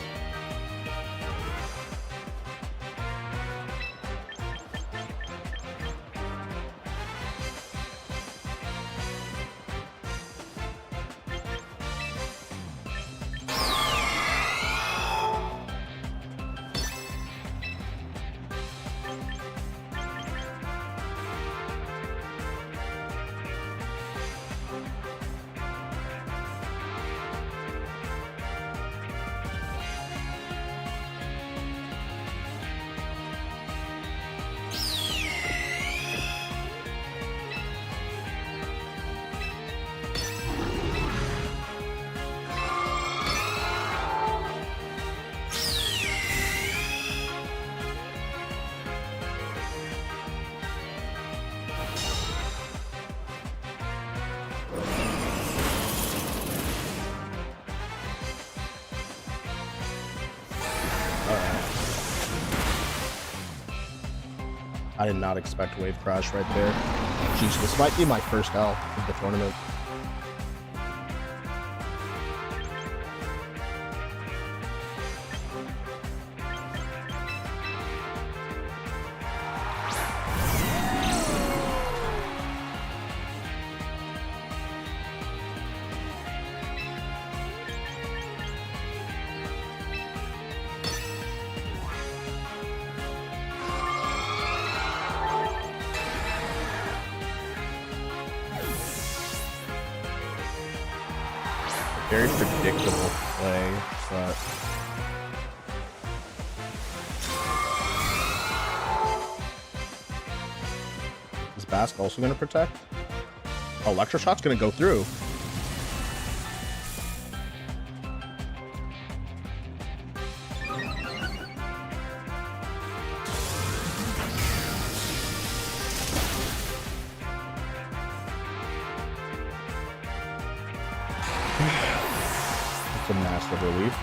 [SPEAKER 4] I did not expect Wave Crash right there. Jeez, this might be my first L of the tournament. Very predictable play, but is Bask also going to protect? Oh, Electro Shot's going to go through. It's a massive relief.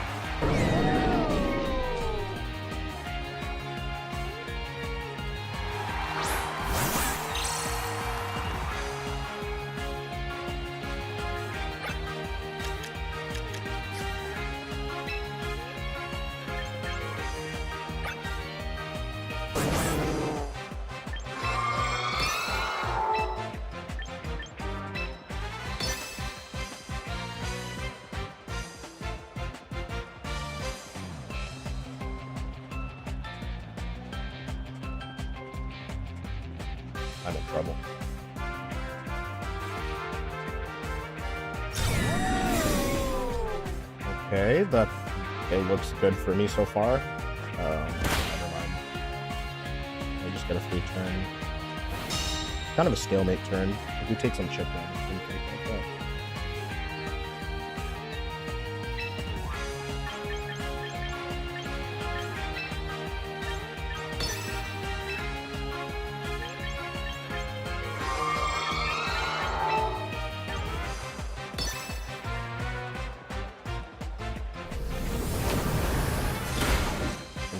[SPEAKER 4] I'm in trouble. Okay, that it looks good for me so far. Never mind. I just get a free turn. Kind of a stalemate turn. If we take some chip damage, we can take like that.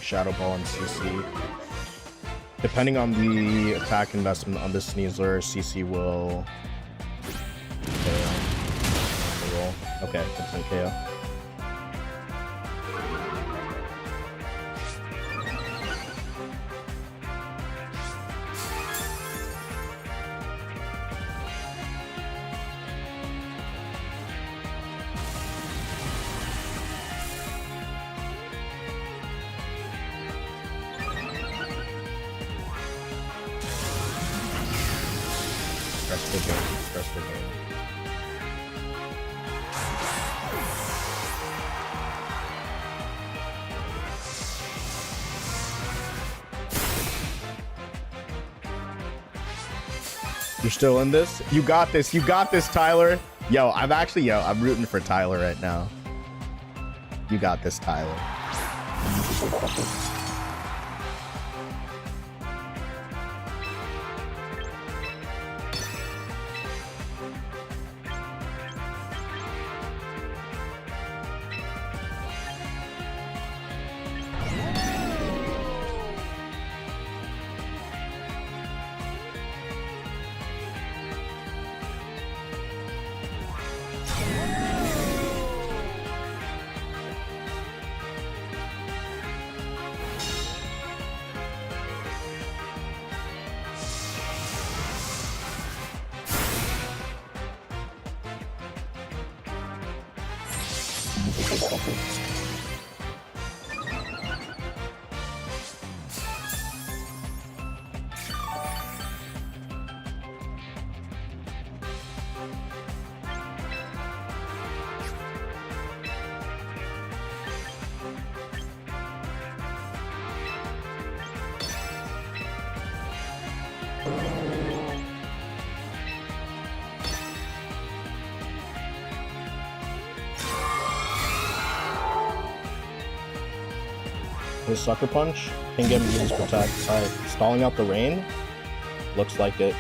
[SPEAKER 4] Shadow Ball and CC. Depending on the attack investment on this Sneasler, CC will KO. Okay, it's in KO. Press the game. You're still in this? You got this. You got this, Tyler. I'm rooting for Tyler right now. You got this, Tyler. His Sucker Punch can get him to use Protect by stalling out the rain. Looks like it.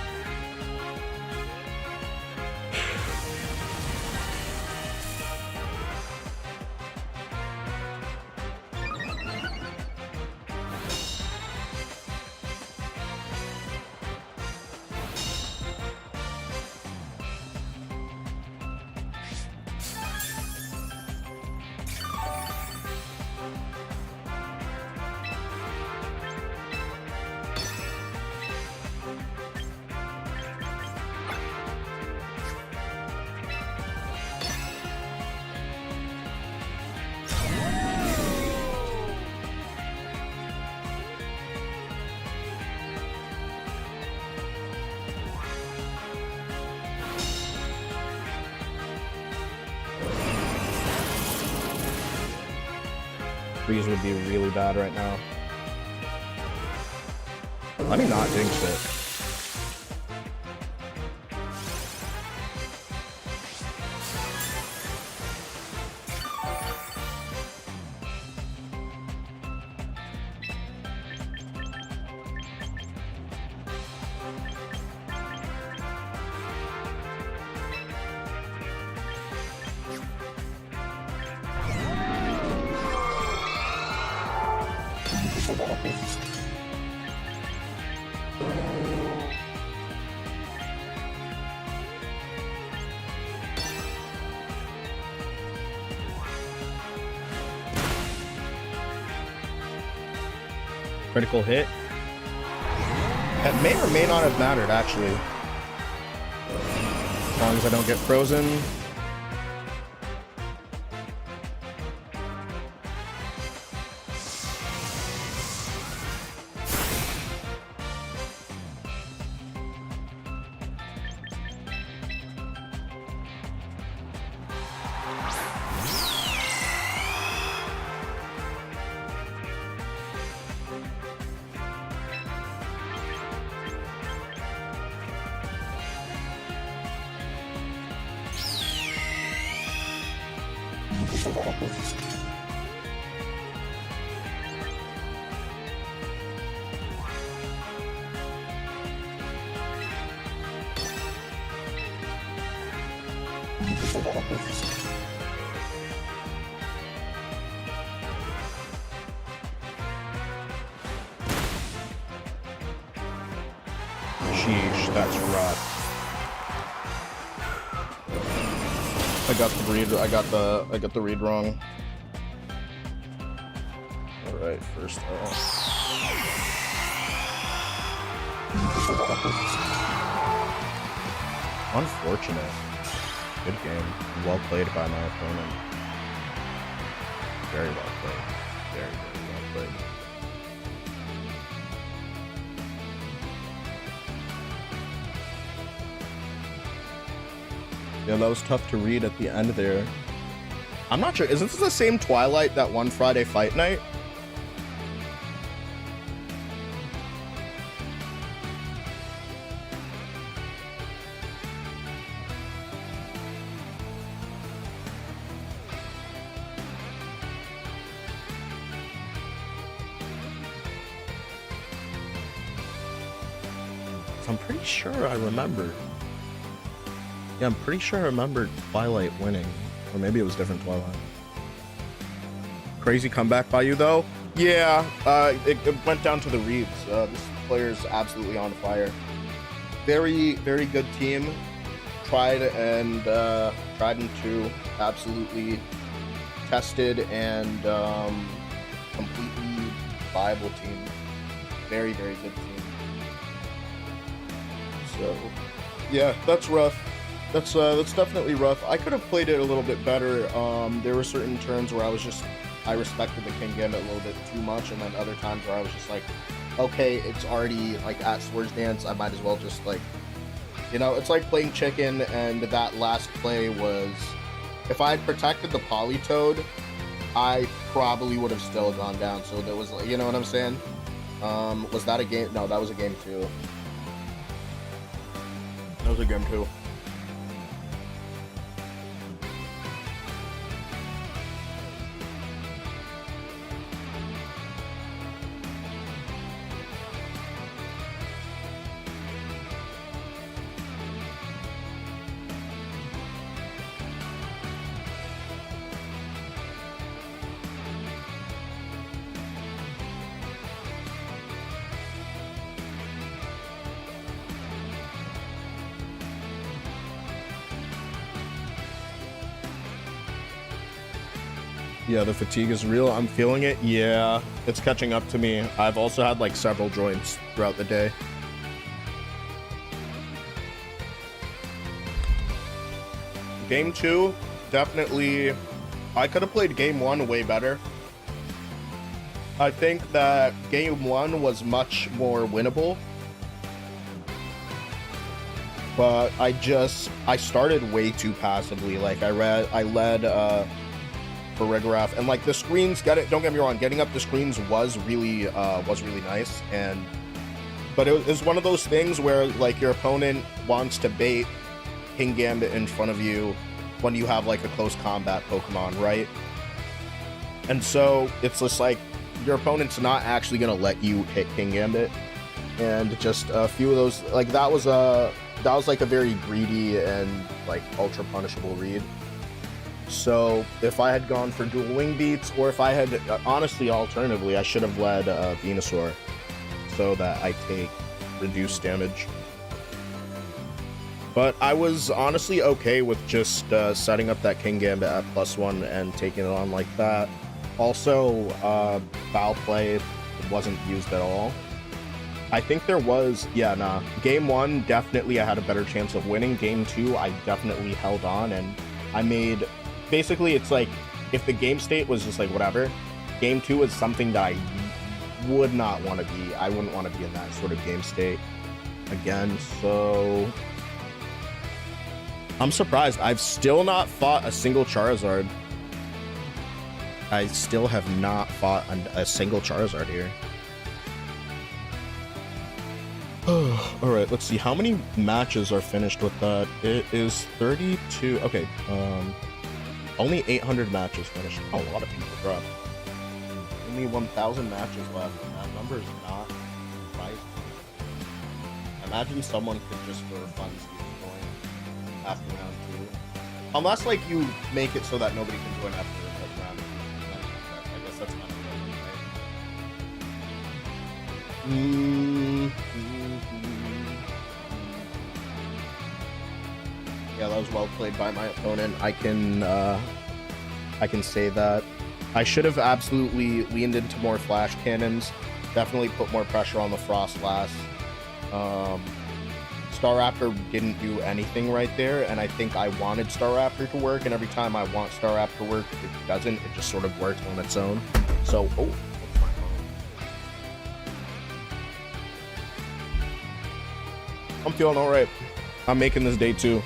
[SPEAKER 4] Freeze would be really bad right now. Let me not jinx it. Critical hit. That may or may not have mattered, actually. As long as I don't get frozen.
[SPEAKER 2] Sheesh, that's rough. I got the read. I got the read wrong. All right, first off. Unfortunate. Good game. Well played by my opponent. Very well played. Very, very well played. Yeah, that was tough to read at the end there. I'm not sure. Isn't this the same Twilight that one Friday Fight Night? I'm pretty sure I remember. Yeah, I'm pretty sure I remembered Twilight winning. Or maybe it was different Twilight. Crazy comeback by you, though? Yeah, it went down to the reads. This player's absolutely on fire. Very, very good team. Tried and true. Absolutely tested and completely viable team. Very, very good team. So, yeah, that's rough. That's definitely rough. I could have played it a little bit better. There were certain turns where I respected the King Gambit a little bit too much, and then other times where I was just like, okay, it's already like at Swords Dance, I might as well just like, you know, it's like playing chicken. And that last play was, if I had protected the Politoed, I probably would have still gone down. So there was, you know what I'm saying? Was that a game? No, that was a game 2. That was a game 2. Yeah, the fatigue is real. I'm feeling it. Yeah, it's catching up to me. I've also had like several joints throughout the day. Game 2, definitely. I could have played game 1 way better. I think that game 1 was much more winnable. But I started way too passively. Like I led for Rigorath, and like the screens, don't get me wrong, getting up the screens was really nice, but it was one of those things where like your opponent wants to bait King Gambit in front of you when you have like a close combat Pokemon, right? And so it's just like your opponent's not actually gonna let you hit King Gambit, and just a few of those, like that was like a very greedy and like ultra punishable read. So if I had gone for dual wing beats, or if I had, honestly, alternatively, I should have led Venusaur so that I take reduced damage. But I was honestly okay with just setting up that King Gambit at +1 and taking it on like that. Also, foul play wasn't used at all. I think there was, yeah, nah. Game 1, definitely I had a better chance of winning. Game 2, I definitely held on, and I made... Basically, it's like, if the game state was just like, whatever, game 2 is something that I would not want to be. I wouldn't want to be in that sort of game state again, so... I'm surprised. I've still not fought a single Charizard. I still have not fought a single Charizard here. Alright, let's see. How many matches are finished with that? It is 32. Okay, only 800 matches finished. Oh, a lot of people dropped. Only 1,000 matches left. That number is not right. Imagine someone could just for fun keep going after round 2. Unless, like, you make it so that nobody can join after, like, round 2. I guess that's kind of right?
[SPEAKER 4] was well played by my opponent. I can say that. I should have absolutely leaned into more flash cannons. Definitely put more pressure on the Frostlass. Staraptor didn't do anything right there, and I think I wanted Staraptor to work, and every time I want Staraptor to work, it doesn't. It just sort of works on its own. So, oh. I'm feeling alright. I'm making this day 2.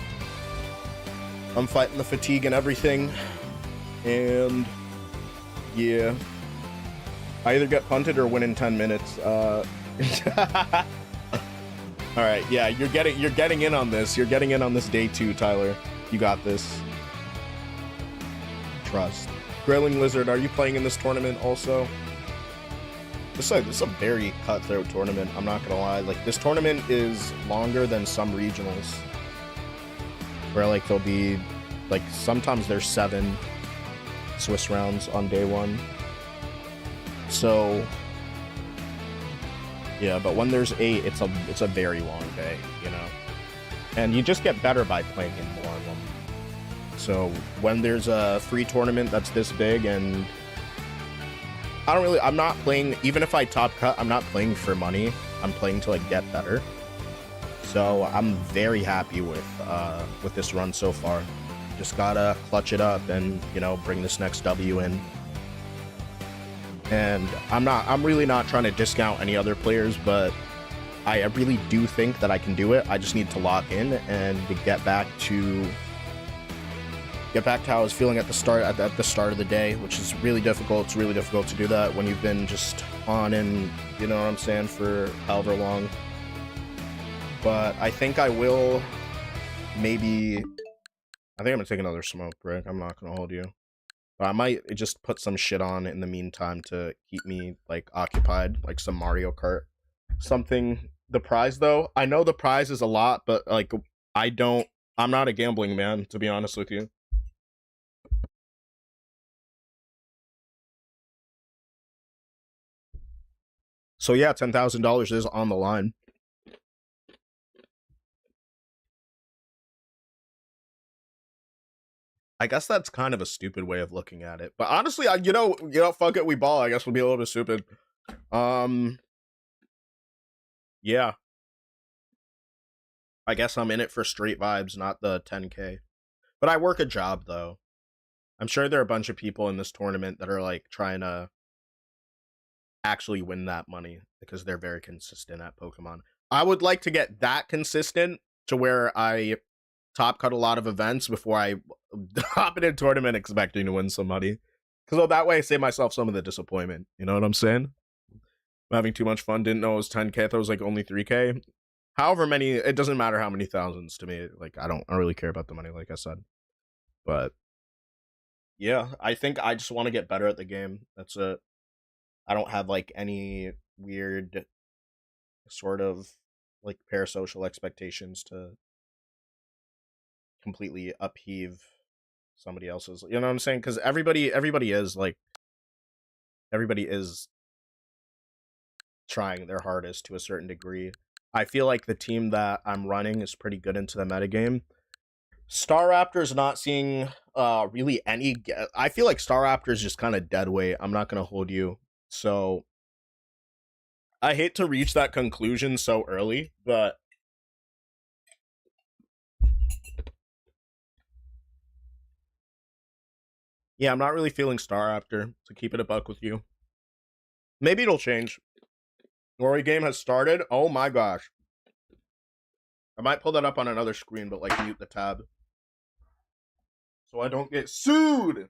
[SPEAKER 4] I'm fighting the fatigue and everything. And yeah. I either get punted or win in 10 minutes. Alright, yeah, you're getting in on this. You're getting in on this day 2, Tyler. You got this. Trust. Grilling Lizard, are you playing in this tournament also? This is a very cutthroat tournament, I'm not gonna lie. Like, this tournament is longer than some regionals. Where, like, there'll be, like, sometimes there's 7 Swiss rounds on day 1. So, yeah, but when there's 8, it's a very long day, you know? And you just get better by playing in more of them. So, when there's a free tournament that's this big, and I'm not playing, even if I top cut, I'm not playing for money. I'm playing to, like, get better. So I'm very happy with this run so far. Just gotta clutch it up and, you know, bring this next W in. And I'm really not trying to discount any other players, but I really do think that I can do it. I just need to lock in and to get back to how I was feeling at the start of the day, which is really difficult. It's really difficult to do that when you've been just on and, you know what I'm saying, for however long. But I think I will maybe, I think I'm gonna take another smoke break. I'm not gonna hold you. But I might just put some shit on in the meantime to keep me, like, occupied, like some Mario Kart. Something. The prize, though, I know the prize is a lot, but, like, I'm not a gambling man, to be honest with you. So yeah, $10,000 is on the line. I guess that's kind of a stupid way of looking at it, but honestly, you know, fuck it, we ball. I guess we'll be a little bit stupid. Yeah. I guess I'm in it for straight vibes, not the 10K. But I work a job, though. I'm sure there are a bunch of people in this tournament that are, like, trying to actually win that money because they're very consistent at Pokemon. I would like to get that consistent to where I top cut a lot of events before I hop in a tournament expecting to win some money. Because that way I save myself some of the disappointment. You know what I'm saying? I'm having too much fun. Didn't know it was 10K. I thought it was like only 3K. However many, it doesn't matter how many thousands to me. Like, I don't really care about the money, like I said. But yeah, I think I just want to get better at the game. That's it. I don't have, like, any weird sort of, like, parasocial expectations to completely upheave somebody else's. You know what I'm saying? Because everybody is, like, everybody is trying their hardest to a certain degree. I feel like the team that I'm running is pretty good into the metagame. Staraptor's not seeing really any. I feel like Staraptor's just kind of dead weight. I'm not gonna hold you. So I hate to reach that conclusion so early, but yeah, I'm not really feeling Staraptor, to keep it a buck with you. Maybe it'll change. Glory game has started. Oh my gosh. I might pull that up on another screen, but, like, mute the tab so I don't get sued.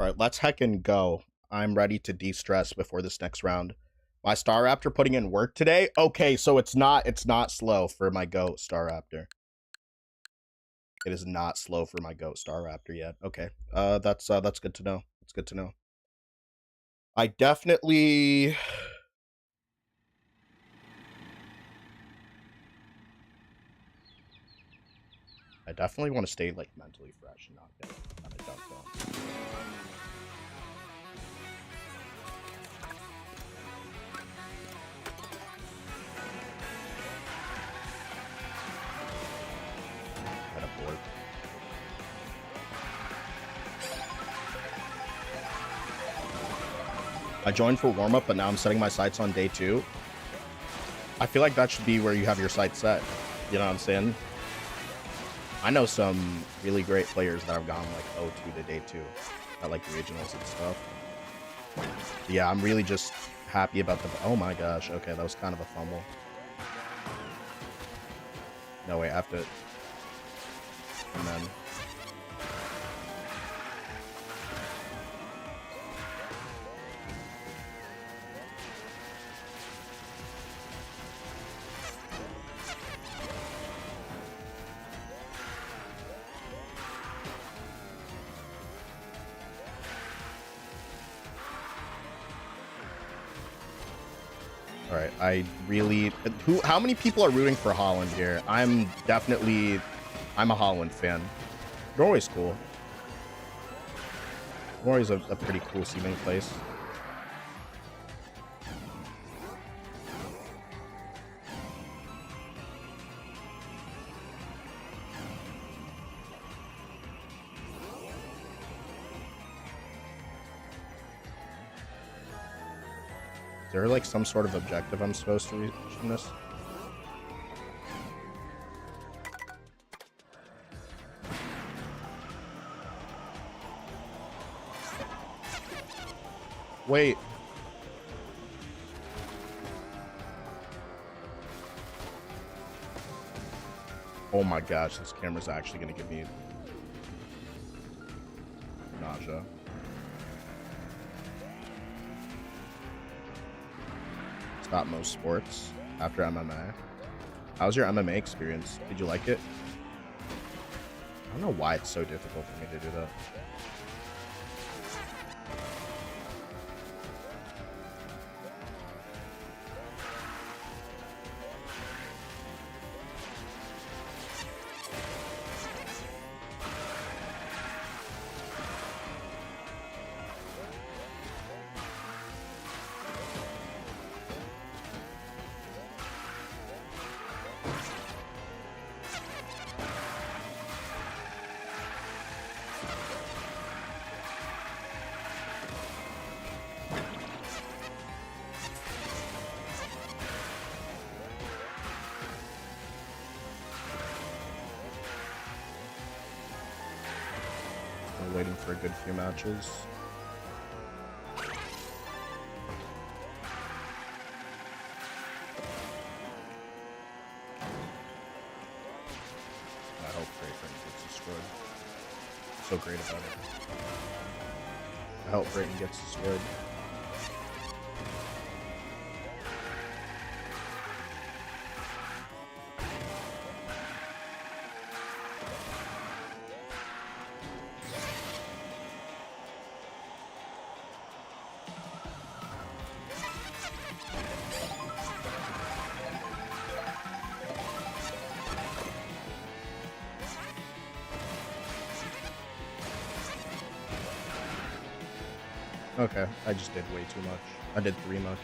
[SPEAKER 4] All right, let's heckin' go. I'm ready to de-stress before this next round. My Staraptor putting in work today. Okay, so it's not slow for my goat Staraptor. It is not slow for my goat Staraptor yet. Okay, that's good to know. It's good to know. I definitely. I definitely want to stay like mentally fresh and not get kind of dunked on. Kind of bored. I joined for warm up, but now I'm setting my sights on day 2. I feel like that should be where you have your sights set. You know what I'm saying? I know some really great players that have gone like 0-2 to day 2 at like regionals and stuff. Yeah, I'm really just happy about the. Oh my gosh. Okay, that was kind of a fumble. No, wait, I have to. And then. All right, I really. How many people are rooting for Holland here? I'm a Holland fan. Norway's cool. Norway's a pretty cool seeming place. Is there like some sort of objective I'm supposed to reach in this? Wait. Oh my gosh, this camera's actually gonna give me nausea. Stop most sports after MMA. How's your MMA experience? Did you like it? I don't know why it's so difficult for me to do that. We're waiting for a good few matches. I hope Brayton gets destroyed. So great about it. I hope Brayton gets destroyed. Okay, I just did way too much. I did 3 much.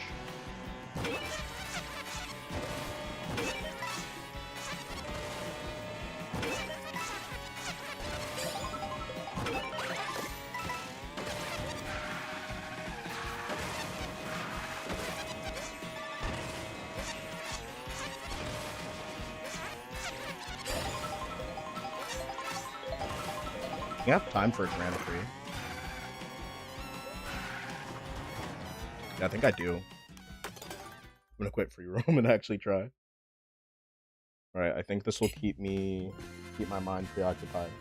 [SPEAKER 4] You have time for a Grand Prix. Yeah, I think I do. I'm gonna quit free roam and actually try. Alright, I think this will keep my mind preoccupied.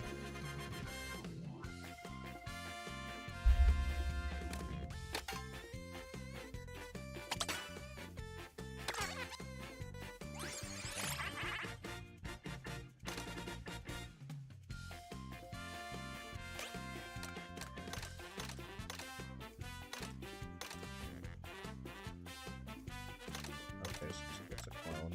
[SPEAKER 4] Okay, so it's a clone.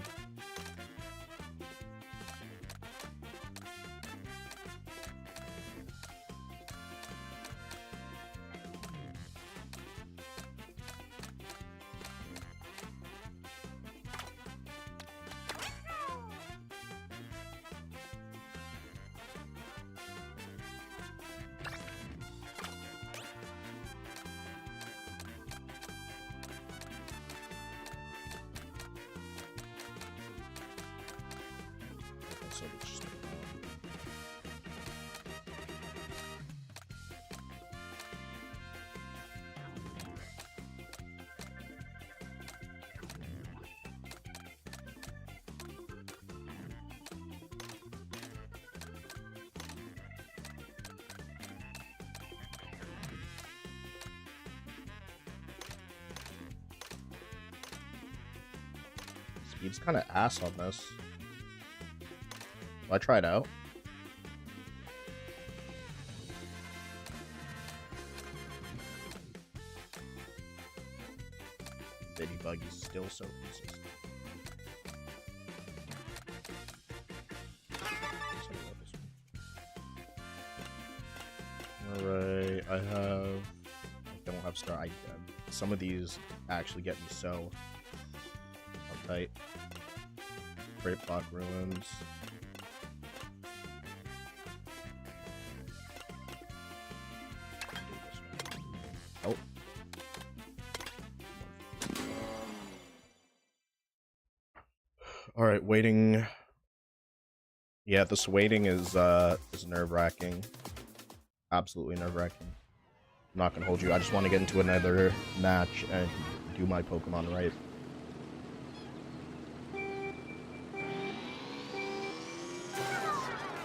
[SPEAKER 4] So it's just Speed's kind of ass on this. Will I try it out? Baby Buggy's still so consistent. Alright, I don't have star. Some of these actually get me so uptight. Great Block Ruins. Oh. All right, waiting. Yeah, this waiting is nerve-wracking. Absolutely nerve-wracking. I'm not gonna hold you. I just want to get into another match and do my Pokemon right.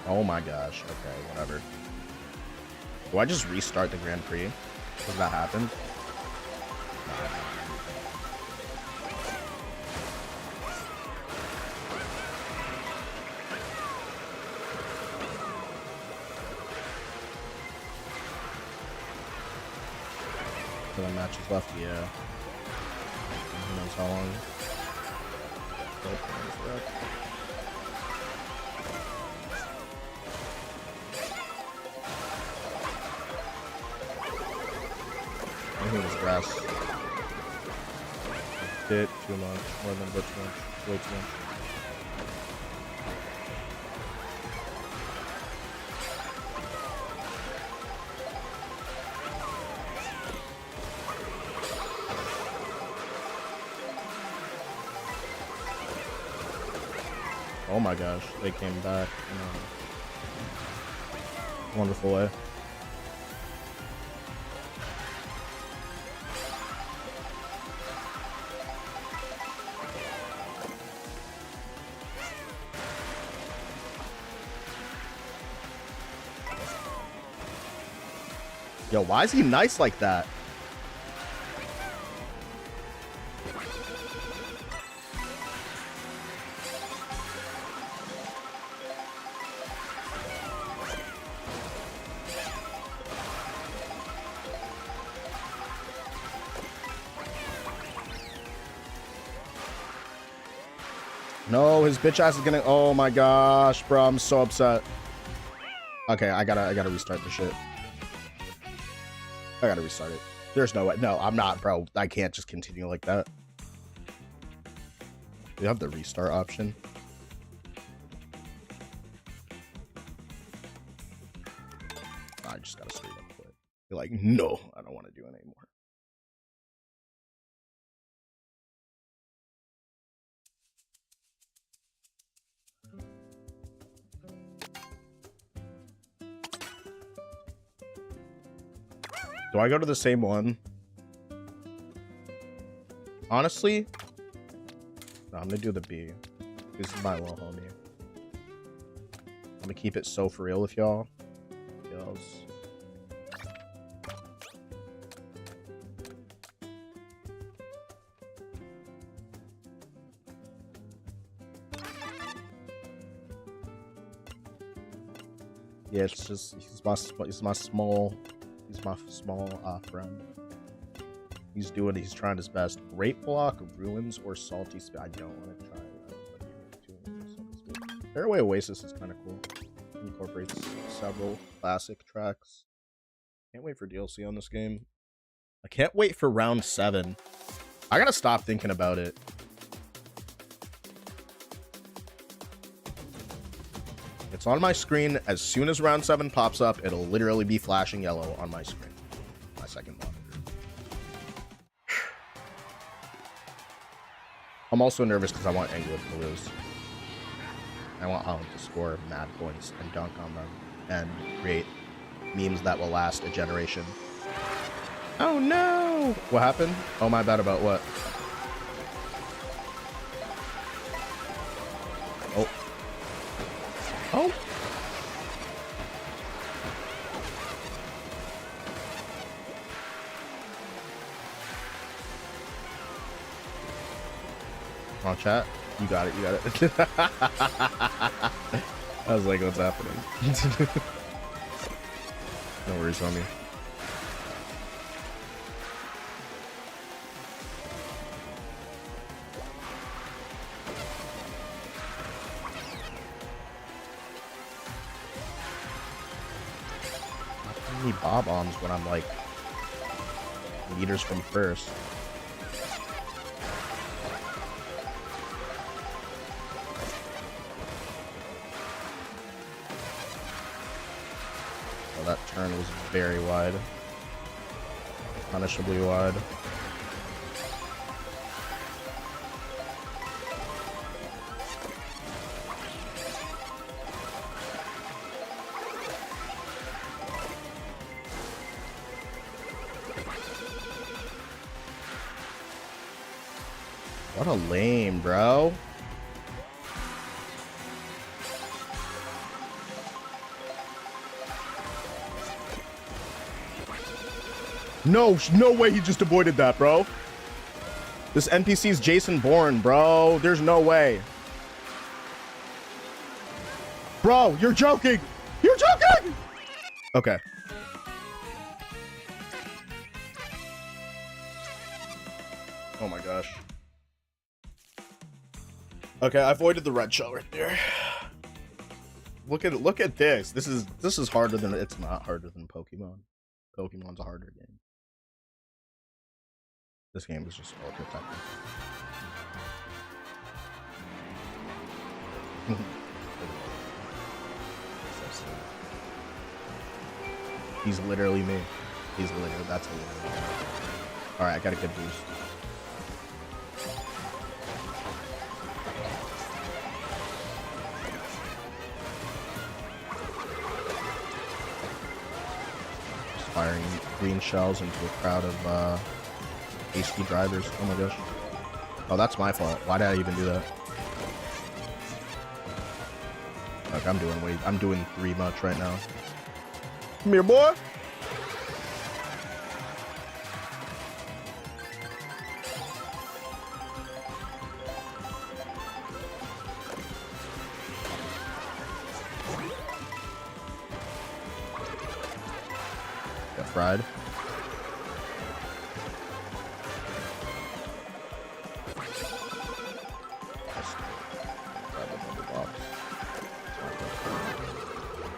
[SPEAKER 4] Oh my gosh. Okay, whatever. Do I just restart the Grand Prix? Does that happen? So the match is left, yeah. Who knows how long? I think it's grass. Bit too much, more than a bit too much, way too much. Oh my gosh, they came back in a wonderful way. Yo, why is he nice like that? No, his bitch ass is gonna. Oh my gosh, bro, I'm so upset. Okay, I gotta restart the shit. I gotta restart it. There's no way. No, I'm not, bro. I can't just continue like that. Do you have the restart option? I just gotta straight up quit. You're like, no, I don't want to do it anymore. Do I go to the same one? Honestly, no, I'm gonna do the B. This is my little homie. I'm gonna keep it so for real with y'all. Yeah, it's just he's my small friend. He's trying his best. Great Block, Ruins, or Salty Spit. I don't want to try Fairway Oasis is kind of cool. Incorporates several classic tracks. Can't wait for DLC on this game. I can't wait for round 7. I gotta stop thinking about it. It's on my screen. As soon as round 7 pops up, it'll literally be flashing yellow on my screen. My second monitor. I'm also nervous because I want England to lose. I want Holland to score mad points and dunk on them and create memes that will last a generation. Oh no! What happened? Oh, my bad about what? Oh. Oh! Come on, chat. You got it, you got it. I was like, what's happening? No worries, homie. Not many bob-ombs when I'm like meters from first. That turn was very wide. Punishably wide. What a lame, bro. No way he just avoided that, bro. This NPC's Jason Bourne, bro. There's no way. Bro, you're joking. You're joking. Okay. Oh my gosh. Okay, I avoided the red shell right there. Look at this. This is harder than it's not harder than Pokemon. Pokemon's a harder game. This game is just ultra technical. He's literally me. That's literally me. Alright, I got a good boost. Just firing green shells into a crowd of HD drivers. Oh my gosh. Oh, that's my fault. Why did I even do that? Look, I'm doing 3 much right now. Come here, boy. Got fried.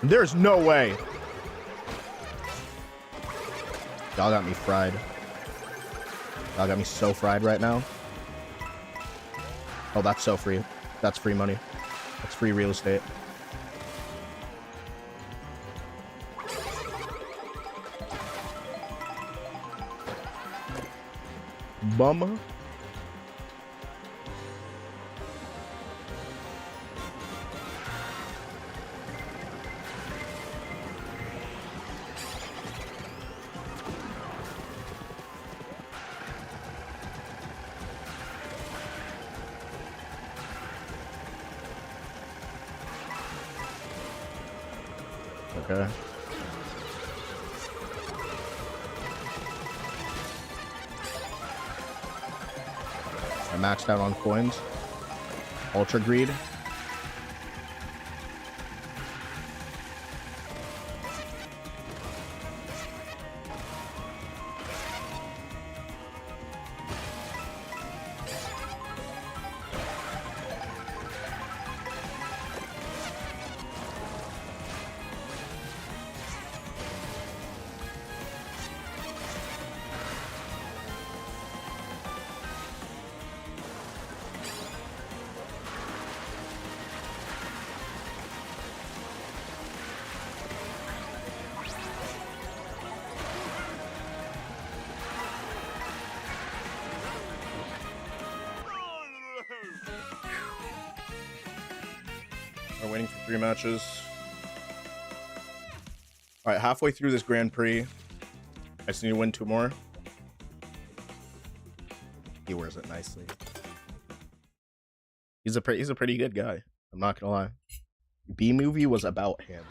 [SPEAKER 4] There's no way. Y'all got me fried. Y'all got me so fried right now. Oh, that's so free. That's free money. That's free real estate. Bum. Okay. I maxed out on coins. Ultra greed. We're waiting for 3 matches. All right, halfway through this Grand Prix. I just need to win 2 more. He wears it nicely. He's a pretty good guy. I'm not gonna lie. B movie was about him.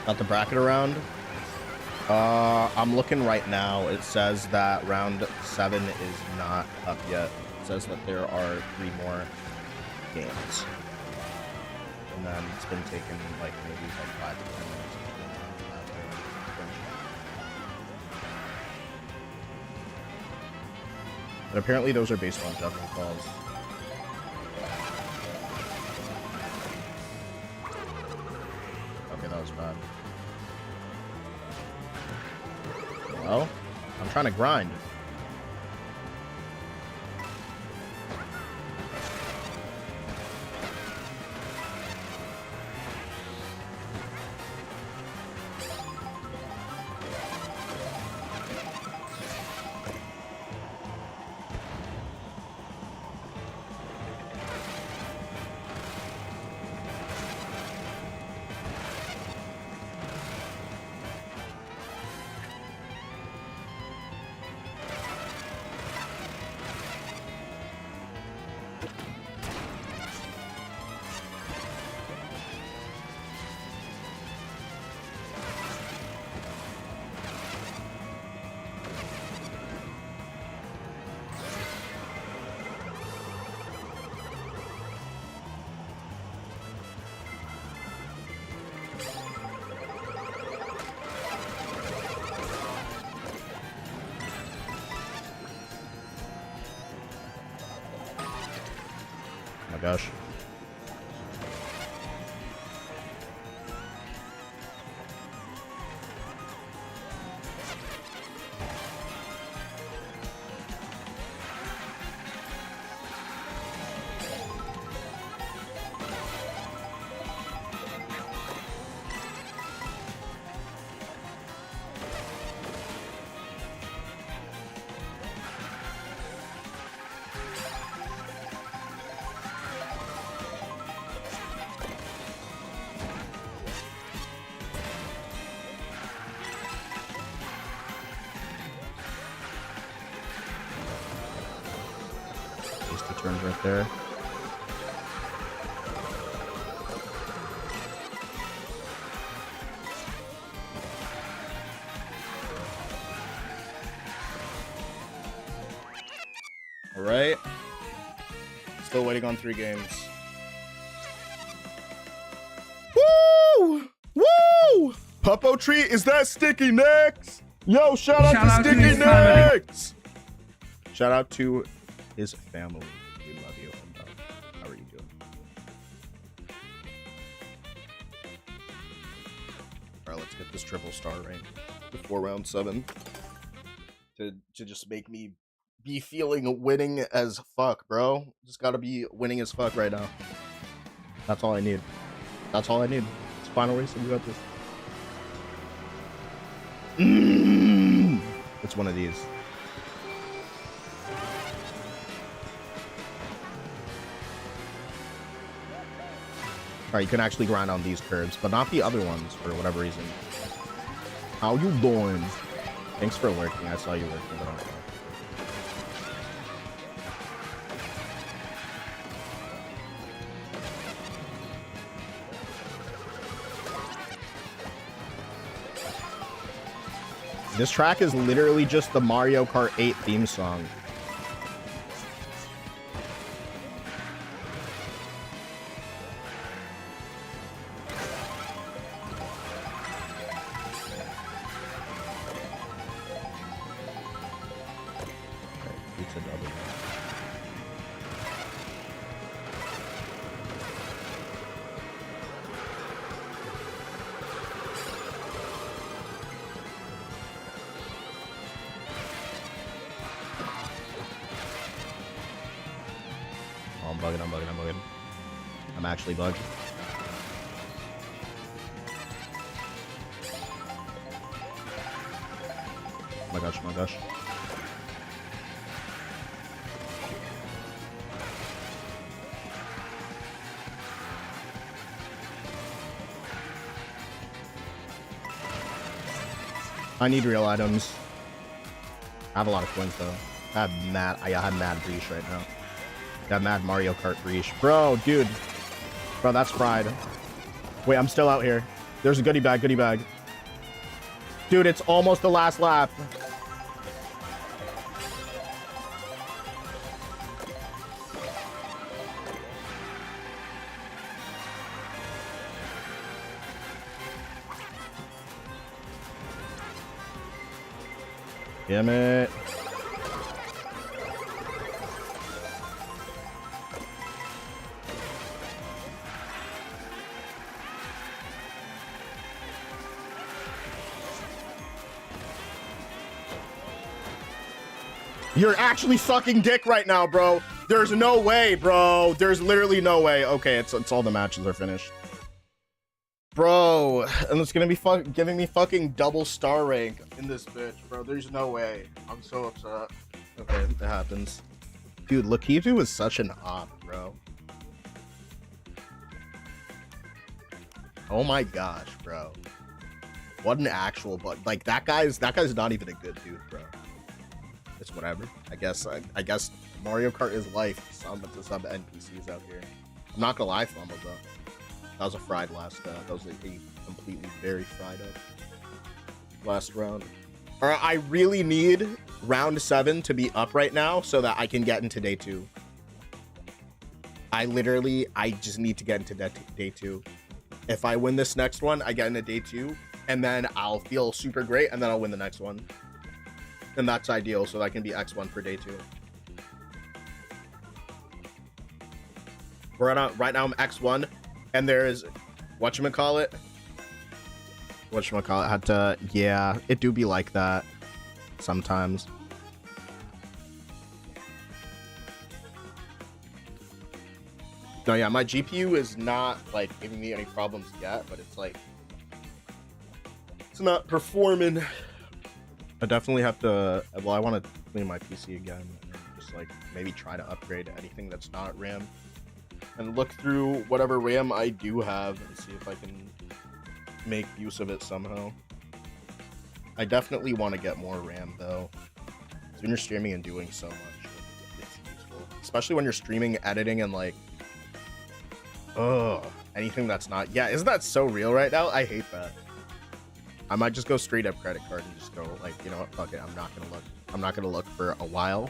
[SPEAKER 4] Got the bracket around. I'm looking right now. It says that round 7 is not up yet. It says that there are 3 more games. And then it's been taking like maybe like 5 to 10 minutes. But apparently those are based on judgment calls. Okay, that was bad. Well, I'm trying to grind. Oh my gosh. Turns right there. All right. Still waiting on 3 games. Woo! Woo! Puppo Tree, is that Sticky Necks? Yo, shout out to Sticky Necks! Shout out to his family. We love you. How are you doing? All right, let's get this triple star rank before round 7 to just make me be feeling winning as fuck, bro. Just gotta be winning as fuck right now. That's all I need. That's all I need. It's final race and we got this. It's one of these. Alright, you can actually grind on these curves, but not the other ones for whatever reason. How you doing? Thanks for lurking. I saw you lurking, but I don't know. This track is literally just the Mario Kart 8 theme song. bugging. I'm actually bugged. Oh my gosh. I need real items. I have a lot of coins though. I have mad breach right now. I have mad Mario Kart breach. Bro, dude. Bro, that's fried. Wait, I'm still out here. There's a goodie bag. Dude, it's almost the last lap. Damn it. You're actually sucking dick right now, bro. There's no way, bro. There's literally no way. Okay, it's all the matches are finished. Bro, and it's gonna be giving me fucking double star rank in this bitch, bro. There's no way. I'm so upset. Okay, it happens. Dude, Lakitu is such an op, bro. Oh my gosh, bro. What an actual bug. Like that guy's not even a good dude, bro. It's whatever. I guess Mario Kart is life to some NPCs out here. I'm not gonna lie, Fumble though. That was a fried last. That was a completely very fried up last round. All right, I really need round 7 to be up right now so that I can get into day 2. I just need to get into day 2. If I win this next one, I get into day 2, and then I'll feel super great, and then I'll win the next one. And that's ideal, so that I can be X1 for day 2. Right now I'm X1. And there's whatchamacallit had to, yeah, it do be like that sometimes. No, yeah, my GPU is not like giving me any problems yet, but it's like it's not performing. I definitely have to, well, I want to clean my PC again and just like maybe try to upgrade anything that's not RAM. And look through whatever RAM I do have and see if I can make use of it somehow. I definitely want to get more RAM though. So when you're streaming and doing so much, it's useful. Especially when you're streaming, editing, and like, anything that's not. Yeah, isn't that so real right now? I hate that. I might just go straight up credit card and just go like, you know what, fuck it. I'm not gonna look for a while.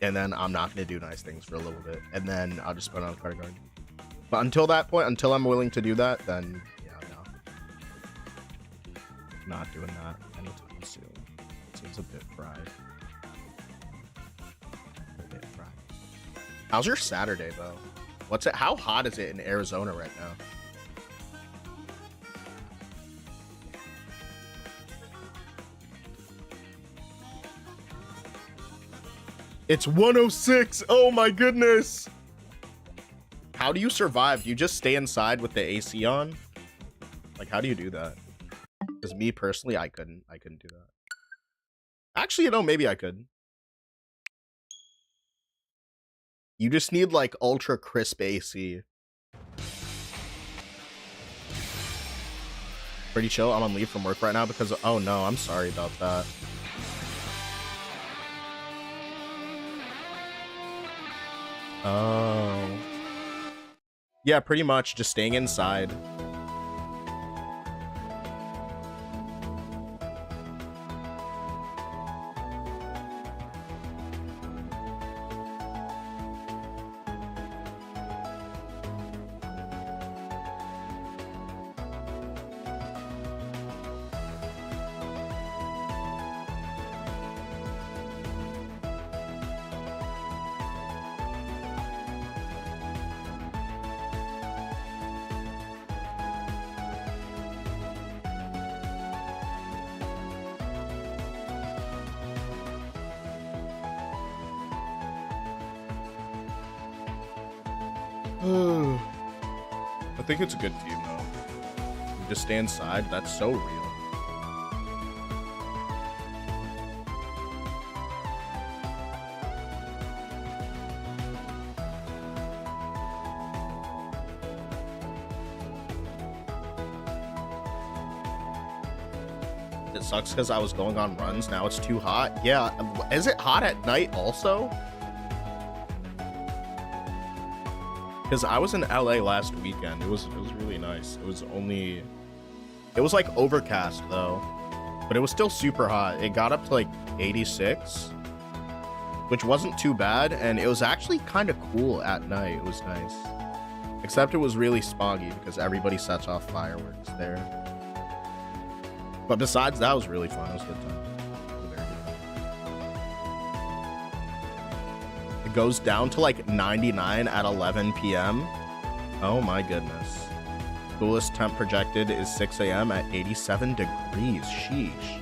[SPEAKER 4] And then I'm not going to do nice things for a little bit. And then I'll just spend on a credit card. But until that point, until I'm willing to do that, then, yeah, no. Not doing that anytime soon. Seems a bit fried. How's your Saturday, though? What's it? How hot is it in Arizona right now? It's 106. Oh my goodness. How do you survive? Do you just stay inside with the AC on? Like, how do you do that? Because me personally, I couldn't do that. Actually, you know, maybe I could. You just need like ultra crisp AC. Pretty chill. I'm on leave from work right now because, oh no, I'm sorry about that. Oh. Yeah, pretty much just staying inside.
[SPEAKER 2] I think it's a good team, though. You just stay inside. That's so real. It sucks because I was going on runs. Now it's too hot. Yeah. Is it hot at night also? Because I was in LA last weekend. It was really nice. It was like overcast though, but it was still super hot. It got up to like 86, which wasn't too bad, and it was actually kind of cool at night. It was nice, except it was really smoggy because everybody sets off fireworks there. But besides that, it was really fun. It was a good time. Very good time. It goes down to like 99 at 11 p.m. Oh my goodness. Coolest temp projected is 6 a.m. at 87 degrees. Sheesh.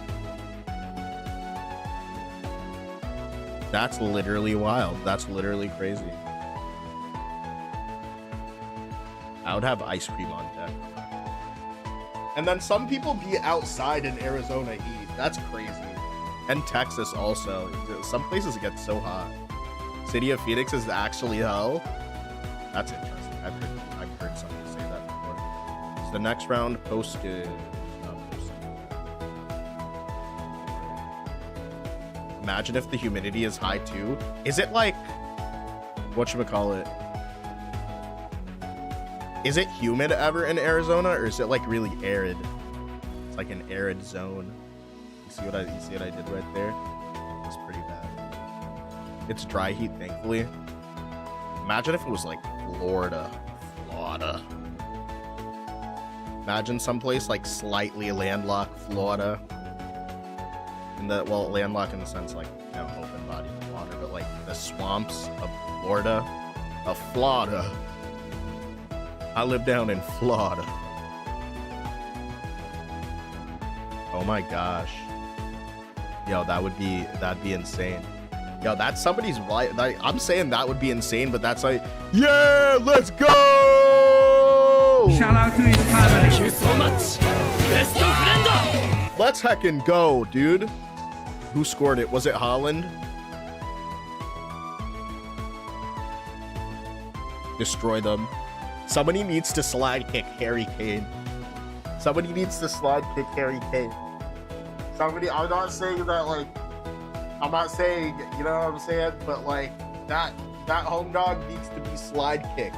[SPEAKER 2] That's literally wild. That's literally crazy. I would have ice cream on deck. And then some people be outside in Arizona heat. That's crazy. And Texas also. Some places get so hot. City of Phoenix is actually hell. That's interesting. I've heard somebody say that before. So the next round posted. Not posted. Imagine if the humidity is high too. Is it like, whatchamacallit? Is it humid ever in Arizona, or is it like really arid? It's like an arid zone. You see what I did right there? It's pretty bad. It's dry heat, thankfully. Imagine if it was like Florida. Imagine someplace like slightly landlocked Florida. Well, landlocked in the sense like, you know, open body of water, but like the swamps of Florida. I live down in Florida. Oh my gosh. Yo, that'd be insane. Yo, that's somebody's life. I'm saying that would be insane, but that's like, yeah, let's go!
[SPEAKER 1] Shout out to his family.
[SPEAKER 5] Thank you so much. Best of friend.
[SPEAKER 2] Let's heckin' go, dude. Who scored it? Was it Holland? Destroy them. Somebody needs to slide kick Harry Kane. Somebody needs to slide kick Harry Kane. Somebody, I'm not saying that, like, I'm not saying, you know what I'm saying? But, like, that home dog needs to be slide kicked.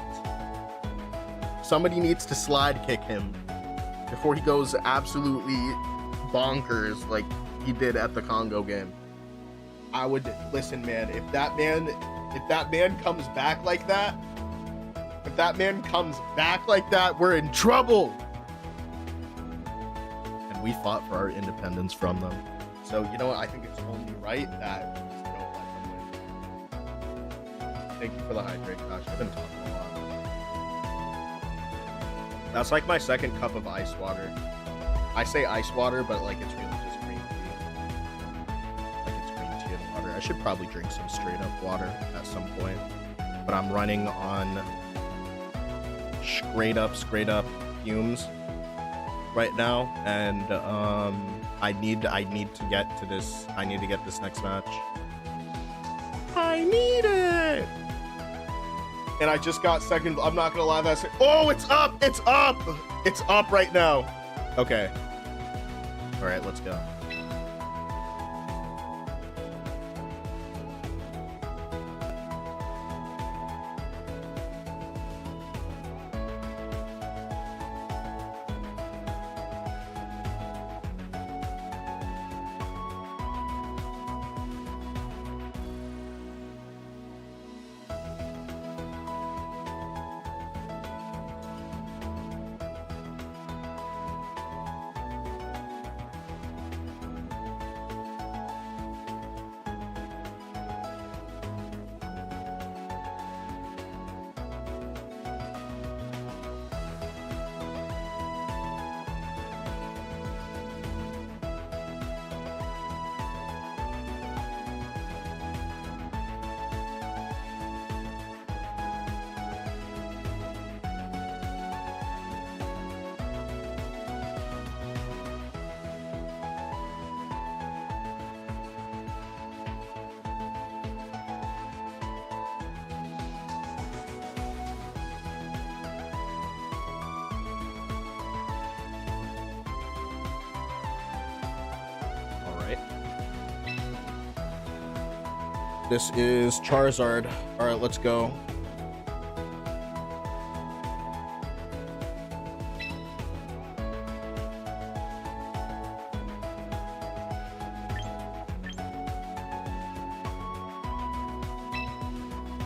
[SPEAKER 2] Somebody needs to slide kick him before he goes absolutely bonkers like he did at the Congo game. I would, listen, man, if that man comes back like that, we're in trouble. And we fought for our independence from them. So, you know what? I think it's only right that we just don't let them win. Thank you for the hydrate, Josh. I've been talking a lot. That's like my second cup of ice water. I say ice water, but like it's really just green tea. Like it's green tea and water. I should probably drink some straight up water at some point. But I'm running on straight up fumes right now, and I need to get to this. I need to get this next match. I need it. And I just got second. I'm not gonna lie, that's it. Oh, it's up! It's up! It's up right now. Okay. All right, let's go.
[SPEAKER 4] This is Charizard. All right, let's go. All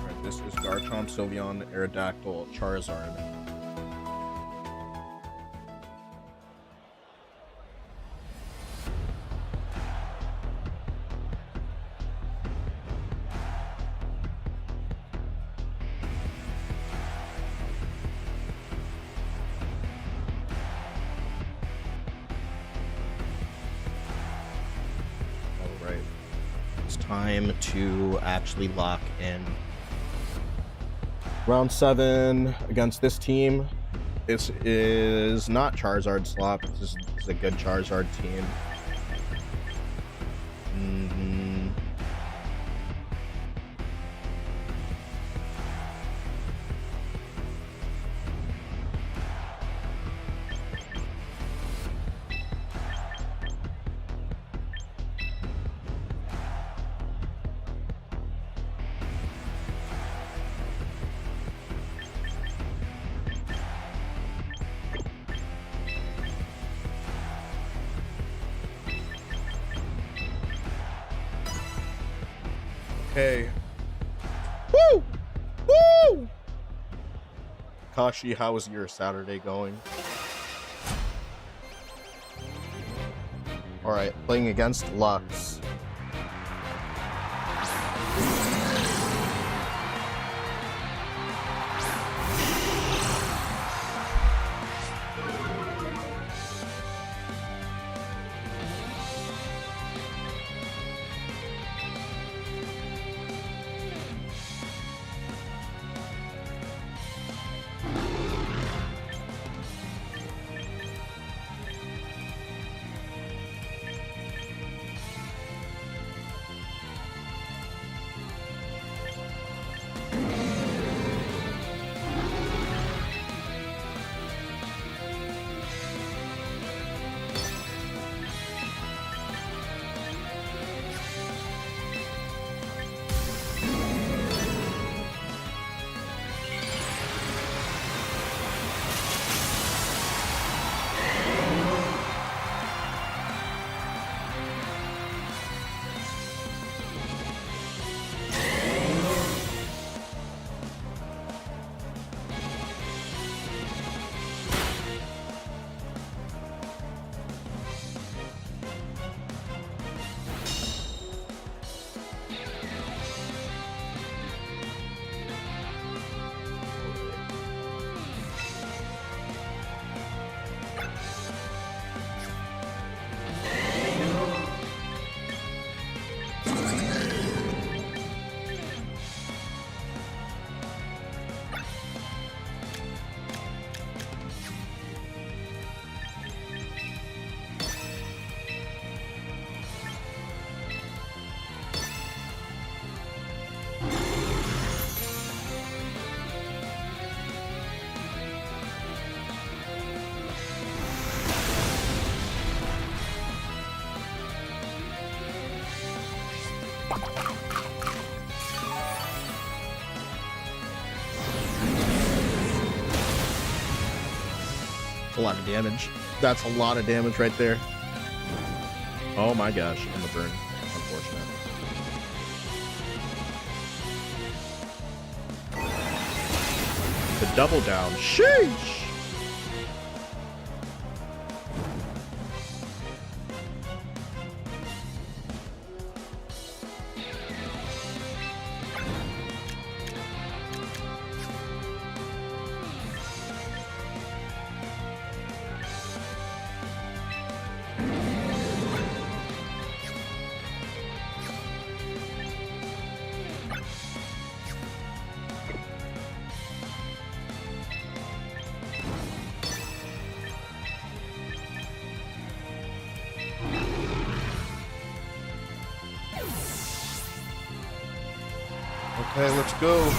[SPEAKER 4] right, this is Garchomp, Sylveon, Aerodactyl, Charizard. Time to actually lock in. Round 7 against this team. This is not Charizard slop. This is a good Charizard team. Okay. Woo! Woo! Kashi, how was your Saturday going? Alright, playing against Lux. A lot of damage. That's a lot of damage right there. Oh my gosh, and the burn. Unfortunate. The double down. Sheesh! Okay, let's go.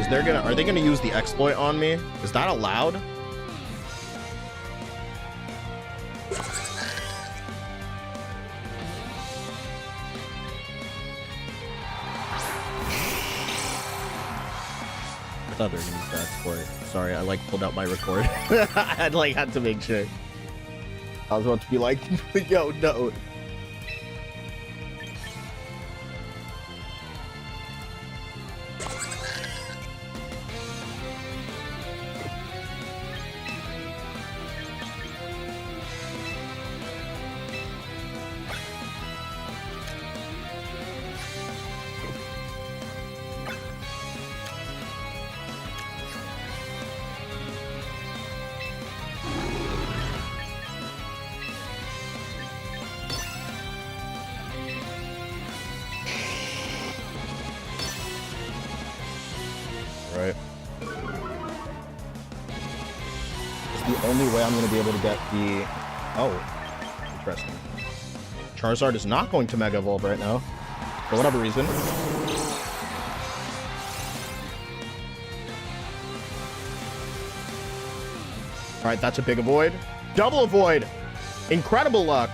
[SPEAKER 4] Are they gonna use the exploit on me? Is that allowed? I thought they were gonna use the exploit. Sorry, I like pulled out my record. I like had to make sure. I was about to be like, yo, no. Right. It's the only way I'm going to be able to get the... Oh, interesting. Charizard is not going to Mega Evolve right now, for whatever reason. All right, that's a big avoid. Double avoid. Incredible luck.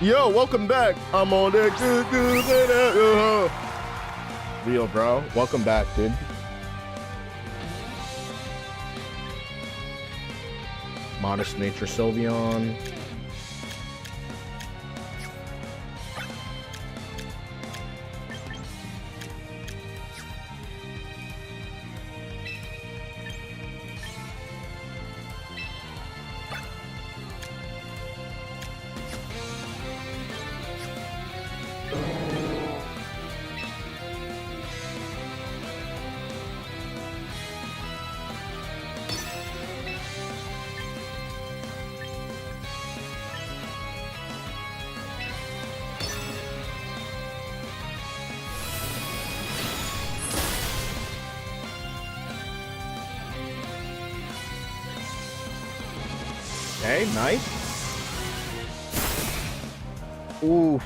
[SPEAKER 4] Yo, welcome back. I'm on that good. Real, bro. Welcome back, dude. Modest Nature Sylveon. Okay, nice. Ooh.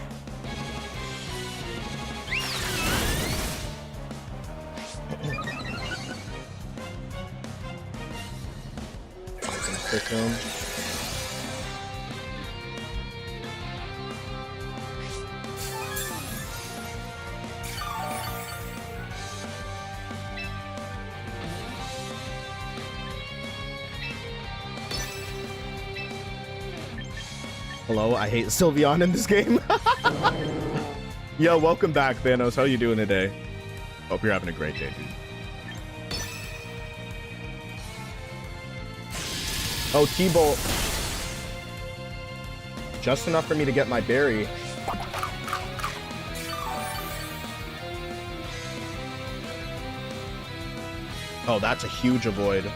[SPEAKER 4] Pick him. Hello, I hate Sylveon in this game. Yo, welcome back, Thanos. How you doing today? Hope you're having a great day, dude. Oh, T-Bolt. Just enough for me to get my berry. Oh, that's a huge avoid.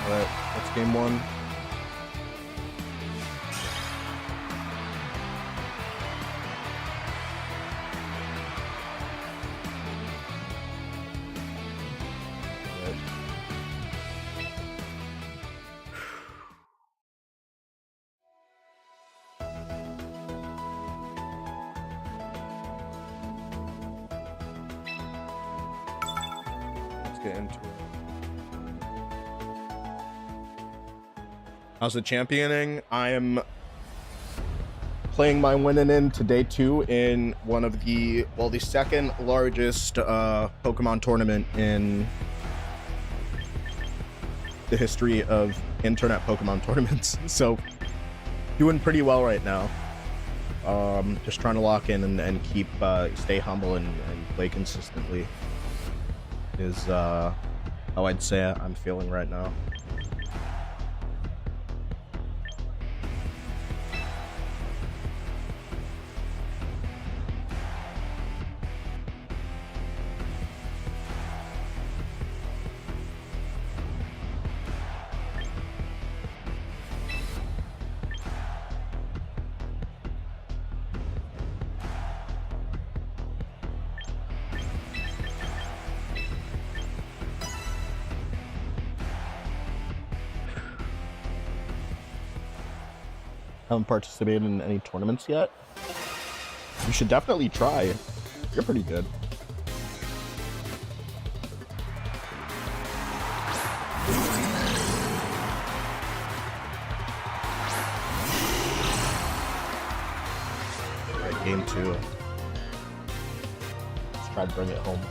[SPEAKER 4] Alright, that's game one.
[SPEAKER 2] get into it. How's the championing? I am playing my winning into day 2 in one of the, well, the second largest Pokemon tournament in the history of internet Pokemon tournaments. So doing pretty well right now. Just trying to lock in and keep stay humble and play consistently is how I'd say I'm feeling right now. Haven't participated in any tournaments yet. You should definitely try. You're pretty good. Alright, game 2. Let's try to bring it home.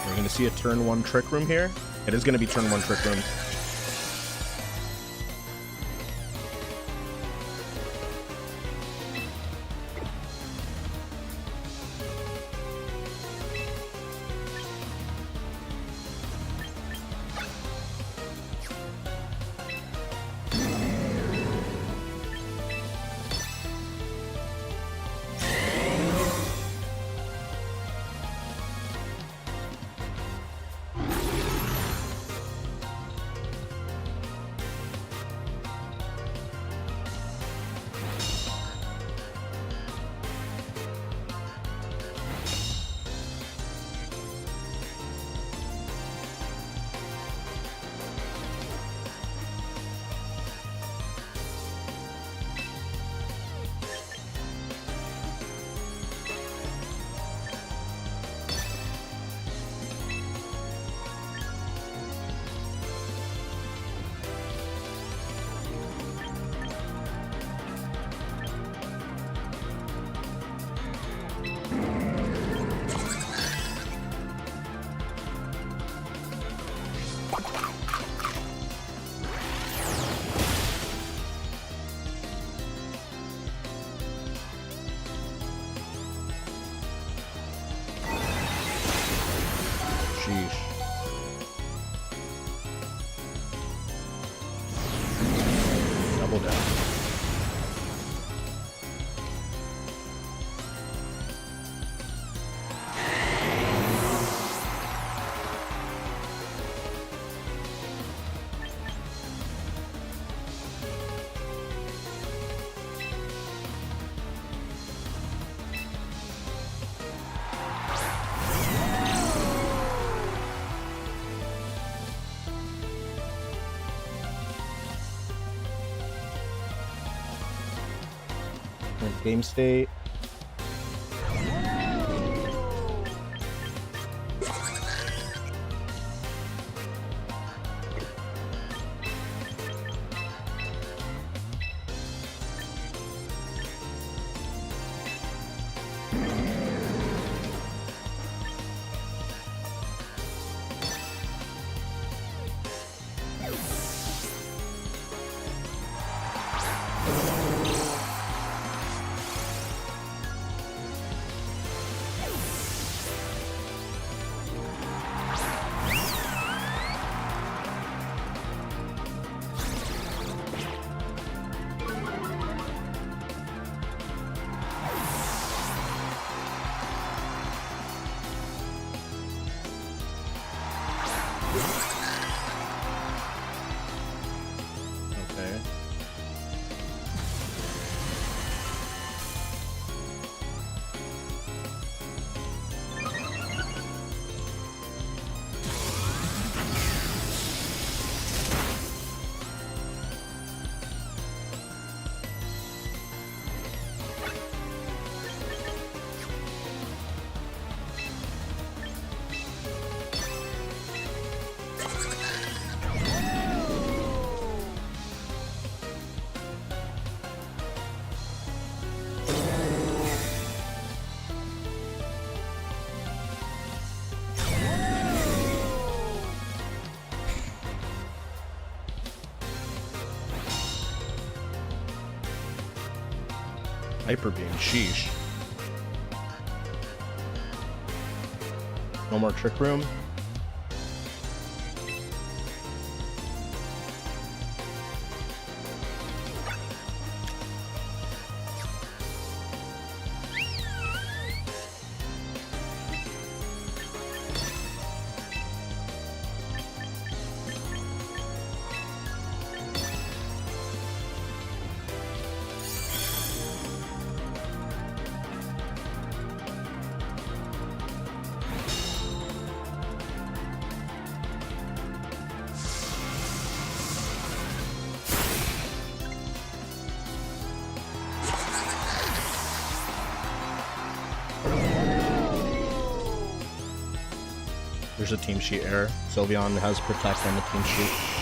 [SPEAKER 2] We're going to see a turn 1 trick room here. It is going to be turn 1 trick room. Sheesh. Double down. Game state.
[SPEAKER 4] Okay. Hyper Beam, sheesh. No more Trick Room. There's a team sheet error. Sylveon has Protect on the team sheet.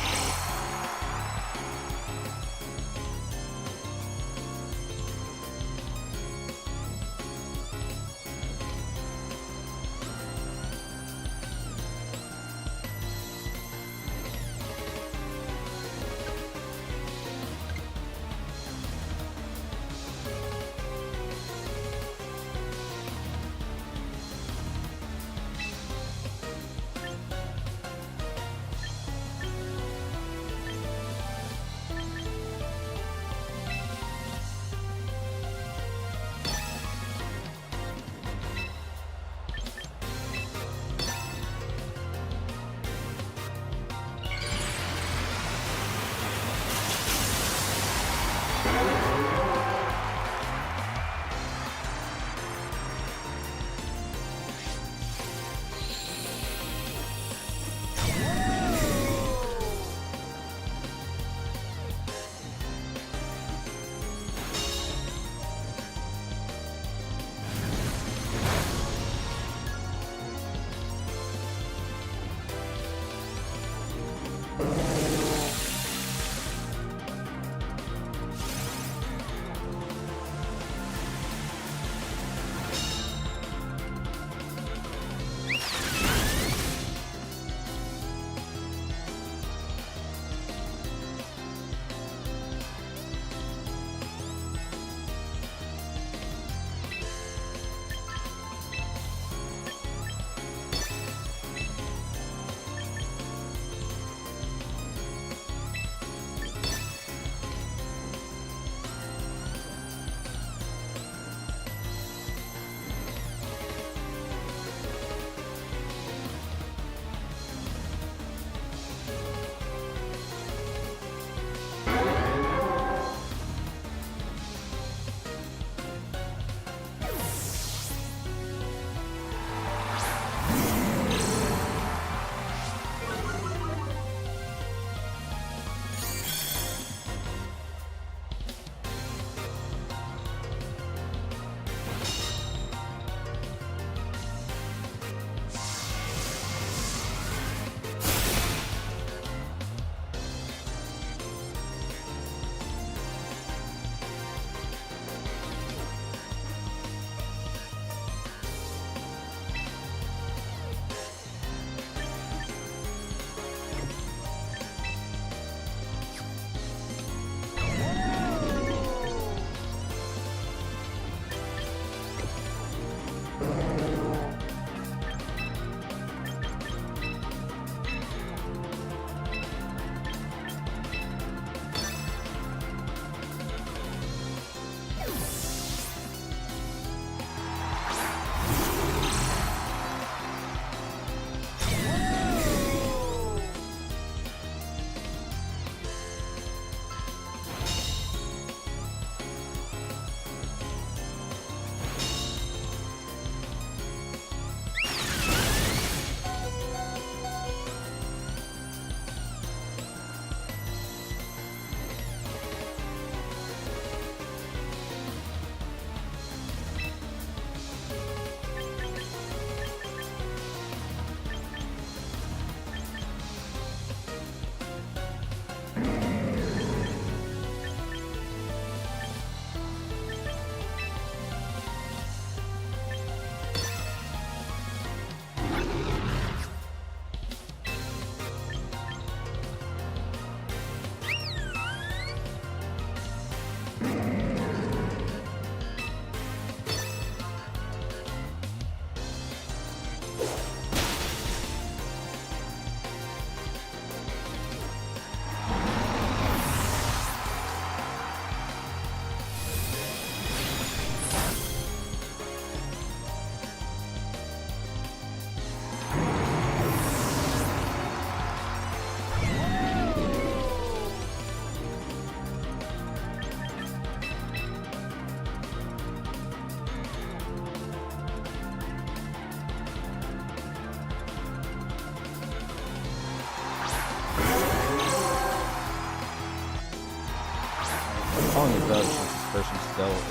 [SPEAKER 2] up since this person still is.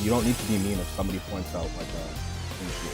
[SPEAKER 2] You don't need to be mean if somebody points out like a issue.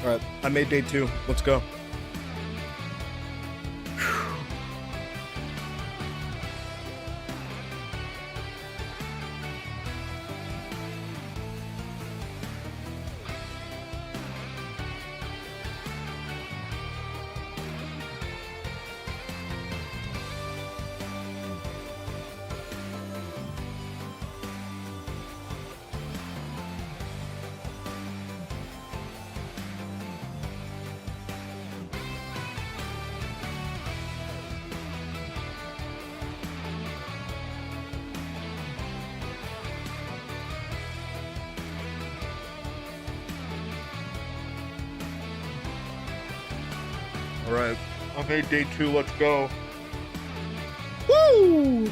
[SPEAKER 4] All right, I made day 2. Let's go. All right, I made day 2. Let's go. Woo!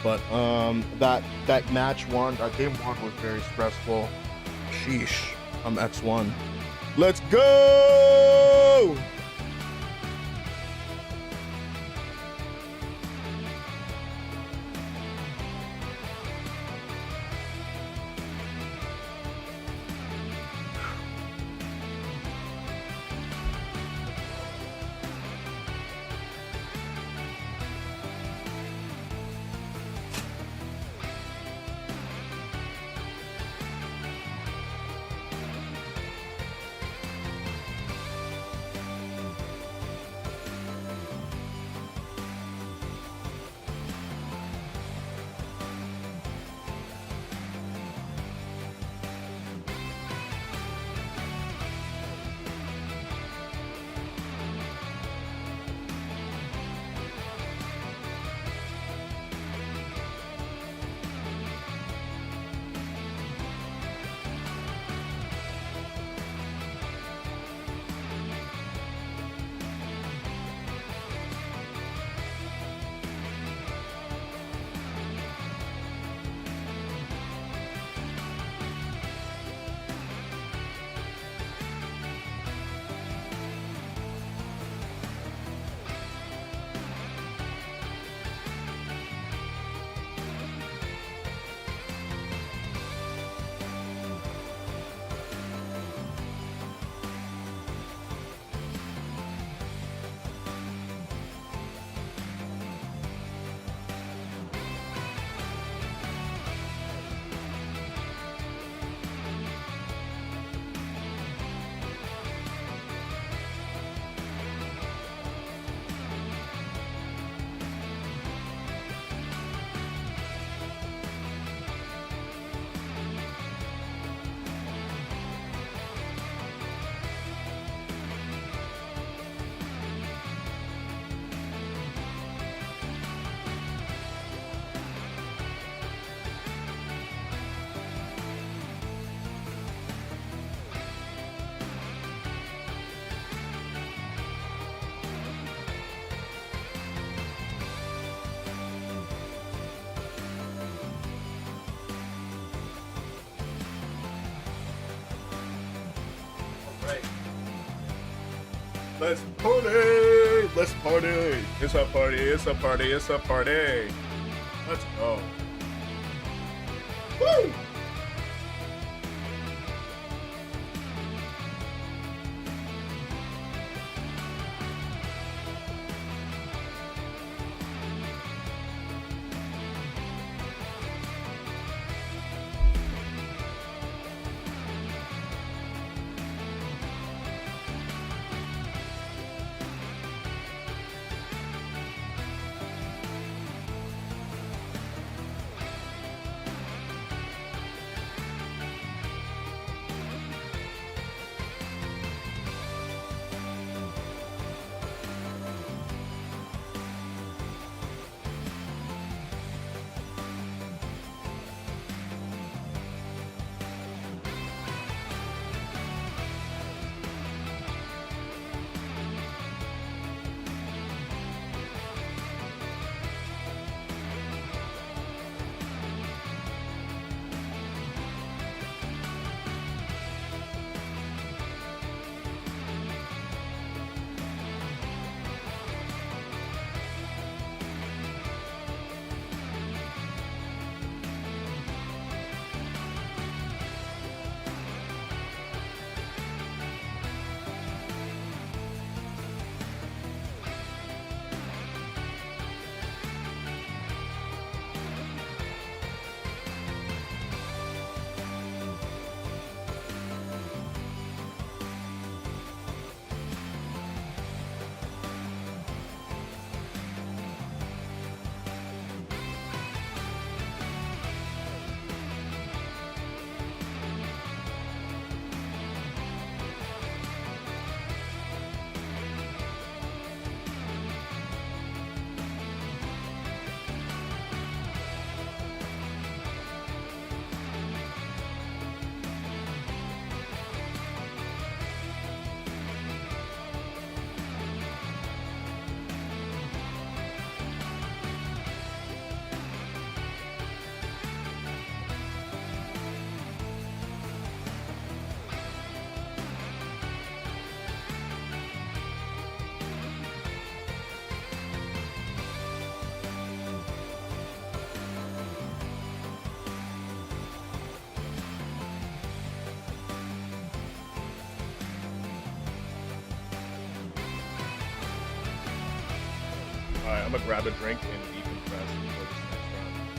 [SPEAKER 4] But that match one, game one was very stressful. Sheesh. I'm X1. Let's go!
[SPEAKER 2] Let's party! Let's party! It's a party, it's a party, it's a party! Let's go. Woo! Alright, I'm gonna grab a drink and decompress before this next round.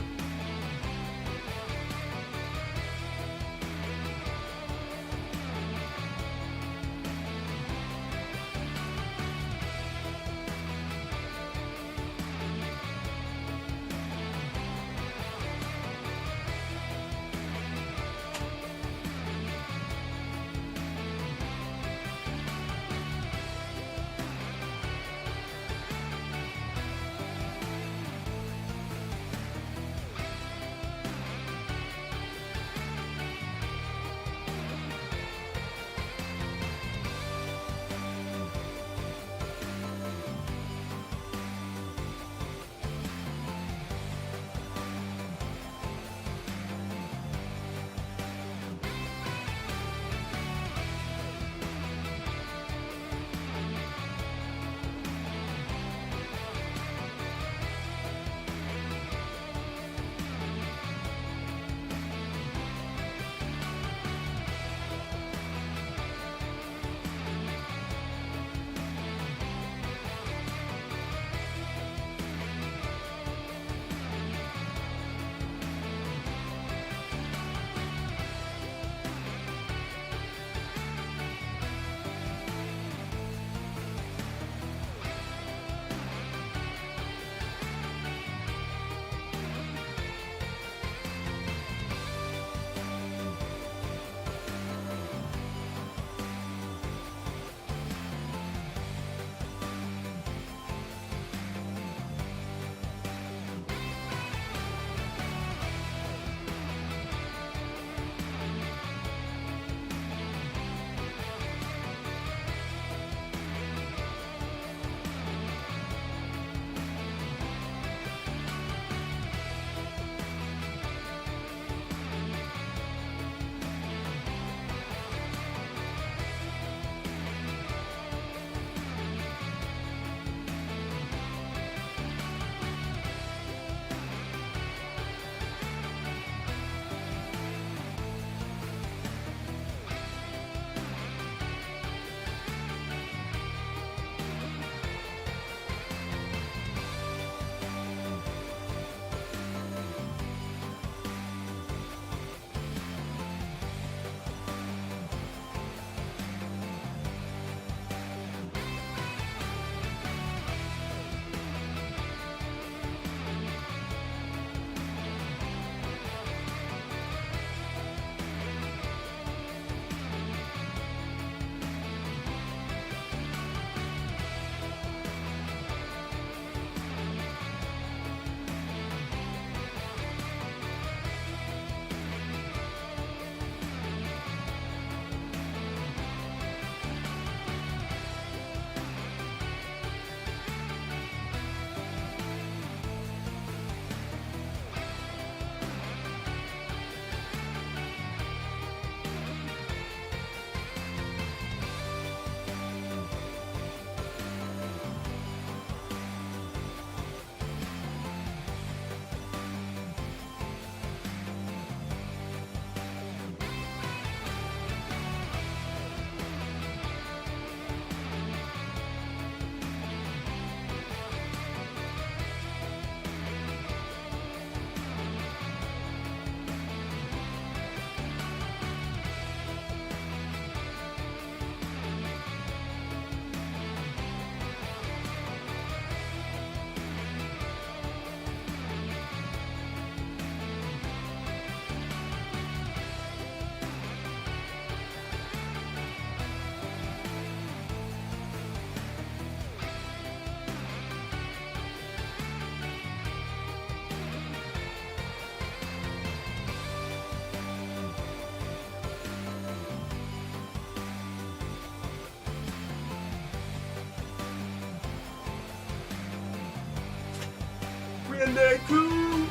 [SPEAKER 2] in day two.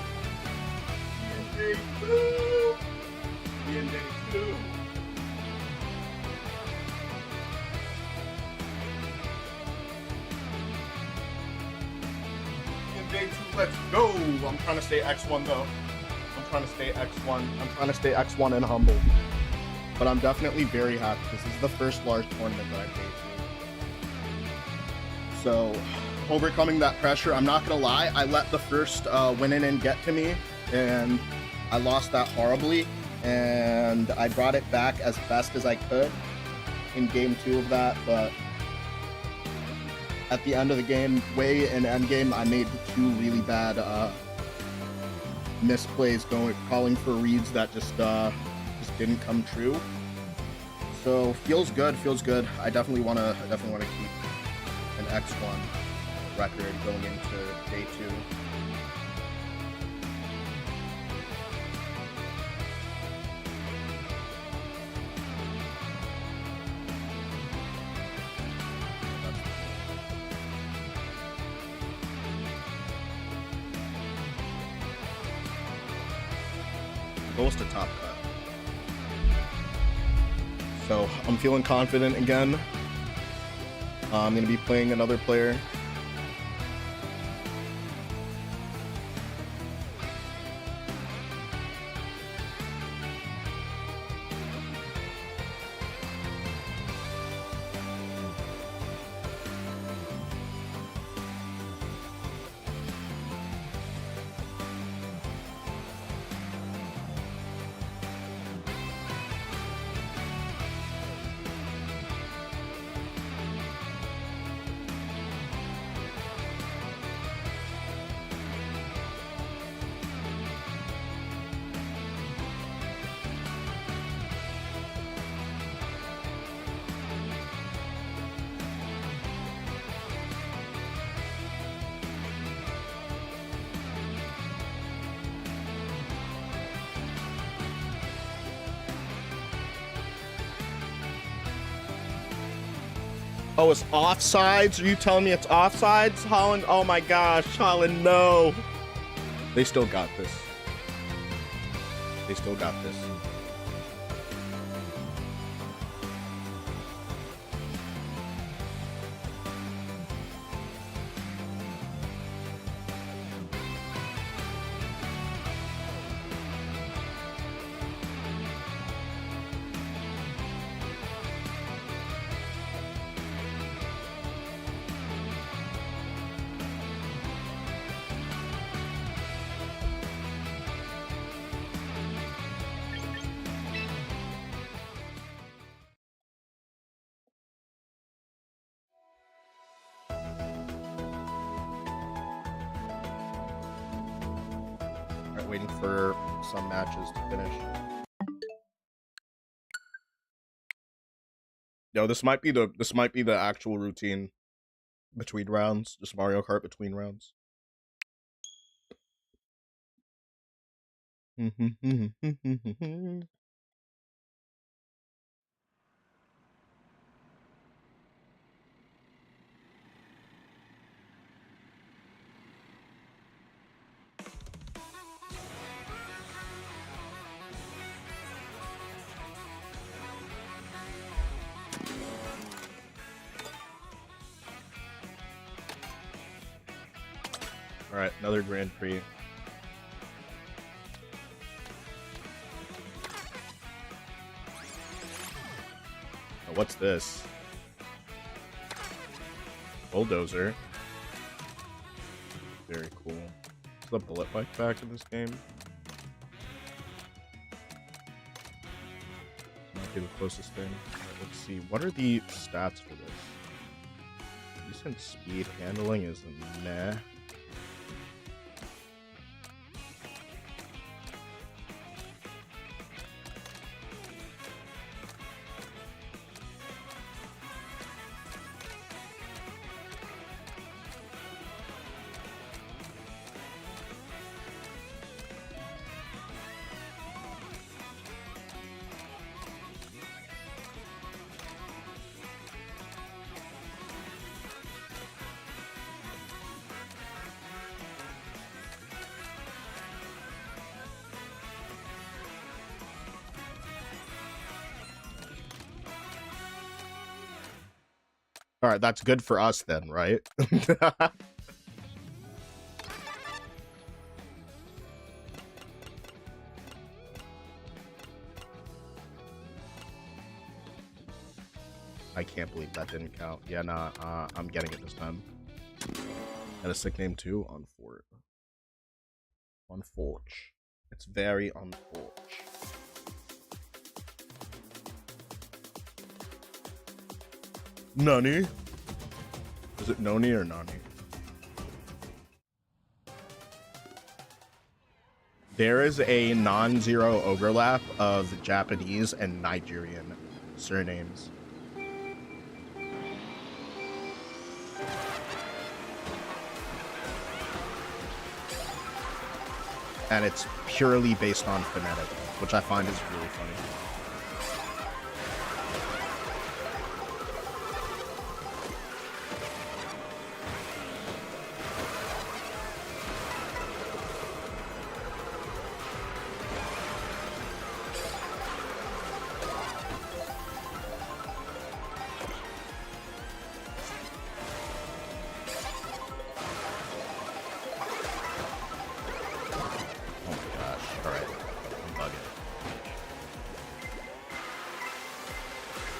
[SPEAKER 2] We in day two. We in day two. We in day two. Let's go. I'm trying to stay X1 though. I'm trying to stay X1. I'm trying to stay X1 and humble. But I'm definitely very happy because this is the first large tournament that I paid to. So
[SPEAKER 4] overcoming that pressure. I'm not gonna lie, I let the first win in get to me, and I lost that horribly, and I brought it back as best as I could in game 2 of that, but at the end of the game, way in end game, I made 2 really bad misplays calling for reads that just didn't come true. So feels good. I definitely wanna keep an X1 record going into day 2. Goes to top cut. So I'm feeling confident again. I'm gonna be playing another player. Oh, it's offsides? Are you telling me it's offsides, Holland? Oh my gosh, Holland, no. They still got this. They still got this. Waiting for some matches to finish. Yo, this might be the actual routine between rounds. Just Mario Kart between rounds. All right, another Grand Prix. Oh, what's this? Bulldozer. Very cool. Is the bullet bike back in this game? Might be the closest thing. All right, let's see. What are the stats for this? Decent speed. Handling is meh. All right, that's good for us then, right? I can't believe that didn't count. Yeah, nah, I'm getting it this time. Got a sick name too, Unfort. Unforge. It's very unforge. Nani? Is it Noni or Nani? There is a non-zero overlap of Japanese and Nigerian surnames. And it's purely based on phonetic, which I find is really funny.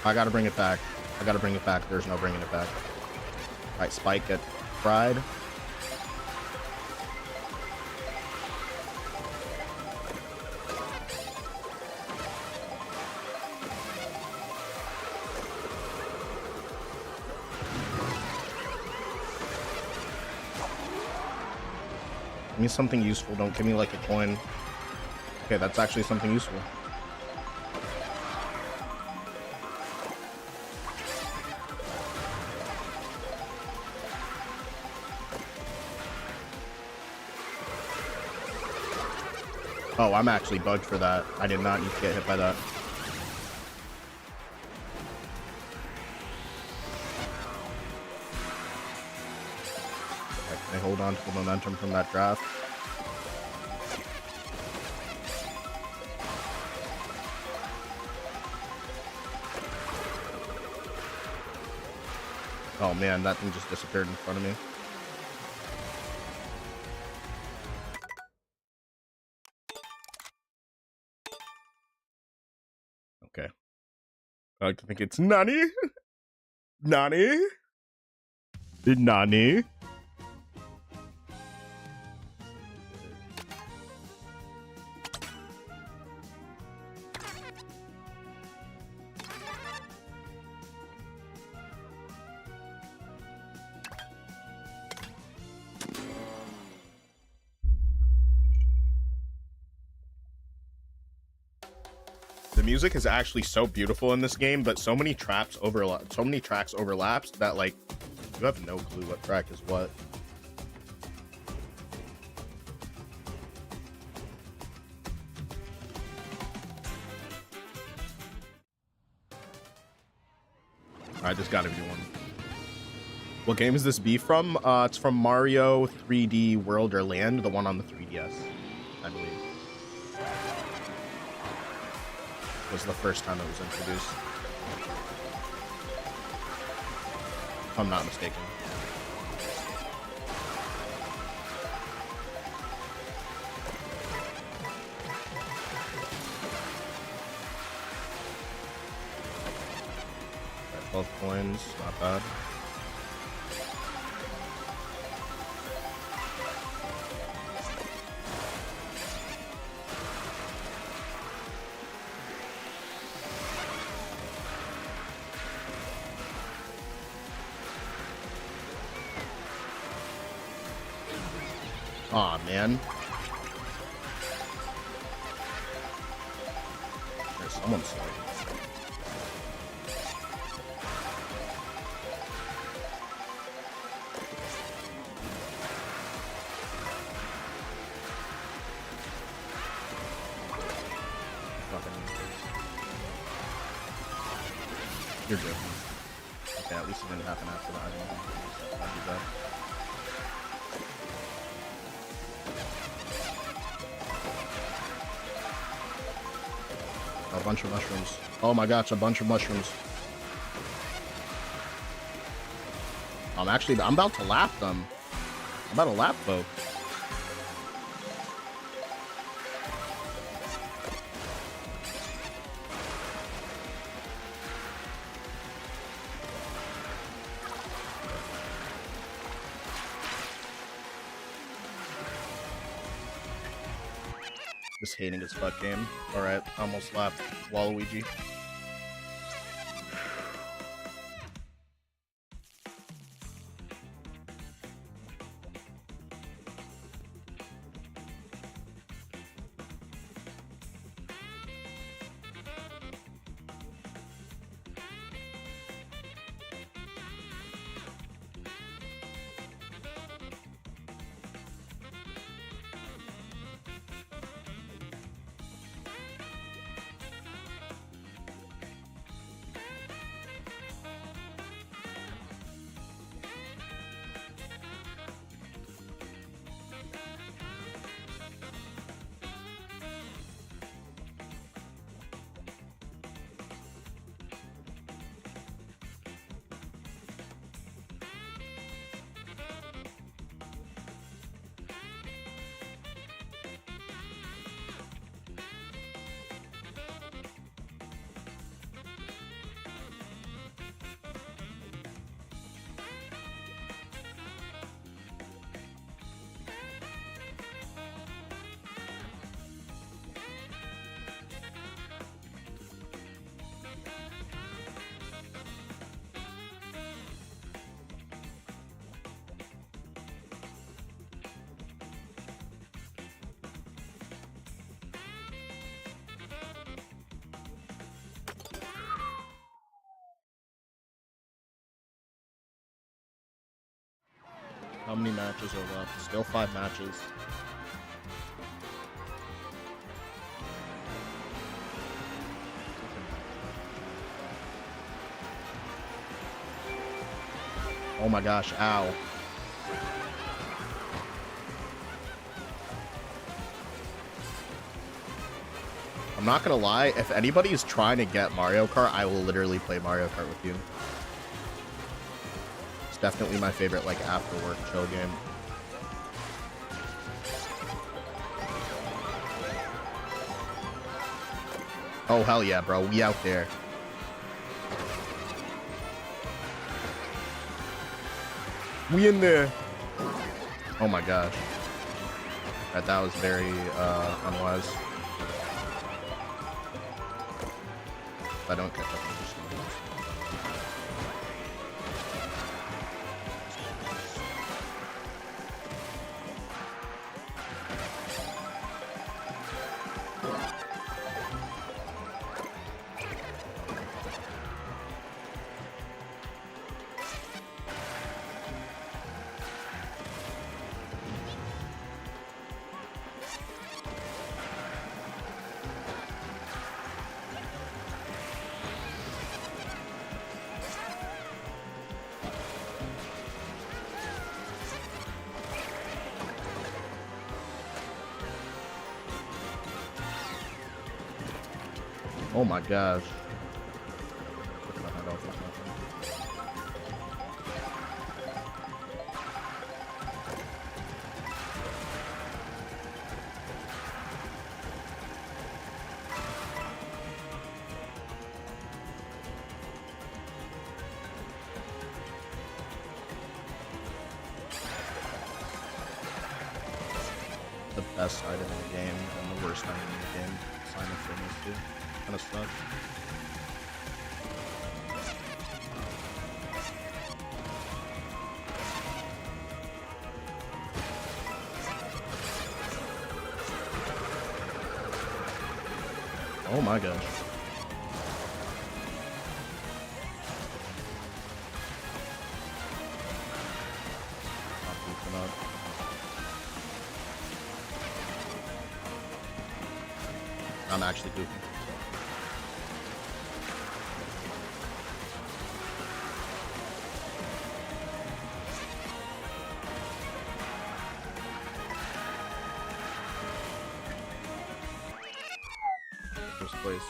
[SPEAKER 4] I gotta bring it back. I gotta bring it back. There's no bringing it back. Alright, Spike, get fried. Give me something useful. Don't give me like a coin. Okay, that's actually something useful. Oh, I'm actually bugged for that. I did not need to get hit by that. Okay, can I hold on to the momentum from that draft? Oh man, that thing just disappeared in front of me. Okay. I like to think it's Nani. Nani? Nani? The music is actually so beautiful in this game, but so many tracks overlaps that like you have no clue what track is what. Alright, there's gotta be one. What game is this B from? It's from Mario 3D World or Land, the one on the 3DS, I believe. Was the first time it was introduced, if I'm not mistaken. Got 12 coins, not bad. Aw, man. There's someone sliding. You're good. Okay, at least it didn't happen after that. I don't think that'd be bad. A bunch of mushrooms. Oh my gosh, a bunch of mushrooms. I'm about to lap them. I'm about to lap both. This hating as fuck game. Alright, almost left. Waluigi. How many matches are left? Still 5 matches. Oh my gosh, ow. I'm not gonna lie, if anybody's trying to get Mario Kart, I will literally play Mario Kart with you. It's definitely my favorite, like, after work chill game. Oh, hell yeah, bro. We out there. We in there. Oh my gosh. That was very unwise. If I don't get that, I'm just gonna lose. Oh my gosh. Took my head off with nothing. The best item in the game and the worst item in the game. Simultaneously. Kind of sucks. Oh my gosh. Not goofing up. I'm actually goofing. First place.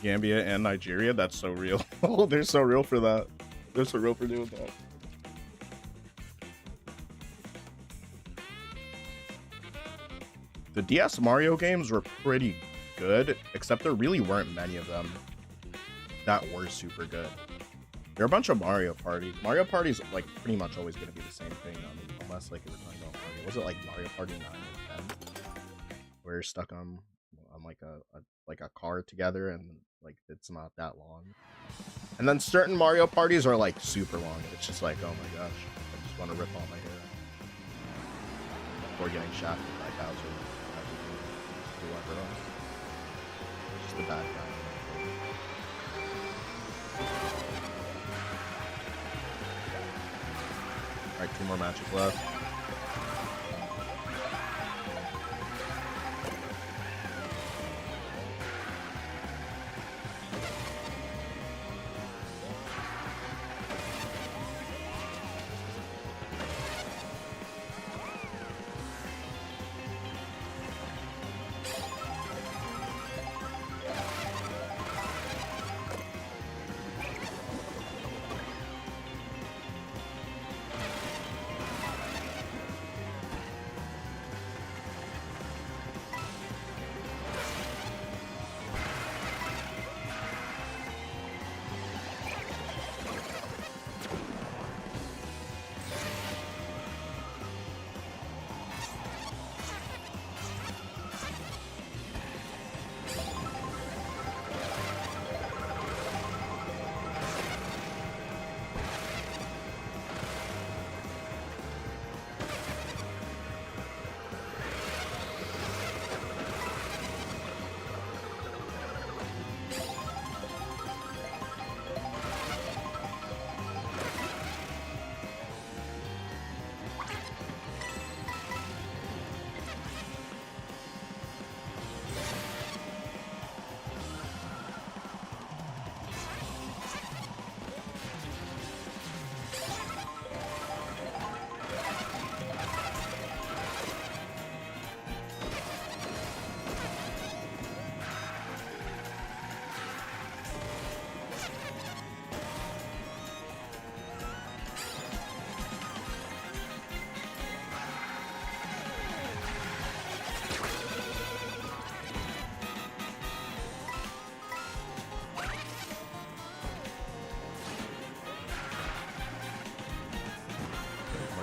[SPEAKER 4] Gambia and Nigeria, that's so real. Oh, they're so real for that. They're so real for doing that. The DS Mario games were pretty good, except there really weren't many of them that were super good. They're a bunch of Mario Party. Mario Party's like pretty much always gonna be the same thing, unless like you were talking about Mario. Was it like Mario Party 9 or 10? Where you're stuck on like a car together and like it's not that long. And then certain Mario parties are like super long. It's just like, oh my gosh, I just want to rip all my hair out before getting shafted by Bowser. Whoever else. Just a bad guy. Alright, 2 more matches left.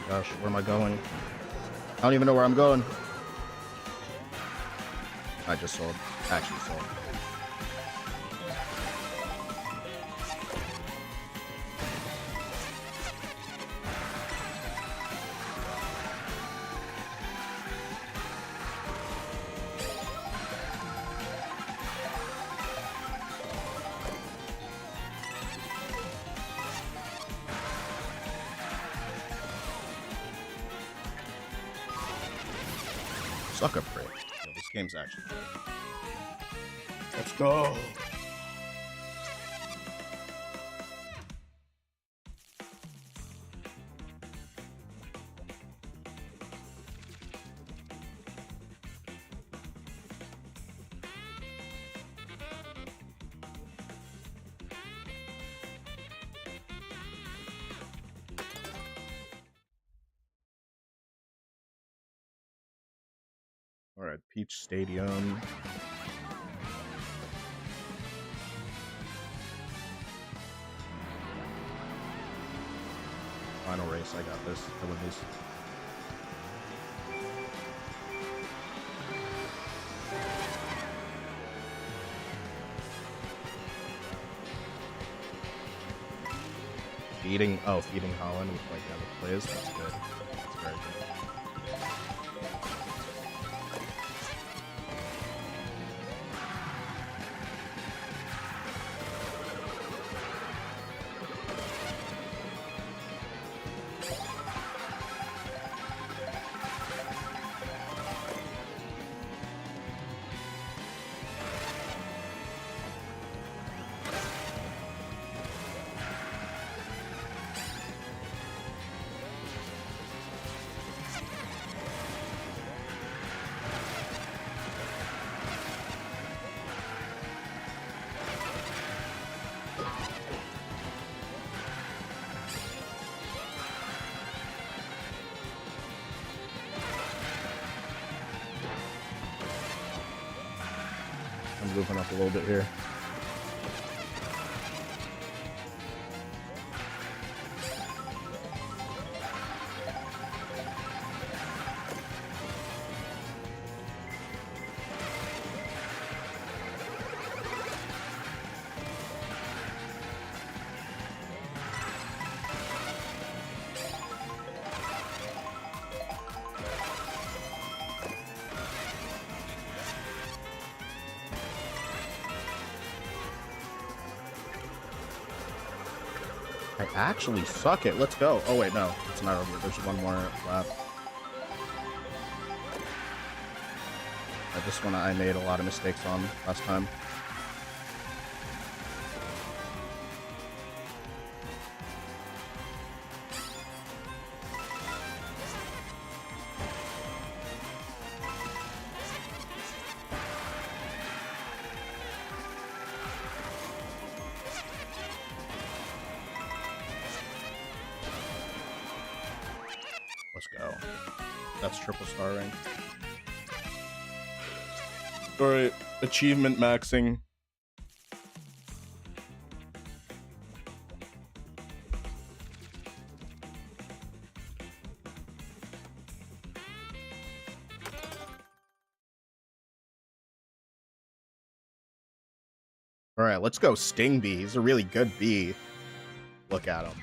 [SPEAKER 4] Gosh, where am I going? I don't even know where I'm going. I just sold. Actually sold. Sucker prick. Yo, this game's actually good. Let's go. All right, Peach Stadium. Final race, I got this. I win this. Feeding Holland with like other plays. That's good. That's very good. I'm moving up a little bit here. I actually suck it. Let's go. Oh, wait, no. It's not over. There's one more left. This one I made a lot of mistakes on last time. Let's go. That's triple star rank.
[SPEAKER 2] All right, achievement maxing.
[SPEAKER 4] All right, let's go Sting Bee. He's a really good bee. Look at him.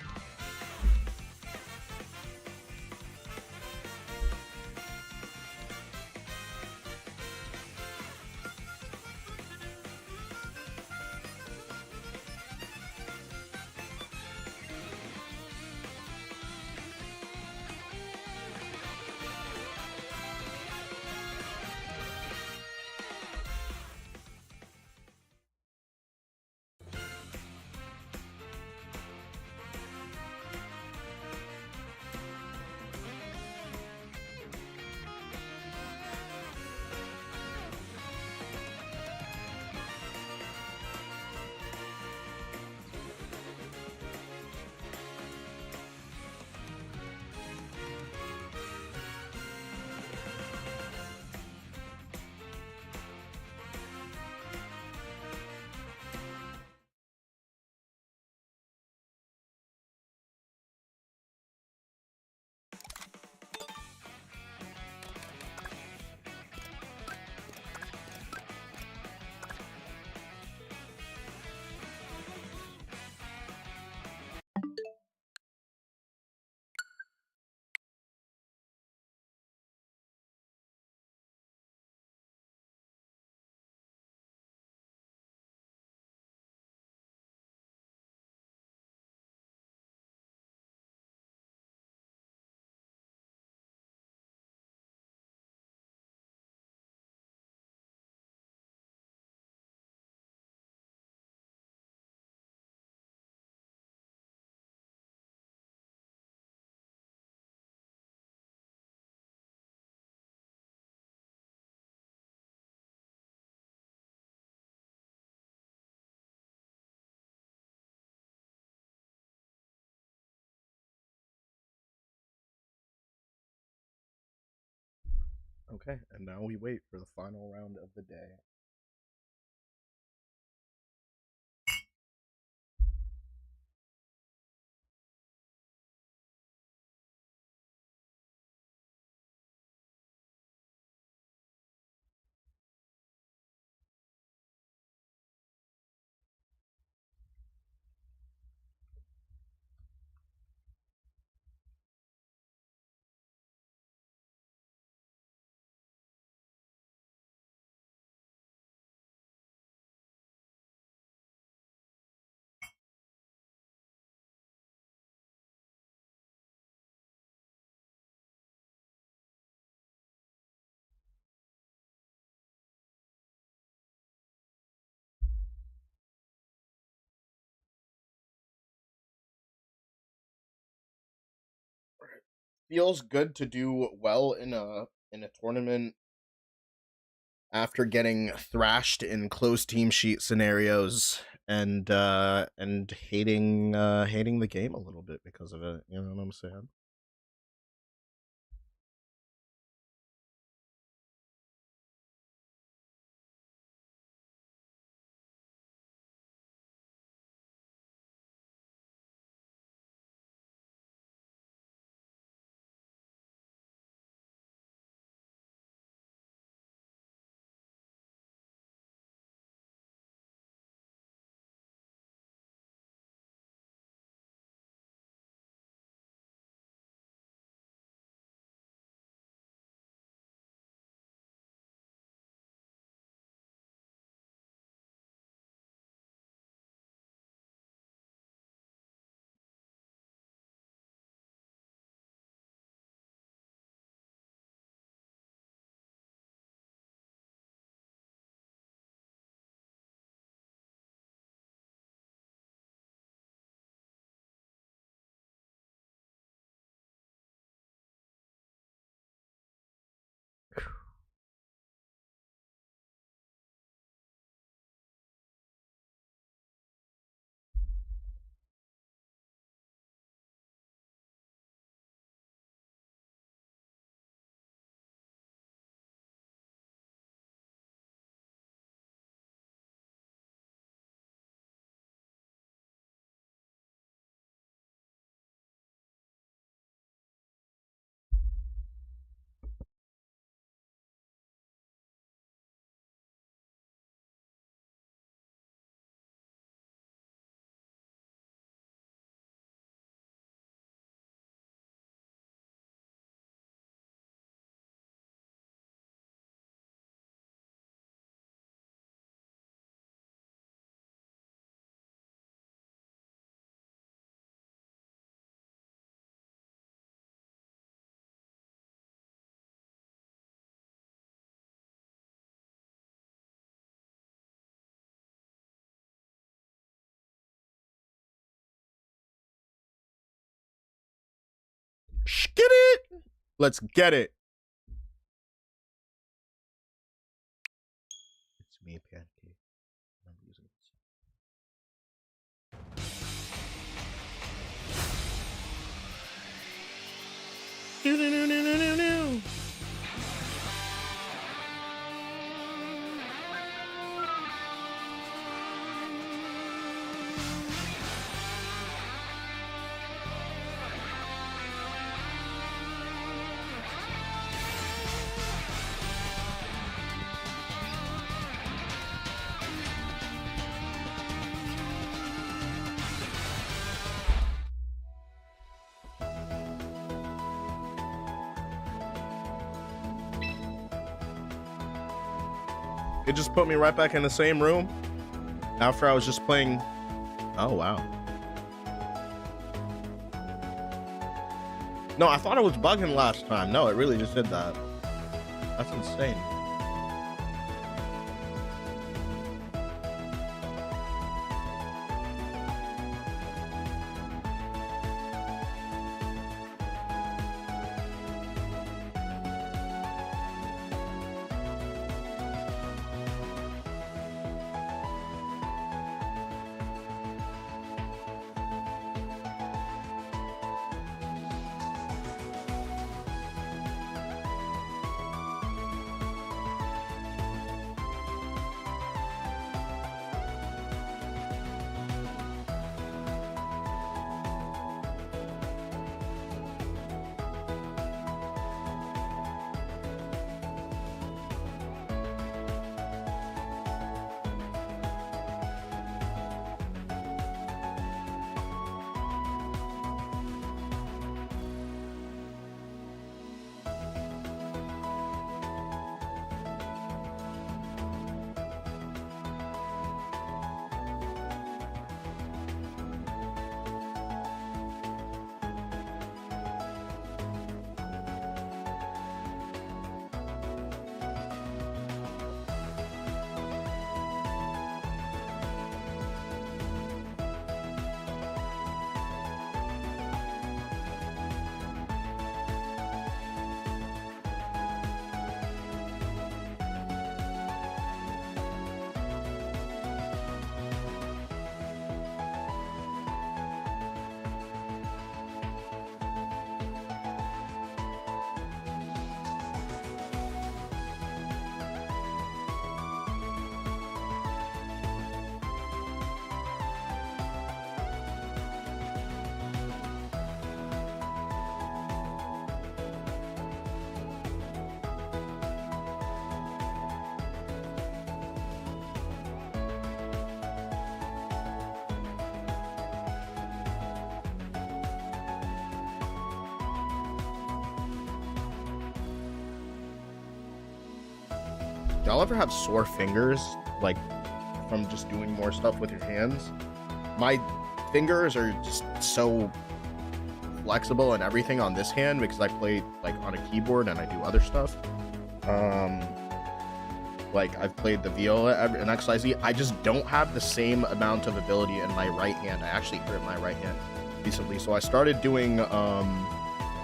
[SPEAKER 4] Okay, and now we wait for the final round of the day. Feels good to do well in a tournament after getting thrashed in close team sheet scenarios and hating the game a little bit because of it. You know what I'm saying?
[SPEAKER 2] Get it. Let's get it.
[SPEAKER 4] It's me, Pancake. I'm using
[SPEAKER 2] Do-do-do-do-do-do. It just put me right back in the same room after I was just playing. Oh, wow. No, I thought it was bugging last time. No, it really just did that. That's insane. Y'all ever have sore fingers, like from just doing more stuff with your hands? My fingers are just so flexible and everything on this hand because I play like on a keyboard and I do other stuff. Like I've played the viola and XYZ. I just don't have the same amount of ability in my right hand. I actually hurt my right hand recently, so I started doing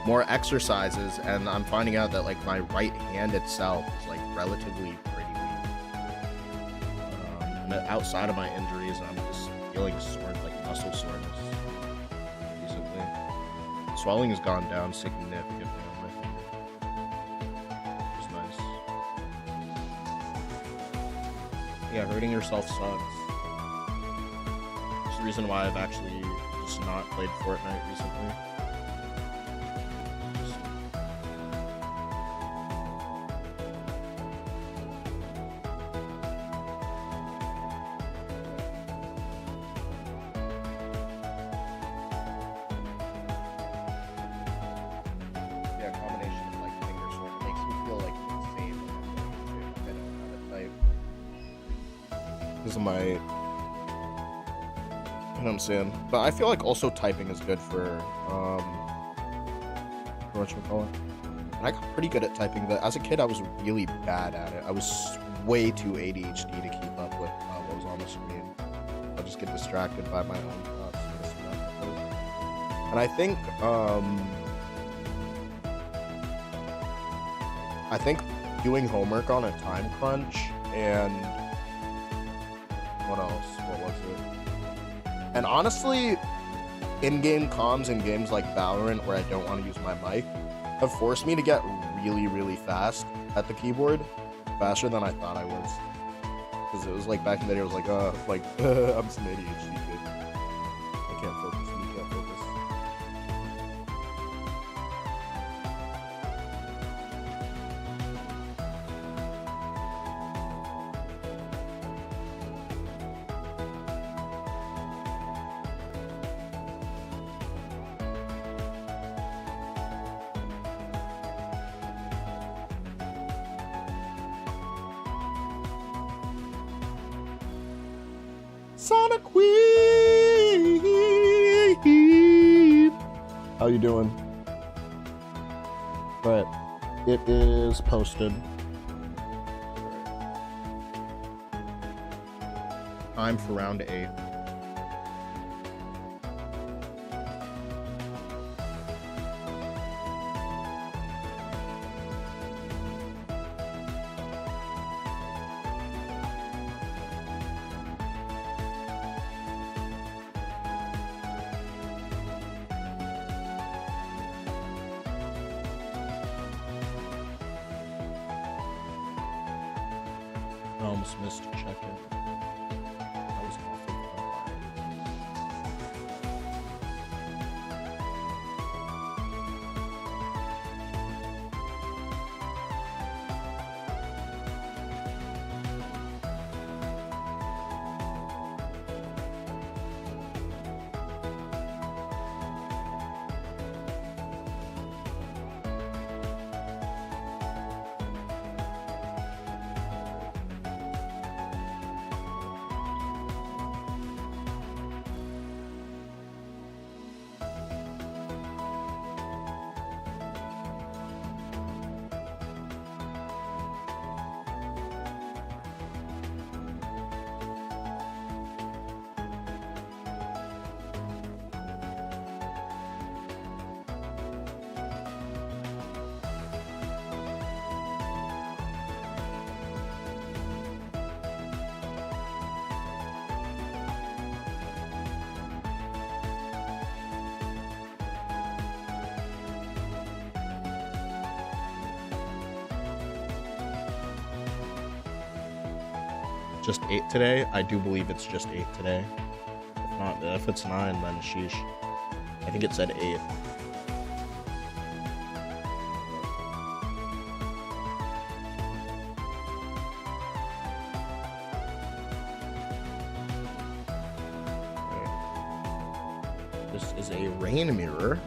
[SPEAKER 2] more exercises, and I'm finding out that like my right hand itself is like relatively pretty weak. And outside of my injuries, I'm just feeling sore, like muscle soreness recently. Swelling has gone down significantly on my finger. It's nice. Yeah, hurting yourself sucks. It's the reason why I've actually just not played Fortnite recently. Saying, but I feel like also typing is good for whatchamacallit. I got pretty good at typing, but as a kid I was really bad at it. I was way too ADHD to keep up with what was on the screen. I'll just get distracted by my own thoughts. And I think
[SPEAKER 4] I think doing homework on a time crunch and what else? What was it? And honestly, in-game comms in games like Valorant where I don't want to use my mic have forced me to get really, really fast at the keyboard, faster than I thought I was. Because it was like back in the day, it was like, I'm some ADHD kid. I can't focus. You can't focus. Sonic Queen! How you doing? Right. It is posted. Time for round 8. I almost missed to check it. That was awful. Just 8 today? I do believe it's just 8 today. If not, if it's 9, then sheesh. I think it said 8. Okay. This is a rain mirror.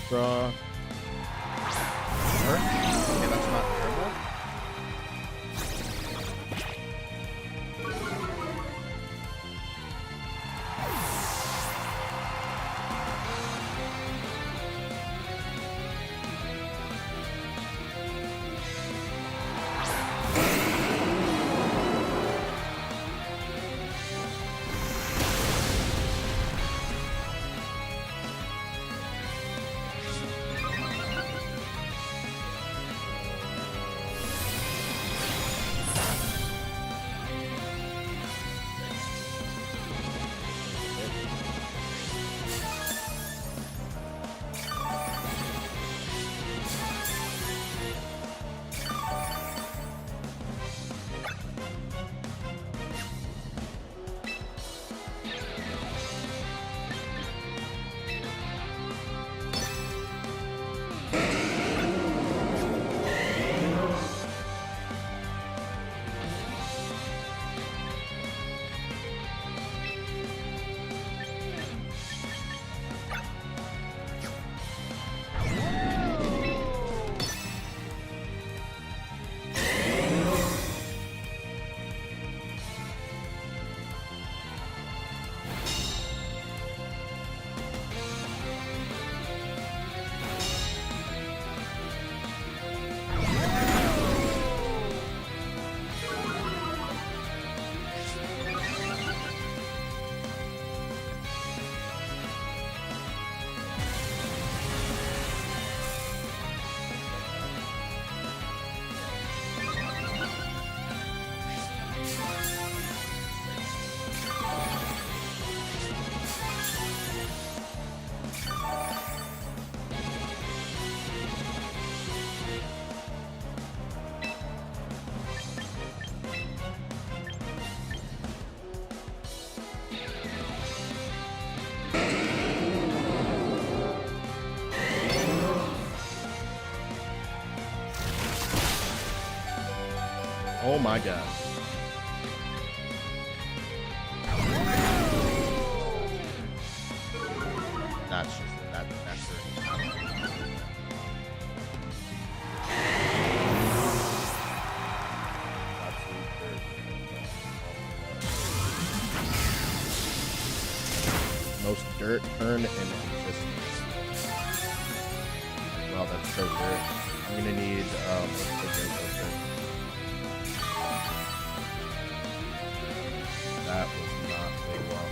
[SPEAKER 4] Draw. Okay, that's not terrible. Oh my god. That's just that's most dirt turn in existence. Wow, that's so dirt. I'm gonna need the great filter. That was not played well.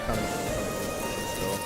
[SPEAKER 4] kind of still.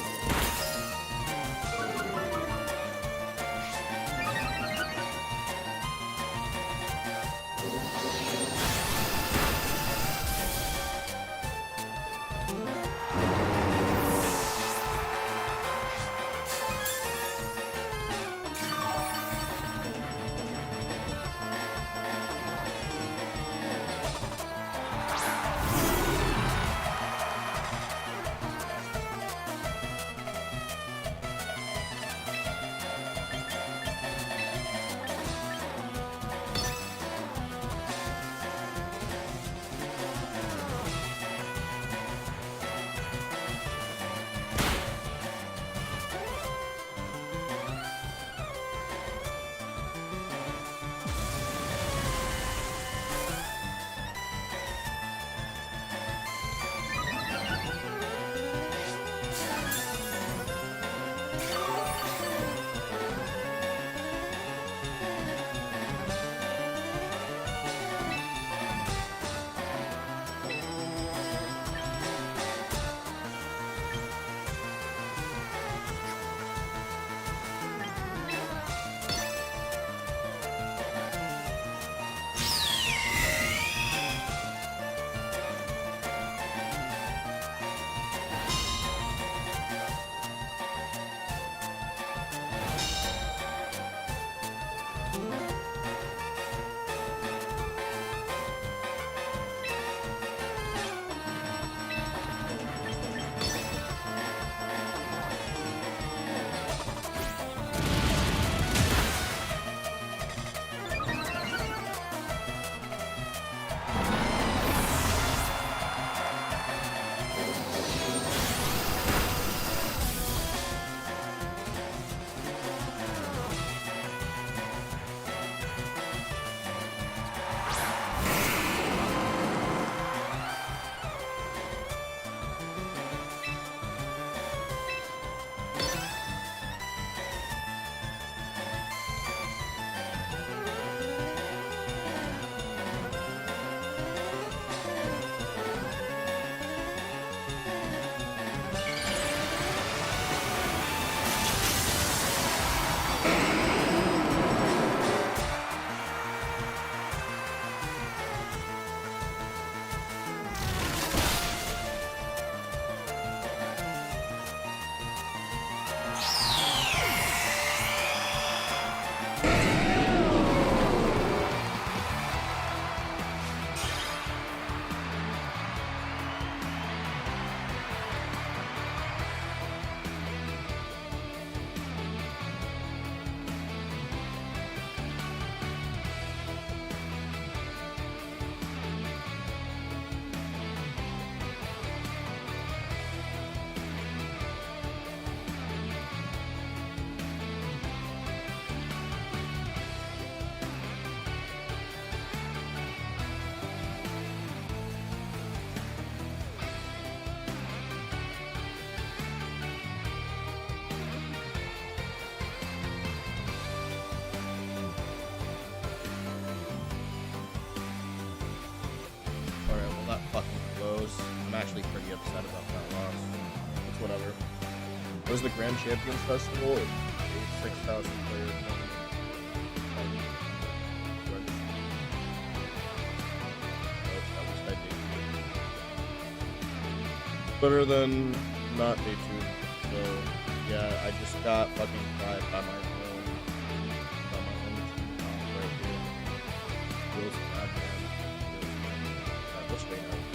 [SPEAKER 4] I'm actually pretty upset about that loss. It's whatever. It was the Grand Champions Festival. It was 6,000 players. Better than not day 2. So yeah, I just got fucking fried by my own team right here. Feels bad, man. Let's wait out.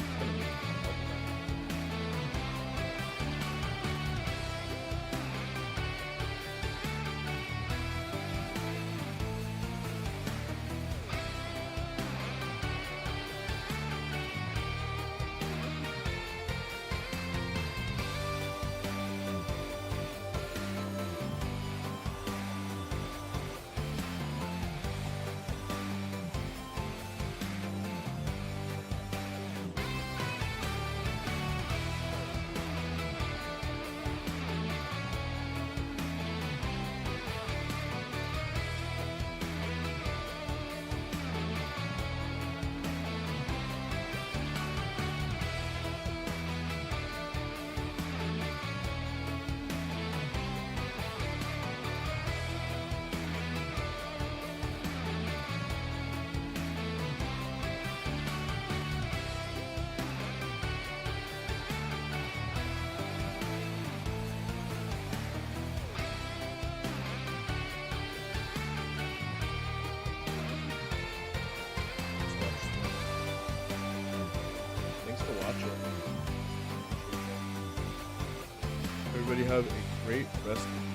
[SPEAKER 6] everybody have a great rest of